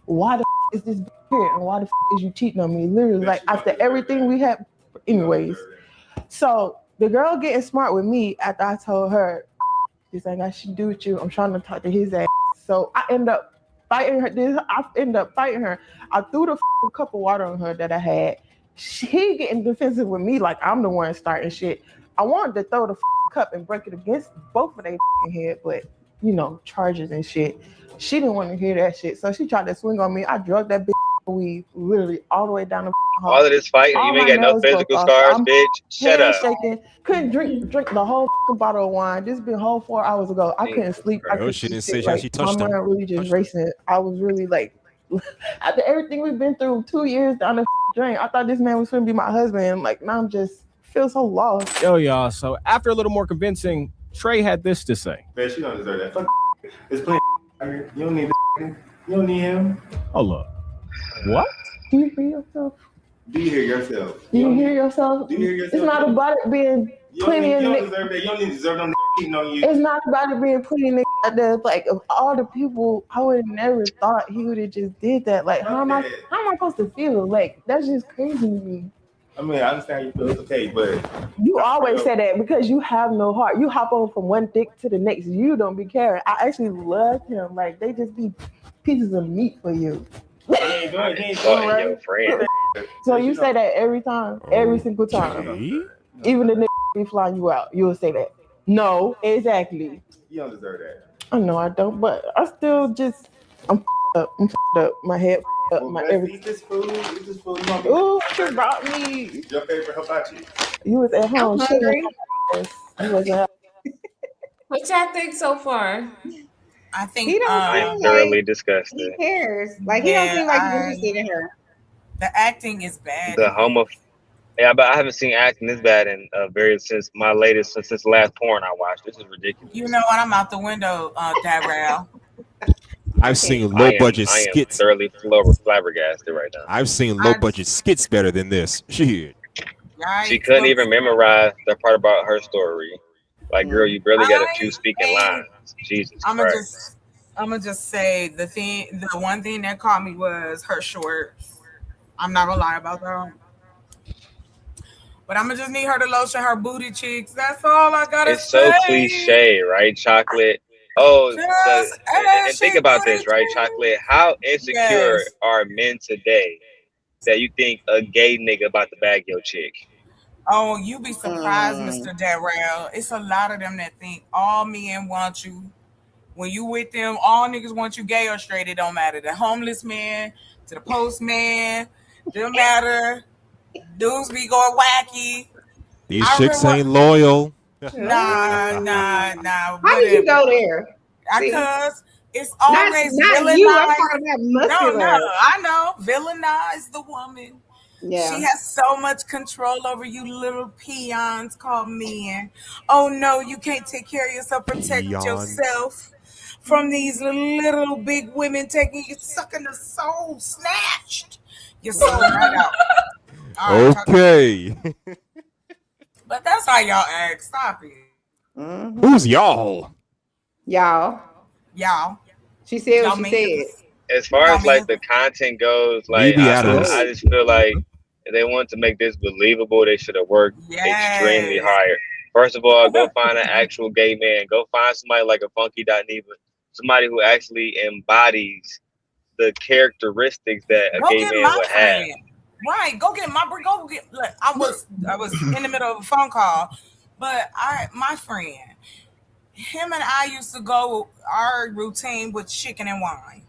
Speaker 2: Why the is this here? And why the is you cheating on me? Literally, like after everything we had, anyways. So the girl getting smart with me after I told her, this ain't got shit to do with you. I'm trying to talk to his ass. So I end up fighting her. I threw the cup of water on her that I had. She getting defensive with me like I'm the one starting shit. I wanted to throw the cup and break it against both of their head, but you know, charges and shit. She didn't want to hear that shit. So she tried to swing on me. I drugged that bitch weed literally all the way down the hall.
Speaker 15: All of this fighting, you ain't got no physical scars, bitch. Shut up.
Speaker 2: Shaking. Couldn't drink the whole bottle of wine. This been whole 4 hours ago. I couldn't sleep. I couldn't
Speaker 10: she didn't
Speaker 2: sit.
Speaker 10: say how
Speaker 2: Like,
Speaker 10: she touched
Speaker 2: my
Speaker 10: him.
Speaker 2: mind really just racing. I was really like, after everything we've been through, 2 years down the drink. I thought this man was gonna be my husband. Like now I'm just feel so lost.
Speaker 23: Yo, y'all. So after a little more convincing, Trey had this to say.
Speaker 24: Man, she don't deserve that. Fuck. There's plenty out here. You don't need you don't need him.
Speaker 23: Hold up. What?
Speaker 2: Do you hear yourself?
Speaker 24: Do you hear yourself?
Speaker 2: Do you hear yourself?
Speaker 24: Do you hear yourself?
Speaker 2: It's not about it being plenty of
Speaker 24: you don't
Speaker 2: niggas.
Speaker 24: deserve that. You don't even deserve them cheating on you.
Speaker 2: It's not about it being plenty of niggas out there. Like of all the people, I would have never thought he would have just did that. Like how am I supposed to feel? Like that's just crazy to me.
Speaker 24: I mean, I understand you feel it's okay, but
Speaker 2: You always say that because you have no heart. You hop on from one dick to the next. You don't be caring. I actually love him. Like they just be pieces of meat for you.
Speaker 15: Your friend.
Speaker 2: So you say that every time, every single time. Even the nigga be flying you out, you'll say that. No, exactly.
Speaker 24: you don't deserve that.
Speaker 2: I know I don't, but I still just I'm up. I'm up. My head up. My everything.
Speaker 24: Eat this food. Eat this food.
Speaker 2: Ooh, she brought me.
Speaker 24: Your favorite hibachi.
Speaker 2: You was at home.
Speaker 3: I'm hungry.
Speaker 2: You was at
Speaker 3: What y'all think so far?
Speaker 21: I think
Speaker 4: He don't
Speaker 15: I'm
Speaker 4: seem
Speaker 15: thoroughly
Speaker 4: like
Speaker 15: disgusted.
Speaker 4: he cares. Like he don't seem like he's interested in her.
Speaker 21: the acting is bad.
Speaker 15: The homo. Yeah, but I haven't seen acting this bad in since the last porn I watched. This is ridiculous.
Speaker 21: You know what? I'm out the window, Darrell.
Speaker 10: I've seen low budget
Speaker 15: I am
Speaker 10: skits.
Speaker 15: thoroughly flabbergasted right now.
Speaker 10: I've seen low budget skits better than this. Shit.
Speaker 15: She couldn't even memorize the part about her story. Like, girl, you barely got a few speaking lines. Jesus Christ.
Speaker 21: I'm gonna just say the one thing that caught me was her shorts. I'm not gonna lie about that. But I'm gonna just need her to lotion her booty cheeks. That's all I gotta
Speaker 15: It's
Speaker 21: say.
Speaker 15: so cliche, right? Chocolate. Oh, and think about this, right? Chocolate. How insecure are men today that you think a gay nigga about to bag your chick?
Speaker 21: Oh, you be surprised, Mr. Darrell. It's a lot of them that think all men want you. When you with them, all niggas want you gay or straight. It don't matter. The homeless man to the postman, don't matter. Dudes be going wacky.
Speaker 10: These chicks ain't loyal.
Speaker 21: Nah.
Speaker 4: How did you go there?
Speaker 21: Because it's always
Speaker 4: not you. I'm talking about muscular.
Speaker 21: No, I know. Villainize the woman.
Speaker 4: Yeah.
Speaker 21: She has so much control over you little peons called men. Oh no, you can't take care of yourself, protect yourself from these little big women taking you, sucking the soul, snatched your soul right out. All right,
Speaker 10: Okay.
Speaker 21: but that's how y'all act. Stop it.
Speaker 10: Who's y'all?
Speaker 21: Y'all.
Speaker 4: She said
Speaker 21: Y'all
Speaker 4: what she said.
Speaker 15: As far as like the content goes, like
Speaker 10: Maybe out of this.
Speaker 15: I just feel like if they want to make this believable, they should have worked extremely hard. First of all, go find an actual gay man. Go find somebody like a Funky Neva, somebody who actually embodies the characteristics that a gay man would have.
Speaker 21: Right, go get. Look, I was in the middle of a phone call, but my friend, him and I used to go. Our routine with chicken and wine,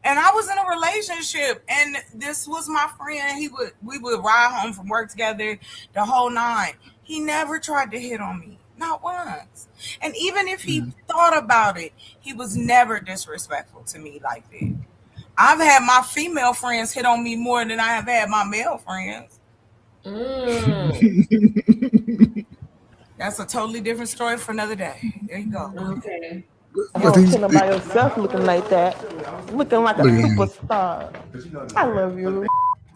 Speaker 21: and I was in a relationship, and this was my friend. We would ride home from work together, the whole nine. He never tried to hit on me, not once. And even if he thought about it, he was never disrespectful to me like that. I've had my female friends hit on me more than I have had my male friends. That's a totally different story for another day. There you go.
Speaker 2: Okay. You're chilling by yourself looking like that. Looking like a superstar. I love you.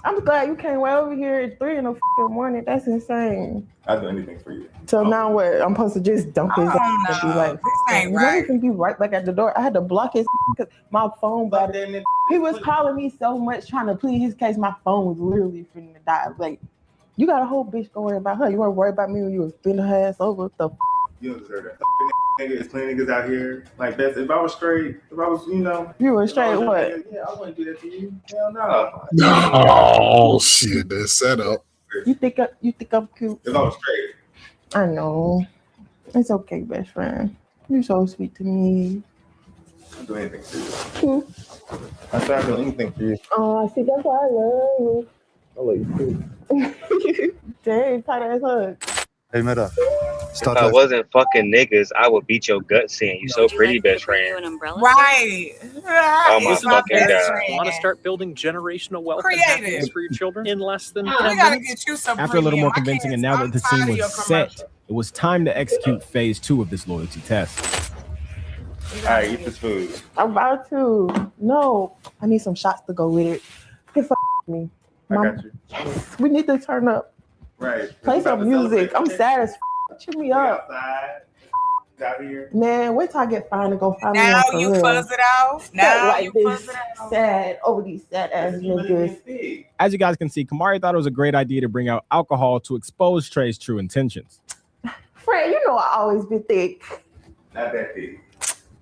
Speaker 2: I'm glad you came way over here at 3 in the morning. That's insane.
Speaker 24: I'll do anything for you.
Speaker 2: So now what? I'm supposed to just dump his ass and be like,
Speaker 21: ain't
Speaker 2: you
Speaker 21: right.
Speaker 2: can be right back at the door. I had to block his because my phone battery. He was calling me so much trying to plead his case. My phone was literally finna die. Like, you got a whole bitch going about her. You weren't worried about me when you was bending her ass over. What the
Speaker 24: You don't deserve that. Niggas, plenty niggas out here. Like that's if I was straight, if I was,
Speaker 2: You were straight what?
Speaker 24: Yeah, I wouldn't do that to you. Hell no.
Speaker 9: Oh shit, that setup.
Speaker 2: You think I'm cute?
Speaker 24: If I was straight.
Speaker 2: I know. It's okay, best friend. You're so sweet to me.
Speaker 24: I'll do anything for you. I said I'll do anything for you.
Speaker 2: Oh, see, that's why I love you.
Speaker 24: I love you too.
Speaker 2: Dang, tight ass hug.
Speaker 14: Hey, Meta.
Speaker 15: If I wasn't fucking niggas, I would beat your guts in. You so pretty, best friend.
Speaker 21: Right.
Speaker 15: Oh my fucking god.
Speaker 16: Want to start building generational wealth and
Speaker 21: Creative.
Speaker 16: happiness for your children in less than
Speaker 21: We
Speaker 16: 10
Speaker 21: gotta
Speaker 16: minutes?
Speaker 21: get you some
Speaker 23: After a little more
Speaker 21: premium.
Speaker 23: convincing, and now that the scene
Speaker 21: tired of your
Speaker 23: was set, it was time to execute phase 2 of this loyalty test.
Speaker 24: All right, eat this food.
Speaker 2: I'm about to. No, I need some shots to go with it. Get me.
Speaker 24: I got you.
Speaker 2: Yes, we need to turn up.
Speaker 24: Right.
Speaker 2: Play some music. I'm sad as cheer me up.
Speaker 24: Out here.
Speaker 2: Man, wait till I get fine to go find me
Speaker 21: Now
Speaker 2: out for
Speaker 21: you
Speaker 2: real.
Speaker 21: fuzz it out. Now
Speaker 2: like
Speaker 21: you
Speaker 2: this
Speaker 21: fuzz it out.
Speaker 2: sad over these sad ass niggas.
Speaker 23: As you guys can see, Kamari thought it was a great idea to bring out alcohol to expose Trey's true intentions.
Speaker 2: Fred, you know I always been thick.
Speaker 24: Not that big.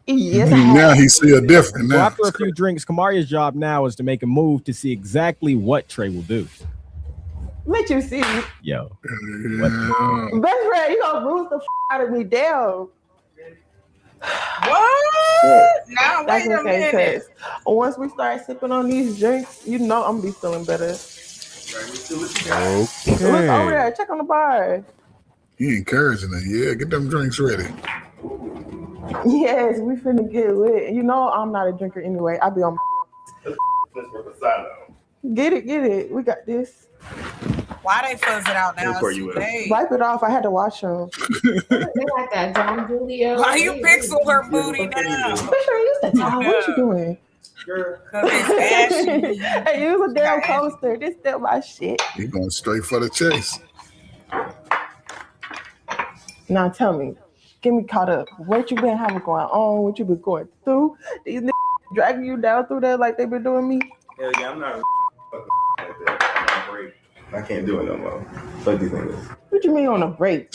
Speaker 2: Yes,
Speaker 9: Now he see a different.
Speaker 23: So
Speaker 9: Now.
Speaker 23: after a few drinks, Kamari's job now is to make a move to see exactly what Trey will do.
Speaker 2: Let you see.
Speaker 23: Yo.
Speaker 2: Best friend, you gonna bruise the out of me down.
Speaker 21: What? Now
Speaker 2: That's
Speaker 21: wait a
Speaker 2: okay,
Speaker 21: minute.
Speaker 2: cause once we start sipping on these drinks, you know I'm gonna be feeling better. Look over there, check on the bar.
Speaker 9: He encouraging it. Yeah, get them drinks ready.
Speaker 2: Yes, we finna get lit. You know I'm not a drinker anyway. I be on. Get it. We got this.
Speaker 21: Why they fuzz it out now?
Speaker 24: Where you at?
Speaker 21: Hey.
Speaker 2: Wipe it off. I had to wash them.
Speaker 3: They got that John Julio.
Speaker 21: Why you pixel her booty down?
Speaker 2: Fisher, use the towel. What you doing?
Speaker 21: Cause it's ashy.
Speaker 2: Hey, use a damn coaster. This still my shit.
Speaker 9: He going straight for the chase.
Speaker 2: Now tell me, get me caught up. What you been having going on? What you been going through? These niggas dragging you down through there like they been doing me?
Speaker 24: Hell yeah, I'm not fucking like that. I'm break. I can't do it no more. Fuck these niggas.
Speaker 2: What you mean on a break?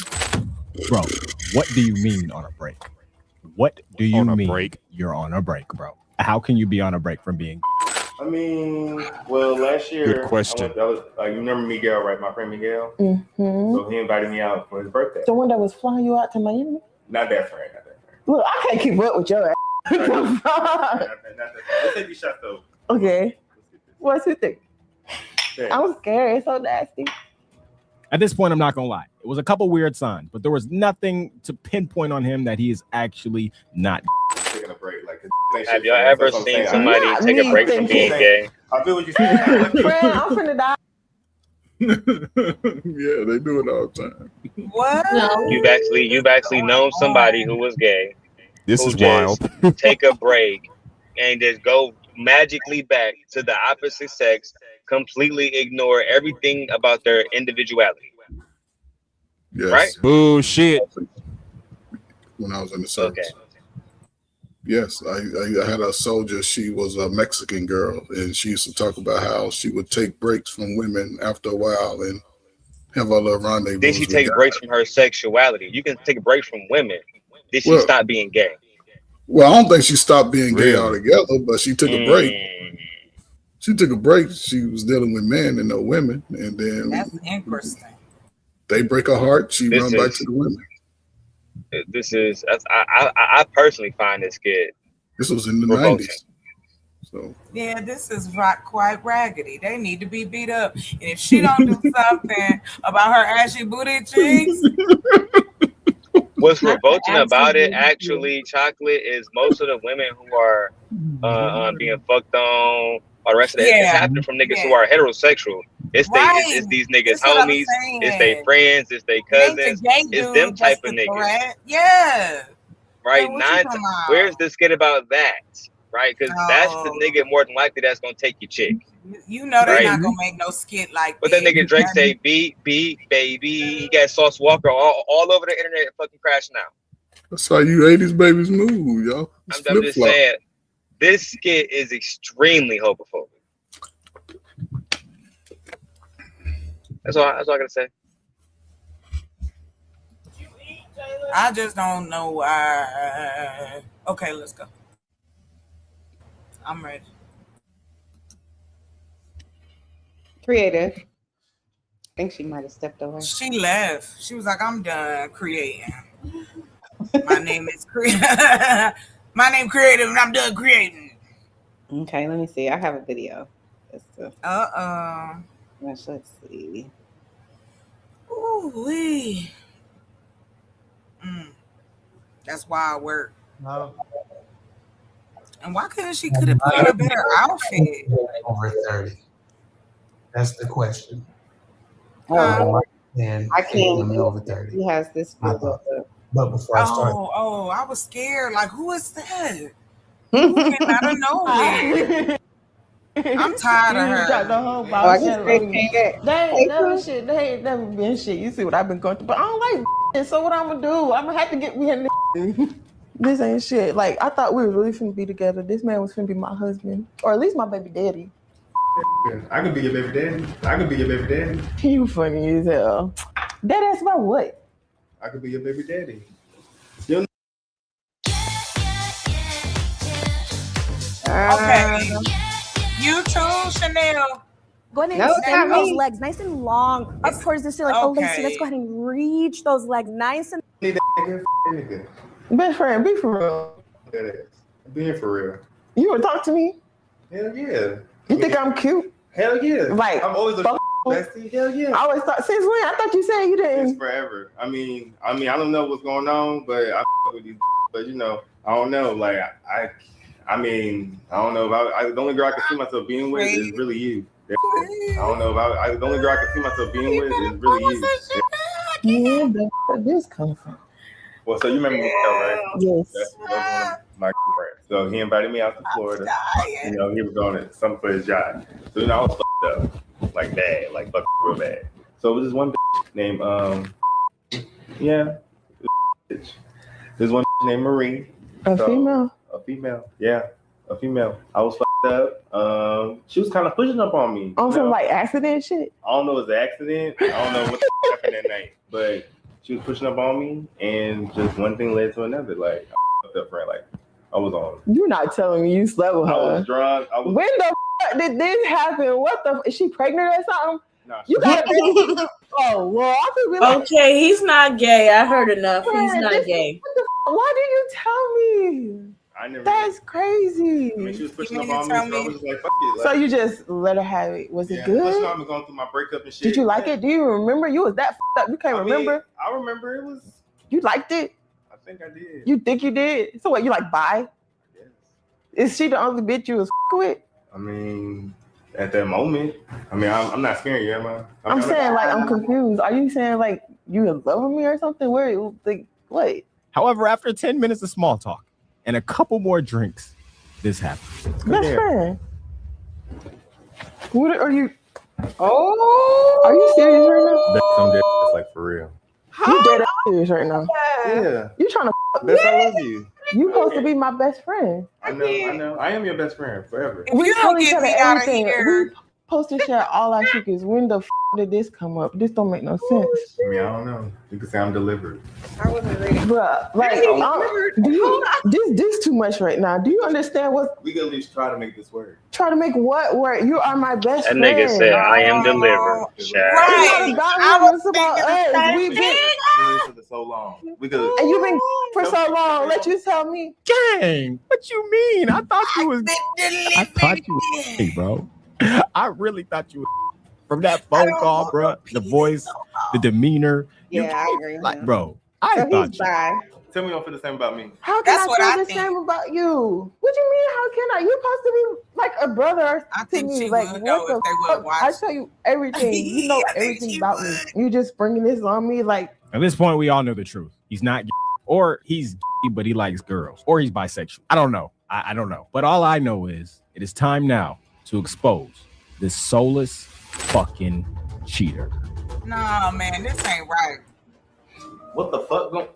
Speaker 23: Bro, what do you mean on a break? What do you mean you're on a break, bro? How can you be on a break from being?
Speaker 24: I mean, well, last year,
Speaker 10: Good question.
Speaker 24: you remember Miguel, right? My friend Miguel.
Speaker 2: Mm-hmm.
Speaker 24: So he invited me out for his birthday.
Speaker 2: The one that was flying you out to Miami?
Speaker 24: Not that friend.
Speaker 2: Look, I can't keep up with your ass.
Speaker 24: Let's take these shots though.
Speaker 2: Okay. What's you think? I'm scared. It's so nasty.
Speaker 23: At this point, I'm not gonna lie. It was a couple weird signs, but there was nothing to pinpoint on him that he is actually not.
Speaker 24: Taking a break. Like,
Speaker 15: Have y'all ever seen somebody take a break from being gay?
Speaker 24: I feel what you're saying.
Speaker 2: Friend, I'm finna die.
Speaker 9: Yeah, they do it all the time.
Speaker 21: What?
Speaker 3: No.
Speaker 15: You've actually known somebody who was gay.
Speaker 10: This
Speaker 15: who
Speaker 10: is
Speaker 15: just
Speaker 10: wild.
Speaker 15: Take a break and just go magically back to the opposite sex, completely ignore everything about their individuality.
Speaker 9: Yes.
Speaker 15: Right?
Speaker 10: Bullshit.
Speaker 9: When I was in the service.
Speaker 15: Okay.
Speaker 9: Yes, I had a soldier. She was a Mexican girl, and she used to talk about how she would take breaks from women after a while and have a little rendezvous.
Speaker 15: Did she take breaks from her sexuality? You can take a break from women. Did she
Speaker 9: Well,
Speaker 15: stop being gay?
Speaker 9: Well, I don't think she stopped being gay
Speaker 10: Really?
Speaker 9: altogether, but she took a break. She took a break. She was dealing with men and no women, and then
Speaker 21: That's interesting.
Speaker 9: they break her heart. She
Speaker 15: This
Speaker 9: run back
Speaker 15: is-
Speaker 9: to the women.
Speaker 15: I personally find this good.
Speaker 9: This was in the
Speaker 15: Revolting.
Speaker 9: 90s. So
Speaker 21: Yeah, this is quite raggedy. They need to be beat up. And if she don't do something about her ashy booty cheeks,
Speaker 15: What's revolting about it, actually, Chocolate, is most of the women who are being fucked on or the rest of that, it's happening from niggas who are heterosexual. It's it's these niggas
Speaker 21: That's what I'm
Speaker 15: homies,
Speaker 21: saying.
Speaker 15: it's their friends, it's their cousins, it's them type of niggas.
Speaker 21: Yeah.
Speaker 15: Right?
Speaker 21: What you
Speaker 15: Nine.
Speaker 21: talking about?
Speaker 15: Where's the skit about that? Right? Because that's the nigga more than likely that's gonna take your chick.
Speaker 21: You know they're
Speaker 15: Right.
Speaker 21: not gonna make no skit like
Speaker 15: But that nigga Drake say beat, baby. He got Sauce Walker all over the internet fucking crashing out.
Speaker 9: that's how you 80s babies move, y'all. It's
Speaker 15: I'm just
Speaker 9: flip-flop.
Speaker 15: saying, this skit is extremely homophobic. That's all I gotta say.
Speaker 21: I just don't know why. Okay, let's go. I'm ready.
Speaker 4: Creative. I think she might have stepped away.
Speaker 21: She left. She was like, I'm done creating. My name is My name Creative and I'm done creating.
Speaker 4: Okay, let me see. I have a video.
Speaker 21: Uh-oh.
Speaker 4: Let's see.
Speaker 21: Ooh-wee. That's wild work.
Speaker 13: No.
Speaker 21: And why couldn't she could have put on a better outfit?
Speaker 13: Over 30. That's the question.
Speaker 4: And I can't. Over 30. He has this.
Speaker 13: But before I start,
Speaker 21: I was scared. Like, who is that? Who came out of nowhere? I'm tired of her.
Speaker 2: Got the whole
Speaker 4: I guess they came back.
Speaker 2: They ain't never shit. They ain't never been shit. You see what I've been going through, but I don't like shit. So what I'm gonna do? I'm gonna have to get me in this. This ain't shit. Like, I thought we were really finna be together. This man was finna be my husband, or at least my baby daddy.
Speaker 24: I could be your baby daddy. I could be your baby daddy.
Speaker 2: You funny as hell. That ass about what?
Speaker 24: I could be your baby daddy.
Speaker 21: Okay. You too, Chanel.
Speaker 14: Go ahead and extend those legs nice and long up towards the ceiling. Oh, Lacey, let's go ahead and reach those legs nice and.
Speaker 24: Need that nigga.
Speaker 2: Best friend, be for real.
Speaker 24: Being for real.
Speaker 2: You wanna talk to me?
Speaker 24: Hell yeah.
Speaker 2: You think I'm cute?
Speaker 24: Hell yeah.
Speaker 2: Like,
Speaker 24: I'm always a bestie. Hell yeah.
Speaker 2: I always thought, since when? I thought you said you didn't.
Speaker 24: It's forever. I mean, I don't know what's going on, but I with these, but you know, I don't know. Like, I mean, I don't know about. The only girl I can see myself being with is really you. I don't know about. The only girl I can see myself being with is really you.
Speaker 2: Yeah, where this come from?
Speaker 24: Well, so you remember me, right?
Speaker 2: Yes.
Speaker 24: That's one of my friends. So he invited me out to Florida. You know, he was going to something for his job. So you know, I was fucked up, like bad, like fucked real bad. So it was this one bitch named There's one named Marie.
Speaker 2: A female.
Speaker 24: A female. Yeah, a female. I was fucked up. She was kind of pushing up on me.
Speaker 2: On some like accident shit?
Speaker 24: I don't know if it was an accident. I don't know what happened that night, but she was pushing up on me, and just one thing led to another. Like, I fucked up, friend. Like, I was on.
Speaker 2: You're not telling me you slept with her.
Speaker 24: I was drunk.
Speaker 2: When the fuck did this happen? What the? Is she pregnant or something?
Speaker 24: Nah,
Speaker 2: you got. Oh well, I could be like.
Speaker 8: Okay, he's not gay. I heard enough. He's not gay.
Speaker 2: What the why did you tell me?
Speaker 24: I never.
Speaker 2: That's crazy.
Speaker 24: I mean, she was pushing up on me, so I was like, fuck it. Like,
Speaker 2: so you just let her have it. Was it good?
Speaker 24: Plus, you know, I'm going through my breakup and shit.
Speaker 2: Did you like it? Do you remember? You was that f***ed up. You can't remember.
Speaker 24: I remember it was.
Speaker 2: You liked it?
Speaker 24: I think I did.
Speaker 2: You think you did? So what? You like bi?
Speaker 24: Yes.
Speaker 2: Is she the only bitch you was with?
Speaker 24: I mean, at that moment. I mean, I'm not scaring you, am I?
Speaker 2: I'm saying like I'm confused. Are you saying like you in love with me or something? Where like what?
Speaker 23: However, after 10 minutes of small talk and a couple more drinks, this happened.
Speaker 2: Best friend. What are you? Oh, are you serious right now?
Speaker 24: I'm dead. That's like for real.
Speaker 2: You dead serious right now?
Speaker 24: Yeah.
Speaker 2: You trying to?
Speaker 24: Best, I love you.
Speaker 2: You supposed to be my best friend.
Speaker 24: I know. I am your best friend forever.
Speaker 2: We tell each other everything. We post and share all our secrets. When the did this come up? This don't make no sense.
Speaker 24: I mean, I don't know. You can say I'm delivered.
Speaker 4: I wasn't ready.
Speaker 2: Bruh, like, do you, this too much right now. Do you understand what?
Speaker 24: We can at least try to make this work.
Speaker 2: Try to make what work? You are my best friend.
Speaker 15: That nigga said, I am delivered.
Speaker 2: It's not about him. It's about us. We've been
Speaker 24: for so long. We could.
Speaker 2: And you've been for so long. Let you tell me.
Speaker 23: Gang, what you mean? I thought you was. I thought you was gay, bro. I really thought you was from that phone call, bro. The voice, the demeanor.
Speaker 4: Yeah, I agree.
Speaker 23: Like, bro, I thought you.
Speaker 24: Tell me you don't feel the same about me.
Speaker 2: How can I feel the same about you? What do you mean? How can I? You're supposed to be like a brother to me. Like, what the fuck? I tell you everything. You know everything about me. You just bringing this on me, like.
Speaker 23: At this point, we all know the truth. He's not gay, or he's gay, but he likes girls, or he's bisexual. I don't know. I don't know. But all I know is it is time now to expose this soulless fucking cheater.
Speaker 21: Nah, man, this ain't right.
Speaker 24: What the fuck going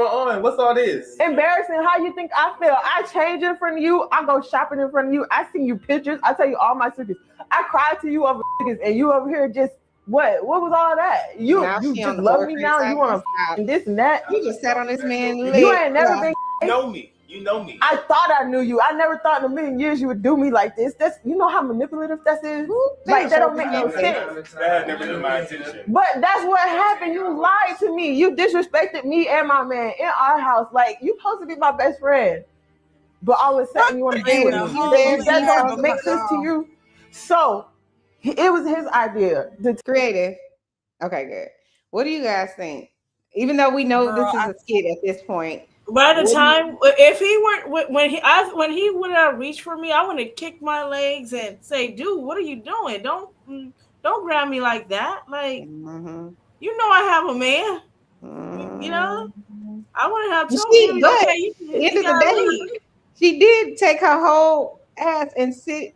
Speaker 24: on? What's all this?
Speaker 2: Embarrassing. How you think I feel? I change in front of you. I go shopping in front of you. I send you pictures. I tell you all my secrets. I cried to you over secrets, and you over here just what? What was all that? You just love me now. You want to this and that.
Speaker 4: You just sat on this man.
Speaker 2: You ain't never been.
Speaker 24: You know me. You know me.
Speaker 2: I thought I knew you. I never thought in a million years you would do me like this. That's you know how manipulative that is. Like that don't make no sense.
Speaker 24: That never been my intention.
Speaker 2: But that's what happened. You lied to me. You disrespected me and my man in our house. Like you supposed to be my best friend, but all of a sudden you want to be with me. That don't make sense to you. So it was his idea.
Speaker 4: Creative. Okay, good. What do you guys think? Even though we know
Speaker 21: Girl,
Speaker 4: this is a skit at this point.
Speaker 8: By the time, if he weren't, when he would have reached for me, I would have kicked my legs and say, "Dude, what are you doing? Don't grab me like that. Like, you know, I have a man. You know, I wouldn't have told him,
Speaker 4: But
Speaker 8: okay, you
Speaker 4: end of the
Speaker 8: gotta
Speaker 4: day,
Speaker 8: leave."
Speaker 4: she did take her whole ass and sit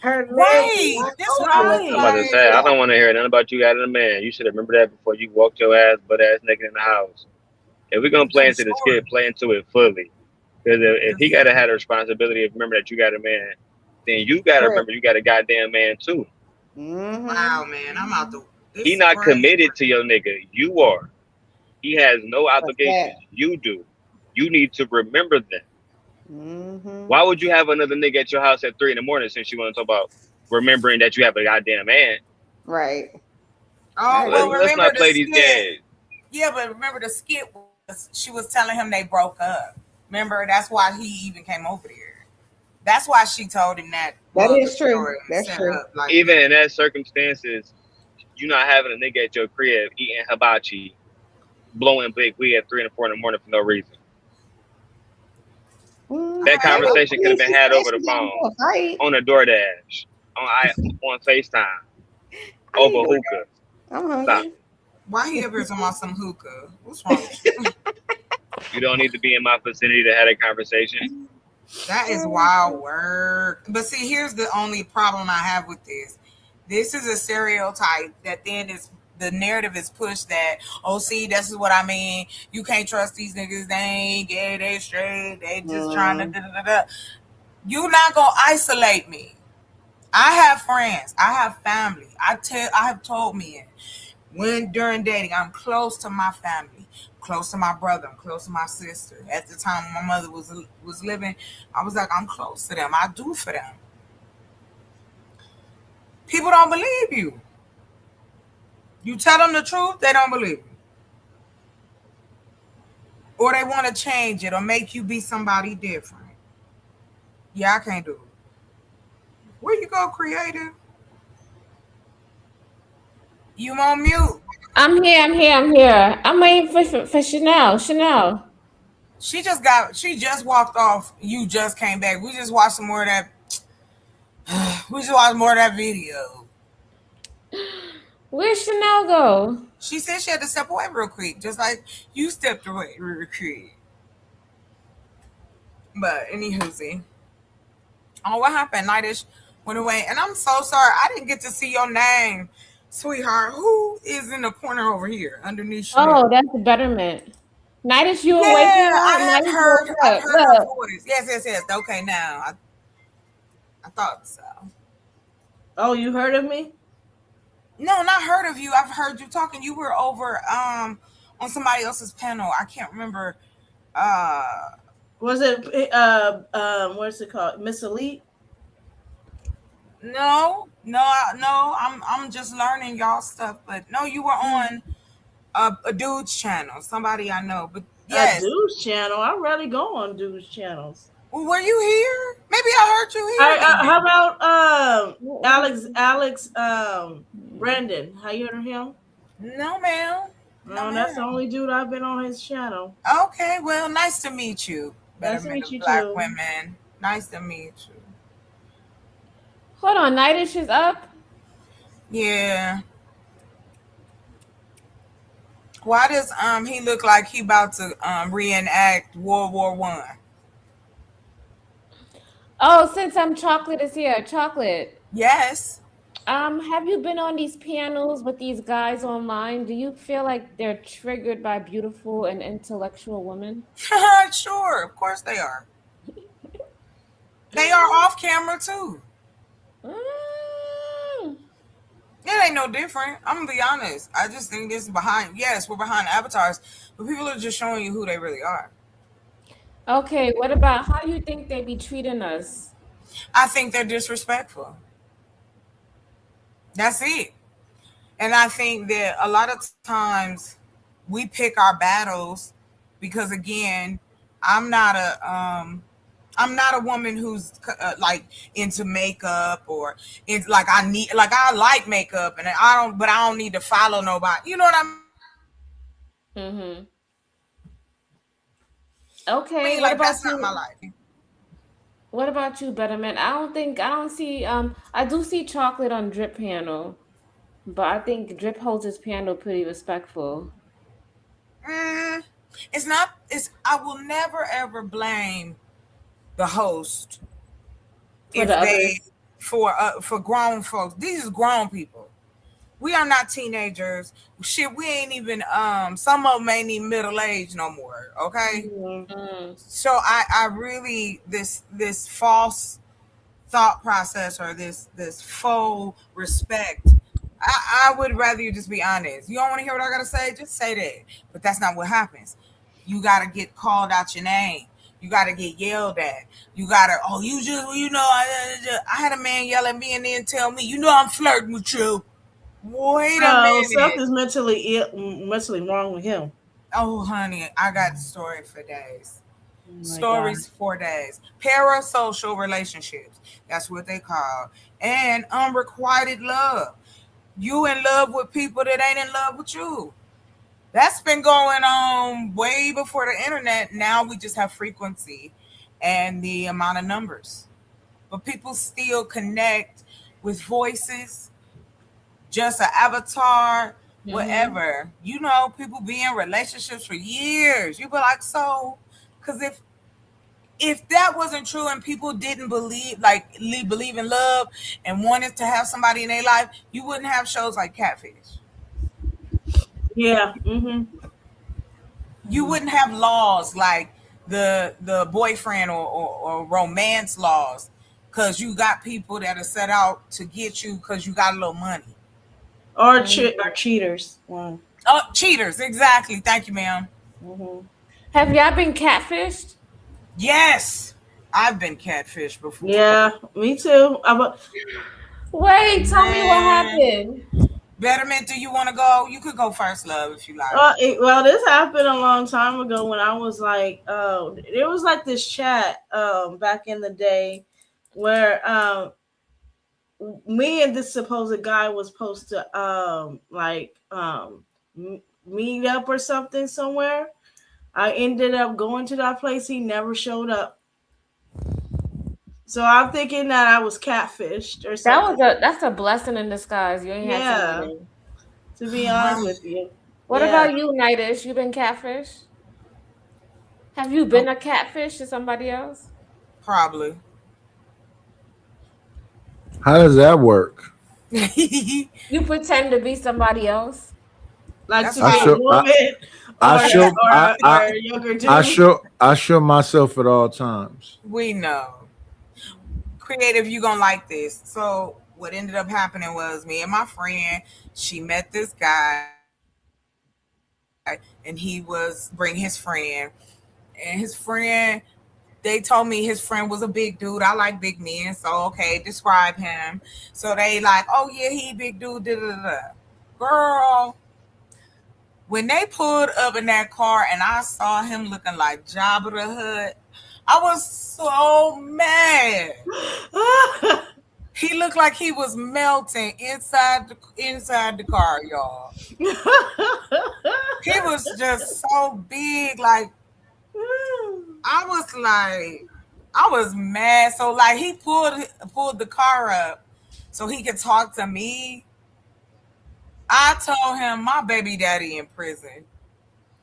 Speaker 4: her legs.
Speaker 21: Right. This is
Speaker 15: I'm about to say, I don't want to hear nothing about you having a man. You should have remembered that before you walked your butt ass naked in the house. If we're gonna play into the skit, play into it fully. Because if he gotta have the responsibility of remember that you got a man, then you gotta remember you got a goddamn man too.
Speaker 21: Wow, man, I'm out the.
Speaker 15: He not committed to your nigga. You are. He has no obligations. You do. You need to remember that. Why would you have another nigga at your house at 3 a.m. since you want to talk about remembering that you have a goddamn man?
Speaker 4: Right.
Speaker 21: Oh, well,
Speaker 15: let's not play these games.
Speaker 21: Yeah, but remember the skit was she was telling him they broke up. Remember, that's why he even came over there. That's why she told him that.
Speaker 4: That is true. That's true.
Speaker 15: Even in that circumstances, you not having a nigga at your crib eating hibachi, blowing big weed at 3 and 4 in the morning for no reason. That conversation could have been had over the phone, on a DoorDash, on FaceTime, over hookah. Stop.
Speaker 21: Why he ever talking about some hookah? What's wrong with you?
Speaker 15: You don't need to be in my vicinity to have a conversation.
Speaker 21: That is wild work. But see, here's the only problem I have with this. This is a stereotype that then is the narrative is pushed that, oh, see, this is what I mean. You can't trust these niggas. They ain't gay, they straight, they just trying to da-da-da-da. You're not gonna isolate me. I have friends, I have family. I have told me when during dating, I'm close to my family, close to my brother, I'm close to my sister. At the time when my mother was living, I was like, I'm close to them. I do for them. People don't believe you. You tell them the truth, they don't believe you. Or they want to change it or make you be somebody different. Yeah, I can't do it. Where you go, creative? You on mute.
Speaker 3: I'm here. I'm waiting for Chanel.
Speaker 21: She just walked off. You just came back. We just watched some more of that. We just watched more of that video.
Speaker 3: Where'd Chanel go?
Speaker 21: She said she had to step away real quick, just like you stepped away real quick. But anywho, oh, what happened? Nightish went away, and I'm so sorry. I didn't get to see your name, sweetheart. Who is in the corner over here underneath? Chanel?
Speaker 3: Oh, that's the betterment. Nightish, you awake
Speaker 21: Yeah,
Speaker 3: now?
Speaker 21: I have
Speaker 3: Nightish
Speaker 21: heard
Speaker 3: woke
Speaker 21: her
Speaker 3: up.
Speaker 21: voice. Yes. Okay, now I thought so.
Speaker 8: Oh, you heard of me?
Speaker 21: No, not heard of you. I've heard you talking. You were over on somebody else's panel. I can't remember.
Speaker 8: Was it what's it called? Miss Elite?
Speaker 21: No. I'm just learning y'all stuff. But no, you were on a dude's channel. Somebody I know. But yes,
Speaker 8: a dude's channel. I rarely go on dude's channels.
Speaker 21: Well, were you here? Maybe I heard you here.
Speaker 8: How about Alex Brandon? How you heard of him?
Speaker 21: No, ma'am.
Speaker 8: No, that's the only dude I've been on his channel.
Speaker 21: Okay, well, nice to meet you.
Speaker 8: Nice to meet you
Speaker 21: Black
Speaker 8: too.
Speaker 21: women. Nice to meet you.
Speaker 3: Hold on, Nightish is up.
Speaker 21: Yeah. Why does he look like he about to reenact World War I?
Speaker 3: Oh, since Chocolate is here. Chocolate.
Speaker 21: Yes.
Speaker 3: Have you been on these panels with these guys online? Do you feel like they're triggered by beautiful and intellectual women?
Speaker 21: Sure, of course they are. They are off camera too. It ain't no different. I'm gonna be honest. I just think this is behind. Yes, we're behind avatars, but people are just showing you who they really are.
Speaker 3: Okay, what about how do you think they be treating us?
Speaker 21: I think they're disrespectful. That's it. And I think that a lot of times we pick our battles because, again, I'm not a woman who's like into makeup or it's like I like makeup and I don't need to follow nobody. You know what I mean?
Speaker 3: Mm-hmm. Okay.
Speaker 21: I mean,
Speaker 3: What
Speaker 21: like,
Speaker 3: about
Speaker 21: that's not
Speaker 3: you?
Speaker 21: my life.
Speaker 3: What about you, Betterman? I don't see. I do see chocolate on Drip panel, but I think Drip holds his panel pretty respectful.
Speaker 21: It's not. It's. I will never ever blame the host
Speaker 3: For the
Speaker 21: if they
Speaker 3: others.
Speaker 21: for grown folks. These is grown people. We are not teenagers. Shit, we ain't even some of them ain't even middle age no more. Okay.
Speaker 3: Mm.
Speaker 21: So I really this false thought process or this faux respect. I would rather you just be honest. You don't want to hear what I gotta say, just say that. But that's not what happens. You gotta get called out your name. You gotta get yelled at. You gotta, oh, I had a man yell at me and then tell me, I'm flirting with you. Wait a minute.
Speaker 8: Something's mentally wrong with him.
Speaker 21: Oh, honey, I got story for days.
Speaker 8: Stories
Speaker 21: for days. Parasocial relationships. That's what they call. And unrequited love. You in love with people that ain't in love with you. That's been going on way before the internet. Now we just have frequency and the amount of numbers. But people still connect with voices, just an avatar, whatever. People be in relationships for years. You be like, so, because if that wasn't true and people didn't believe in love and wanted to have somebody in their life, you wouldn't have shows like Catfish.
Speaker 8: Yeah.
Speaker 21: You wouldn't have laws like the boyfriend or romance laws, because you got people that are set out to get you because you got a little money.
Speaker 8: Or cheaters. Wow.
Speaker 21: Oh, cheaters, exactly. Thank you, ma'am.
Speaker 3: Have y'all been catfished?
Speaker 21: Yes, I've been catfished before.
Speaker 8: Yeah, me too.
Speaker 3: Wait, tell me what happened.
Speaker 21: Betterment, do you want to go? You could go first, love, if you like.
Speaker 8: Well, this happened a long time ago when I was like, there was like this chat back in the day where me and this supposed guy was supposed to meet up or something somewhere. I ended up going to that place. He never showed up. So I'm thinking that I was catfished or something.
Speaker 3: That's a blessing in disguise. You ain't had somebody.
Speaker 8: To be honest with you.
Speaker 3: What about you, Nightish? You been catfished? Have you been a catfish to somebody else?
Speaker 21: Probably.
Speaker 9: How does that work?
Speaker 3: You pretend to be somebody else.
Speaker 8: Like to be a woman or a younger dude.
Speaker 9: I show myself at all times.
Speaker 21: We know. Creative, you gonna like this. So what ended up happening was me and my friend, she met this guy and he was bring his friend. And his friend, they told me his friend was a big dude. I like big men, so okay, describe him. So they like, oh yeah, he big dude, Girl, when they pulled up in that car and I saw him looking like Jabba the Hutt, I was so mad. He looked like he was melting inside the car, y'all. He was just so big, like I was mad. So like he pulled the car up so he could talk to me. I told him my baby daddy in prison.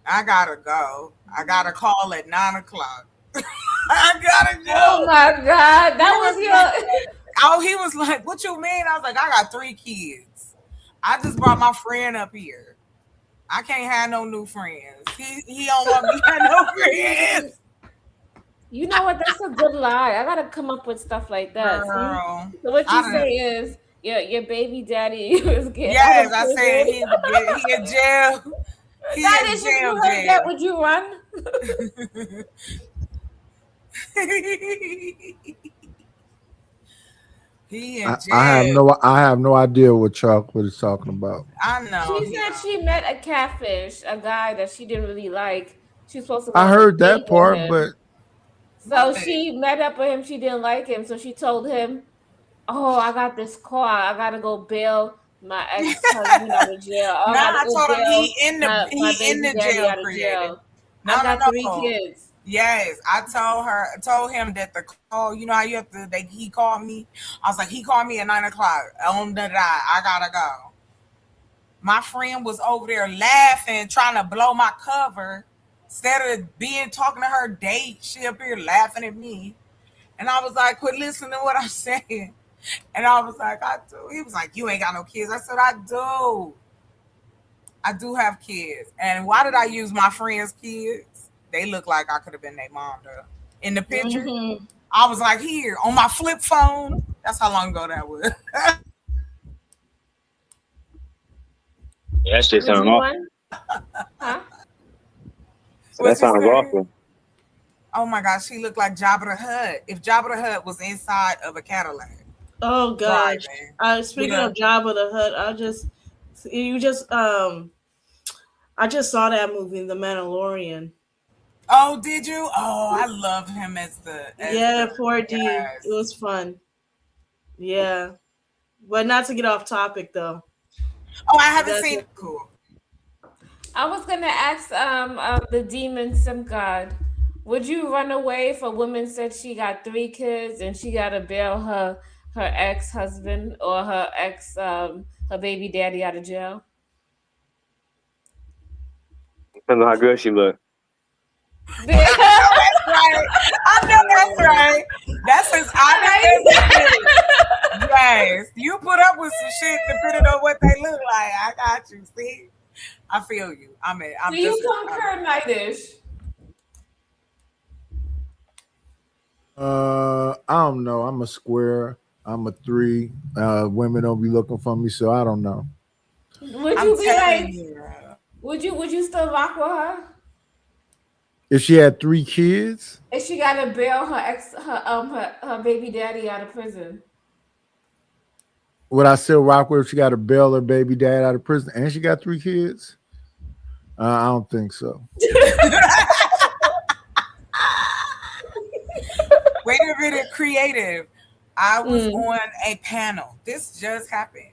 Speaker 21: I gotta go. I got a call at 9:00. I gotta go.
Speaker 3: Oh my God. That was your
Speaker 21: he was like, what you mean? I was like, I got 3 kids. I just brought my friend up here. I can't have no new friends. He don't want me to have no friends.
Speaker 3: You know what? That's a good lie. I gotta come up with stuff like that.
Speaker 21: Girl,
Speaker 3: so what you say is your baby daddy is getting.
Speaker 21: Yes, I said he in jail. He
Speaker 3: that
Speaker 21: in
Speaker 3: is
Speaker 21: jail.
Speaker 3: You heard that? Would you run?
Speaker 21: He in jail.
Speaker 9: I have no idea what Chocolate is talking about.
Speaker 21: I know.
Speaker 3: She said she met a catfish, a guy that she didn't really like. She was supposed to.
Speaker 9: I heard that part, but.
Speaker 3: So she met up with him. She didn't like him, so she told him, "Oh, I got this car. I gotta go bail My ex-husband out of jail. Oh,
Speaker 21: Nah, I
Speaker 3: I
Speaker 21: told him he in the
Speaker 3: my
Speaker 21: in
Speaker 3: baby
Speaker 21: the
Speaker 3: daddy
Speaker 21: jail
Speaker 3: out of
Speaker 21: created.
Speaker 3: jail.
Speaker 21: No,
Speaker 3: I got 3 kids.
Speaker 21: Yes, I told him that the call, you know how you have to, he called me. I was like, he called me at 9 o'clock on the dot. I gotta go. My friend was over there laughing, trying to blow my cover. Instead of talking to her date, she up here laughing at me. And I was like, quit listening to what I'm saying. And I was like, I do. He was like, you ain't got no kids. I said, I do. I do have kids. And why did I use my friend's kids? They look like I could have been their mom, though. In the picture, I was like, here, on my flip phone. That's how long ago that was.
Speaker 15: Yeah, that shit sounds awful.
Speaker 3: Huh?
Speaker 15: That sounds awful.
Speaker 21: Oh my gosh, she looked like Jabba the Hutt. If Jabba the Hutt was inside of a Cadillac.
Speaker 8: Oh gosh. Speaking of Jabba the Hutt, I just saw that movie, The Mandalorian.
Speaker 21: Oh, did you? Oh, I love him as
Speaker 8: 4D. Yes. It was fun. Yeah. But not to get off topic though.
Speaker 21: Oh, I haven't seen it. Cool.
Speaker 3: I was gonna ask the demon simp god, would you run away if a woman said she got 3 kids and she gotta bail her ex-husband or her her baby daddy out of jail?
Speaker 15: Depends on how good she look.
Speaker 21: I know that's right. I know that's right. That's as honest as it is. Yes. You put up with some shit depending on what they look like. I got you. See? I feel you. I'm
Speaker 3: Do you concur, Nightish?
Speaker 17: I don't know. I'm a square. I'm a 3. Women don't be looking for me, so I don't know.
Speaker 3: Would you be like? Would you still rock with her
Speaker 17: If she had 3 kids,
Speaker 3: if she gotta bail her baby daddy out of prison?
Speaker 17: would I still rock with her if she got to bail her baby dad out of prison and she got 3 kids? I don't think so.
Speaker 21: Wait a minute, creative. I was on a panel. This just happened.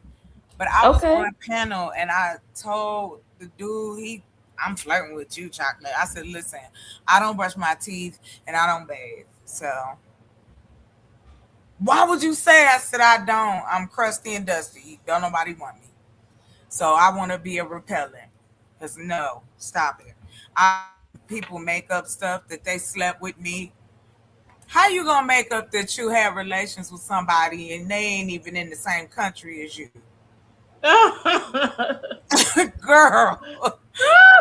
Speaker 21: But I was on a panel and I told the dude, I'm flirting with you, Chocolate. I said, listen, I don't brush my teeth and I don't bathe. So why would you say? I said, I don't. I'm crusty and dusty. Don't nobody want me. So I want to be a repellent. Because no, stop it. People make up stuff that they slept with me. How you gonna make up that you have relations with somebody and they ain't even in the same country as you? Girl,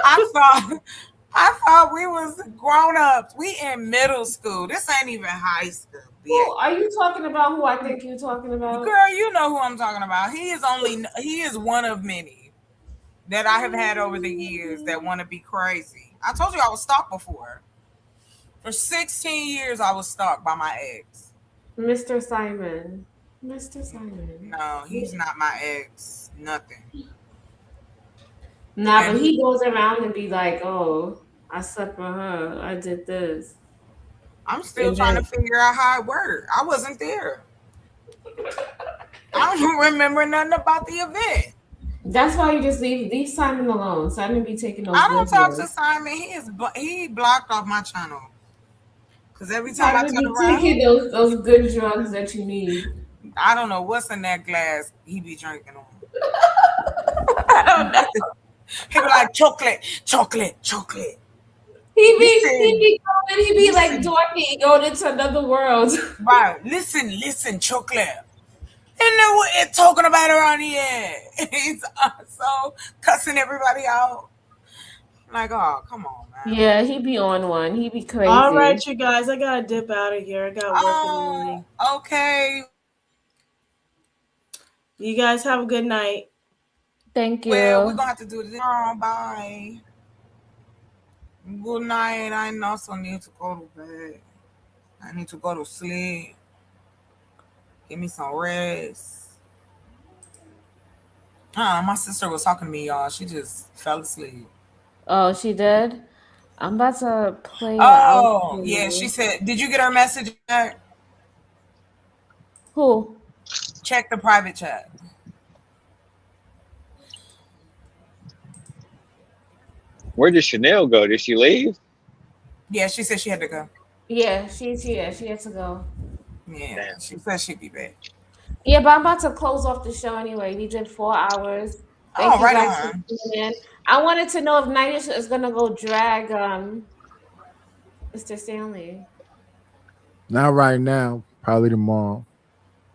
Speaker 21: I thought we was grown ups. We in middle school. This ain't even high school.
Speaker 3: Who are you talking about? Who I think you're talking about?
Speaker 21: Girl, you know who I'm talking about. He is one of many that I have had over the years that want to be crazy. I told you I was stalked before. For 16 years, I was stalked by my ex.
Speaker 3: Mr. Simon. Mr. Simon.
Speaker 21: No, he's not my ex. Nothing.
Speaker 3: Nah, but he goes around and be like, oh, I slept with her. I did this.
Speaker 21: I'm still trying to figure out how it worked. I wasn't there. I don't remember nothing about the event.
Speaker 3: That's why you just leave Simon alone. Simon be taking those.
Speaker 21: I don't talk to Simon. He blocked off my channel. Because every time I turn around,
Speaker 3: taking those good drugs that you need.
Speaker 21: I don't know what's in that glass he be drinking on.
Speaker 3: I don't know.
Speaker 21: He be like chocolate, chocolate, chocolate.
Speaker 3: He be like Dorothy going into another world.
Speaker 21: Right. Listen, chocolate. And then we're talking about around here. He's so cussing everybody out. Like, oh, come on, man.
Speaker 3: Yeah, he be on one. He be crazy.
Speaker 8: All right, you guys. I gotta dip out of here. I got work in the morning.
Speaker 21: Okay.
Speaker 8: You guys have a good night.
Speaker 3: Thank you.
Speaker 21: Well, we're gonna have to do this. Oh, bye. Good night. I also need to go to bed. I need to go to sleep. Give me some rest. My sister was talking to me, y'all. She just fell asleep.
Speaker 3: Oh, she did? I'm about to play.
Speaker 21: Oh, yeah. She said, did you get her message back?
Speaker 3: Who?
Speaker 21: Check the private chat.
Speaker 15: Where did Chanel go? Did she leave?
Speaker 21: Yeah, she said she had to go.
Speaker 3: Yeah, she's here. She has to go.
Speaker 21: Yeah,
Speaker 15: Damn.
Speaker 21: she said she'd be back.
Speaker 3: Yeah, but I'm about to close off the show anyway. We did 4 hours. Thank you
Speaker 21: right
Speaker 3: guys for
Speaker 21: on.
Speaker 3: tuning in. I wanted to know if Nightish is gonna go drag Mr. Stanley.
Speaker 17: Not right now. Probably tomorrow.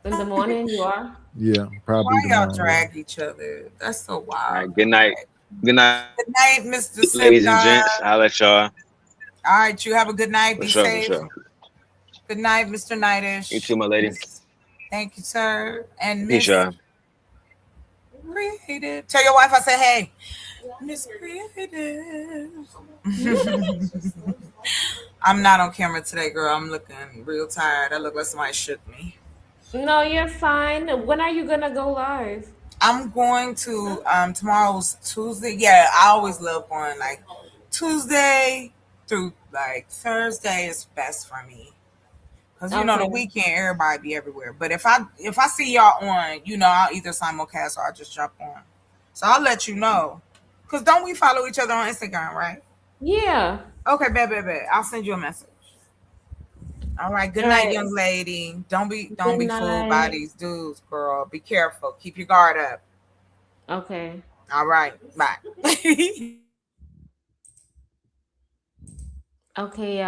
Speaker 3: In the morning, you are?
Speaker 17: Yeah, probably
Speaker 21: Why
Speaker 17: tomorrow.
Speaker 21: y'all drag each other? That's so
Speaker 15: All
Speaker 21: wild.
Speaker 15: right, good night. Good night,
Speaker 21: Good night, Mr.
Speaker 15: ladies and
Speaker 21: Simba.
Speaker 15: gents. I'll let y'all.
Speaker 21: All right, you have a good night.
Speaker 15: For
Speaker 21: Be
Speaker 15: sure, for
Speaker 21: safe.
Speaker 15: sure.
Speaker 21: Good night, Mr. Nightish.
Speaker 15: You too, my lady.
Speaker 21: Thank you, sir. And
Speaker 15: Peace,
Speaker 21: Miss
Speaker 15: y'all.
Speaker 21: Creative. Tell your wife I said, hey, Miss Creative. I'm not on camera today, girl. I'm looking real tired. I look like somebody shook me.
Speaker 3: No, you're fine. When are you gonna go live?
Speaker 21: I'm going to tomorrow's Tuesday. Yeah, I always love going like Tuesday through like Thursday is best for me. Because you know the weekend everybody be everywhere. But if I see y'all on, I'll either simulcast or I'll just jump on. So I'll let you know. Because don't we follow each other on Instagram, right?
Speaker 3: Yeah.
Speaker 21: Okay, bet. I'll send you a message. All right. Good night, young lady. Don't be fooled by these dudes, girl. Be careful. Keep your guard up.
Speaker 3: Okay.
Speaker 21: All right. Bye.
Speaker 3: Okay,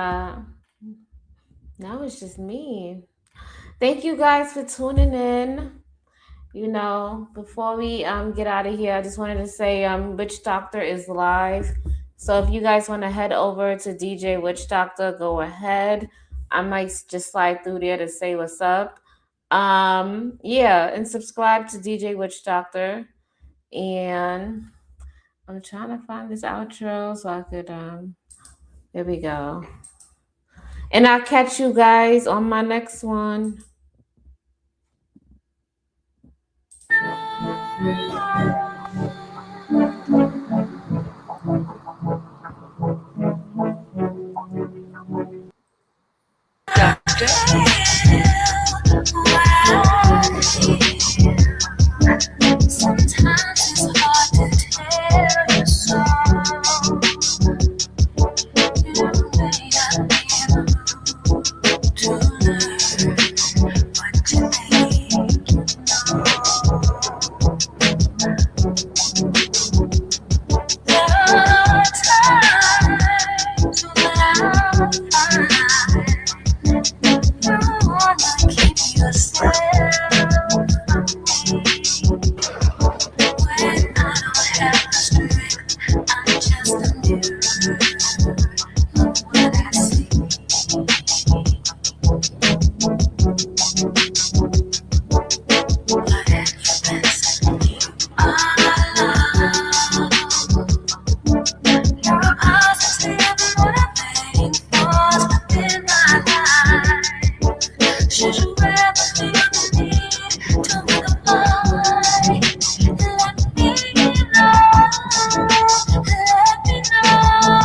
Speaker 3: now it's just me. Thank you guys for tuning in. Before we get out of here, I just wanted to say Witch Doctor is live. So if you guys want to head over to DJ Witch Doctor, go ahead. I might just slide through there to say what's up. And subscribe to DJ Witch Doctor. And I'm trying to find this outro so I could there we go. And I'll catch you guys on my next one.
Speaker 11: Sometimes it's hard to tell your soul. You may not be able to learn what you think you know. There are times when I find you wanna keep yourself from me. When I don't have the strength, I'm just a mirror of what I see. What have you been saying? You're a positive motivating force within my life. Should you ever feel the need to make a point, let me know. Let me know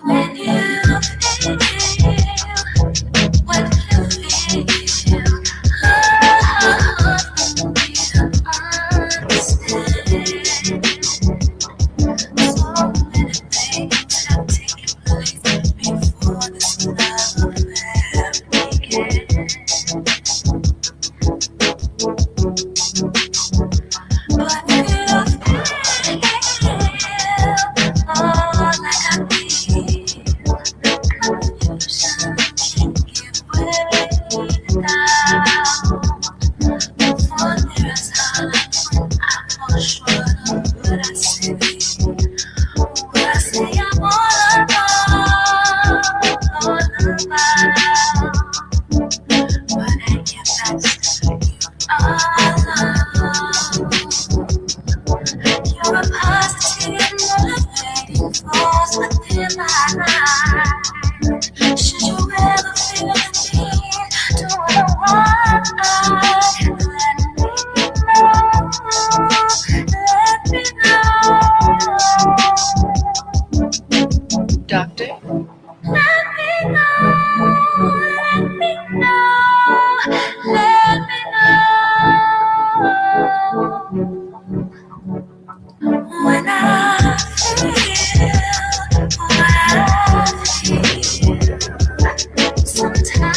Speaker 11: when you feel what you feel. For me to understand. So many things have taken place before this love affair began. But if you feel all like I feel, confusion can give way to doubt. For there is hard when I fall short of what I say. What I say I'm all about. But I get back to you You're a positive motivating force within my life. Should you ever feel the need to unwind, let me know. sometimes.